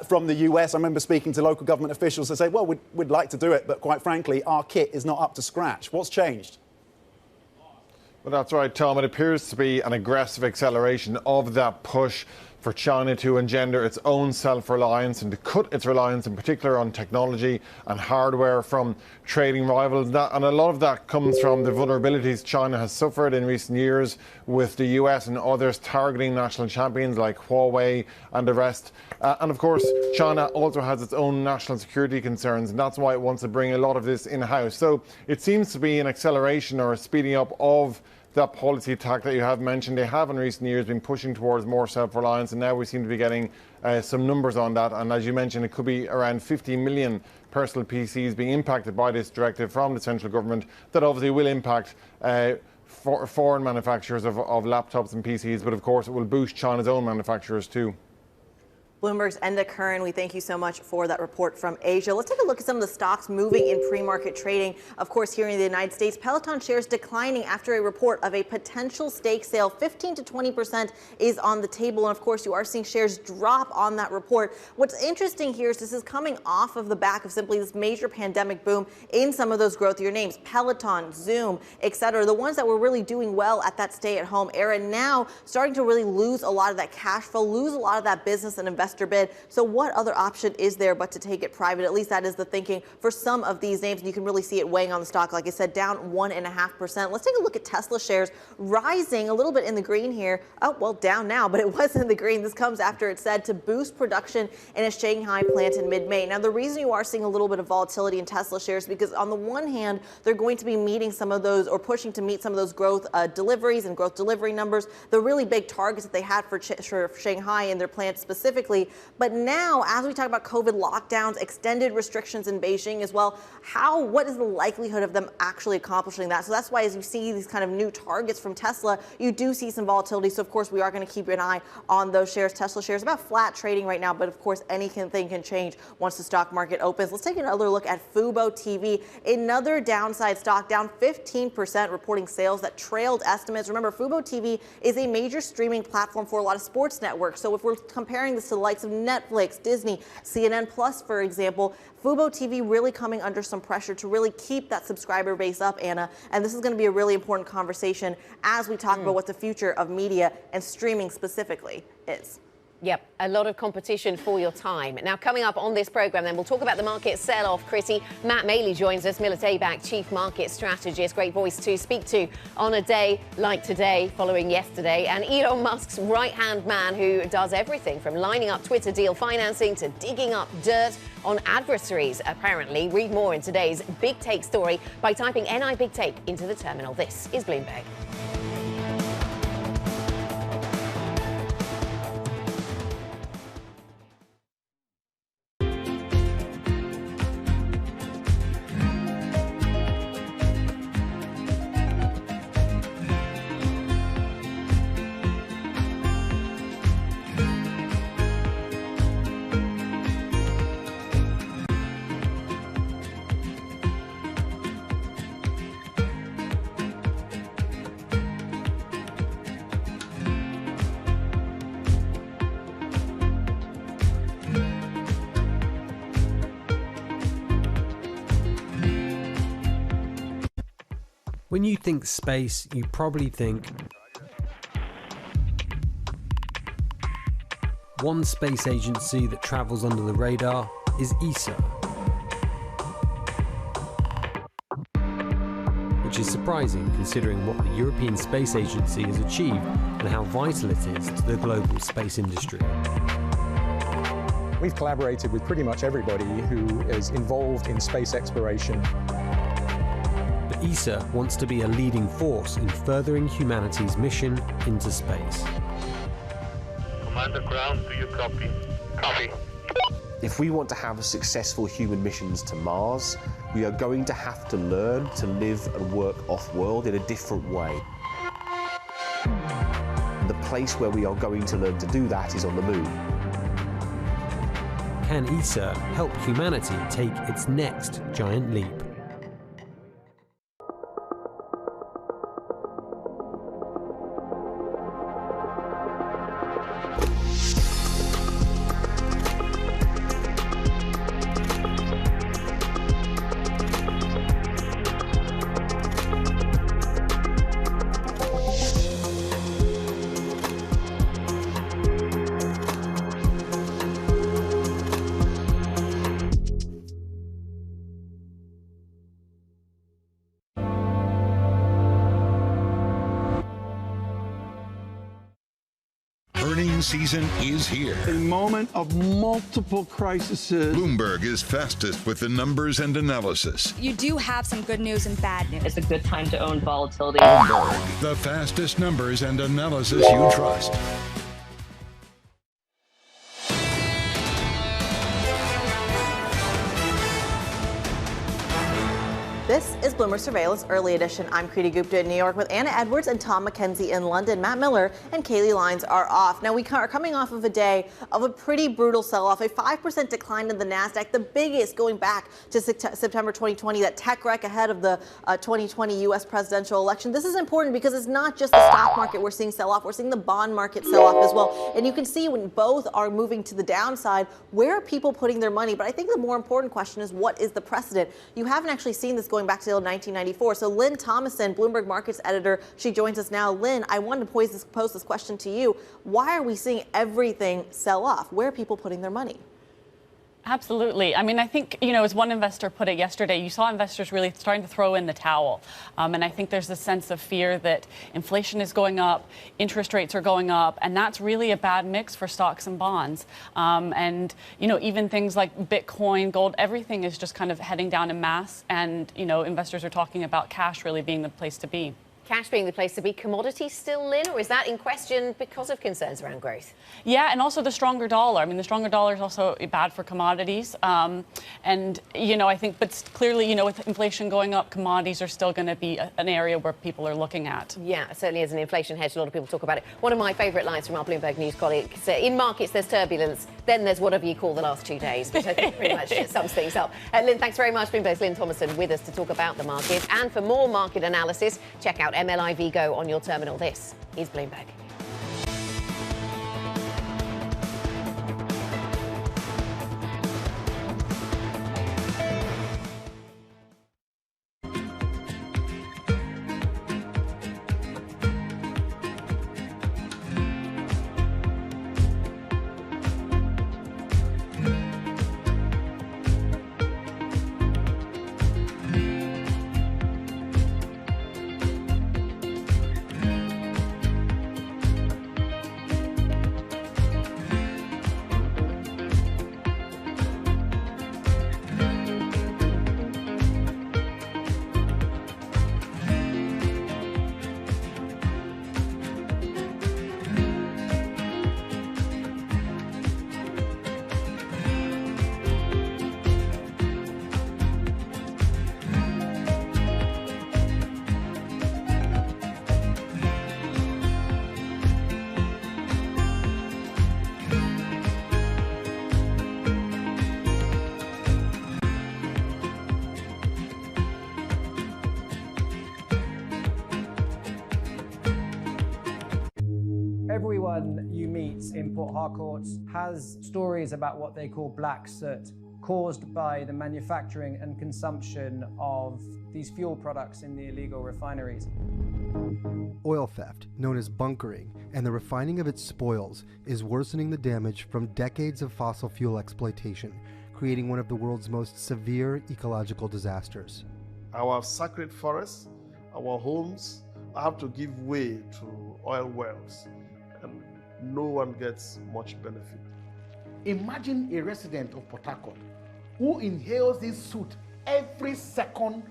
from the US. I remember speaking to local government officials that say, well, we'd like to do it, but quite frankly, our kit is not up to scratch. What's changed? Well, that's right, Tom. It appears to be an aggressive acceleration of that push for China to engender its own self-reliance and to cut its reliance in particular on technology and hardware from trading rivals. And a lot of that comes from the vulnerabilities China has suffered in recent years with the US and others targeting national champions like Huawei and the rest. And of course, China also has its own national security concerns, and that's why it wants to bring a lot of this in-house. So it seems to be an acceleration or a speeding up of that policy attack that you have mentioned. They have in recent years been pushing towards more self-reliance, and now we seem to be getting some numbers on that. And as you mentioned, it could be around 50 million personal PCs being impacted by this directive from the central government. That obviously will impact foreign manufacturers of laptops and PCs, but of course it will boost China's own manufacturers too. Bloomberg's Enda Curran, we thank you so much for that report from Asia. Let's take a look at some of the stocks moving in pre-market trading. Of course, here in the United States, Peloton shares declining after a report of a potential stake sale. 15 to 20% is on the table. And of course, you are seeing shares drop on that report. What's interesting here is this is coming off of the back of simply this major pandemic boom in some of those growthier names, Peloton, Zoom, etc. The ones that were really doing well at that stay-at-home era now starting to really lose a lot of that cash flow, lose a lot of that business and investor bid. So what other option is there but to take it private? At least that is the thinking for some of these names. And you can really see it weighing on the stock. Like I said, down 1.5%. Let's take a look at Tesla shares rising a little bit in the green here. Oh, well, down now, but it was in the green. This comes after it said to boost production in a Shanghai plant in mid-May. Now, the reason you are seeing a little bit of volatility in Tesla shares is because on the one hand, they're going to be meeting some of those or pushing to meet some of those growth deliveries and growth delivery numbers, the really big targets that they had for Shanghai and their plant specifically. But now, as we talk about COVID lockdowns, extended restrictions in Beijing as well, what is the likelihood of them actually accomplishing that? So that's why as you see these kind of new targets from Tesla, you do see some volatility. So of course, we are going to keep an eye on those shares. Tesla shares about flat trading right now, but of course, anything can change once the stock market opens. Let's take another look at Fubo TV, another downside stock, down 15%, reporting sales that trailed estimates. Remember, Fubo TV is a major streaming platform for a lot of sports networks. So if we're comparing this to the likes of Netflix, Disney, CNN Plus, for example, Fubo TV really coming under some pressure to really keep that subscriber base up, Anna. And this is going to be a really important conversation as we talk about what the future of media and streaming specifically is. Yep, a lot of competition for your time. Now, coming up on this program, then we'll talk about the market sell-off. Chrissy, Matt Maley joins us, Militae Bank Chief Market Strategist. Great voice to speak to on a day like today, following yesterday. And Elon Musk's right-hand man, who does everything from lining up Twitter deal financing to digging up dirt on adversaries, apparently. Read more in today's Big Take story by typing NI Big Take into the terminal. This is Bloomberg. When you think space, you probably think one space agency that travels under the radar is ESA, which is surprising considering what the European Space Agency has achieved and how vital it is to the global space industry. We've collaborated with pretty much everybody who is involved in space exploration. But ESA wants to be a leading force in furthering humanity's mission into space. Commander Ground, do you copy? Copy. If we want to have successful human missions to Mars, we are going to have to learn to live and work off-world in a different way. The place where we are going to learn to do that is on the moon. Can ESA help humanity take its next giant leap? Earnings season is here. A moment of multiple crises. Bloomberg is fastest with the numbers and analysis. You do have some good news and bad news. It's a good time to own volatility. Bloomberg, the fastest numbers and analysis you trust. This is Bloomberg Surveillance Early Edition. I'm Kriti Gupta in New York with Anna Edwards and Tom McKenzie in London. Matt Miller and Kaylee Lines are off. Now, we are coming off of a day of a pretty brutal sell-off, a 5% decline in the NASDAQ, the biggest going back to September 2020, that tech wreck ahead of the 2020 U.S. presidential election. This is important because it's not just the stock market we're seeing sell off, we're seeing the bond market sell off as well. And you can see when both are moving to the downside, where are people putting their money? But I think the more important question is, what is the precedent? You haven't actually seen this going back to 1994. So Lynn Thomason, Bloomberg Markets editor, she joins us now. Lynn, I wanted to pose this question to you. Why are we seeing everything sell off? Where are people putting their money? Absolutely. I mean, I think, as one investor put it yesterday, you saw investors really starting to throw in the towel. And I think there's a sense of fear that inflation is going up, interest rates are going up, and that's really a bad mix for stocks and bonds. And even things like Bitcoin, gold, everything is just kind of heading down en masse. And, investors are talking about cash really being the place to be. Cash being the place to be. Commodities still, Lynn, or is that in question because of concerns around growth? Yeah, and also the stronger dollar. I mean, the stronger dollar is also bad for commodities. And, I think, but clearly, with inflation going up, commodities are still going to be an area where people are looking at. Yeah, certainly as an inflation hedge, a lot of people talk about it. One of my favourite lines from our Bloomberg News colleagues, in markets there's turbulence, then there's whatever you call the last 2 days, which I think pretty much sums things up. Lynn, thanks very much. Bloomberg's Lynn Thomason with us to talk about the market. And for more market analysis, check out MLI Vigo on your terminal. This is Bloomberg. Everyone you meet in Port Harcourt has stories about what they call black soot. caused by the manufacturing and consumption of these fuel products in the illegal refineries. Oil theft, known as bunkering, and the refining of its spoils is worsening the damage from decades of fossil fuel exploitation, creating one of the world's most severe ecological disasters. Our sacred forests, our homes have to give way to oil wells, and no one gets much benefit. Imagine a resident of Port Harcourt who inhales this soot every second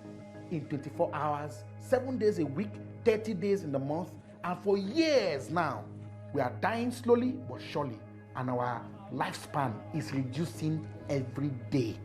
in 24 hours, 7 days a week, 30 days in the month, and for years now. We are dying slowly but surely, and our lifespan is reducing every day.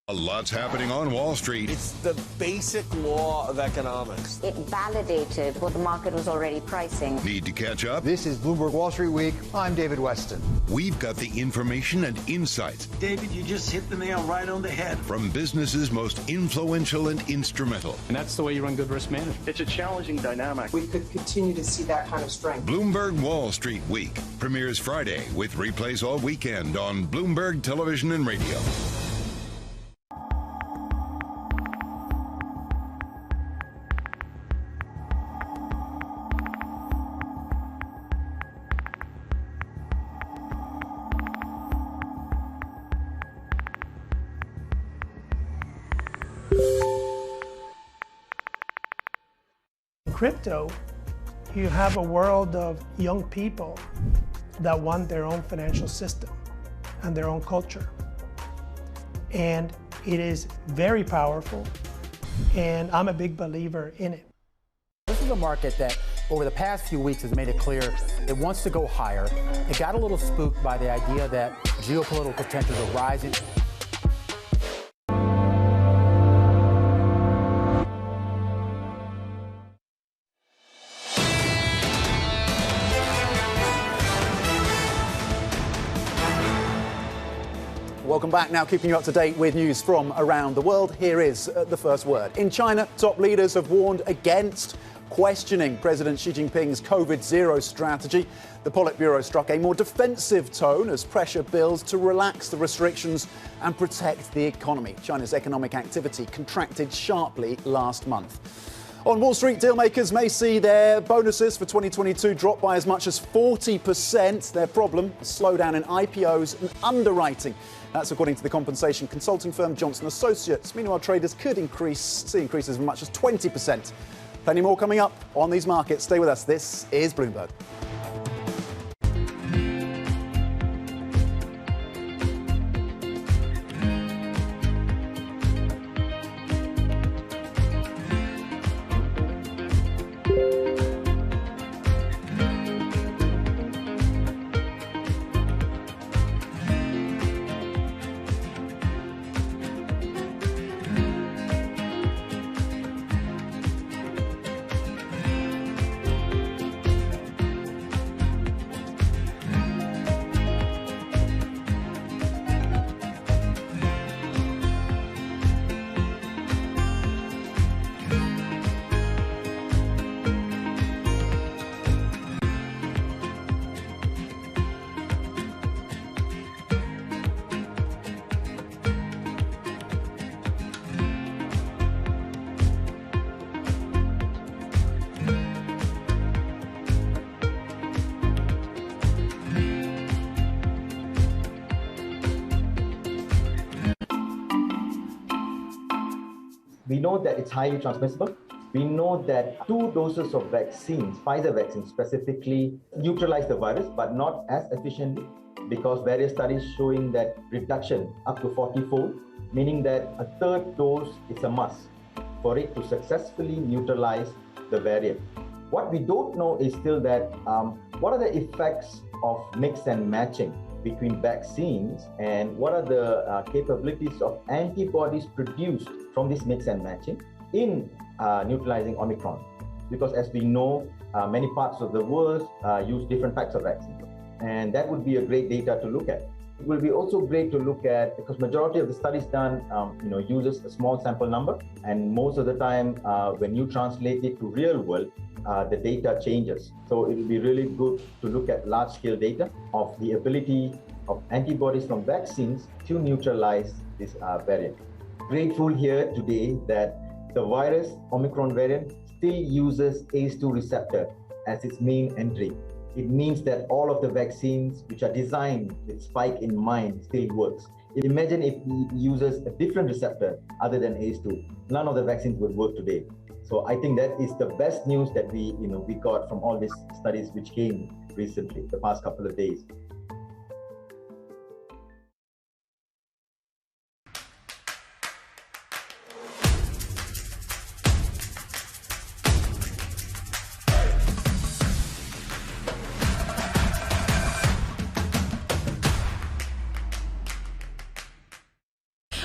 A lot's happening on Wall Street. It's the basic law of economics. It validated what the market was already pricing. Need to catch up? This is Bloomberg Wall Street Week. I'm David Weston. We've got the information and insights. David, you just hit the nail right on the head. From businesses most influential and instrumental. And that's the way you run good risk management. It's a challenging dynamic. We could continue to see that kind of strength. Bloomberg Wall Street Week premieres Friday with replays all weekend on Bloomberg Television and Radio. Crypto, you have a world of young people that want their own financial system and their own culture. And it is very powerful, and I'm a big believer in it. This is a market that over the past few weeks has made it clear it wants to go higher. It got a little spooked by the idea that geopolitical tensions are rising. Welcome back. Now keeping you up to date with news from around the world. Here is the first word. In China, top leaders have warned against questioning President Xi Jinping's COVID-0 strategy. The Politburo struck a more defensive tone as pressure builds to relax the restrictions and protect the economy. China's economic activity contracted sharply last month. On Wall Street, dealmakers may see their bonuses for 2022 drop by as much as 40%. Their problem, a slowdown in IPOs and underwriting. That's according to the compensation consulting firm Johnson Associates. Meanwhile, traders could see increases of as much as 20%. Plenty more coming up on these markets. Stay with us. This is Bloomberg. We know that it's highly transmissible. We know that 2 doses of vaccines, Pfizer vaccine specifically, neutralize the virus, but not as efficiently, because various studies showing that reduction up to 40-fold, meaning that a 3rd dose is a must for it to successfully neutralize the variant. What we don't know is still that what are the effects of mix and matching between vaccines, and what are the capabilities of antibodies produced from this mix and matching in neutralizing Omicron. Because as we know, many parts of the world use different types of vaccines. And that would be a great data to look at. It will be also great to look at, because majority of the studies done, uses a small sample number, and most of the time, when you translate it to real world, the data changes. So it will be really good to look at large-scale data of the ability of antibodies from vaccines to neutralize this variant. Grateful here today that the virus Omicron variant still uses ACE2 receptor as its main entry. It means that all of the vaccines which are designed with spike in mind still works. Imagine if it uses a different receptor other than ACE2. None of the vaccines would work today. So I think that is the best news that we got from all these studies which came recently, the past couple of days.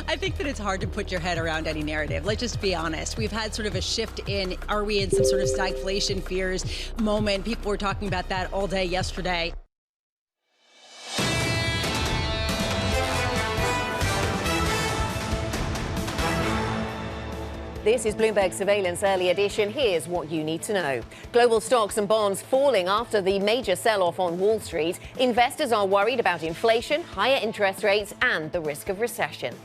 I think that it's hard to put your head around any narrative. Let's just be honest. We've had sort of a shift in, are we in some sort of stagflation fears moment? People were talking about that all day yesterday. This is Bloomberg Surveillance Early Edition. Here's what you need to know. Global stocks and bonds falling after the major sell-off on Wall Street. Investors are worried about inflation, higher interest rates, and the risk of recession.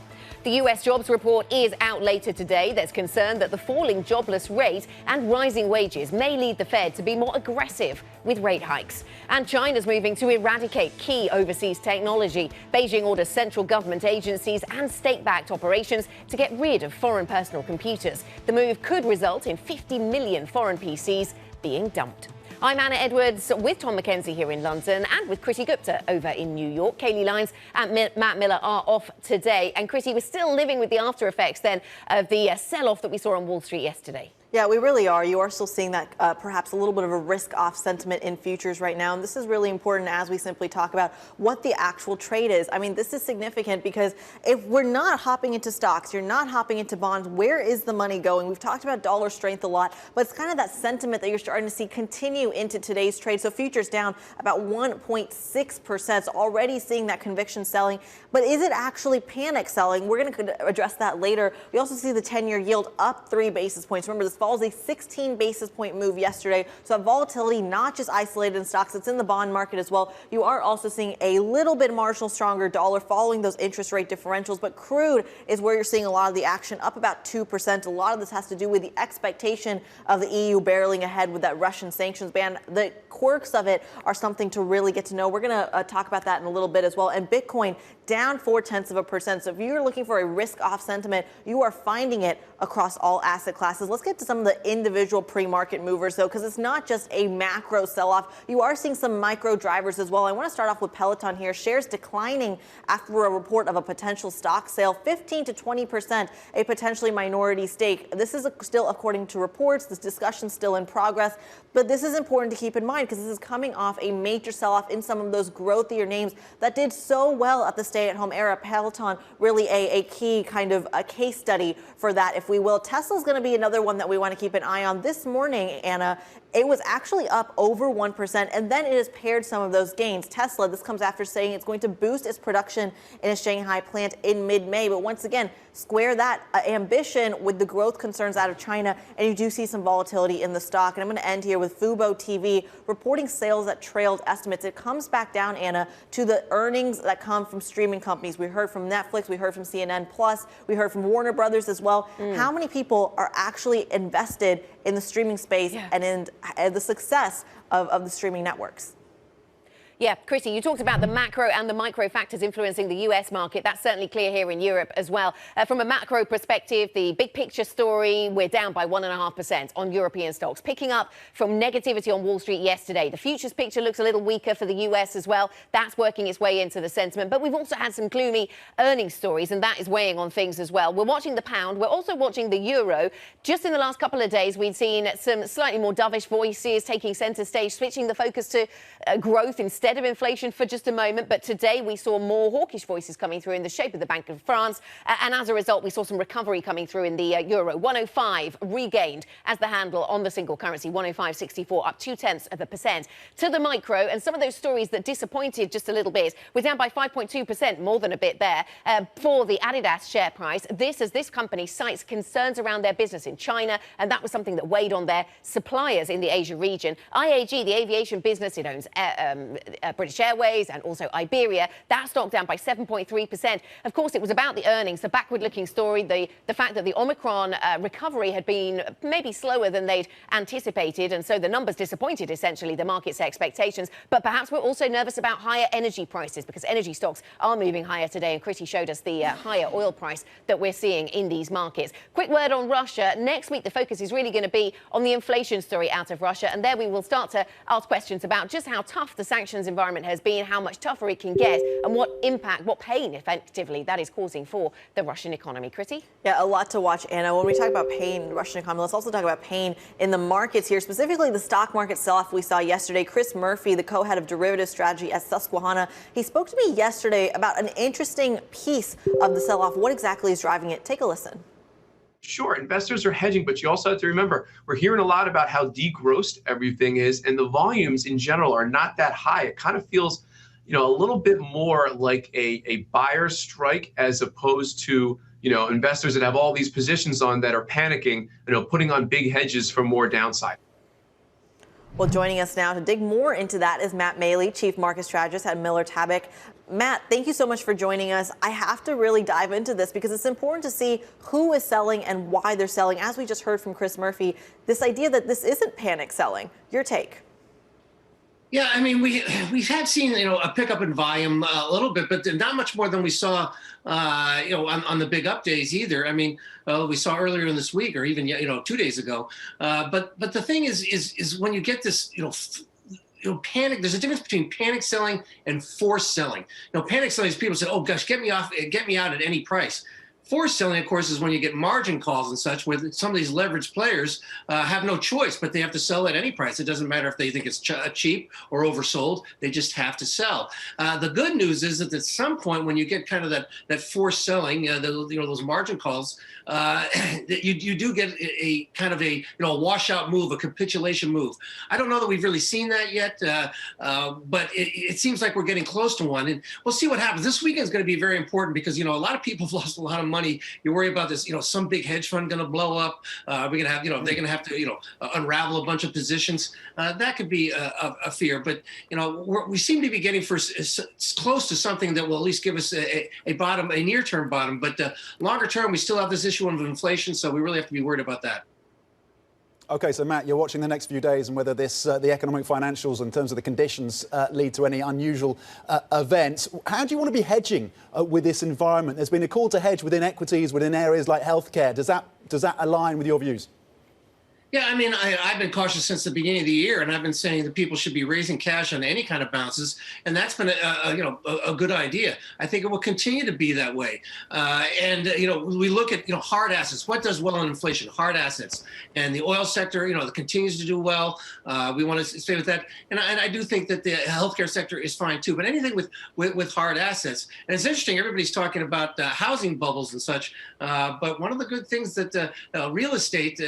The U.S. jobs report is out later today. There's concern that the falling jobless rate and rising wages may lead the Fed to be more aggressive with rate hikes. And China's moving to eradicate key overseas technology. Beijing orders central government agencies and state-backed operations to get rid of foreign personal computers. The move could result in 50 million foreign PCs being dumped. I'm Anna Edwards with Tom McKenzie here in London and with Kriti Gupta over in New York. Kaylee Lyons and Matt Miller are off today. And Kriti, we're still living with the after effects then of the sell-off that we saw on Wall Street yesterday. Yeah, we really are. You are still seeing that perhaps a little bit of a risk-off sentiment in futures right now. And this is really important as we simply talk about what the actual trade is. I mean, this is significant because if we're not hopping into stocks, you're not hopping into bonds, where is the money going? We've talked about dollar strength a lot, but it's kind of that sentiment that you're starting to see continue into today's trade. So futures down about 1.6%. So already seeing that conviction selling. But is it actually panic selling? We're going to address that later. We also see the 10-year yield up 3 basis points. Remember, this follows a 16 basis point move yesterday. So that volatility not just isolated in stocks, it's in the bond market as well. You are also seeing a little bit marginal stronger dollar following those interest rate differentials. But crude is where you're seeing a lot of the action, up about 2%. A lot of this has to do with the expectation of the EU barreling ahead with that Russian sanctions ban. The quirks of it are something to really get to know. We're going to talk about that in a little bit as well. And Bitcoin down 0.4%. So if you're looking for a risk-off sentiment, you are finding it across all asset classes. Let's get to some of the individual pre-market movers, though, because it's not just a macro sell-off. You are seeing some micro drivers as well. I want to start off with Peloton here. Shares declining after a report of a potential stock sale, 15 to 20%, a potentially minority stake. This is still according to reports. This discussion's still in progress. But this is important to keep in mind because this is coming off a major sell-off in some of those growthier names that did so well at the stay-at-home era. Peloton, really a key kind of a case study for that, if we will. Tesla's going to be another one that we want to keep an eye on. This morning, Anna, it was actually up over 1%, and then it has paired some of those gains. Tesla, this comes after saying it's going to boost its production in a Shanghai plant in mid-May. But once again, square that ambition with the growth concerns out of China, and you do see some volatility in the stock. And I'm going to end here with Fubo TV reporting sales that trailed estimates. It comes back down, Anna, to the earnings that come from streaming companies. We heard from Netflix, we heard from CNN Plus, we heard from Warner Brothers as well. How many people are actually invested in the streaming space and in the success of the streaming networks? Yeah, Kriti, you talked about the macro and the micro factors influencing the US market. That's certainly clear here in Europe as well. From a macro perspective, the big picture story, we're down by 1.5% on European stocks, picking up from negativity on Wall Street yesterday. The futures picture looks a little weaker for the US as well. That's working its way into the sentiment. But we've also had some gloomy earnings stories, and that is weighing on things as well. We're watching the pound. We're also watching the euro. Just in the last couple of days, we'd seen some slightly more dovish voices taking centre stage, switching the focus to growth instead instead of inflation for just a moment. But today we saw more hawkish voices coming through in the shape of the Bank of France. And as a result, we saw some recovery coming through in the euro. 105 regained as the handle on the single currency. 105.64, up 0.2% to the micro. And some of those stories that disappointed just a little bit, we're down by 5.2%, more than a bit there, for the Adidas share price. This as this company cites concerns around their business in China, and that was something that weighed on their suppliers in the Asia region. IAG, the aviation business, it owns British Airways and also Iberia. That stock down by 7.3%. Of course, it was about the earnings, the backward-looking story, the fact that the Omicron recovery had been maybe slower than they'd anticipated, and so the numbers disappointed, essentially, the market's expectations. But perhaps we're also nervous about higher energy prices, because energy stocks are moving higher today, and Christy showed us the higher oil price that we're seeing in these markets. Quick word on Russia. Next week, the focus is really going to be on the inflation story out of Russia, and there we will start to ask questions about just how tough the sanctions environment has been, how much tougher it can get, and what impact, what pain, effectively, that is causing for the Russian economy. Christy? Yeah, a lot to watch, Anna. When we talk about pain in the Russian economy, let's also talk about pain in the markets here, specifically the stock market sell-off we saw yesterday. Chris Murphy, the co-head of derivative strategy at Susquehanna, he spoke to me yesterday about an interesting piece of the sell-off. What exactly is driving it? Take a listen. Sure, investors are hedging, but you also have to remember, we're hearing a lot about how degrossed everything is, and the volumes in general are not that high. It kind of feels, a little bit more like a buyer's strike as opposed to, investors that have all these positions on that are panicking, putting on big hedges for more downside. Well, joining us now to dig more into that is Matt Maley, Chief Market Strategist at Miller Tabak. Matt, thank you so much for joining us. I have to really dive into this because it's important to see who is selling and why they're selling. As we just heard from Chris Murphy, this idea that this isn't panic selling. Your take? Yeah, I mean, we have seen, a pickup in volume a little bit, but not much more than we saw, on the big up days either. I mean, we saw earlier in this week or even, 2 days ago. But the thing is when you get this, panic, there's a difference between panic selling and forced selling. Panic selling is people say, oh gosh, get me out at any price. Forced selling, of course, is when you get margin calls and such, where some of these leveraged players have no choice, but they have to sell at any price. It doesn't matter if they think it's cheap or oversold. They just have to sell. The good news is that at some point, when you get kind of that forced selling, those margin calls, you do get a kind of a washout move, a capitulation move. I don't know that we've really seen that yet, but it seems like we're getting close to one, and we'll see what happens. This weekend is going to be very important because a lot of people have lost a lot of money. You worry about this, some big hedge fund going to blow up. We're going to have, they're going to have to, unravel a bunch of positions. That could be a fear, but we seem to be getting close to something that will at least give us a bottom, a near-term bottom. But longer term, we still have this issue of inflation, so we really have to be worried about that. Okay, so Matt, you're watching the next few days and whether this, the economic financials in terms of the conditions lead to any unusual events. How do you want to be hedging with this environment? There's been a call to hedge within equities, within areas like healthcare. Does that align with your views? Yeah, I mean, I've been cautious since the beginning of the year, and I've been saying that people should be raising cash on any kind of bounces, and that's been a good idea. I think it will continue to be that way. We look at hard assets. What does well in inflation? Hard assets, and the oil sector, that continues to do well. We want to stay with that, and I do think that the healthcare sector is fine too. But anything with hard assets, and it's interesting. Everybody's talking about housing bubbles and such, but one of the good things that real estate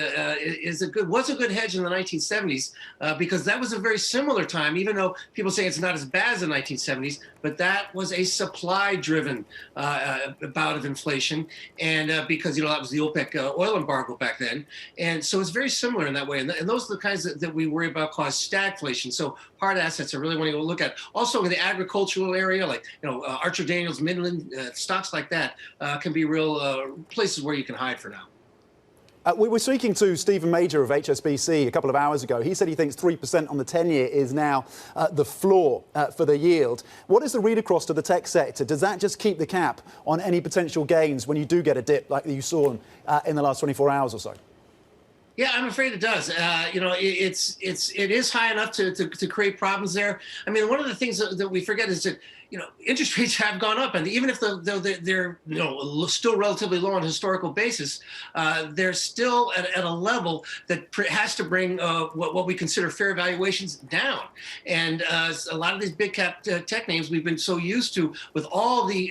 was a good hedge in the 1970s because that was a very similar time, even though people say it's not as bad as the 1970s, but that was a supply-driven bout of inflation, and because that was the OPEC oil embargo back then, and so it's very similar in that way. And those are the kinds that we worry about cause stagflation. So hard assets are really one to look at. Also in the agricultural area, like Archer Daniels, Midland, stocks like that can be real places where you can hide for now. We were speaking to Stephen Major of HSBC a couple of hours ago. He said he thinks 3% on the 10-year is now the floor for the yield. What is the read across to the tech sector? Does that just keep the cap on any potential gains when you do get a dip like you saw in the last 24 hours or so? Yeah, I'm afraid it does. You know, it is high enough to create problems there. I mean, one of the things that we forget is that, you know, interest rates have gone up, and even if they're you know, still relatively low on a historical basis, they're still at a level that has to bring what we consider fair valuations down. And a lot of these big cap tech names we've been so used to, with all the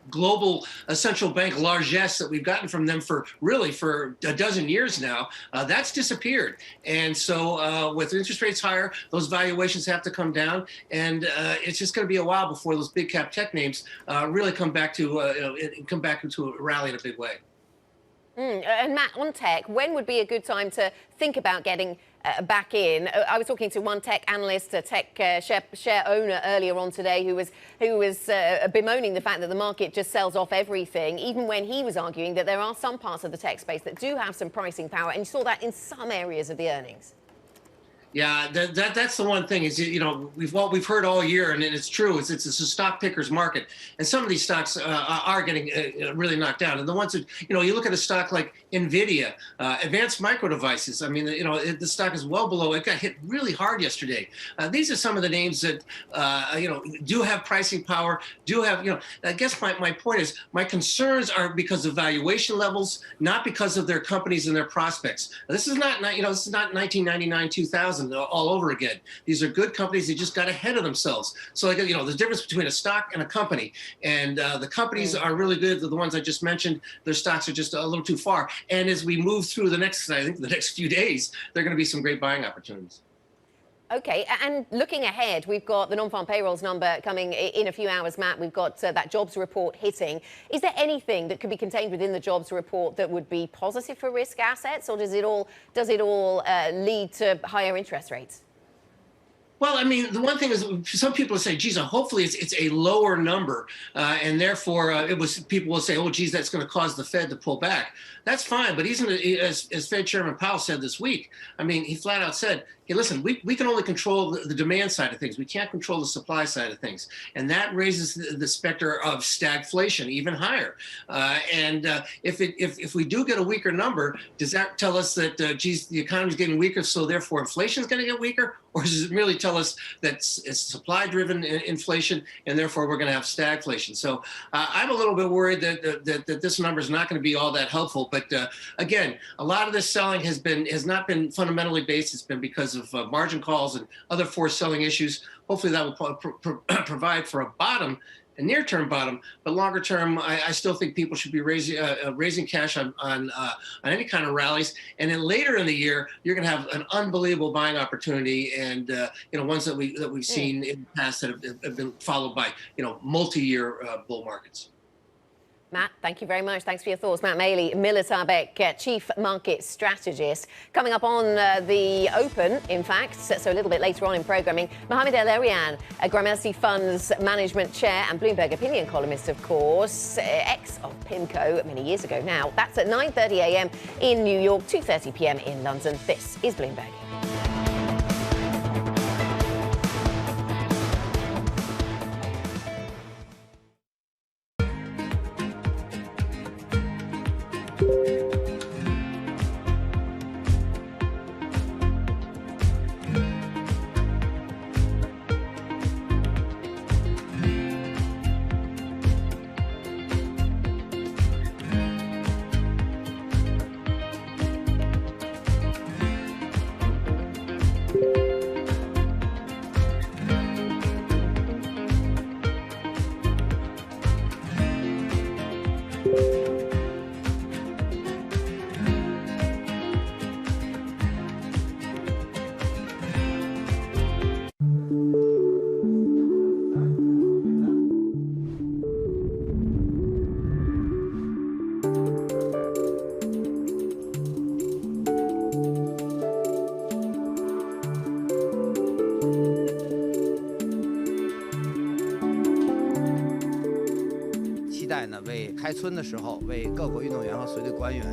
global central bank largesse that we've gotten from them for a dozen years now, that's disappeared. And so with interest rates higher, those valuations have to come down, and it's just going to be a while before those big cap tech names really come back to a rally in a big way. And Matt, on tech, when would be a good time to think about getting back in? I was talking to one tech analyst, a tech share owner earlier on today, who was bemoaning the fact that the market just sells off everything, even when he was arguing that there are some parts of the tech space that do have some pricing power, and you saw that in some areas of the earnings. Yeah, that's the one thing is, you know, we've heard all year, and it's true. It's a stock picker's market, and some of these stocks are getting really knocked down. And the ones that, you know, you look at a stock like Nvidia, Advanced Micro Devices. I mean, you know, the stock is well below. It got hit really hard yesterday. These are some of the names that you know, do have pricing power. Do have, you know. I guess my point is, my concerns are because of valuation levels, not because of their companies and their prospects. This is not, you know, this is not 1999, 2000. All over again. These are good companies. They just got ahead of themselves. So, like, you know, there's a difference between a stock and a company. And the companies are really good. The ones I just mentioned, their stocks are just a little too far. And as we move through the next, I think, the next few days, there are going to be some great buying opportunities. Okay, and looking ahead, we've got the non-farm payrolls number coming in a few hours, Matt. We've got that jobs report hitting. Is there anything that could be contained within the jobs report that would be positive for risk assets, or does it all lead to higher interest rates? Well, I mean, the one thing is, some people say, geez, hopefully it's a lower number, and therefore people will say, oh, geez, that's going to cause the Fed to pull back. That's fine, but as Fed Chairman Powell said this week, I mean, he flat out said, hey, listen, we can only control the demand side of things. We can't control the supply side of things. And that raises the specter of stagflation even higher. If we do get a weaker number, does that tell us that, geez, the economy's getting weaker, so therefore inflation is going to get weaker? Or does it really tell us that it's supply-driven inflation, and therefore we're going to have stagflation? So I'm a little bit worried that this number is not going to be all that helpful. But again, a lot of this selling has not been fundamentally based. It's been because of margin calls and other forced selling issues. Hopefully that will provide for a bottom, a near-term bottom, but longer term, I still think people should be raising cash on any kind of rallies. And then later in the year, you're going to have an unbelievable buying opportunity, and you know, ones that we've seen in the past that have been followed by, you know, multi-year bull markets. Matt, thank you very much. Thanks for your thoughts. Matt Maley, Miller Tarbeck, Chief Market Strategist. Coming up on the Open, in fact, so a little bit later on in programming, Mohamed El-Erian, Gramercy Funds Management Chair and Bloomberg Opinion columnist, of course, ex of PIMCO many years ago now. That's at 9:30 a.m. in New York, 2:30 p.m. in London. This is Bloomberg.为开春的时候，为各国运动员和随队官员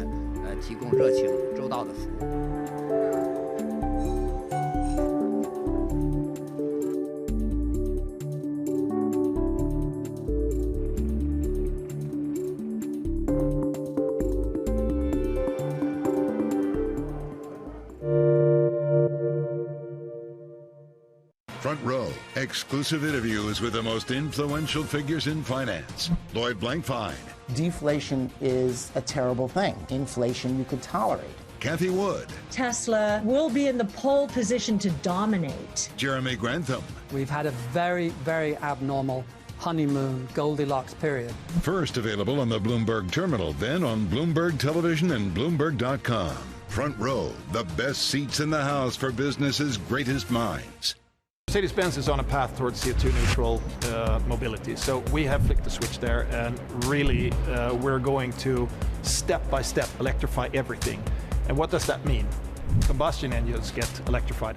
提供热情周到的服务。Front Row, exclusive interviews with the most influential figures in finance. Lloyd Blankfein. Deflation is a terrible thing. Inflation you could tolerate. Kathy Wood. Tesla will be in the pole position to dominate. Jeremy Grantham. We've had a very, very abnormal honeymoon Goldilocks period. First available on the Bloomberg Terminal, then on Bloomberg Television and Bloomberg.com. Front Row, the best seats in the house for business's greatest minds. Mercedes-Benz is on a path towards CO2 neutral mobility. So we have flicked the switch there, and really we're going to step by step electrify everything. And what does that mean? Combustion engines get electrified.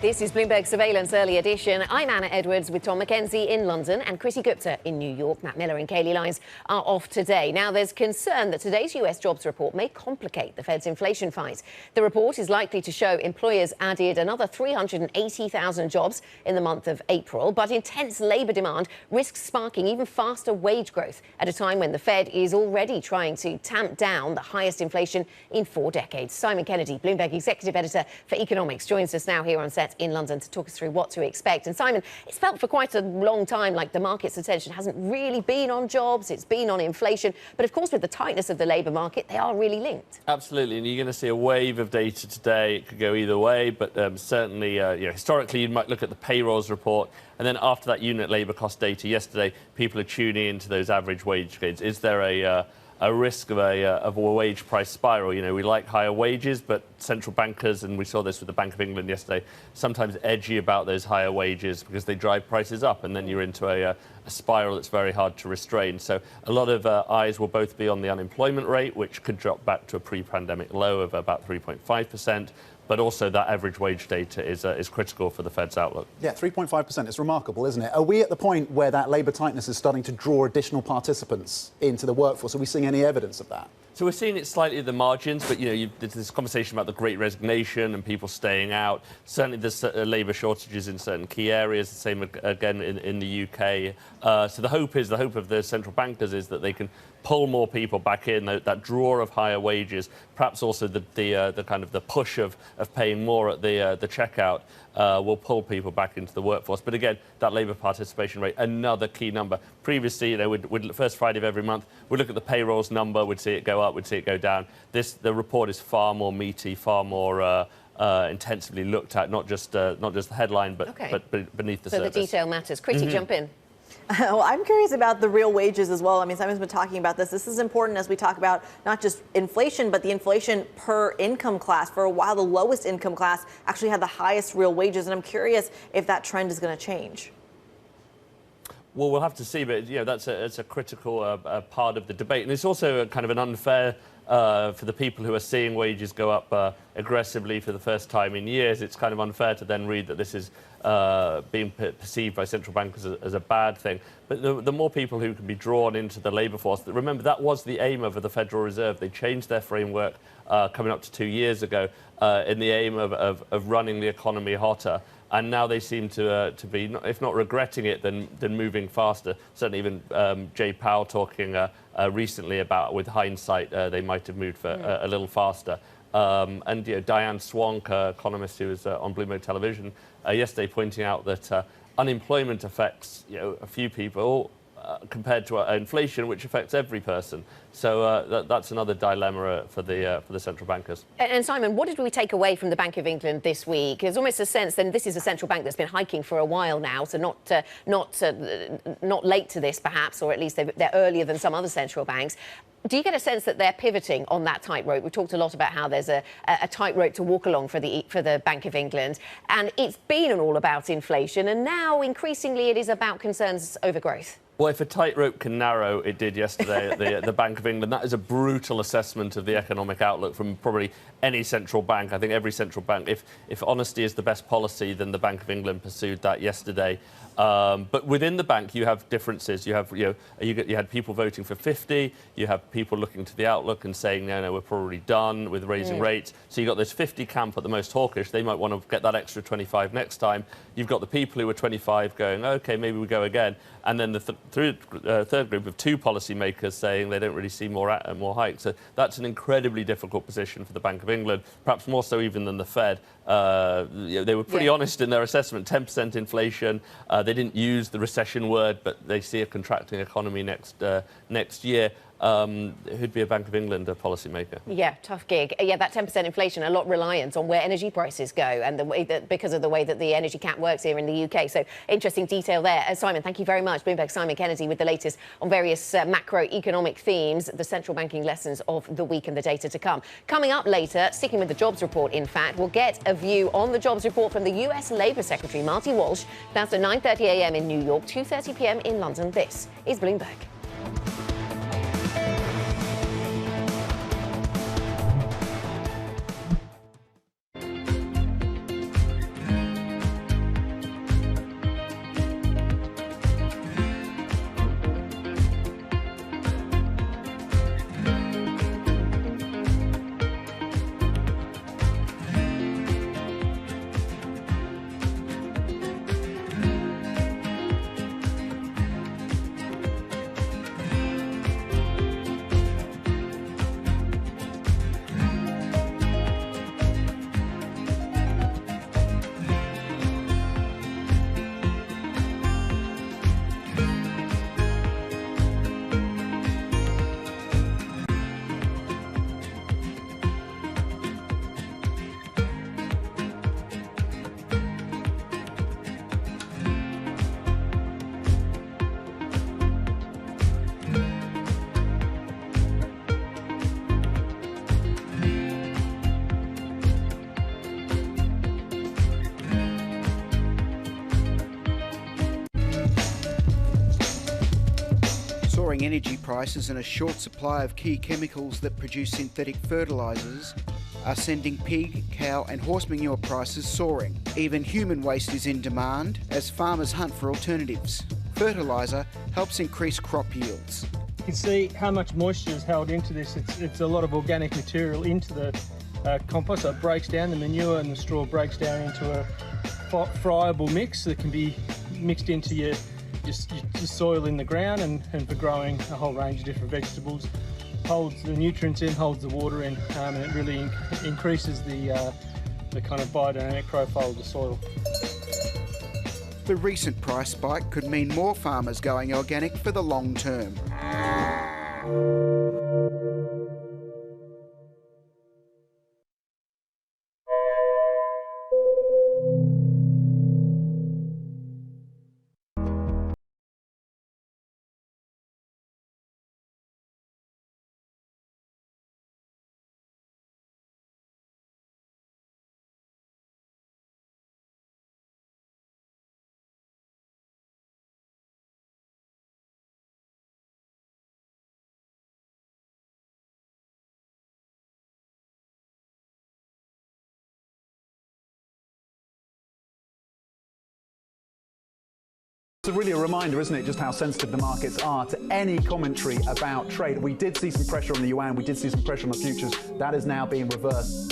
This is Bloomberg Surveillance Early Edition. I'm Anna Edwards with Tom McKenzie in London and Chrissy Gupta in New York. Matt Miller and Kaylee Lyons are off today. Now, there's concern that today's US jobs report may complicate the Fed's inflation fight. The report is likely to show employers added another 380,000 jobs in the month of April, but intense labour demand risks sparking even faster wage growth at a time when the Fed is already trying to tamp down the highest inflation in 4 decades. Simon Kennedy, Bloomberg Executive Editor for Economics, joins us now here on set in London to talk us through what to expect. And Simon, it's felt for quite a long time like the market's attention hasn't really been on jobs, it's been on inflation. But of course, with the tightness of the labour market, they are really linked. Absolutely, and you're going to see a wave of data today. It could go either way, but certainly, historically, you might look at the payrolls report, and then after that unit labour cost data yesterday, people are tuning into those average wage gains. Is there a risk of a wage price spiral? You know, we like higher wages, but central bankers, and we saw this with the Bank of England yesterday, sometimes edgy about those higher wages because they drive prices up, and then you're into a spiral that's very hard to restrain. So a lot of eyes will both be on the unemployment rate, which could drop back to a pre-pandemic low of about 3.5%. But also that average wage data is critical for the Fed's outlook. Yeah, 3.5%. It's remarkable, isn't it? Are we at the point where that labour tightness is starting to draw additional participants into the workforce? Are we seeing any evidence of that? So we're seeing it slightly at the margins, but, there's this conversation about the Great Resignation and people staying out. Certainly there's labour shortages in certain key areas, the same again in the UK. So the hope of the central bankers is that they can pull more people back in, that draw of higher wages, perhaps also the kind of the push of paying more at the checkout will pull people back into the workforce. But again, that labour participation rate, another key number. Previously, we'd first Friday of every month, we'd look at the payrolls number, we'd see it go up, we'd see it go down. The report is far more meaty, far more intensively looked at, not just the headline, but beneath the surface. So the detail matters. Chrissy, jump in. Well, I'm curious about the real wages as well. I mean, Simon's been talking about this. This is important as we talk about not just inflation, but the inflation per income class. For a while, the lowest income class actually had the highest real wages, and I'm curious if that trend is going to change. Well, we'll have to see, but that's a critical part of the debate, and it's also kind of an unfair for the people who are seeing wages go up aggressively for the first time in years. It's kind of unfair to then read that this is being perceived by central bankers as a bad thing. But the more people who can be drawn into the labour force, remember that was the aim of the Federal Reserve. They changed their framework coming up to 2 years ago in the aim of running the economy hotter. And now they seem to be, if not regretting it, then moving faster. Certainly even Jay Powell talking recently about, with hindsight, they might have moved a little faster. And Diane Swank, economist who was on Bloomberg Television yesterday, pointing out that unemployment affects a few people compared to inflation, which affects every person. So that's another dilemma for the central bankers. And Simon, what did we take away from the Bank of England this week? There's almost a sense that this is a central bank that's been hiking for a while now, so not late to this perhaps, or at least they're earlier than some other central banks. Do you get a sense that they're pivoting on that tightrope? We've talked a lot about how there's a tightrope to walk along for the Bank of England, and it's been all about inflation, and now increasingly it is about concerns over growth. Well, if a tightrope can narrow, it did yesterday at the Bank of England. That is a brutal assessment of the economic outlook from probably any central bank. I think every central bank, if honesty is the best policy, then the Bank of England pursued that yesterday. But within the bank, you have differences. You have, you had people voting for 50. You have people looking to the outlook and saying, no, we're probably done with raising rates. So you've got this 50 camp at the most hawkish. They might want to get that extra 25 next time. You've got the people who are 25 going, OK, maybe we go again. And then the third group of 2 policymakers saying they don't really see more hikes. So that's an incredibly difficult position for the Bank of England, perhaps more so even than the Fed. They were pretty honest in their assessment, 10% inflation. They didn't use the recession word, but they see a contracting economy next year. Who'd be a Bank of England policymaker? Yeah, tough gig. Yeah, that 10% inflation, a lot reliant on where energy prices go and the way that, because of the way that the energy cap works here in the UK. So interesting detail there. Simon, thank you very much. Bloomberg's Simon Kennedy with the latest on various macroeconomic themes, the central banking lessons of the week and the data to come. Coming up later, sticking with the jobs report, in fact, we'll get a view on the jobs report from the US Labour Secretary, Marty Walsh. That's at 9:30 a.m. in New York, 2:30 p.m. in London. This is Bloomberg. Soaring energy prices and a short supply of key chemicals that produce synthetic fertilisers are sending pig, cow and horse manure prices soaring. Even human waste is in demand as farmers hunt for alternatives. Fertiliser helps increase crop yields. You can see how much moisture is held into this. It's a lot of organic material into the compost, so it breaks down, the manure and the straw breaks down into a friable mix that can be mixed into your soil in the ground and for growing a whole range of different vegetables. Holds the nutrients in, holds the water in, and it really increases the kind of biodynamic profile of the soil. The recent price spike could mean more farmers going organic for the long term. It's really a reminder, isn't it, just how sensitive the markets are to any commentary about trade. We did see some pressure on the yuan, we did see some pressure on the futures. That is now being reversed.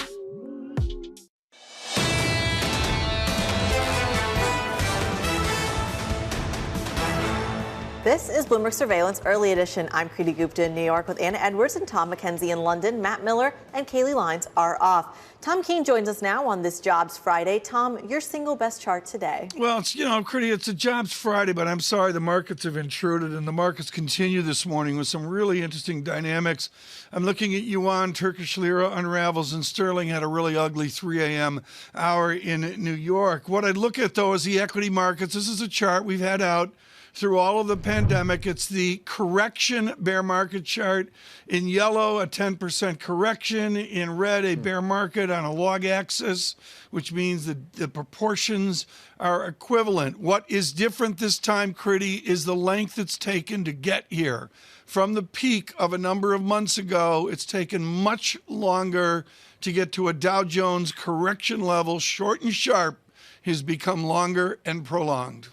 This is Bloomberg Surveillance Early Edition. I'm Kriti Gupta in New York with Anna Edwards and Tom McKenzie in London. Matt Miller and Kaylee Lines are off. Tom Keene joins us now on this Jobs Friday. Tom, your single best chart today. Well, it's, Kriti, it's a Jobs Friday, but I'm sorry the markets have intruded, and the markets continue this morning with some really interesting dynamics. I'm looking at yuan, Turkish lira unravels, and sterling had a really ugly 3 a.m. hour in New York. What I'd look at, though, is the equity markets. This is a chart we've had out through all of the pandemic. It's the correction bear market chart. In yellow, a 10% correction. In red, a bear market on a log axis, which means that the proportions are equivalent. What is different this time, Kriti, is the length it's taken to get here. From the peak of a number of months ago, it's taken much longer to get to a Dow Jones correction level short and sharp has become longer and prolonged.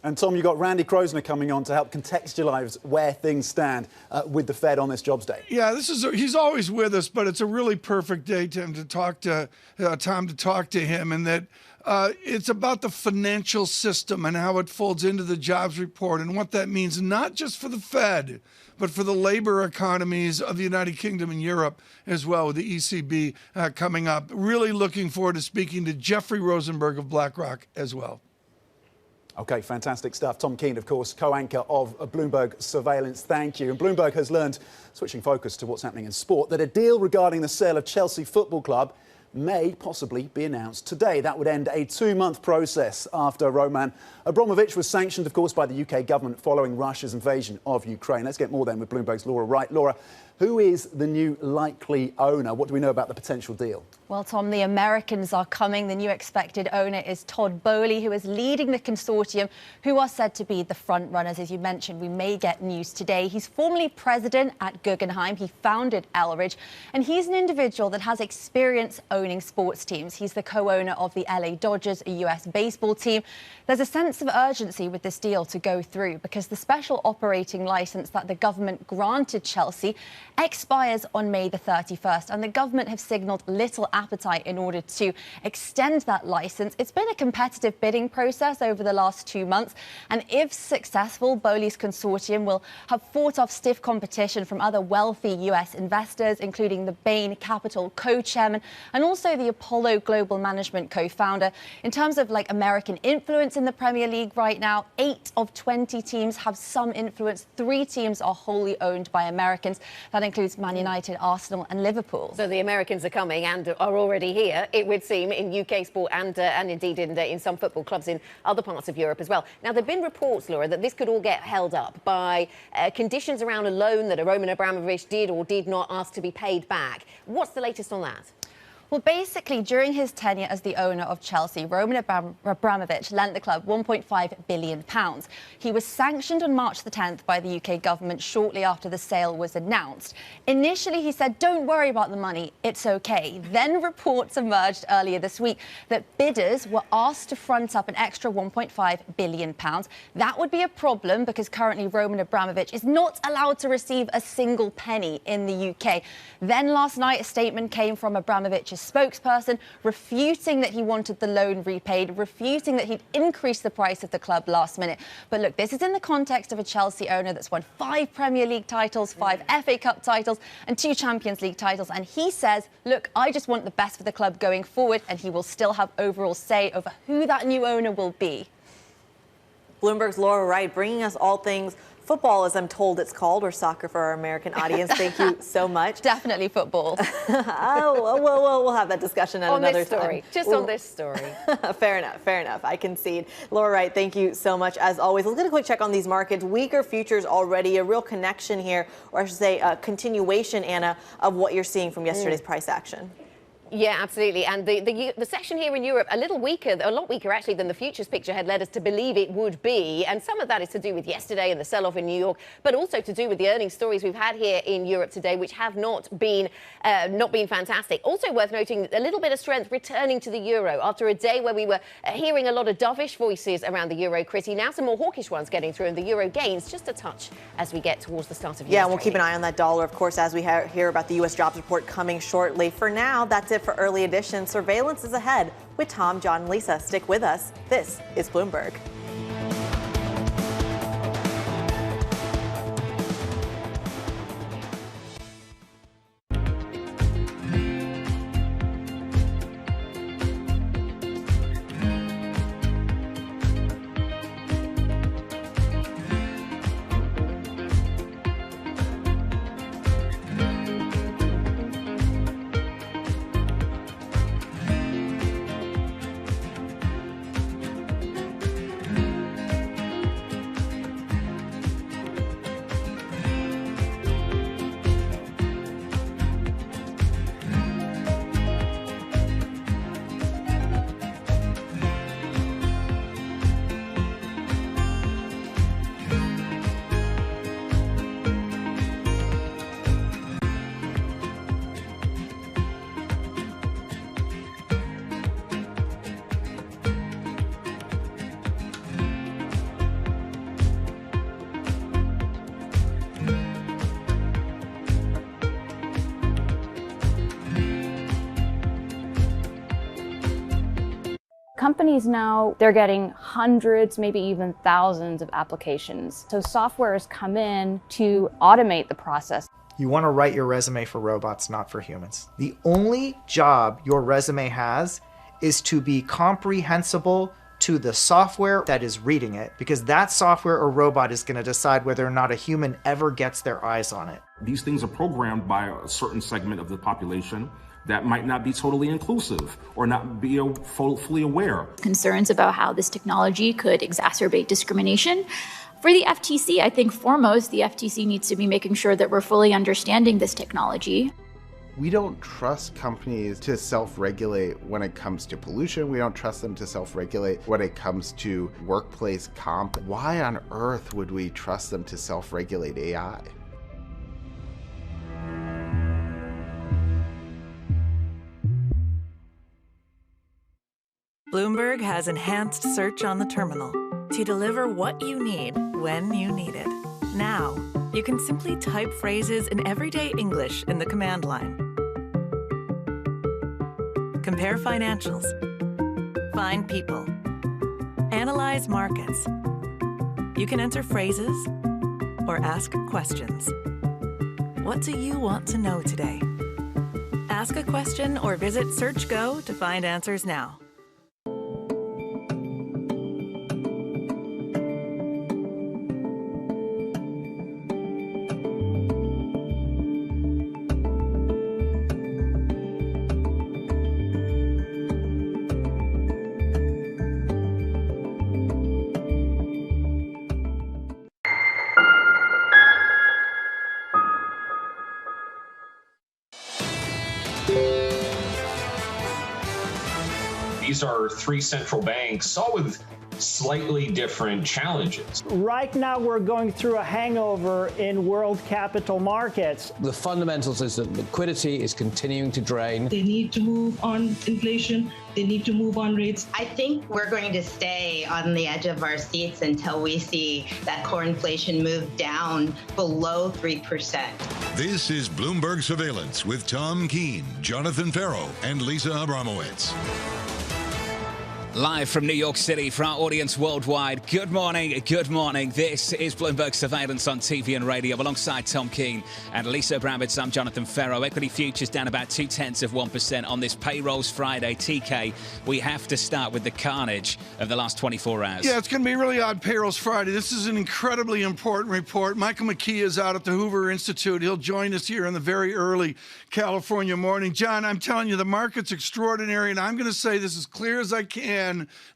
And Tom, you've got Randy Krosner coming on to help contextualize where things stand with the Fed on this jobs day. Yeah, he's always with us, but it's a really perfect day to talk to Tom to talk to him, and that it's about the financial system and how it folds into the jobs report and what that means, not just for the Fed, but for the labor economies of the United Kingdom and Europe as well, with the ECB coming up. Really looking forward to speaking to Jeffrey Rosenberg of BlackRock as well. Okay, fantastic stuff. Tom Keene, of course, co-anchor of Bloomberg Surveillance. Thank you. And Bloomberg has learned, switching focus to what's happening in sport, that a deal regarding the sale of Chelsea Football Club may possibly be announced today. That would end a 2-month process after Roman Abramovich was sanctioned, of course, by the UK government following Russia's invasion of Ukraine. Let's get more then with Bloomberg's Laura Wright. Laura, who is the new likely owner? What do we know about the potential deal? Well, Tom, the Americans are coming. The new expected owner is Todd Boehly, who is leading the consortium, who are said to be the front runners. As you mentioned, we may get news today. He's formerly president at Guggenheim. He founded Elridge, and he's an individual that has experience owning sports teams. He's the co-owner of the LA Dodgers, a US baseball team. There's a sense of urgency with this deal to go through because the special operating license that the government granted Chelsea expires on May the 31st, and the government have signalled little appetite in order to extend that license. It's been a competitive bidding process over the last 2 months, and if successful, Boehly's consortium will have fought off stiff competition from other wealthy US investors, including the Bain Capital co-chairman and also the Apollo Global Management co-founder. In terms of American influence in the Premier League right now, 8 of 20 teams have some influence. 3 teams are wholly owned by Americans. That includes Man United, Arsenal and Liverpool. So the Americans are coming and are already here, it would seem, in UK sport and indeed in some football clubs in other parts of Europe as well. Now, there have been reports, Laura, that this could all get held up by conditions around a loan that Roman Abramovich did or did not ask to be paid back. What's the latest on that? Well, basically, during his tenure as the owner of Chelsea, Roman Abramovich lent the club £1.5 billion. He was sanctioned on March the 10th by the UK government shortly after the sale was announced. Initially, he said, don't worry about the money, it's okay. Then reports emerged earlier this week that bidders were asked to front up an extra £1.5 billion. That would be a problem because currently Roman Abramovich is not allowed to receive a single penny in the UK. Then last night, a statement came from Abramovich's spokesperson refuting that he wanted the loan repaid, refuting that he'd increased the price of the club last minute. But look, this is in the context of a Chelsea owner that's won 5 Premier League titles, 5 FA Cup titles and 2 Champions League titles. And he says, look, I just want the best for the club going forward, and he will still have overall say over who that new owner will be. Bloomberg's Laura Wright bringing us all things football, as I'm told it's called, or soccer for our American audience. Thank you so much. Definitely football. We'll have that discussion at another story. time. Just on this story. Fair enough. I concede. Laura Wright, thank you so much, as always. Let's get a quick check on these markets. Weaker futures already, a real connection here, or I should say a continuation, Anna, of what you're seeing from yesterday's price action. Yeah, absolutely. And the session here in Europe, a lot weaker actually than the futures picture had led us to believe it would be. And some of that is to do with yesterday and the sell-off in New York, but also to do with the earnings stories we've had here in Europe today, which have not been fantastic. Also worth noting, a little bit of strength returning to the euro after a day where we were hearing a lot of dovish voices around the euro critty. Now some more hawkish ones getting through, and the euro gains just a touch as we get towards the start of Yeah, and we'll keep an eye on that dollar, of course, as we hear about the U.S. jobs report coming shortly. For now, that's it for Early Edition. Surveillance is ahead with Tom, John, and Lisa. Stick with us. This is Bloomberg. companies now, they're getting hundreds, maybe even thousands of applications. So software has come in to automate the process. You want to write your resume for robots, not for humans. The only job your resume has is to be comprehensible to the software that is reading it, because that software or robot is going to decide whether or not a human ever gets their eyes on it. These things are programmed by a certain segment of the population that might not be totally inclusive or not be fully aware. Concerns about how this technology could exacerbate discrimination. For the FTC, I think foremost, the FTC needs to be making sure that we're fully understanding this technology. We don't trust companies to self-regulate when it comes to pollution. We don't trust them to self-regulate when it comes to workplace comp. Why on earth would we trust them to self-regulate AI? Bloomberg has enhanced search on the terminal to deliver what you need when you need it. Now, you can simply type phrases in everyday English in the command line. Compare financials, find people, analyze markets. You can enter phrases or ask questions. What do you want to know today? Ask a question or visit SearchGo to find answers now. These are three central banks, all with slightly different challenges. Right now, we're going through a hangover in world capital markets. The fundamentals is that liquidity is continuing to drain. They need to move on inflation. They need to move on rates. I think we're going to stay on the edge of our seats until we see that core inflation move down below 3%. This is Bloomberg Surveillance with Tom Keene, Jonathan Ferro, and Lisa Abramowitz. Live from New York City for our audience worldwide. Good morning, good morning. This is Bloomberg Surveillance on TV and radio alongside Tom Keene and Lisa Abramowitz. I'm Jonathan Ferro. Equity futures down about 0.2% on this Payrolls Friday. TK, we have to start with the carnage of the last 24 hours. Yeah, it's going to be a really odd Payrolls Friday. This is an incredibly important report. Michael McKee is out at the Hoover Institute. He'll join us here in the very early California morning. John, I'm telling you, the market's extraordinary, and I'm going to say this as clear as I can.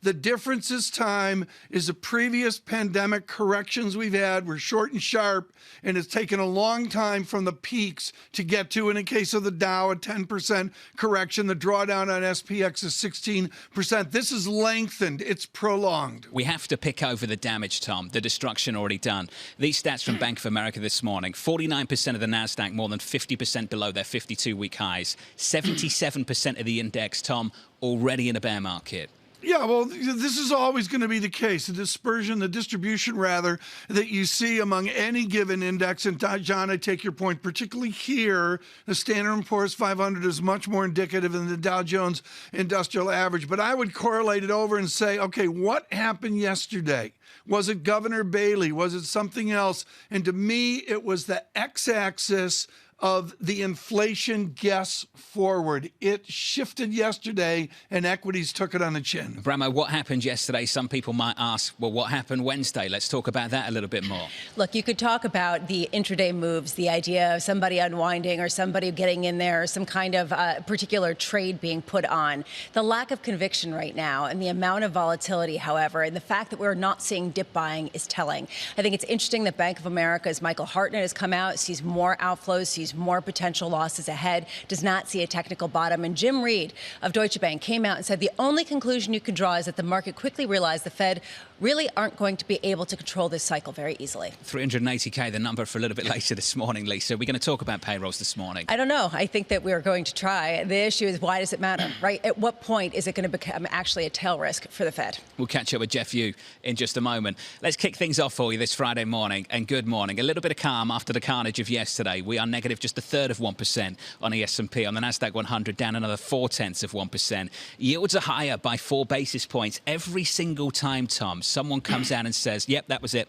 The difference this time is the previous pandemic corrections we've had were short and sharp, and it's taken a long time from the peaks to get to. And in case of the Dow, a 10% correction. The drawdown on SPX is 16%. This is lengthened. It's prolonged. We have to pick over the damage, Tom, the destruction already done. These stats from Bank of America this morning, 49% of the NASDAQ more than 50% below their 52-week highs. 77% of the index, Tom, already in a bear market. Yeah, well, this is always going to be the case. The dispersion, the distribution, rather, that you see among any given index. And John, I take your point, particularly here, the Standard & Poor's 500 is much more indicative than the Dow Jones Industrial Average. But I would correlate it over and say, okay, what happened yesterday? Was it Governor Bailey? Was it something else? And to me, it was the x-axis of the inflation guess forward. It shifted yesterday, and equities took it on the chin. Bramo, what happened yesterday? Some people might ask, well, what happened Wednesday? Let's talk about that a little bit more. Look, you could talk about the intraday moves, the idea of somebody unwinding or somebody getting in there, some kind of particular trade being put on. The lack of conviction right now and the amount of volatility, however, and the fact that we're not seeing dip buying is telling. I think it's interesting that Bank of America's Michael Hartnett has come out, sees more outflows, sees more potential losses ahead, does not see a technical bottom. And Jim Reed of Deutsche Bank came out and said the only conclusion you can draw is that the market quickly realized the Fed really aren't going to be able to control this cycle very easily. 380K, the number for a little bit later this morning, Lisa. We're going to talk about payrolls this morning. I don't know. I think that we're going to try. The issue is, why does it matter, right? At what point is it going to become actually a tail risk for the Fed? We'll catch up with Jeff Yu in just a moment. Let's kick things off for you this Friday morning, and good morning. A little bit of calm after the carnage of yesterday. We are negative just a third of 1% on the S&P. On the Nasdaq 100, down another 0.4%. Yields are higher by 4 basis points every single time, Tom. Someone comes out and says, yep, that was it.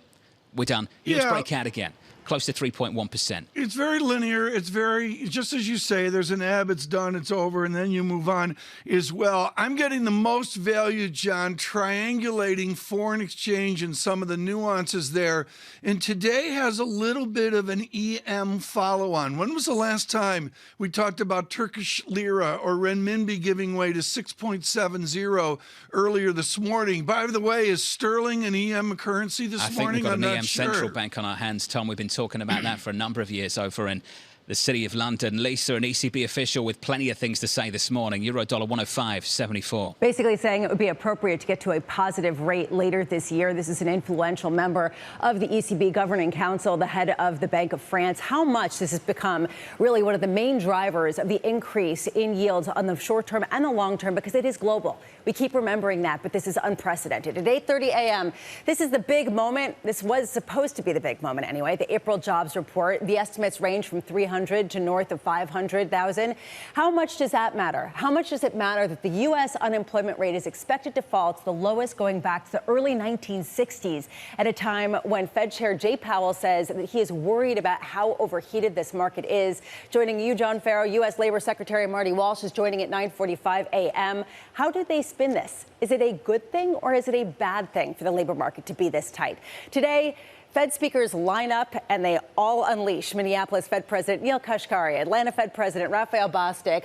We're done. Yields break out again. Close to 3.1%. It's very linear. It's very, just as you say, there's an ebb, it's done, it's over, and then you move on as well. I'm getting the most value, John, triangulating foreign exchange and some of the nuances there. And today has a little bit of an EM follow-on. When was the last time we talked about Turkish lira or renminbi giving way to 6.70 earlier this morning? By the way, is sterling an EM currency this morning? I think we've got an EM central bank on our hands, Tom. We've been talking about that for a number of years over in the City of London. Lisa, an ECB official with plenty of things to say this morning. Euro dollar 105.74. Basically saying it would be appropriate to get to a positive rate later this year. This is an influential member of the ECB Governing Council, the head of the Bank of France. How much this has become really one of the main drivers of the increase in yields on the short term and the long term, because it is global. We keep remembering that, but this is unprecedented. At 8:30 a.m., this is the big moment. This was supposed to be the big moment anyway. The April jobs report. The estimates range from 300 to north of 500,000. How much does that matter? How much does it matter that the U.S. unemployment rate is expected to fall to the lowest going back to the early 1960s, at a time when Fed Chair Jay Powell says that he is worried about how overheated this market is? Joining you, John Farrow, U.S. Labor Secretary Marty Walsh is joining at 9:45 a.m. How do they spin this? Is it a good thing or is it a bad thing for the labor market to be this tight? Today, Fed speakers line up and they all unleash. Minneapolis Fed President Neil Kashkari, Atlanta Fed President Raphael Bostic,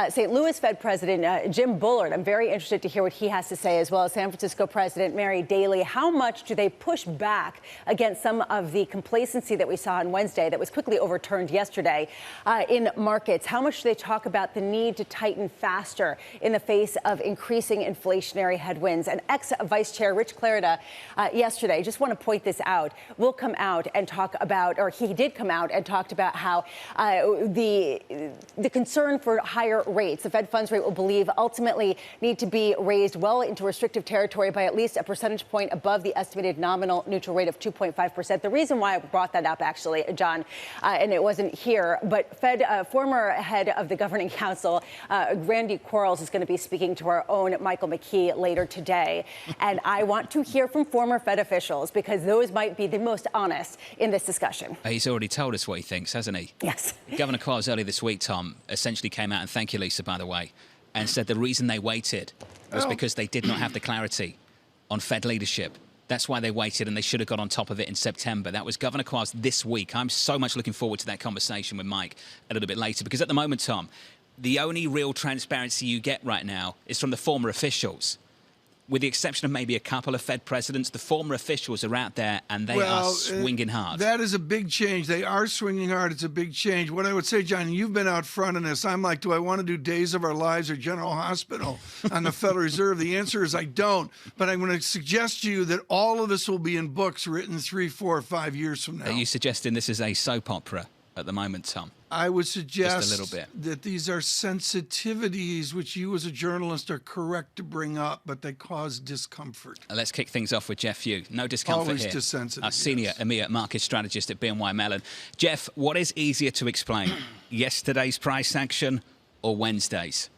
St. Louis Fed President Jim Bullard. I'm very interested to hear what he has to say, as well as San Francisco President Mary Daly. How much do they push back against some of the complacency that we saw on Wednesday that was quickly overturned yesterday in markets? How much do they talk about the need to tighten faster in the face of increasing inflationary headwinds? And ex-Vice Chair Rich Clarida yesterday, just want to point this out, will come out and talk about, or he did come out and talked about how the concern for higher rates, the Fed funds rate will believe ultimately need to be raised well into restrictive territory by at least a percentage point above the estimated nominal neutral rate of 2.5%. The reason why I brought that up, actually, John, and it wasn't here, but former head of the Governing Council, Randy Quarles, is going to be speaking to our own Michael McKee later today. And I want to hear from former Fed officials, because those might be the most honest in this discussion. He's already told us what he thinks, hasn't he? Yes. Governor Quarles earlier this week, Tom, essentially came out, and thank you, Lisa, by the way, and said the reason they waited was because they did not have the clarity on Fed leadership. That's why they waited, and they should have got on top of it in September. That was Governor Quarles this week. I'm so much looking forward to that conversation with Mike a little bit later, because at the moment, Tom, the only real transparency you get right now is from the former officials. With the exception of maybe a couple of Fed presidents, the former officials are out there and they are swinging hard. That is a big change. They are swinging hard. It's a big change. What I would say, John, you've been out front in this. I'm like, do I want to do Days of Our Lives or General Hospital on the Federal Reserve? The answer is I don't. But I'm going to suggest to you that all of this will be in books written 3, 4, or 5 years from now. Are you suggesting this is a soap opera at the moment, Tom? I would suggest just a little bit that these are sensitivities which you as a journalist are correct to bring up, but they cause discomfort. Let's kick things off with Jeff Yu. No discomfort Always here. Dissensitive, Our senior EMEA market strategist at BNY Mellon. Jeff, what is easier to explain, yesterday's price action or Wednesday's?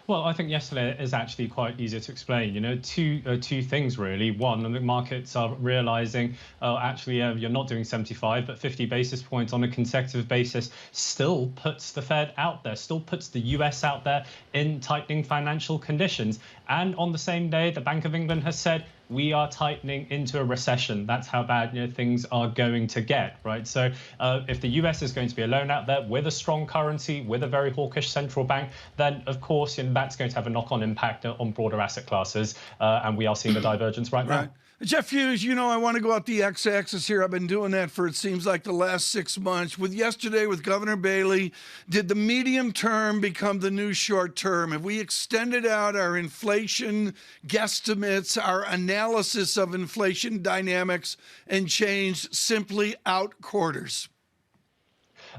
Well, I think yesterday is actually quite easier to explain. You know, two things really. One, the markets are realizing, actually, you're not doing 75, but 50 basis points on a consecutive basis still puts the Fed out there, still puts the US out there in tightening financial conditions. And on the same day, the Bank of England has said, we are tightening into a recession. That's how bad things are going to get, right? So if the US is going to be alone out there with a strong currency, with a very hawkish central bank, then of course that's going to have a knock-on impact on broader asset classes. And we are seeing the divergence right now. Jeff Hughes, you know, I want to go out the x-axis here. I've been doing that for, it seems like, the last 6 months. With yesterday with Governor Bailey, did the medium term become the new short term? Have we extended out our inflation guesstimates, our analysis analysis of inflation dynamics and change simply out quarters?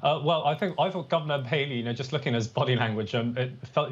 Well, I thought Governor Bailey, just looking at his body language,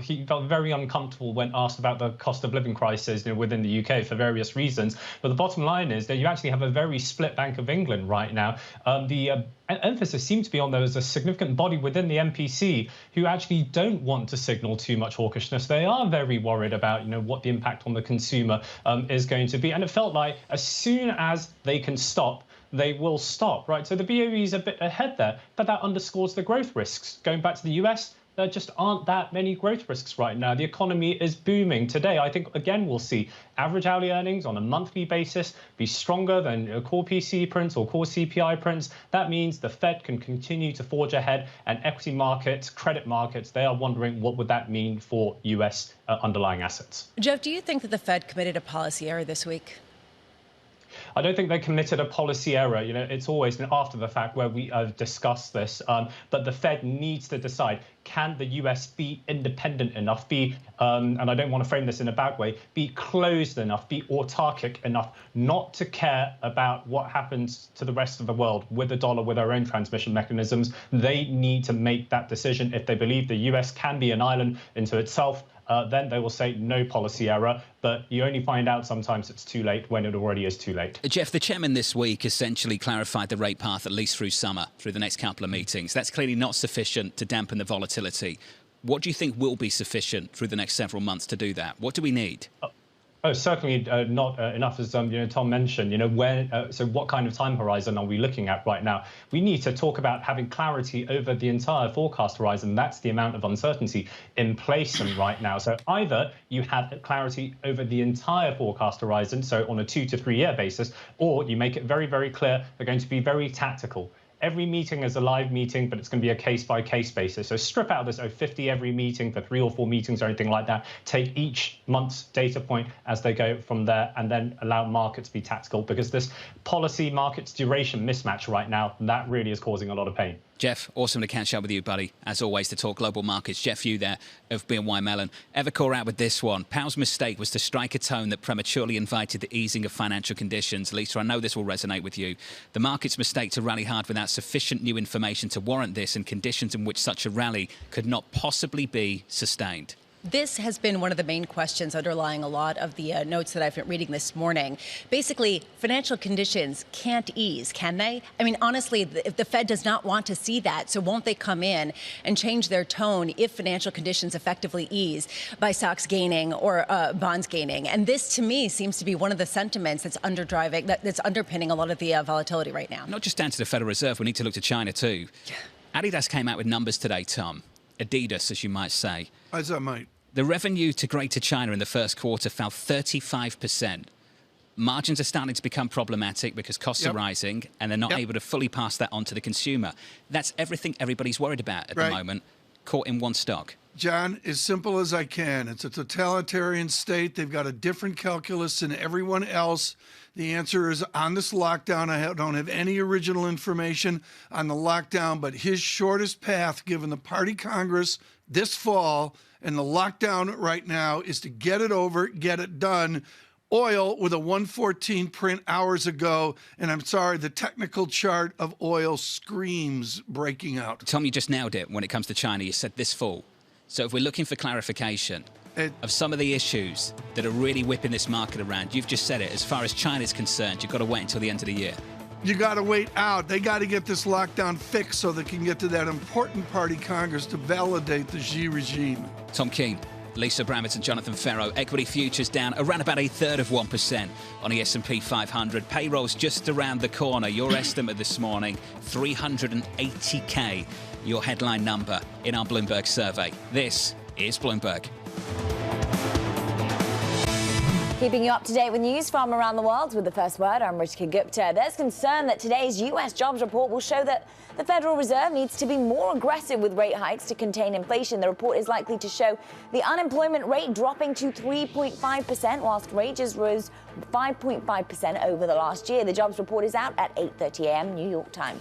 he felt very uncomfortable when asked about the cost of living crisis, within the UK for various reasons. But the bottom line is that you actually have a very split Bank of England right now. The emphasis seems to be on there is a significant body within the MPC who actually don't want to signal too much hawkishness. They are very worried about, what the impact on the consumer is going to be. And it felt like as soon as they can stop, they will stop, right? So the BOE is a bit ahead there, but that underscores the growth risks. Going back to the US, there just aren't that many growth risks right now. The economy is booming. Today, I think, again, we'll see average hourly earnings on a monthly basis be stronger than core PCE prints or core CPI prints. That means the Fed can continue to forge ahead, and equity markets, credit markets, they are wondering what would that mean for US underlying assets. Jeff, do you think that the Fed committed a policy error this week? I don't think they committed a policy error. It's always after the fact where we have discussed this. But the Fed needs to decide, can the US be independent enough, and I don't want to frame this in a bad way, be closed enough, be autarkic enough not to care about what happens to the rest of the world with the dollar, with our own transmission mechanisms. They need to make that decision. If they believe the US can be an island into itself, then they will say no policy error. But you only find out sometimes it's too late when it already is too late. Jeff, the chairman this week essentially clarified the rate path at least through summer, through the next couple of meetings. That's clearly not sufficient to dampen the volatility. What do you think will be sufficient through the next several months to do that? What do we need? Oh, certainly not enough, as Tom mentioned. So what kind of time horizon are we looking at right now? We need to talk about having clarity over the entire forecast horizon. That's the amount of uncertainty in place right now. So either you have clarity over the entire forecast horizon, so on a 2 to 3 year basis, or you make it very, very clear they're going to be very tactical. Every meeting is a live meeting, but it's going to be a case-by-case basis. So strip out this 50 every meeting for 3 or 4 meetings or anything like that. Take each month's data point as they go from there, and then allow markets to be tactical, because this policy markets duration mismatch right now, that really is causing a lot of pain. Jeff, awesome to catch up with you, buddy. As always, to talk global markets. Jeff Yu there of BNY Mellon. Evercore out with this one. Powell's mistake was to strike a tone that prematurely invited the easing of financial conditions. Lisa, I know this will resonate with you. The market's mistake to rally hard without sufficient new information to warrant this, and conditions in which such a rally could not possibly be sustained. This has been one of the main questions underlying a lot of the notes that I've been reading this morning. Basically, financial conditions can't ease, can they? I mean, honestly, if the Fed does not want to see that, so won't they come in and change their tone if financial conditions effectively ease by stocks gaining or bonds gaining? And this, to me, seems to be one of the sentiments that's that's underpinning a lot of the volatility right now. Not just down to the Federal Reserve, we need to look to China too. Adidas came out with numbers today, Tom. Adidas, as you might say. As I might. The revenue to Greater China in the first quarter fell 35%. Margins are starting to become problematic because costs are rising, and they're not able to fully pass that on to the consumer. That's everything everybody's worried about at the moment, caught in one stock. John, as simple as I can. It's a totalitarian state. They've got a different calculus than everyone else. The answer is on this lockdown. I don't have any original information on the lockdown, but his shortest path, given the party Congress this fall and the lockdown right now, is to get it over, get it done. Oil with a 114 print hours ago, and I'm sorry, the technical chart of oil screams breaking out. Tom, you just nailed it when it comes to China. You said this fall. So if we're looking for clarification of some of the issues that are really whipping this market around, you've just said it. As far as China's concerned, you've got to wait until the end of the year. You got to wait out. They got to get this lockdown fixed so they can get to that important party Congress to validate the Xi regime. Tom Keene, Lisa Bramett and Jonathan Ferro. Equity futures down around about 1/3% on the S&P 500. Payrolls just around the corner. Your estimate this morning, 380K, your headline number in our Bloomberg survey. This is Bloomberg. Keeping you up to date with news from around the world with the first word, I'm Ritika Gupta. There's concern that today's US jobs report will show that the Federal Reserve needs to be more aggressive with rate hikes to contain inflation. The report is likely to show the unemployment rate dropping to 3.5%, whilst wages rose 5.5% over the last year. The jobs report is out at 8:30 a.m. New York time.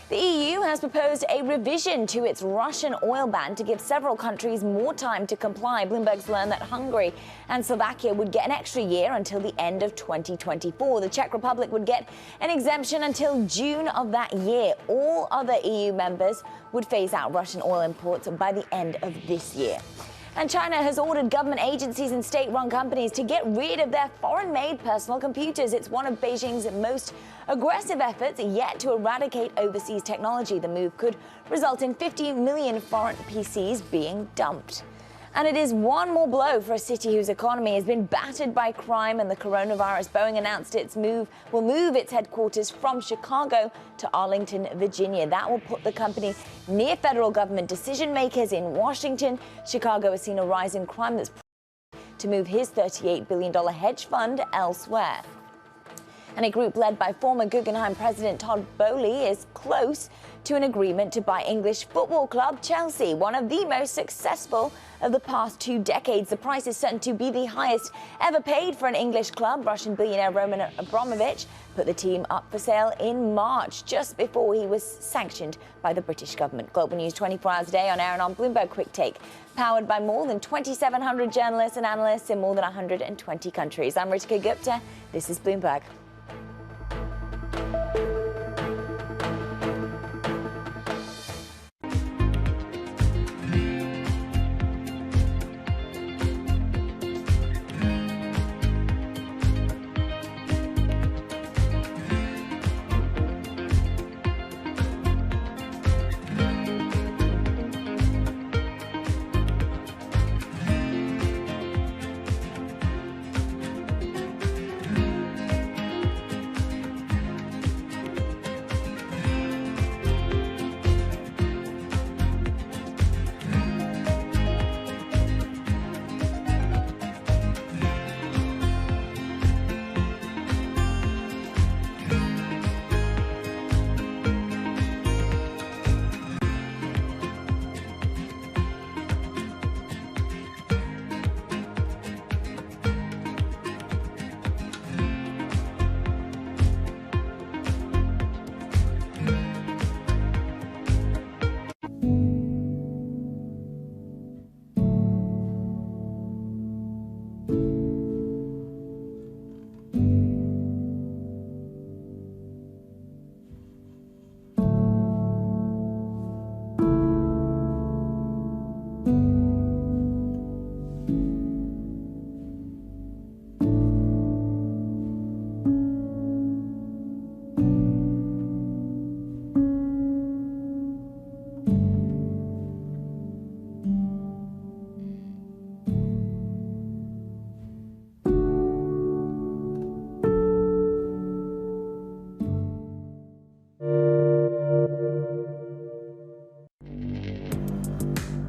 The EU has proposed a revision to its Russian oil ban to give several countries more time to comply. Bloomberg's learned that Hungary and Slovakia would get an extra year until the end of 2024. The Czech Republic would get an exemption until June of that year. All other EU members would phase out Russian oil imports by the end of this year. And China has ordered government agencies and state-run companies to get rid of their foreign-made personal computers. It's one of Beijing's most aggressive efforts yet to eradicate overseas technology. The move could result in 50 million foreign PCs being dumped. And it is one more blow for a city whose economy has been battered by crime and the coronavirus. Boeing announced will move its headquarters from Chicago to Arlington, Virginia. That will put the company near federal government decision makers in Washington. Chicago has seen a rise in crime that's to move his $38 billion hedge fund elsewhere. And a group led by former Guggenheim president Todd Boehly is close to an agreement to buy English football club Chelsea, one of the most successful of the past 2 decades. The price is certain to be the highest ever paid for an English club. Russian billionaire Roman Abramovich put the team up for sale in March, just before he was sanctioned by the British government. Global News 24 hours a day on air and on Bloomberg Quick Take, powered by more than 2,700 journalists and analysts in more than 120 countries. I'm Ritika Gupta. This is Bloomberg.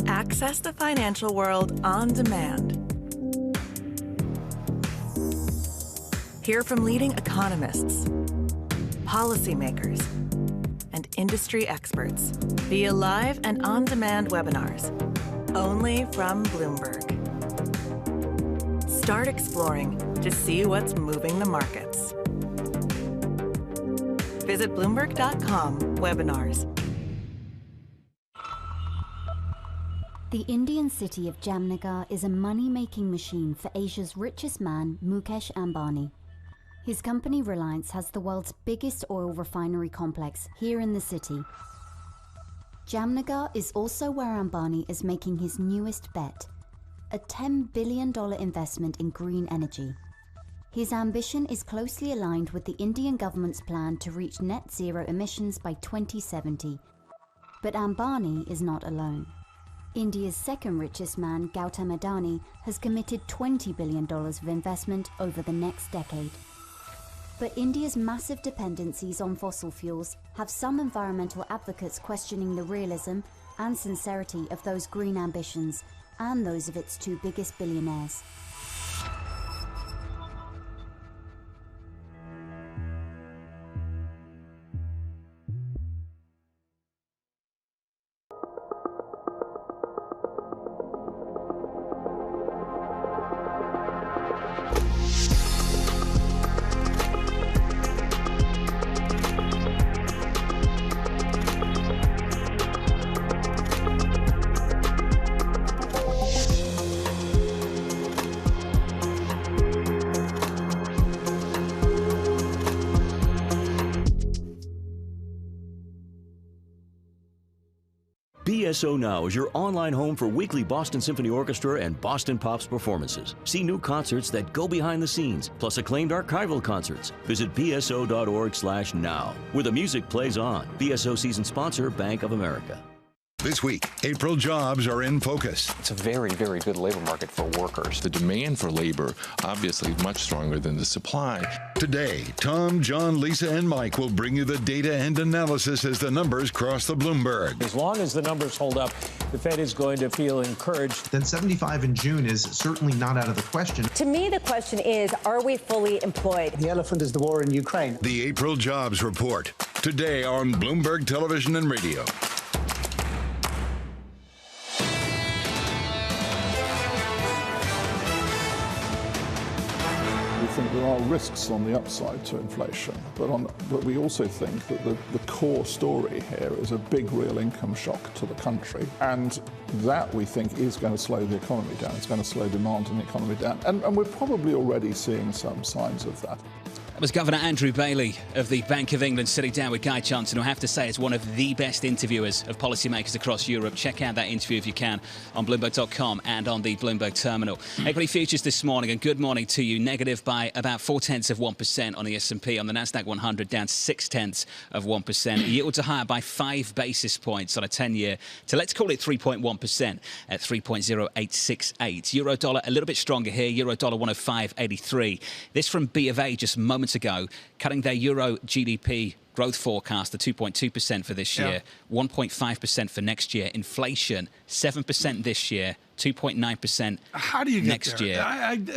Access the financial world on demand. Hear from leading economists, policymakers, and industry experts via live and on-demand webinars, only from Bloomberg. Start exploring to see what's moving the markets. Visit Bloomberg.com/webinars. The Indian city of Jamnagar is a money-making machine for Asia's richest man, Mukesh Ambani. His company Reliance has the world's biggest oil refinery complex here in the city. Jamnagar is also where Ambani is making his newest bet, a $10 billion investment in green energy. His ambition is closely aligned with the Indian government's plan to reach net zero emissions by 2070. But Ambani is not alone. India's second richest man, Gautam Adani, has committed $20 billion of investment over the next decade. But India's massive dependencies on fossil fuels have some environmental advocates questioning the realism and sincerity of those green ambitions and those of its 2 biggest billionaires. BSO Now is your online home for weekly Boston Symphony Orchestra and Boston Pops performances. See new concerts that go behind the scenes, plus acclaimed archival concerts. Visit bso.org/now, where the music plays on. BSO season sponsor, Bank of America. This week, April jobs are in focus. It's a very, very good labor market for workers. The demand for labor, obviously, much stronger than the supply. Today, Tom, John, Lisa, and Mike will bring you the data and analysis as the numbers cross the Bloomberg. As long as the numbers hold up, the Fed is going to feel encouraged. Then 75 in June is certainly not out of the question. To me, the question is, are we fully employed? The elephant is the war in Ukraine. The April jobs report, today on Bloomberg Television and Radio. I think there are risks on the upside to inflation, but we also think that the core story here is a big real income shock to the country, and that we think is going to slow the economy down. It's going to slow demand in the economy down, and we're probably already seeing some signs of that. That was Governor Andrew Bailey of the Bank of England sitting down with Guy Johnson, who I have to say is one of the best interviewers of policymakers across Europe. Check out that interview if you can on Bloomberg.com and on the Bloomberg terminal. Equity futures this morning, and good morning to you. Negative by about 0.4% on the S&P. On the Nasdaq 100, down 0.6%. Yields are higher by 5 basis points on a 10-year to, let's call it 3.1% at 3.0868. Euro dollar a little bit stronger here. Euro dollar 105.83. This from B of A just moments ago, cutting their Euro GDP growth forecast to 2.2% for this year, 1.5% for next year. Inflation, 7% this year, 2.9% How do you get next there? year.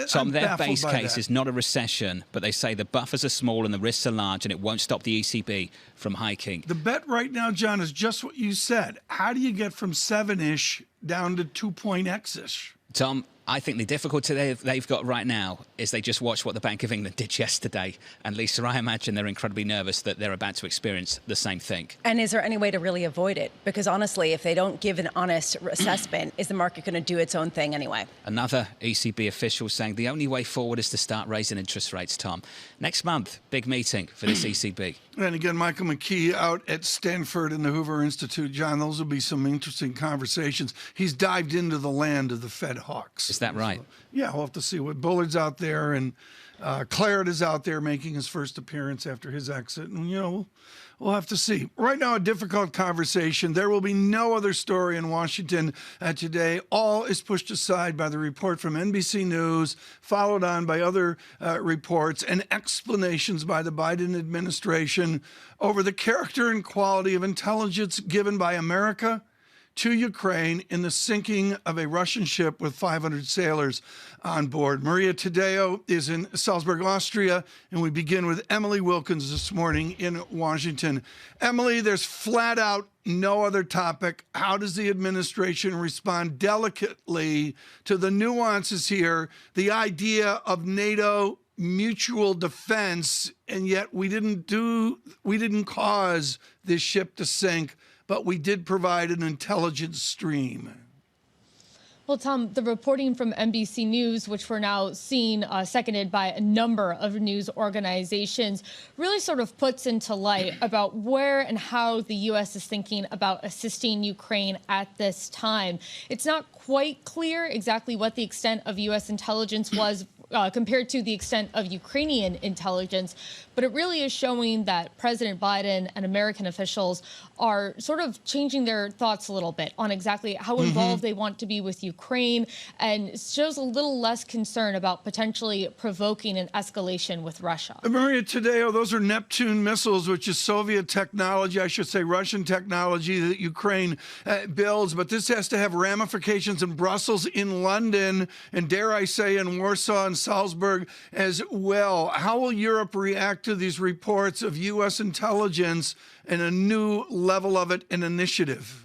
Tom, their base case that. is not a recession, but they say the buffers are small and the risks are large, and it won't stop the ECB from hiking. The bet right now, John, is just what you said. How do you get from 7-ish down to 2.x-ish? Tom, I think the difficulty they've got right now is they just watched what the Bank of England did yesterday. And Lisa, I imagine they're incredibly nervous that they're about to experience the same thing. And is there any way to really avoid it? Because honestly, if they don't give an honest assessment, is the market going to do its own thing anyway? Another ECB official saying the only way forward is to start raising interest rates, Tom. Next month, big meeting for this ECB. And again, Michael McKee out at Stanford and the Hoover Institute. John, those will be some interesting conversations. He's dived into the land of the Fed hawks. Is that right? So, yeah, we'll have to see what Bullard's out there, and Claret is out there making his first appearance after his exit. And, we'll have to see. Right now, a difficult conversation. There will be no other story in Washington today. All is pushed aside by the report from NBC News, followed on by other reports and explanations by the Biden administration over the character and quality of intelligence given by America to Ukraine in the sinking of a Russian ship with 500 sailors on board. Maria Tadeo is in Salzburg, Austria, and we begin with Emily Wilkins this morning in Washington. Emily, there's flat out no other topic. How does the administration respond delicately to the nuances here, the idea of NATO mutual defense, and yet we didn't cause this ship to sink, but we did provide an intelligence stream? Well, Tom, the reporting from NBC News, which we're now seeing seconded by a number of news organizations, really sort of puts into light about where and how the U.S. is thinking about assisting Ukraine at this time. It's not quite clear exactly what the extent of U.S. intelligence was compared to the extent of Ukrainian intelligence, but it really is showing that President Biden and American officials are sort of changing their thoughts a little bit on exactly how involved they want to be with Ukraine, and shows a little less concern about potentially provoking an escalation with Russia. Maria Tadeo, those are Neptune missiles, which is Soviet technology, I should say Russian technology that Ukraine builds, but this has to have ramifications in Brussels, in London, and dare I say in Warsaw and Salzburg as well. How will Europe react to these reports of U.S. intelligence and a new level of it, an initiative?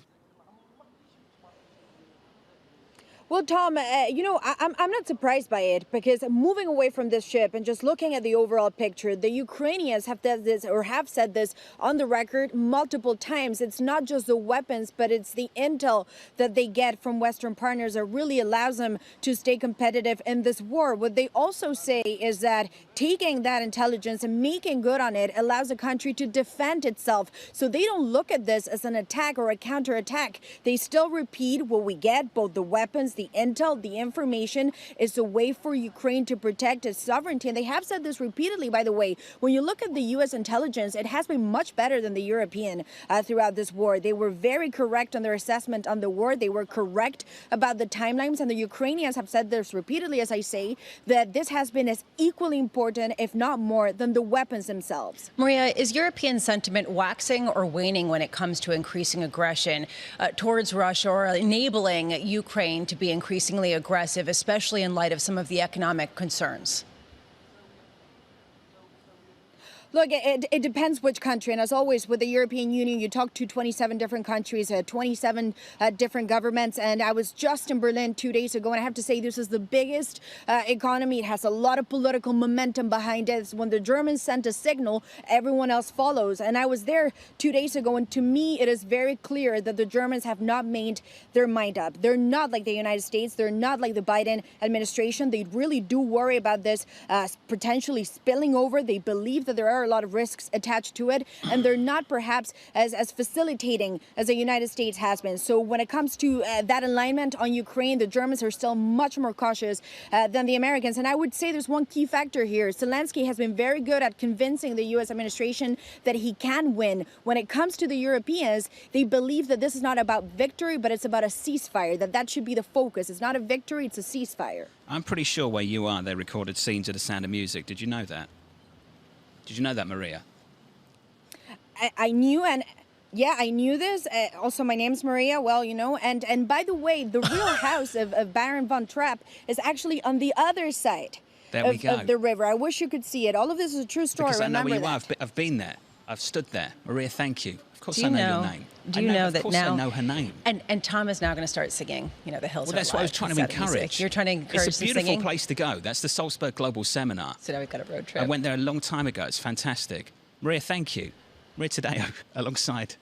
Well, Tom, I'm not surprised by it, because moving away from this ship and just looking at the overall picture, the Ukrainians have said this on the record multiple times. It's not just the weapons, but it's the intel that they get from Western partners that really allows them to stay competitive in this war. What they also say is that taking that intelligence and making good on it allows a country to defend itself. So they don't look at this as an attack or a counterattack. They still repeat what we get, both the weapons, the intel, the information is a way for Ukraine to protect its sovereignty. And they have said this repeatedly, by the way. When you look at the U.S. intelligence, it has been much better than the European throughout this war. They were very correct on their assessment on the war. They were correct about the timelines. And the Ukrainians have said this repeatedly, as I say, that this has been as equally important, if not more, than the weapons themselves. Maria, is European sentiment waxing or waning when it comes to increasing aggression towards Russia or enabling Ukraine to be increasingly aggressive, especially in light of some of the economic concerns? Look, it depends which country. And as always, with the European Union, you talk to 27 different countries, 27 different governments. And I was just in Berlin 2 days ago, and I have to say this is the biggest economy. It has a lot of political momentum behind it. When the Germans sent a signal, everyone else follows. And I was there 2 days ago, and to me, it is very clear that the Germans have not made their mind up. They're not like the United States. They're not like the Biden administration. They really do worry about this potentially spilling over. They believe that there are a lot of risks attached to it, and they're not perhaps as facilitating as the United States has been. So when it comes to that alignment on Ukraine, the Germans are still much more cautious than the Americans. And I would say there's one key factor here. Zelensky has been very good at convincing the U.S. administration that he can win. When it comes to the Europeans, they believe that this is not about victory, but it's about a ceasefire, that should be the focus. It's not a victory, it's a ceasefire. I'm pretty sure where you are, they recorded scenes of The Sound of Music. Did you know that? Did you know that, Maria? I knew, and yeah, I knew this. Also, my name's Maria. Well, you know, and by the way, the real house of Baron von Trapp is actually on the other side of the river. I wish you could see it. All of this is a true story. Because I know where you are. I've been there. I've stood there. Maria, thank you. Of course I know your name. Do you know that now? Of course I know her name. And Tom is now going to start singing, you know, The Hills Are Well, that's what I was trying to encourage. You're trying to encourage It's a beautiful place to go. That's the Salzburg Global Seminar. So now we've got a road trip. I went there a long time ago. It's fantastic. Maria, thank you. Maria Tadeo, alongside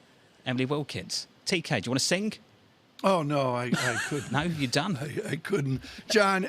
Emily Wilkins. TK, do you want to sing? Oh, no, I couldn't. No, you're done. I couldn't. John,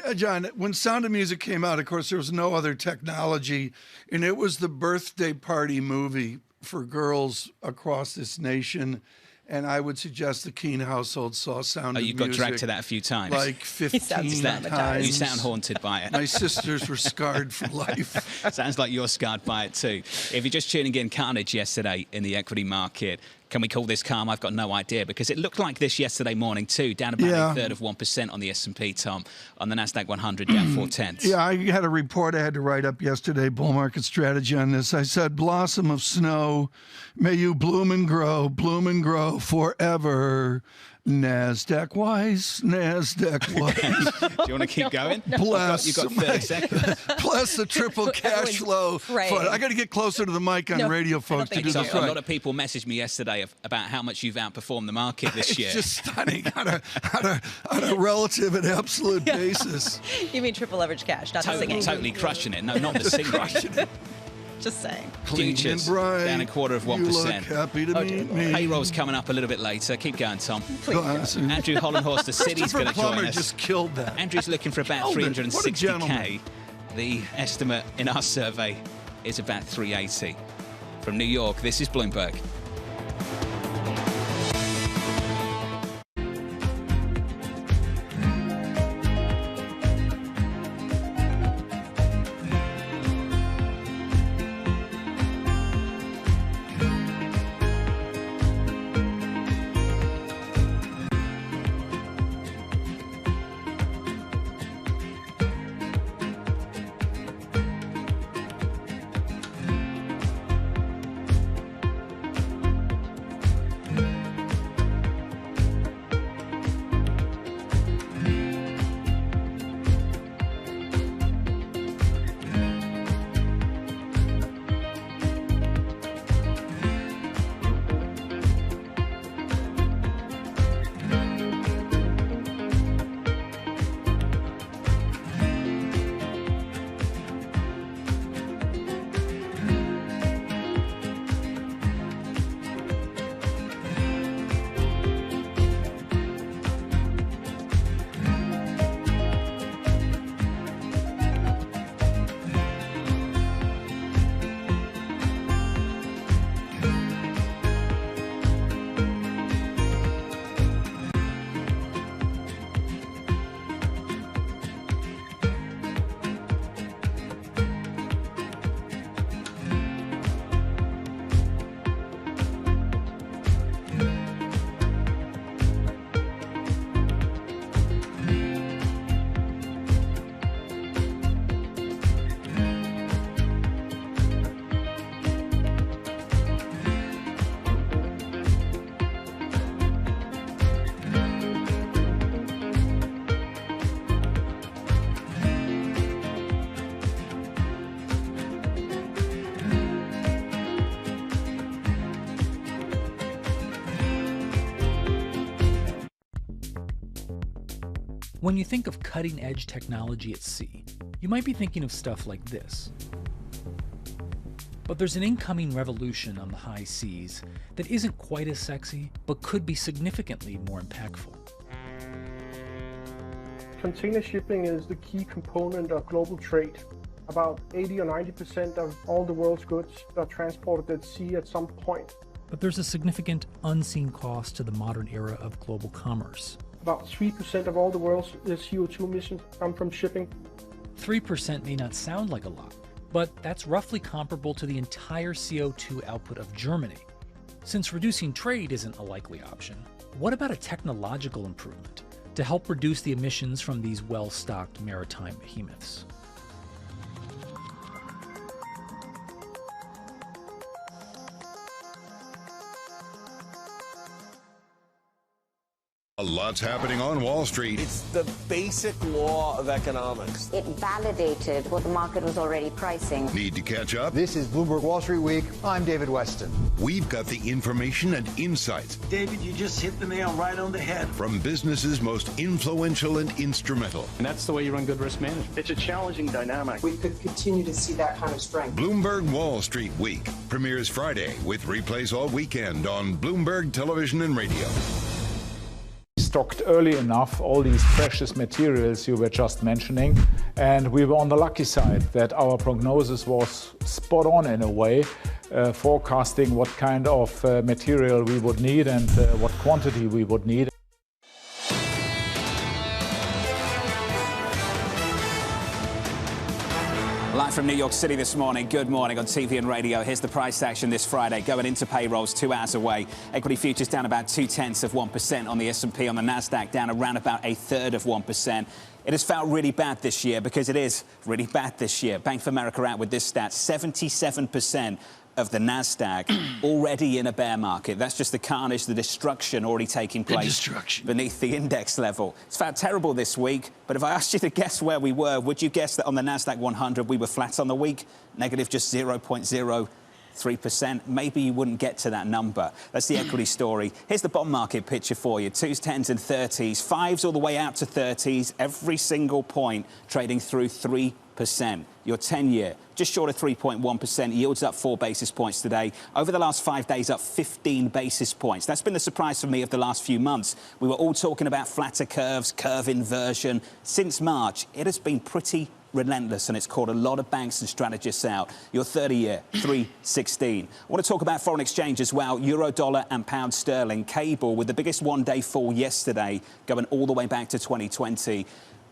when Sound of Music came out, of course, there was no other technology, and it was the birthday party movie for girls across this nation. And I would suggest the Keene household saw Sound of Music. You got dragged to that a few times. Like 15 times. You sound haunted by it. My sisters were scarred for life. Sounds like you're scarred by it too. If you're just tuning in, carnage yesterday in the equity market. Can we call this calm? I've got no idea, because it looked like this yesterday morning too, down about a third of 1% on the S&P, Tom. On the Nasdaq 100, down 0.4. Yeah, I had a report I had to write up yesterday, bull market strategy on this. I said, blossom of snow, may you bloom and grow forever. NASDAQ wise. Do you want to keep going? Bless. You've got 30 seconds. Plus the triple cash flow. I got to get closer to the mic on radio, folks, to do this right. A lot of people messaged me yesterday about how much you've outperformed the market this year. It's just stunning on a relative and absolute basis. You mean triple leverage cash, not the singing. Totally crushing it. No, not the singing. Just saying. Futures down a quarter of 1%. You look happy to meet me. Payroll's coming up a little bit later. Keep going, Tom. Andrew Hollenhorst, the city's going to join us. Just killed that. Andrew's looking for about 360k. The estimate in our survey is about 380. From New York, this is Bloomberg. When you think of cutting-edge technology at sea, you might be thinking of stuff like this. But there's an incoming revolution on the high seas that isn't quite as sexy, but could be significantly more impactful. Container shipping is the key component of global trade. About 80 or 90% of all the world's goods are transported at sea at some point. But there's a significant unseen cost to the modern era of global commerce. About 3% of all the world's CO2 emissions come from shipping. 3% may not sound like a lot, but that's roughly comparable to the entire CO2 output of Germany. Since reducing trade isn't a likely option, what about a technological improvement to help reduce the emissions from these well-stocked maritime behemoths? A lot's happening on Wall Street. It's the basic law of economics. It validated what the market was already pricing. Need to catch up? This is Bloomberg Wall Street Week. I'm David Weston. We've got the information and insights. David, you just hit the nail right on the head. From businesses most influential and instrumental. And that's the way you run good risk management. It's a challenging dynamic. We could continue to see that kind of strength. Bloomberg Wall Street Week premieres Friday with replays all weekend on Bloomberg Television and Radio. Stocked early enough all these precious materials you were just mentioning, and we were on the lucky side that our prognosis was spot on in a way, forecasting what kind of material we would need and what quantity we would need. Live from New York City this morning. Good morning on TV and radio. Here's the price action this Friday. Going into payrolls 2 hours away. Equity futures down about 0.2% on the S&P. On the Nasdaq down around about 1/3%. It has felt really bad this year because it is really bad this year. Bank of America out with this stat. 77% of the Nasdaq already in a bear market. That's just the carnage, the destruction already taking place beneath the index level. It's felt terrible this week, but if I asked you to guess where we were, would you guess that on the Nasdaq 100 we were flat on the week? Negative just 0.03%. Maybe you wouldn't get to that number. That's the equity story. Here's the bond market picture for you. 2s, 10s and 30s. 5s all the way out to 30s. Every single point trading through 3%. Your 10-year, just short of 3.1%. Yields up 4 basis points today. Over the last 5 days, up 15 basis points. That's been the surprise for me of the last few months. We were all talking about flatter curves, curve inversion. Since March, it has been pretty relentless, and it's caught a lot of banks and strategists out. Your 30-year, 3.16. I want to talk about foreign exchange as well. Euro, dollar and pound sterling. Cable with the biggest one-day fall yesterday, going all the way back to 2020.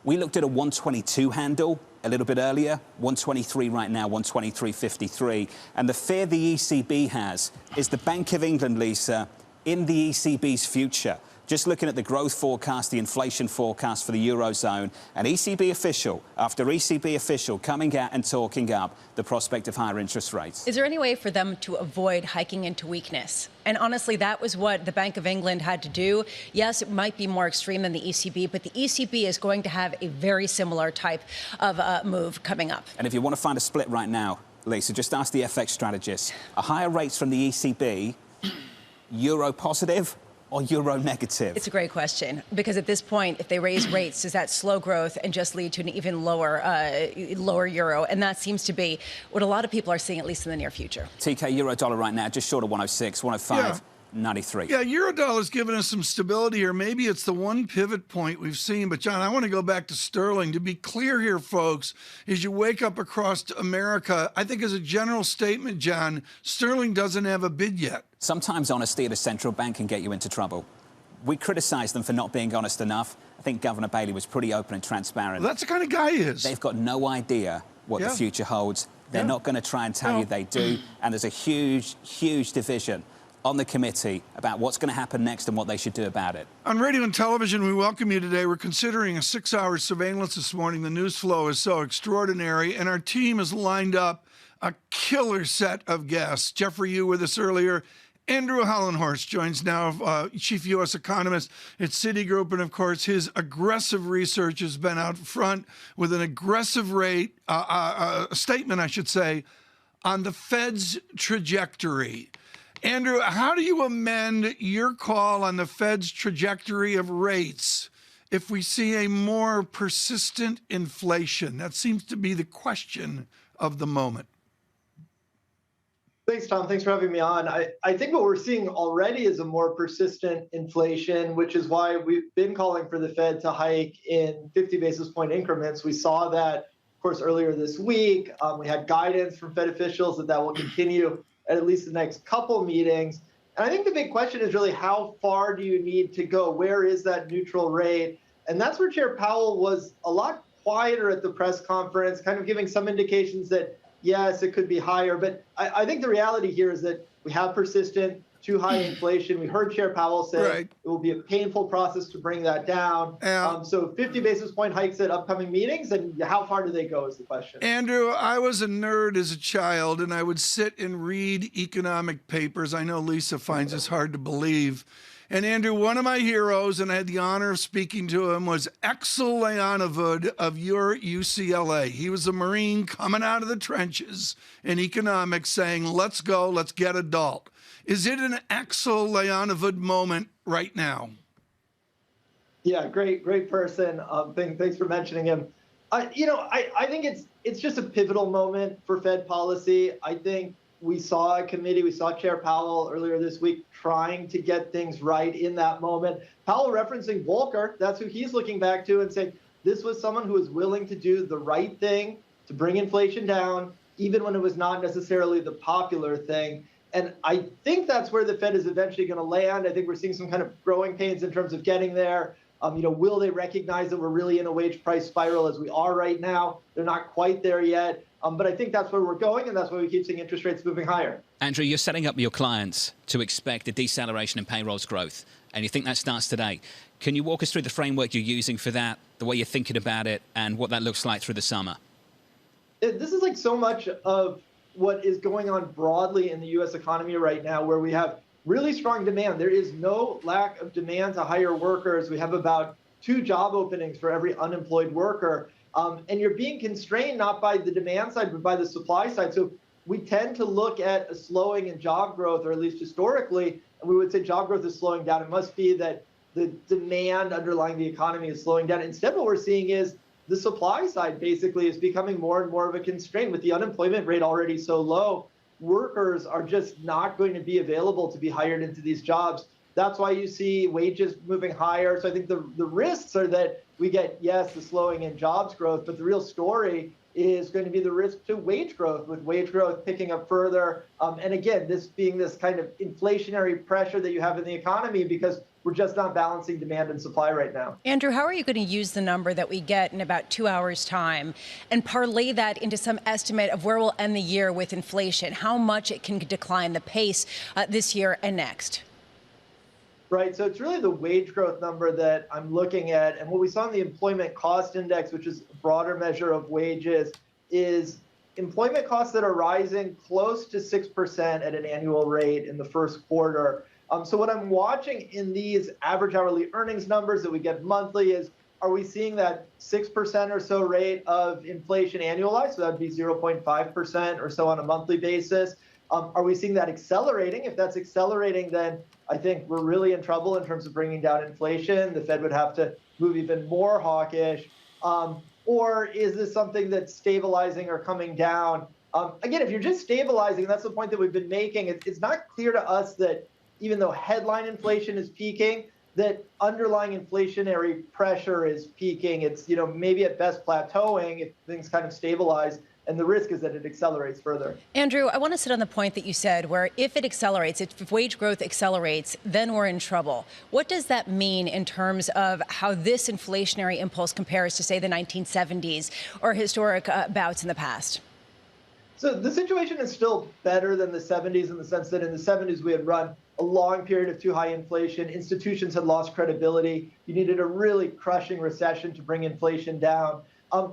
We looked at a 122 handle a little bit earlier, 123 right now, 123.53. And the fear the ECB has is the Bank of England, Lisa, in the ECB's future. Just looking at the growth forecast, the inflation forecast for the Eurozone, an ECB official after ECB official coming out and talking up the prospect of higher interest rates. Is there any way for them to avoid hiking into weakness? And honestly, that was what the Bank of England had to do. Yes, it might be more extreme than the ECB, but the ECB is going to have a very similar type of move coming up. And if you want to find a split right now, Lisa, just ask the FX strategists. Are higher rates from the ECB euro positive or euro negative? It's a great question, because at this point, if they raise rates, does that slow growth and just lead to an even lower euro? And that seems to be what a lot of people are seeing, at least in the near future. TK, euro dollar right now, just short of 106, 105. Yeah. 93. Yeah, Eurodollar's given us some stability here. Maybe it's the one pivot point we've seen. But, John, I want to go back to sterling. To be clear here, folks, as you wake up across America, I think as a general statement, John, sterling doesn't have a bid yet. Sometimes honesty at a central bank can get you into trouble. We criticise them for not being honest enough. I think Governor Bailey was pretty open and transparent. Well, that's the kind of guy he is. They've got no idea what the future holds. They're not going to try and tell you they do. And there's a huge, huge division on the committee about what's going to happen next and what they should do about it. On radio and television, we welcome you today. We're considering a 6-hour surveillance this morning. The news flow is so extraordinary, and our team has lined up a killer set of guests. Jeffrey Yu with us earlier. Andrew Hollenhorst joins now, chief U.S. economist at Citigroup, and of course his aggressive research has been out front with an aggressive rate, statement, I should say, on the Fed's trajectory. Andrew, how do you amend your call on the Fed's trajectory of rates if we see a more persistent inflation? That seems to be the question of the moment. Thanks, Tom. Thanks for having me on. I think what we're seeing already is a more persistent inflation, which is why we've been calling for the Fed to hike in 50 basis point increments. We saw that, of course, earlier this week. We had guidance from Fed officials that will continue at least the next couple meetings. And I think the big question is really how far do you need to go? Where is that neutral rate? And that's where Chair Powell was a lot quieter at the press conference, kind of giving some indications that, yes, it could be higher. But I think the reality here is that we have persistent too high inflation. We heard Chair Powell say it will be a painful process to bring that down. So 50 basis point hikes at upcoming meetings, and how far do they go is the question. Andrew, I was a nerd as a child, and I would sit and read economic papers. I know Lisa finds this hard to believe. And Andrew, one of my heroes, and I had the honor of speaking to him, was Xau&Usd of your UCLA. He was a Marine coming out of the trenches in economics saying, let's go, let's get adult. Is it an Xau&Usd moment right now? Yeah, great person. Thanks for mentioning him. I think it's just a pivotal moment for Fed policy. I think we saw a committee, we saw Chair Powell earlier this week trying to get things right in that moment. Powell referencing Volcker, that's who he's looking back to and saying this was someone who was willing to do the right thing to bring inflation down, even when it was not necessarily the popular thing. And I think that's where the Fed is eventually going to land. I think we're seeing some kind of growing pains in terms of getting there. Will they recognize that we're really in a wage price spiral as we are right now? They're not quite there yet. But I think that's where we're going, and that's why we keep seeing interest rates moving higher. Andrew, you're setting up your clients to expect a deceleration in payrolls growth, and you think that starts today. Can you walk us through the framework you're using for that, the way you're thinking about it, and what that looks like through the summer? This is like so much of what is going on broadly in the U.S. economy right now, where we have really strong demand. There is no lack of demand to hire workers. We have about 2 job openings for every unemployed worker. And you're being constrained not by the demand side, but by the supply side. So we tend to look at a slowing in job growth, or at least historically, and we would say job growth is slowing down. It must be that the demand underlying the economy is slowing down. Instead, what we're seeing is the supply side basically is becoming more and more of a constraint. With the unemployment rate already so low, workers are just not going to be available to be hired into these jobs. That's why you see wages moving higher. So I think the risks are that we get, yes, the slowing in jobs growth, but the real story is going to be the risk to wage growth, with wage growth picking up further. And again, this being this kind of inflationary pressure that you have in the economy because we're just not balancing demand and supply right now. Andrew, how are you going to use the number that we get in about 2 hours' time and parlay that into some estimate of where we'll end the year with inflation, how much it can decline the pace this year and next? Right. So it's really the wage growth number that I'm looking at. And what we saw in the employment cost index, which is a broader measure of wages, is employment costs that are rising close to 6% at an annual rate in the first quarter. So what I'm watching in these average hourly earnings numbers that we get monthly is, are we seeing that 6% or so rate of inflation annualized? So that would be 0.5% or so on a monthly basis. Are we seeing that accelerating? If that's accelerating, then I think we're really in trouble in terms of bringing down inflation. The Fed would have to move even more hawkish. Or is this something that's stabilizing or coming down? Again, if you're just stabilizing, that's the point that we've been making. It's not clear to us that even though headline inflation is peaking, that underlying inflationary pressure is peaking. It's, maybe at best plateauing if things kind of stabilize. And the risk is that it accelerates further. Andrew, I want to sit on the point that you said where if it accelerates, if wage growth accelerates, then we're in trouble. What does that mean in terms of how this inflationary impulse compares to, say, the 1970s or historic bouts in the past? So the situation is still better than the 70s in the sense that in the 70s we had run a long period of too high inflation. Institutions had lost credibility. You needed a really crushing recession to bring inflation down.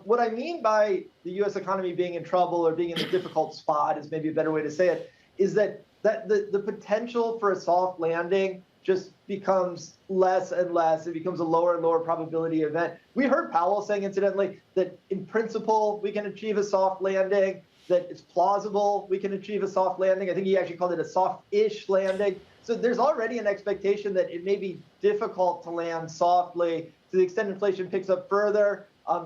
What I mean by the U.S. economy being in trouble or being in a difficult spot is maybe a better way to say it, is that the potential for a soft landing just becomes less and less. It becomes a lower and lower probability event. We heard Powell saying, incidentally, that in principle we can achieve a soft landing, that it's plausible we can achieve a soft landing. I think he actually called it a soft-ish landing. So there's already an expectation that it may be difficult to land softly. to the extent inflation picks up further,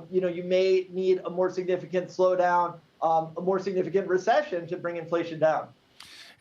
you may need a more significant slowdown, a more significant recession to bring inflation down.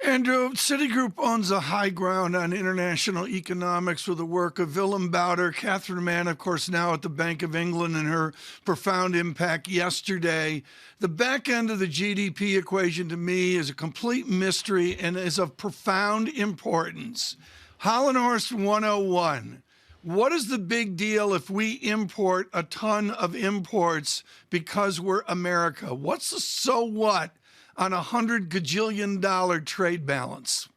Andrew, Citigroup owns a high ground on international economics with the work of Willem Bouter, Catherine Mann, of course, now at the Bank of England, and her profound impact yesterday. The back end of the GDP equation to me is a complete mystery and is of profound importance. Xau&Usd 101. What is the big deal if we import a ton of imports because we're America? What's the so what on $100 gajillion trade balance?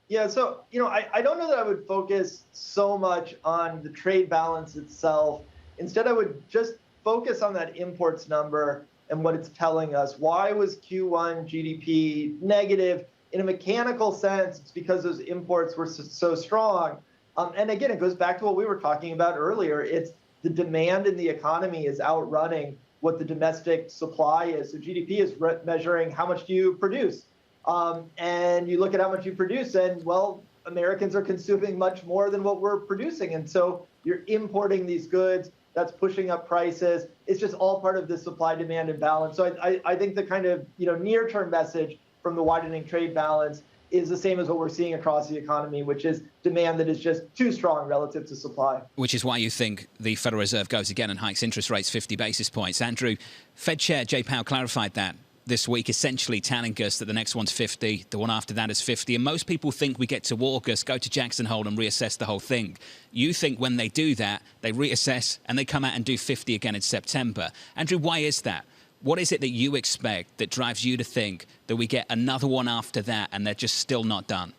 Yeah, so, I don't know that I would focus so much on the trade balance itself. Instead, I would just focus on that imports number and what it's telling us. Why was Q1 GDP negative? In a mechanical sense, it's because those imports were so strong. And again, it goes back to what we were talking about earlier. It's the demand in the economy is outrunning what the domestic supply is. So GDP is measuring how much do you produce. And you look at how much you produce and, well, Americans are consuming much more than what we're producing. And so you're importing these goods. That's pushing up prices. It's just all part of the supply-demand imbalance. So I think the kind of near-term message from the widening trade balance is the same as what we're seeing across the economy, which is demand that is just too strong relative to supply. Which is why you think the Federal Reserve goes again and hikes interest rates 50 basis points. Andrew, Fed Chair Jay Powell clarified that this week, essentially telling us that the next one's 50, the one after that is 50. And most people think we get to August, go to Jackson Hole and reassess the whole thing. You think when they do that, they reassess and they come out and do 50 again in September. Andrew, why is that? What is it that you expect that drives you to think that we get another one after that and they're just still not done?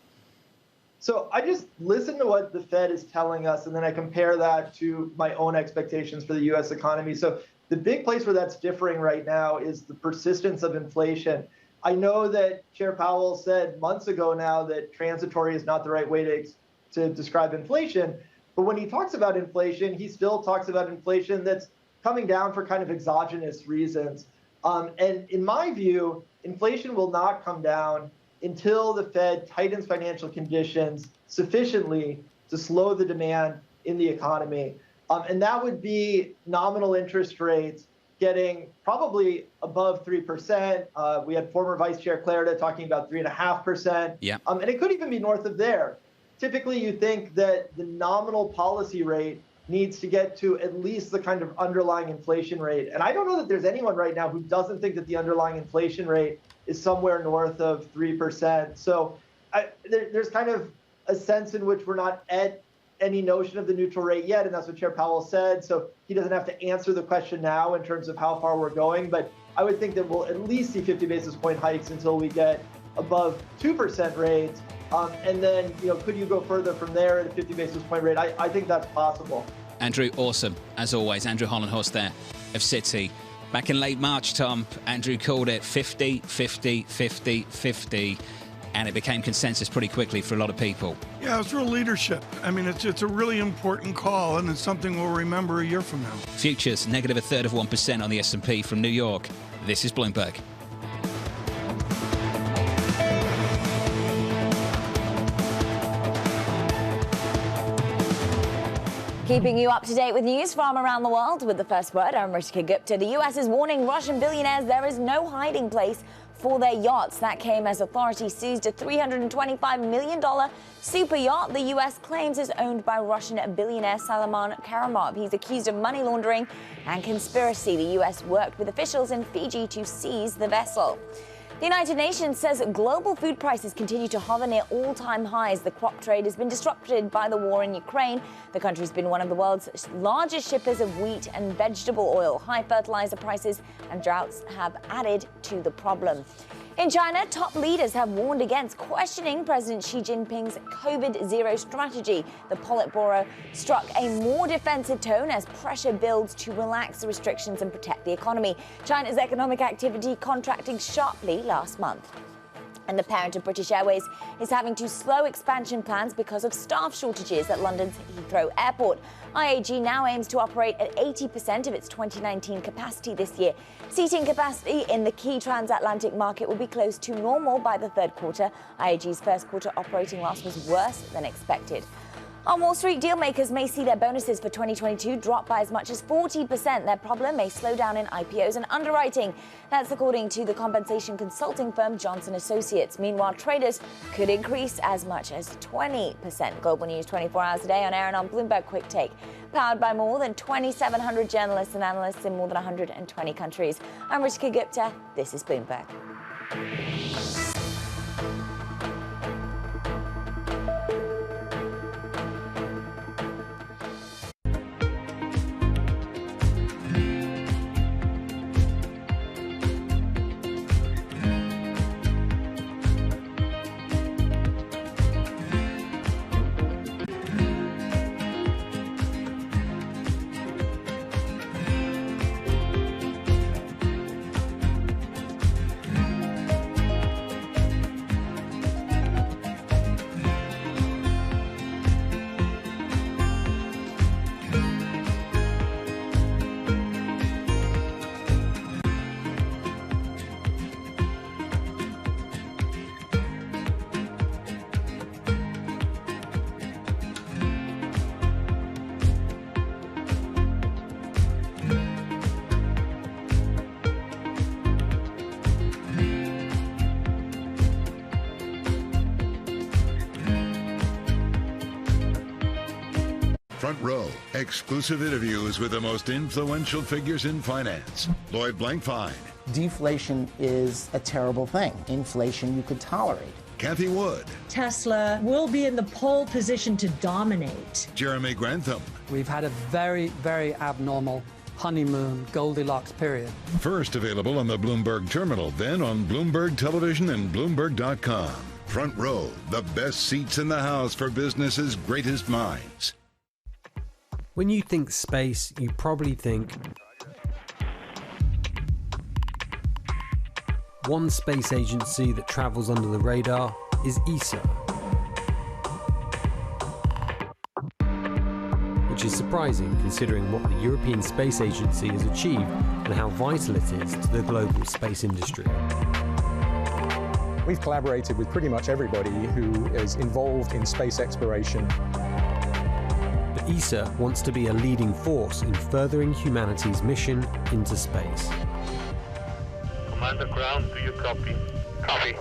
So I just listen to what the Fed is telling us, and then I compare that to my own expectations for the U.S. economy. So the big place where that's differing right now is the persistence of inflation. I know that Chair Powell said months ago now that transitory is not the right way to describe inflation. But when he talks about inflation, he still talks about inflation that's coming down for kind of exogenous reasons. And in my view, inflation will not come down until the Fed tightens financial conditions sufficiently to slow the demand in the economy. And that would be nominal interest rates getting probably above 3%. We had former Vice Chair Clarida talking about 3.5%. Yeah. And it could even be north of there. Typically, you think that the nominal policy rate needs to get to at least the kind of underlying inflation rate. And I don't know that there's anyone right now who doesn't think that the underlying inflation rate is somewhere north of 3%. So there's kind of a sense in which we're not at any notion of the neutral rate yet, and that's what Chair Powell said. So he doesn't have to answer the question now in terms of how far we're going. But I would think that we'll at least see 50 basis point hikes until we get above 2% rates. And then, could you go further from there at a 50 basis point rate? I think that's possible. Andrew, awesome. As always, Andrew Xau&Usd there of Citi. Back in late March, Tom, Andrew called it 50, 50, 50, 50. And it became consensus pretty quickly for a lot of people. Yeah, it's real leadership. I mean, it's a really important call, and it's something we'll remember a year from now. Futures, negative 1/3% on the S&P from New York. This is Bloomberg. Keeping you up to date with news from around the world with the first word, I'm Ritika Gupta. The U.S. is warning Russian billionaires there is no hiding place for their yachts. That came as authorities seized a $325 million super yacht the U.S. claims is owned by Russian billionaire Salman Karimov. He's accused of money laundering and conspiracy. The U.S. worked with officials in Fiji to seize the vessel. The United Nations says global food prices continue to hover near all-time highs. The crop trade has been disrupted by the war in Ukraine. The country's been one of the world's largest shippers of wheat and vegetable oil. High fertilizer prices and droughts have added to the problem. In China, top leaders have warned against questioning President Xi Jinping's COVID-0 strategy. The Politburo struck a more defensive tone as pressure builds to relax the restrictions and protect the economy. China's economic activity contracting sharply last month. And the parent of British Airways is having to slow expansion plans because of staff shortages at London's Heathrow Airport. IAG now aims to operate at 80% of its 2019 capacity this year. Seating capacity in the key transatlantic market will be close to normal by the third quarter. IAG's first quarter operating loss was worse than expected. On Wall Street, deal makers may see their bonuses for 2022 drop by as much as 40%. Their problem may slow down in IPOs and underwriting. That's according to the compensation consulting firm Johnson Associates. Meanwhile, traders could increase as much as 20%. Global news 24 hours a day on air and on Bloomberg Quick Take. Powered by more than 2,700 journalists and analysts in more than 120 countries. I'm Ritika Gupta. This is Bloomberg. Front Row, exclusive interviews with the most influential figures in finance. Lloyd Blankfein. Deflation is a terrible thing. Inflation you could tolerate. Kathy Wood. Tesla will be in the pole position to dominate. Jeremy Grantham. We've had a very, very abnormal honeymoon Goldilocks period. First available on the Bloomberg Terminal, then on Bloomberg Television and Bloomberg.com. Front Row, the best seats in the house for business's greatest minds. When you think space, you probably think one space agency that travels under the radar is ESA, which is surprising considering what the European Space Agency has achieved and how vital it is to the global space industry. We've collaborated with pretty much everybody who is involved in space exploration. But ESA wants to be a leading force in furthering humanity's mission into space. Commander Ground, do you copy? Copy.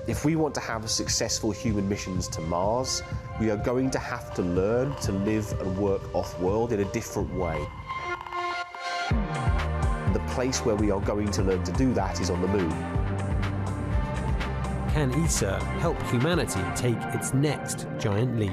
If we want to have successful human missions to Mars, we are going to have to learn to live and work off-world in a different way. And the place where we are going to learn to do that is on the moon. Can ESA help humanity take its next giant leap?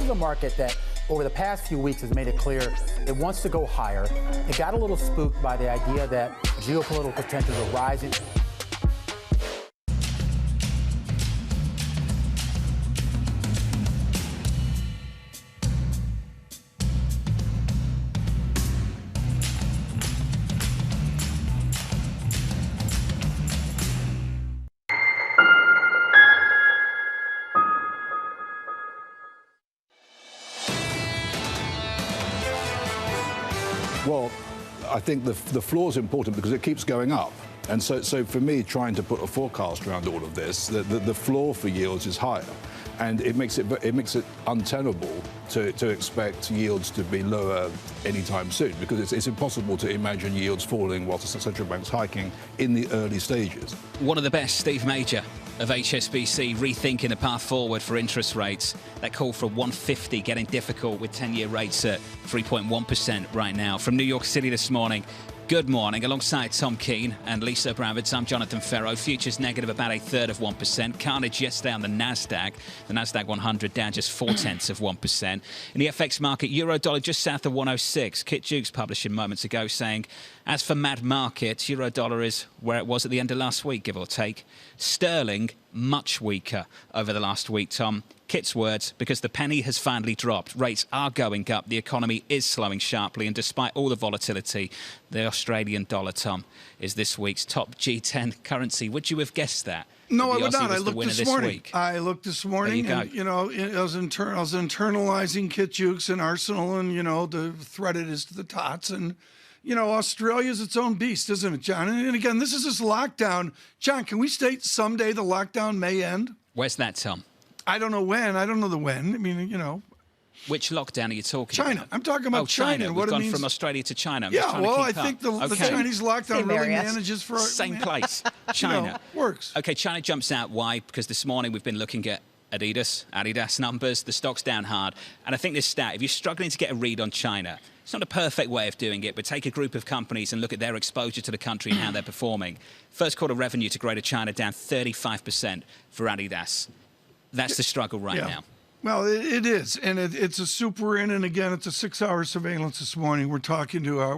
A market that over the past few weeks has made it clear it wants to go higher. It got a little spooked by the idea that geopolitical tensions are rising. Well, I think the floor is important because it keeps going up. And so for me, trying to put a forecast around all of this, the floor for yields is higher. And it makes it untenable to expect yields to be lower anytime soon, because it's impossible to imagine yields falling whilst the central bank's hiking in the early stages. One of the best, Steve Major of HSBC, rethinking the path forward for interest rates. That call for 150 getting difficult with 10-year rates at 3.1% right now. From New York City this morning, Good morning. Alongside Tom Keene and Lisa Bramford, I'm Jonathan Ferro. Futures negative about 0.33%. Carnage yesterday on the Nasdaq. The Nasdaq 100 down just 0.4%. In the FX market, euro dollar just south of 106. Kit Jukes publishing moments ago saying, as for mad markets, euro dollar is where it was at the end of last week, give or take. Sterling, much weaker over the last week, Tom. Kit's words, because the penny has finally dropped. Rates are going up. The economy is slowing sharply. And despite all the volatility, the Australian dollar, Tom, is this week's top G10 currency. Would you have guessed that? No, I The would Aussie not. I was the looked winner this morning. I looked this morning, There you and I was internalizing Kit Jukes and Arsenal, and the threat it is to the tots, and Australia's its own beast, isn't it, John? And again, this is this lockdown. John, can we state someday the lockdown may end? Where's that, Tom? I don't know when. I don't know the when. I mean, Which lockdown are you talking China. about? I'm talking about China. We've What it gone means from Australia to China. I'm yeah, just trying well, to I keep think up. the Chinese lockdown really manages for same place. China works. Okay, China jumps out. Why? Because this morning we've been looking at Adidas numbers. The stock's down hard, and I think this stat. If you're struggling to get a read on China, it's not a perfect way of doing it, but take a group of companies and look at their exposure to the country and how they're performing. First quarter revenue to Greater China down 35% for Adidas. That's the struggle right now. Well, it is, and it's a super in, and again, it's a 6-hour surveillance this morning. We're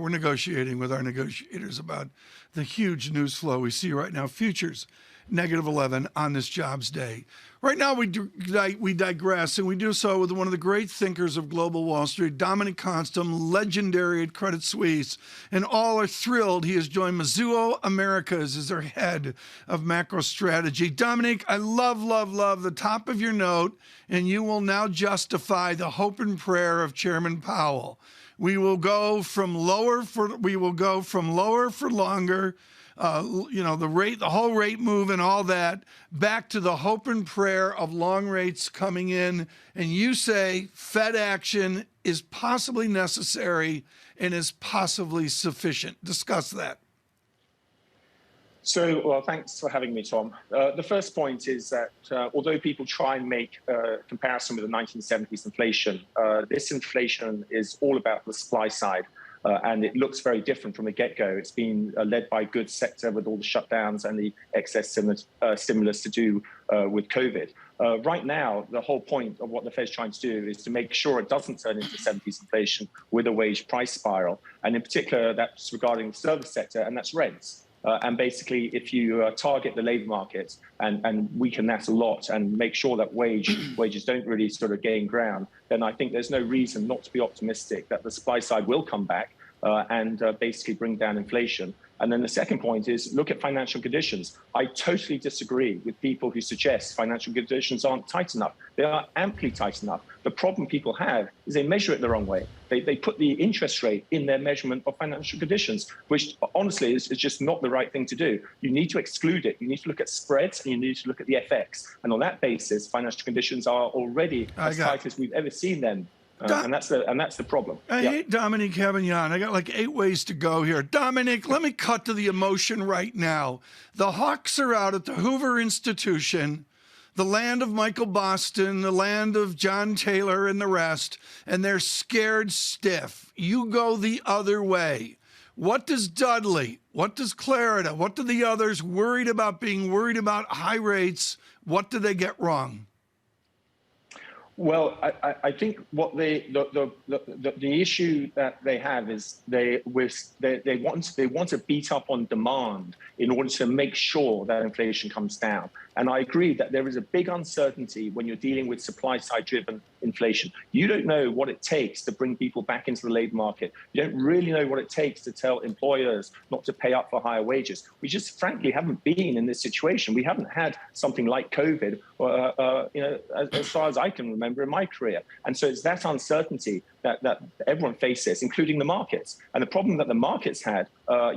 negotiating with our negotiators about the huge news flow we see right now. Futures, -11 on this jobs day. Right now, we digress, and we do so with one of the great thinkers of global Wall Street, Dominic Konstam, legendary at Credit Suisse, and all are thrilled he has joined Mizuho Americas as their head of macro strategy. Dominic, I love the top of your note, and you will now justify the hope and prayer of Chairman Powell. We will go from lower for longer. The whole rate move and all that, back to the hope and prayer of long rates coming in. And you say Fed action is possibly necessary and is possibly sufficient. Discuss that. So, well, thanks for having me, Tom. The first point is that although people try and make a comparison with the 1970s inflation, this inflation is all about the supply side. And it looks very different from the get-go. It's been led by goods sector with all the shutdowns and the excess stimulus to do with COVID. Right now, the whole point of what the Fed's trying to do is to make sure it doesn't turn into 70s inflation with a wage price spiral. And in particular, that's regarding the service sector, and that's rents. And basically, if you target the labor market and weaken that a lot and make sure that wages don't really sort of gain ground, then I think there's no reason not to be optimistic that the supply side will come back and basically bring down inflation. And then the second point is look at financial conditions. I totally disagree with people who suggest financial conditions aren't tight enough. They are amply tight enough. The problem people have is they measure it the wrong way. They put the interest rate in their measurement of financial conditions, which honestly is just not the right thing to do. You need to exclude it. You need to look at spreads and you need to look at the FX. And on that basis, financial conditions are already as tight as we've ever seen them. And that's the problem. I hate Dominic Cavignon. I got like 8 ways to go here. Dominic, let me cut to the emotion right now. The Hawks are out at the Hoover Institution, the land of Michael Boston, the land of John Taylor and the rest, and they're scared stiff. You go the other way. What does Dudley, what does Clarida, what do the others being worried about high rates, what do they get wrong? Well, I think what the issue that they have is they want to beat up on demand in order to make sure that inflation comes down. And I agree that there is a big uncertainty when you're dealing with supply-side driven inflation. You don't know what it takes to bring people back into the labor market. You don't really know what it takes to tell employers not to pay up for higher wages. We just frankly haven't been in this situation. We haven't had something like COVID, as far as I can remember in my career. And so it's that uncertainty that everyone faces, including the markets. And the problem that the markets had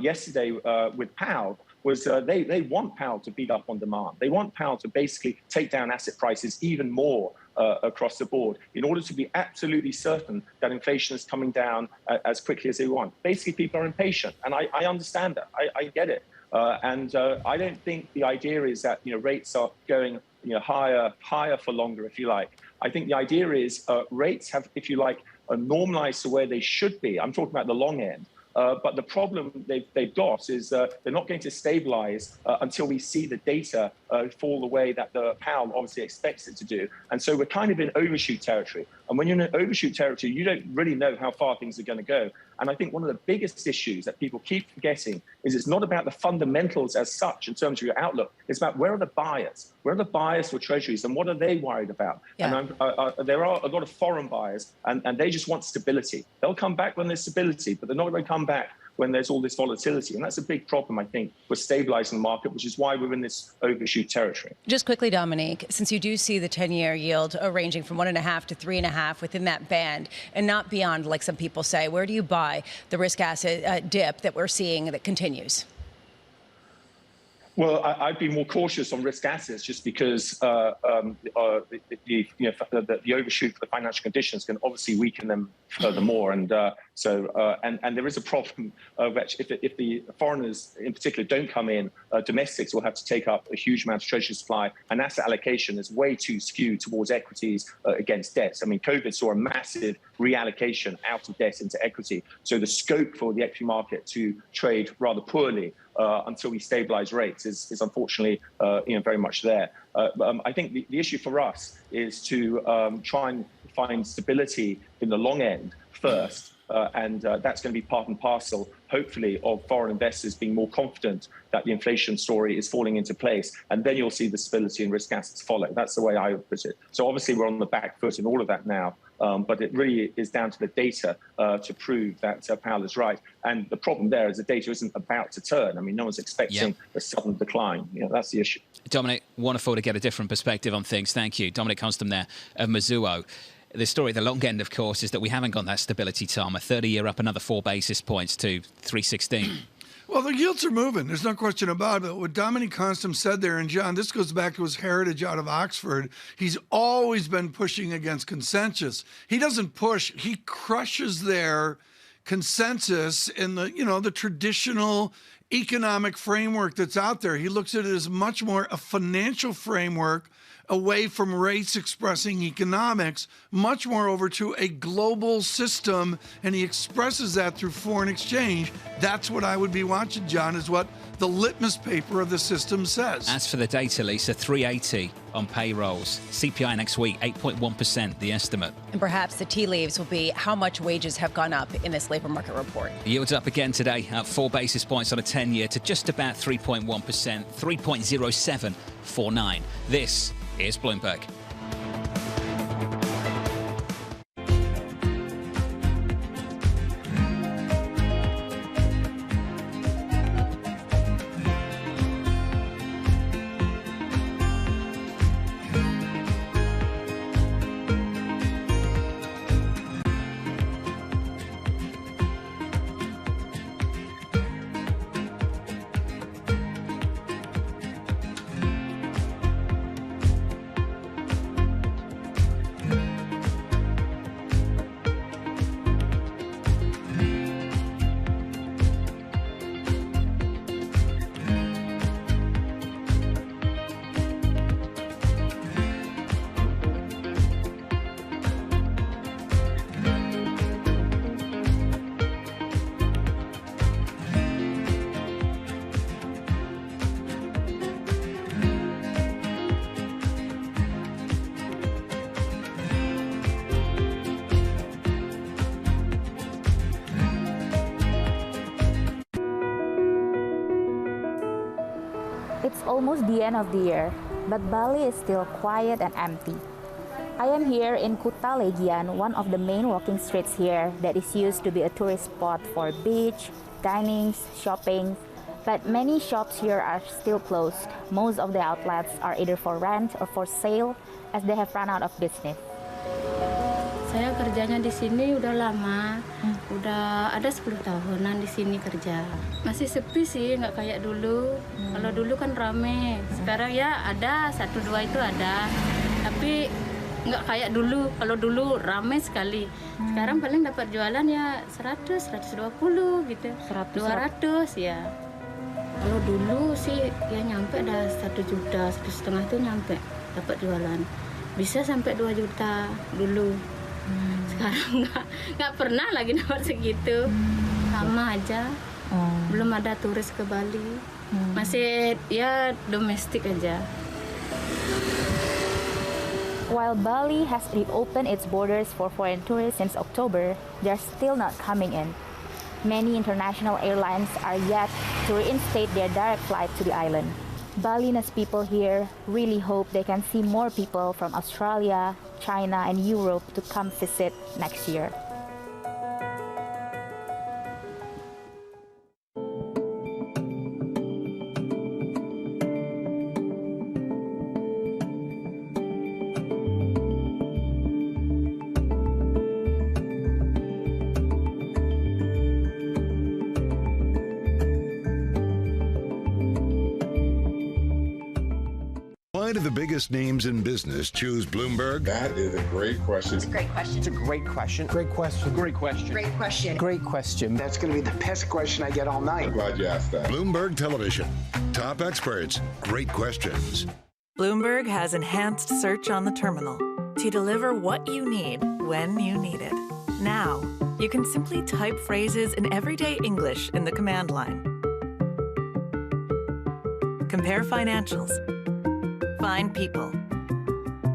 yesterday with Powell was they want Powell to beat up on demand. They want Powell to basically take down asset prices even more across the board in order to be absolutely certain that inflation is coming down as quickly as they want. Basically, people are impatient, and I understand that. I get it. And I don't think the idea is that rates are going higher for longer, if you like. I think the idea is rates have, if you like, normalized to where they should be. I'm talking about the long end. But the problem they've got is they're not going to stabilize until we see the data fall the way that the Powell obviously expects it to do. And so we're kind of in overshoot territory. And when you're in overshoot territory, you don't really know how far things are going to go. And I think one of the biggest issues that people keep forgetting is it's not about the fundamentals as such in terms of your outlook. It's about where are the buyers? Where are the buyers for treasuries and what are they worried about? Yeah. And there are a lot of foreign buyers and they just want stability. They'll come back when there's stability, but they're not going to come back when there's all this volatility. And that's a big problem, I think, with stabilizing the market, which is why we're in this overshoot territory. Just quickly, Dominique, since you do see the 10-year yield ranging from 1.5 to 3.5 within that band and not beyond, like some people say, where do you buy the risk asset dip that we're seeing that continues? Well, I'd be more cautious on risk assets just because the overshoot for the financial conditions can obviously weaken them furthermore. And and there is a problem which if the foreigners in particular don't come in, domestics will have to take up a huge amount of treasury supply, and asset allocation is way too skewed towards equities against debts. I mean, COVID saw a massive reallocation out of debt into equity. So the scope for the equity market to trade rather poorly until we stabilize rates is unfortunately very much there. I think the issue for us is to try and find stability in the long end first. And that's going to be part and parcel, hopefully, of foreign investors being more confident that the inflation story is falling into place. And then you'll see the stability and risk assets follow. That's the way I would put it. So obviously, we're on the back foot in all of that now. But it really is down to the data to prove that Powell is right. And the problem there is the data isn't about to turn. I mean, no one's expecting a sudden decline. That's the issue. Dominic, wonderful to get a different perspective on things. Thank you. Dominic Constam there of Mizuho. The story at the long end, of course, is that we haven't got that stability, Tom. A 30-year up another 4 basis points to 316. Well, the yields are moving. There's no question about it. But what Dominic Constam said there, and John, this goes back to his heritage out of Oxford. He's always been pushing against consensus. He doesn't push. He crushes their consensus in the traditional economic framework that's out there. He looks at it as much more a financial framework away from rates expressing economics, much more over to a global system, and he expresses that through foreign exchange. That's what I would be watching, John, is what the litmus paper of the system says. As for the data, Lisa, 380 on payrolls. CPI next week, 8.1%, the estimate. And perhaps the tea leaves will be how much wages have gone up in this labor market report. The yield's up again today, up 4 basis points on a 10-year to just about 3.1%, 3.0749. This is Bloomberg. It's almost the end of the year, but Bali is still quiet and empty. I am here in Kuta Legian, one of the main walking streets here that is used to be a tourist spot for beach, dinings, shopping, but many shops here are still closed. Most of the outlets are either for rent or for sale as they have run out of business. Saya kerjanya di sini udah lama, udah ada 10 tahunan di sini kerja. Masih sepi sih, nggak kayak dulu. Kalau dulu kan rame, sekarang ya ada 1-2 itu ada, tapi nggak kayak dulu. Kalau dulu rame sekali, sekarang paling dapat jualan ya 100, 120 gitu, 200 ya. Kalau dulu sih ya nyampe dah 1 juta, 1,5 tuh nyampe dapat jualan. Bisa sampai 2 juta dulu. Sekarang nggak pernah lagi dapat segitu. Sama aja. Belum ada turis ke Bali. Masih ya domestik aja. While Bali has reopened its borders for foreign tourists since October, they're still not coming in. Many international airlines are yet to reinstate their direct flight to the island. Balinese people here really hope they can see more people from Australia, China, and Europe to come visit next year. Why do the biggest names in business choose Bloomberg? That is a great question. It's a great question. It's a great question. Great question. Great question. Great question. Great question. That's going to be the best question I get all night. I'm glad you asked that. Bloomberg Television. Top experts. Great questions. Bloomberg has enhanced search on the terminal to deliver what you need when you need it. Now, you can simply type phrases in everyday English in the command line. Compare financials. Find people.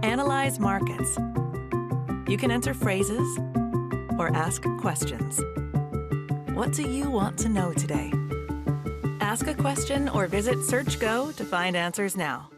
Analyze markets. You can enter phrases or ask questions. What do you want to know today? Ask a question or visit SearchGo to find answers now.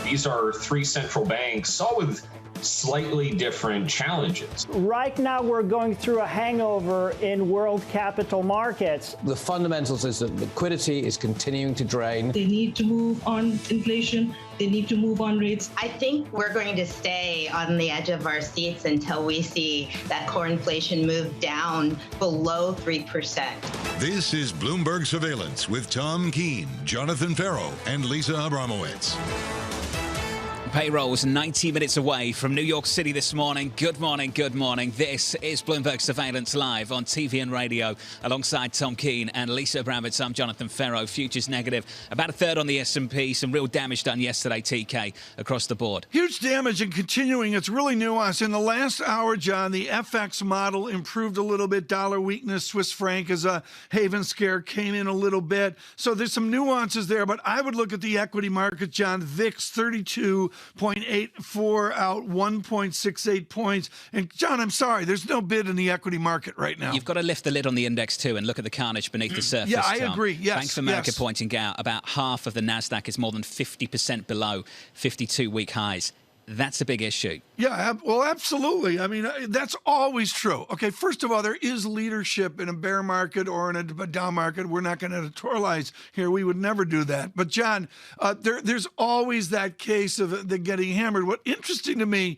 These are three central banks, all with slightly different challenges. Right now, we're going through a hangover in world capital markets. The fundamentals is that liquidity is continuing to drain. They need to move on inflation. They need to move on rates. I think we're going to stay on the edge of our seats until we see that core inflation move down below 3%. This is Bloomberg Surveillance with Tom Keene, Jonathan Ferro, and Lisa Abramowitz. Payrolls 90 minutes away from New York City this morning. Good morning, good morning. This is Bloomberg Surveillance Live on TV and radio alongside Tom Keene and Lisa Abramowitz. I'm Jonathan Ferro. Futures negative, about a third on the S&P. Some real damage done yesterday, TK, across the board. Huge damage and continuing. It's really nuanced. In the last hour, John, the FX model improved a little bit. Dollar weakness, Swiss franc as a haven scare came in a little bit. So there's some nuances there, but I would look at the equity market, John. VIX 32.84 out 1.68 points. And John, I'm sorry, there's no bid in the equity market right now. You've got to lift the lid on the index too and look at the carnage beneath the surface. Yeah, I Tom. agree. Yes. Bank of America pointing out about half of the NASDAQ is more than 50% below 52-week highs. That's a big issue. Yeah, well, absolutely. I mean, that's always true. Okay, first of all, there is leadership in a bear market or in a down market. We're not going to editorialize here. We would never do that. But, John, there's always that case of the getting hammered. What's interesting to me,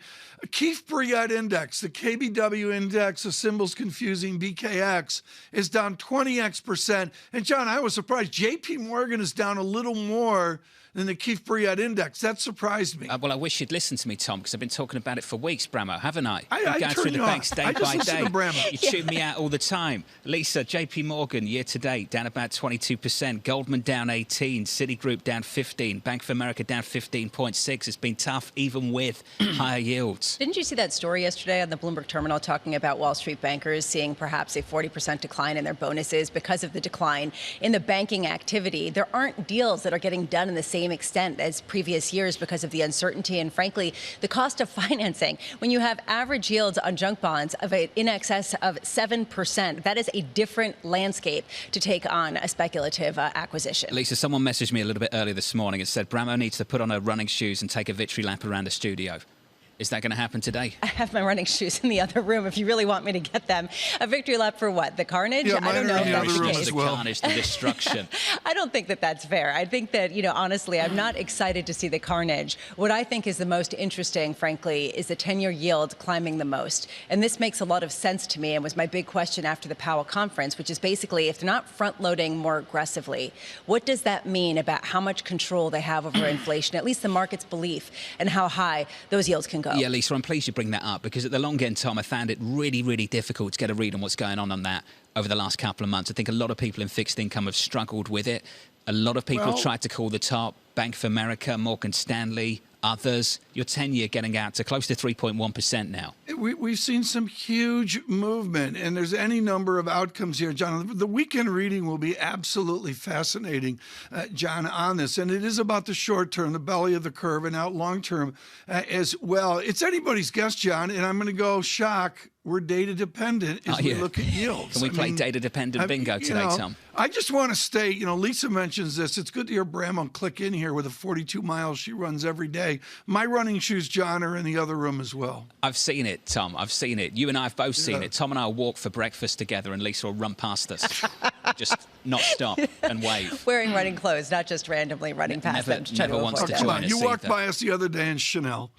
Keefe Bruyette Index, the KBW index, the symbol's confusing, BKX, is down 20%. And, John, I was surprised. JP Morgan is down a little more than the Keefe Bruyette Index. That surprised me. Well, I wish you'd listened to me, Tom, because I've been talking about it for weeks, Bramo, haven't I? I go through the banks day by day. You yeah. tune me out all the time. Lisa, JP Morgan, year to date, down about 22%. Goldman down 18. Citigroup down 15. Bank of America down 15.6. It's been tough, even with higher yields. Didn't you see that story yesterday on the Bloomberg terminal talking about Wall Street bankers seeing perhaps a 40% decline in their bonuses because of the decline in the banking activity? There aren't deals that are getting done in the same extent as previous years because of the uncertainty and, frankly, the cost of financing. When you have average yields on junk bonds of in excess of 7%, that is a different landscape to take on a speculative acquisition. Lisa, someone messaged me a little bit earlier this morning and said Bramo needs to put on her running shoes and take a victory lap around the studio. Is that going to happen today? I have my running shoes in the other room if you really want me to get them. A victory lap for what? The carnage? Yeah, I don't know if that's the case. The carnage, the destruction. I don't think that that's fair. I think that, honestly, I'm not excited to see the carnage. What I think is the most interesting, frankly, is the 10-year yield climbing the most. And this makes a lot of sense to me and was my big question after the Powell conference, which is basically, if they're not front-loading more aggressively, what does that mean about how much control they have over inflation, at least the market's belief, and how high those yields can go? Yeah, Lisa, I'm pleased you bring that up because at the long end, Tom, I found it really, really difficult to get a read on what's going on that over the last couple of months. I think a lot of people in fixed income have struggled with it. A lot of people have tried to call the top. Bank of America, Morgan Stanley, Others, your 10-year getting out to close to 3.1% now. We've seen some huge movement, and there's any number of outcomes here, John. The weekend reading will be absolutely fascinating, John, on this. And it is about the short term, the belly of the curve, and out long term as well. It's anybody's guess, John, and I'm going to go shock. We're data dependent as we look at yields. Can we play data dependent bingo today, Tom? I just want to state, Lisa mentions this. It's good to hear Bramwell click in here with the 42 miles she runs every day. My running shoes, John, are in the other room as well. I've seen it, Tom. I've seen it. You and I have both seen it. Tom and I will walk for breakfast together and Lisa will run past us. Just not stop and wave. Wearing running clothes, not just randomly running past them to try to avoid them. Come on, you walked by us the other day in Chanel.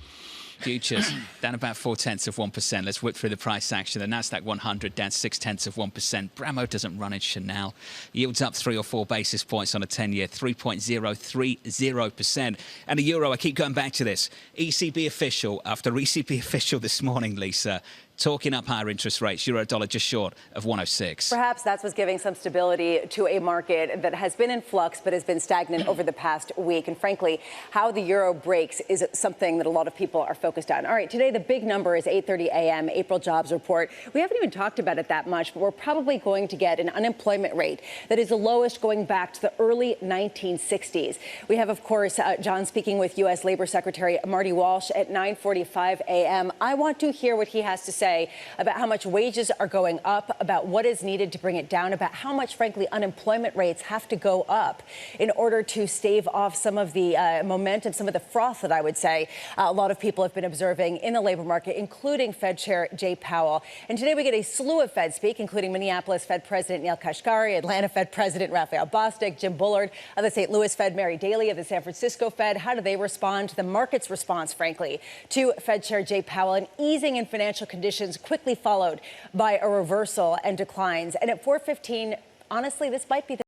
Futures down about 0.4%. Let's whip through the price action. The Nasdaq 100 down 0.6%. Bramo doesn't run in Chanel. Yields up 3 or 4 basis points on a 10-year, 3.030%. And the euro, I keep going back to this. ECB official after ECB official this morning, Lisa, talking up higher interest rates. Euro dollar just short of 106. Perhaps that's what's giving some stability to a market that has been in flux but has been stagnant over the past week. And frankly, how the euro breaks is something that a lot of people are focused on. All right, today the big number is 8:30 a.m. April jobs report. We haven't even talked about it that much, but we're probably going to get an unemployment rate that is the lowest going back to the early 1960s. We have, of course, John speaking with U.S. Labor Secretary Marty Walsh at 9:45 a.m. I want to hear what he has to say about how much wages are going up, about what is needed to bring it down, about how much, frankly, unemployment rates have to go up in order to stave off some of the momentum, some of the froth that I would say a lot of people have been observing in the labor market, including Fed Chair Jay Powell. And today we get a slew of Fed speak, including Minneapolis Fed President Neil Kashkari, Atlanta Fed President Raphael Bostic, Jim Bullard of the St. Louis Fed, Mary Daly of the San Francisco Fed. How do they respond to the market's response, frankly, to Fed Chair Jay Powell? An easing in financial conditions quickly followed by a reversal and declines. And at 4:15, honestly, this might be the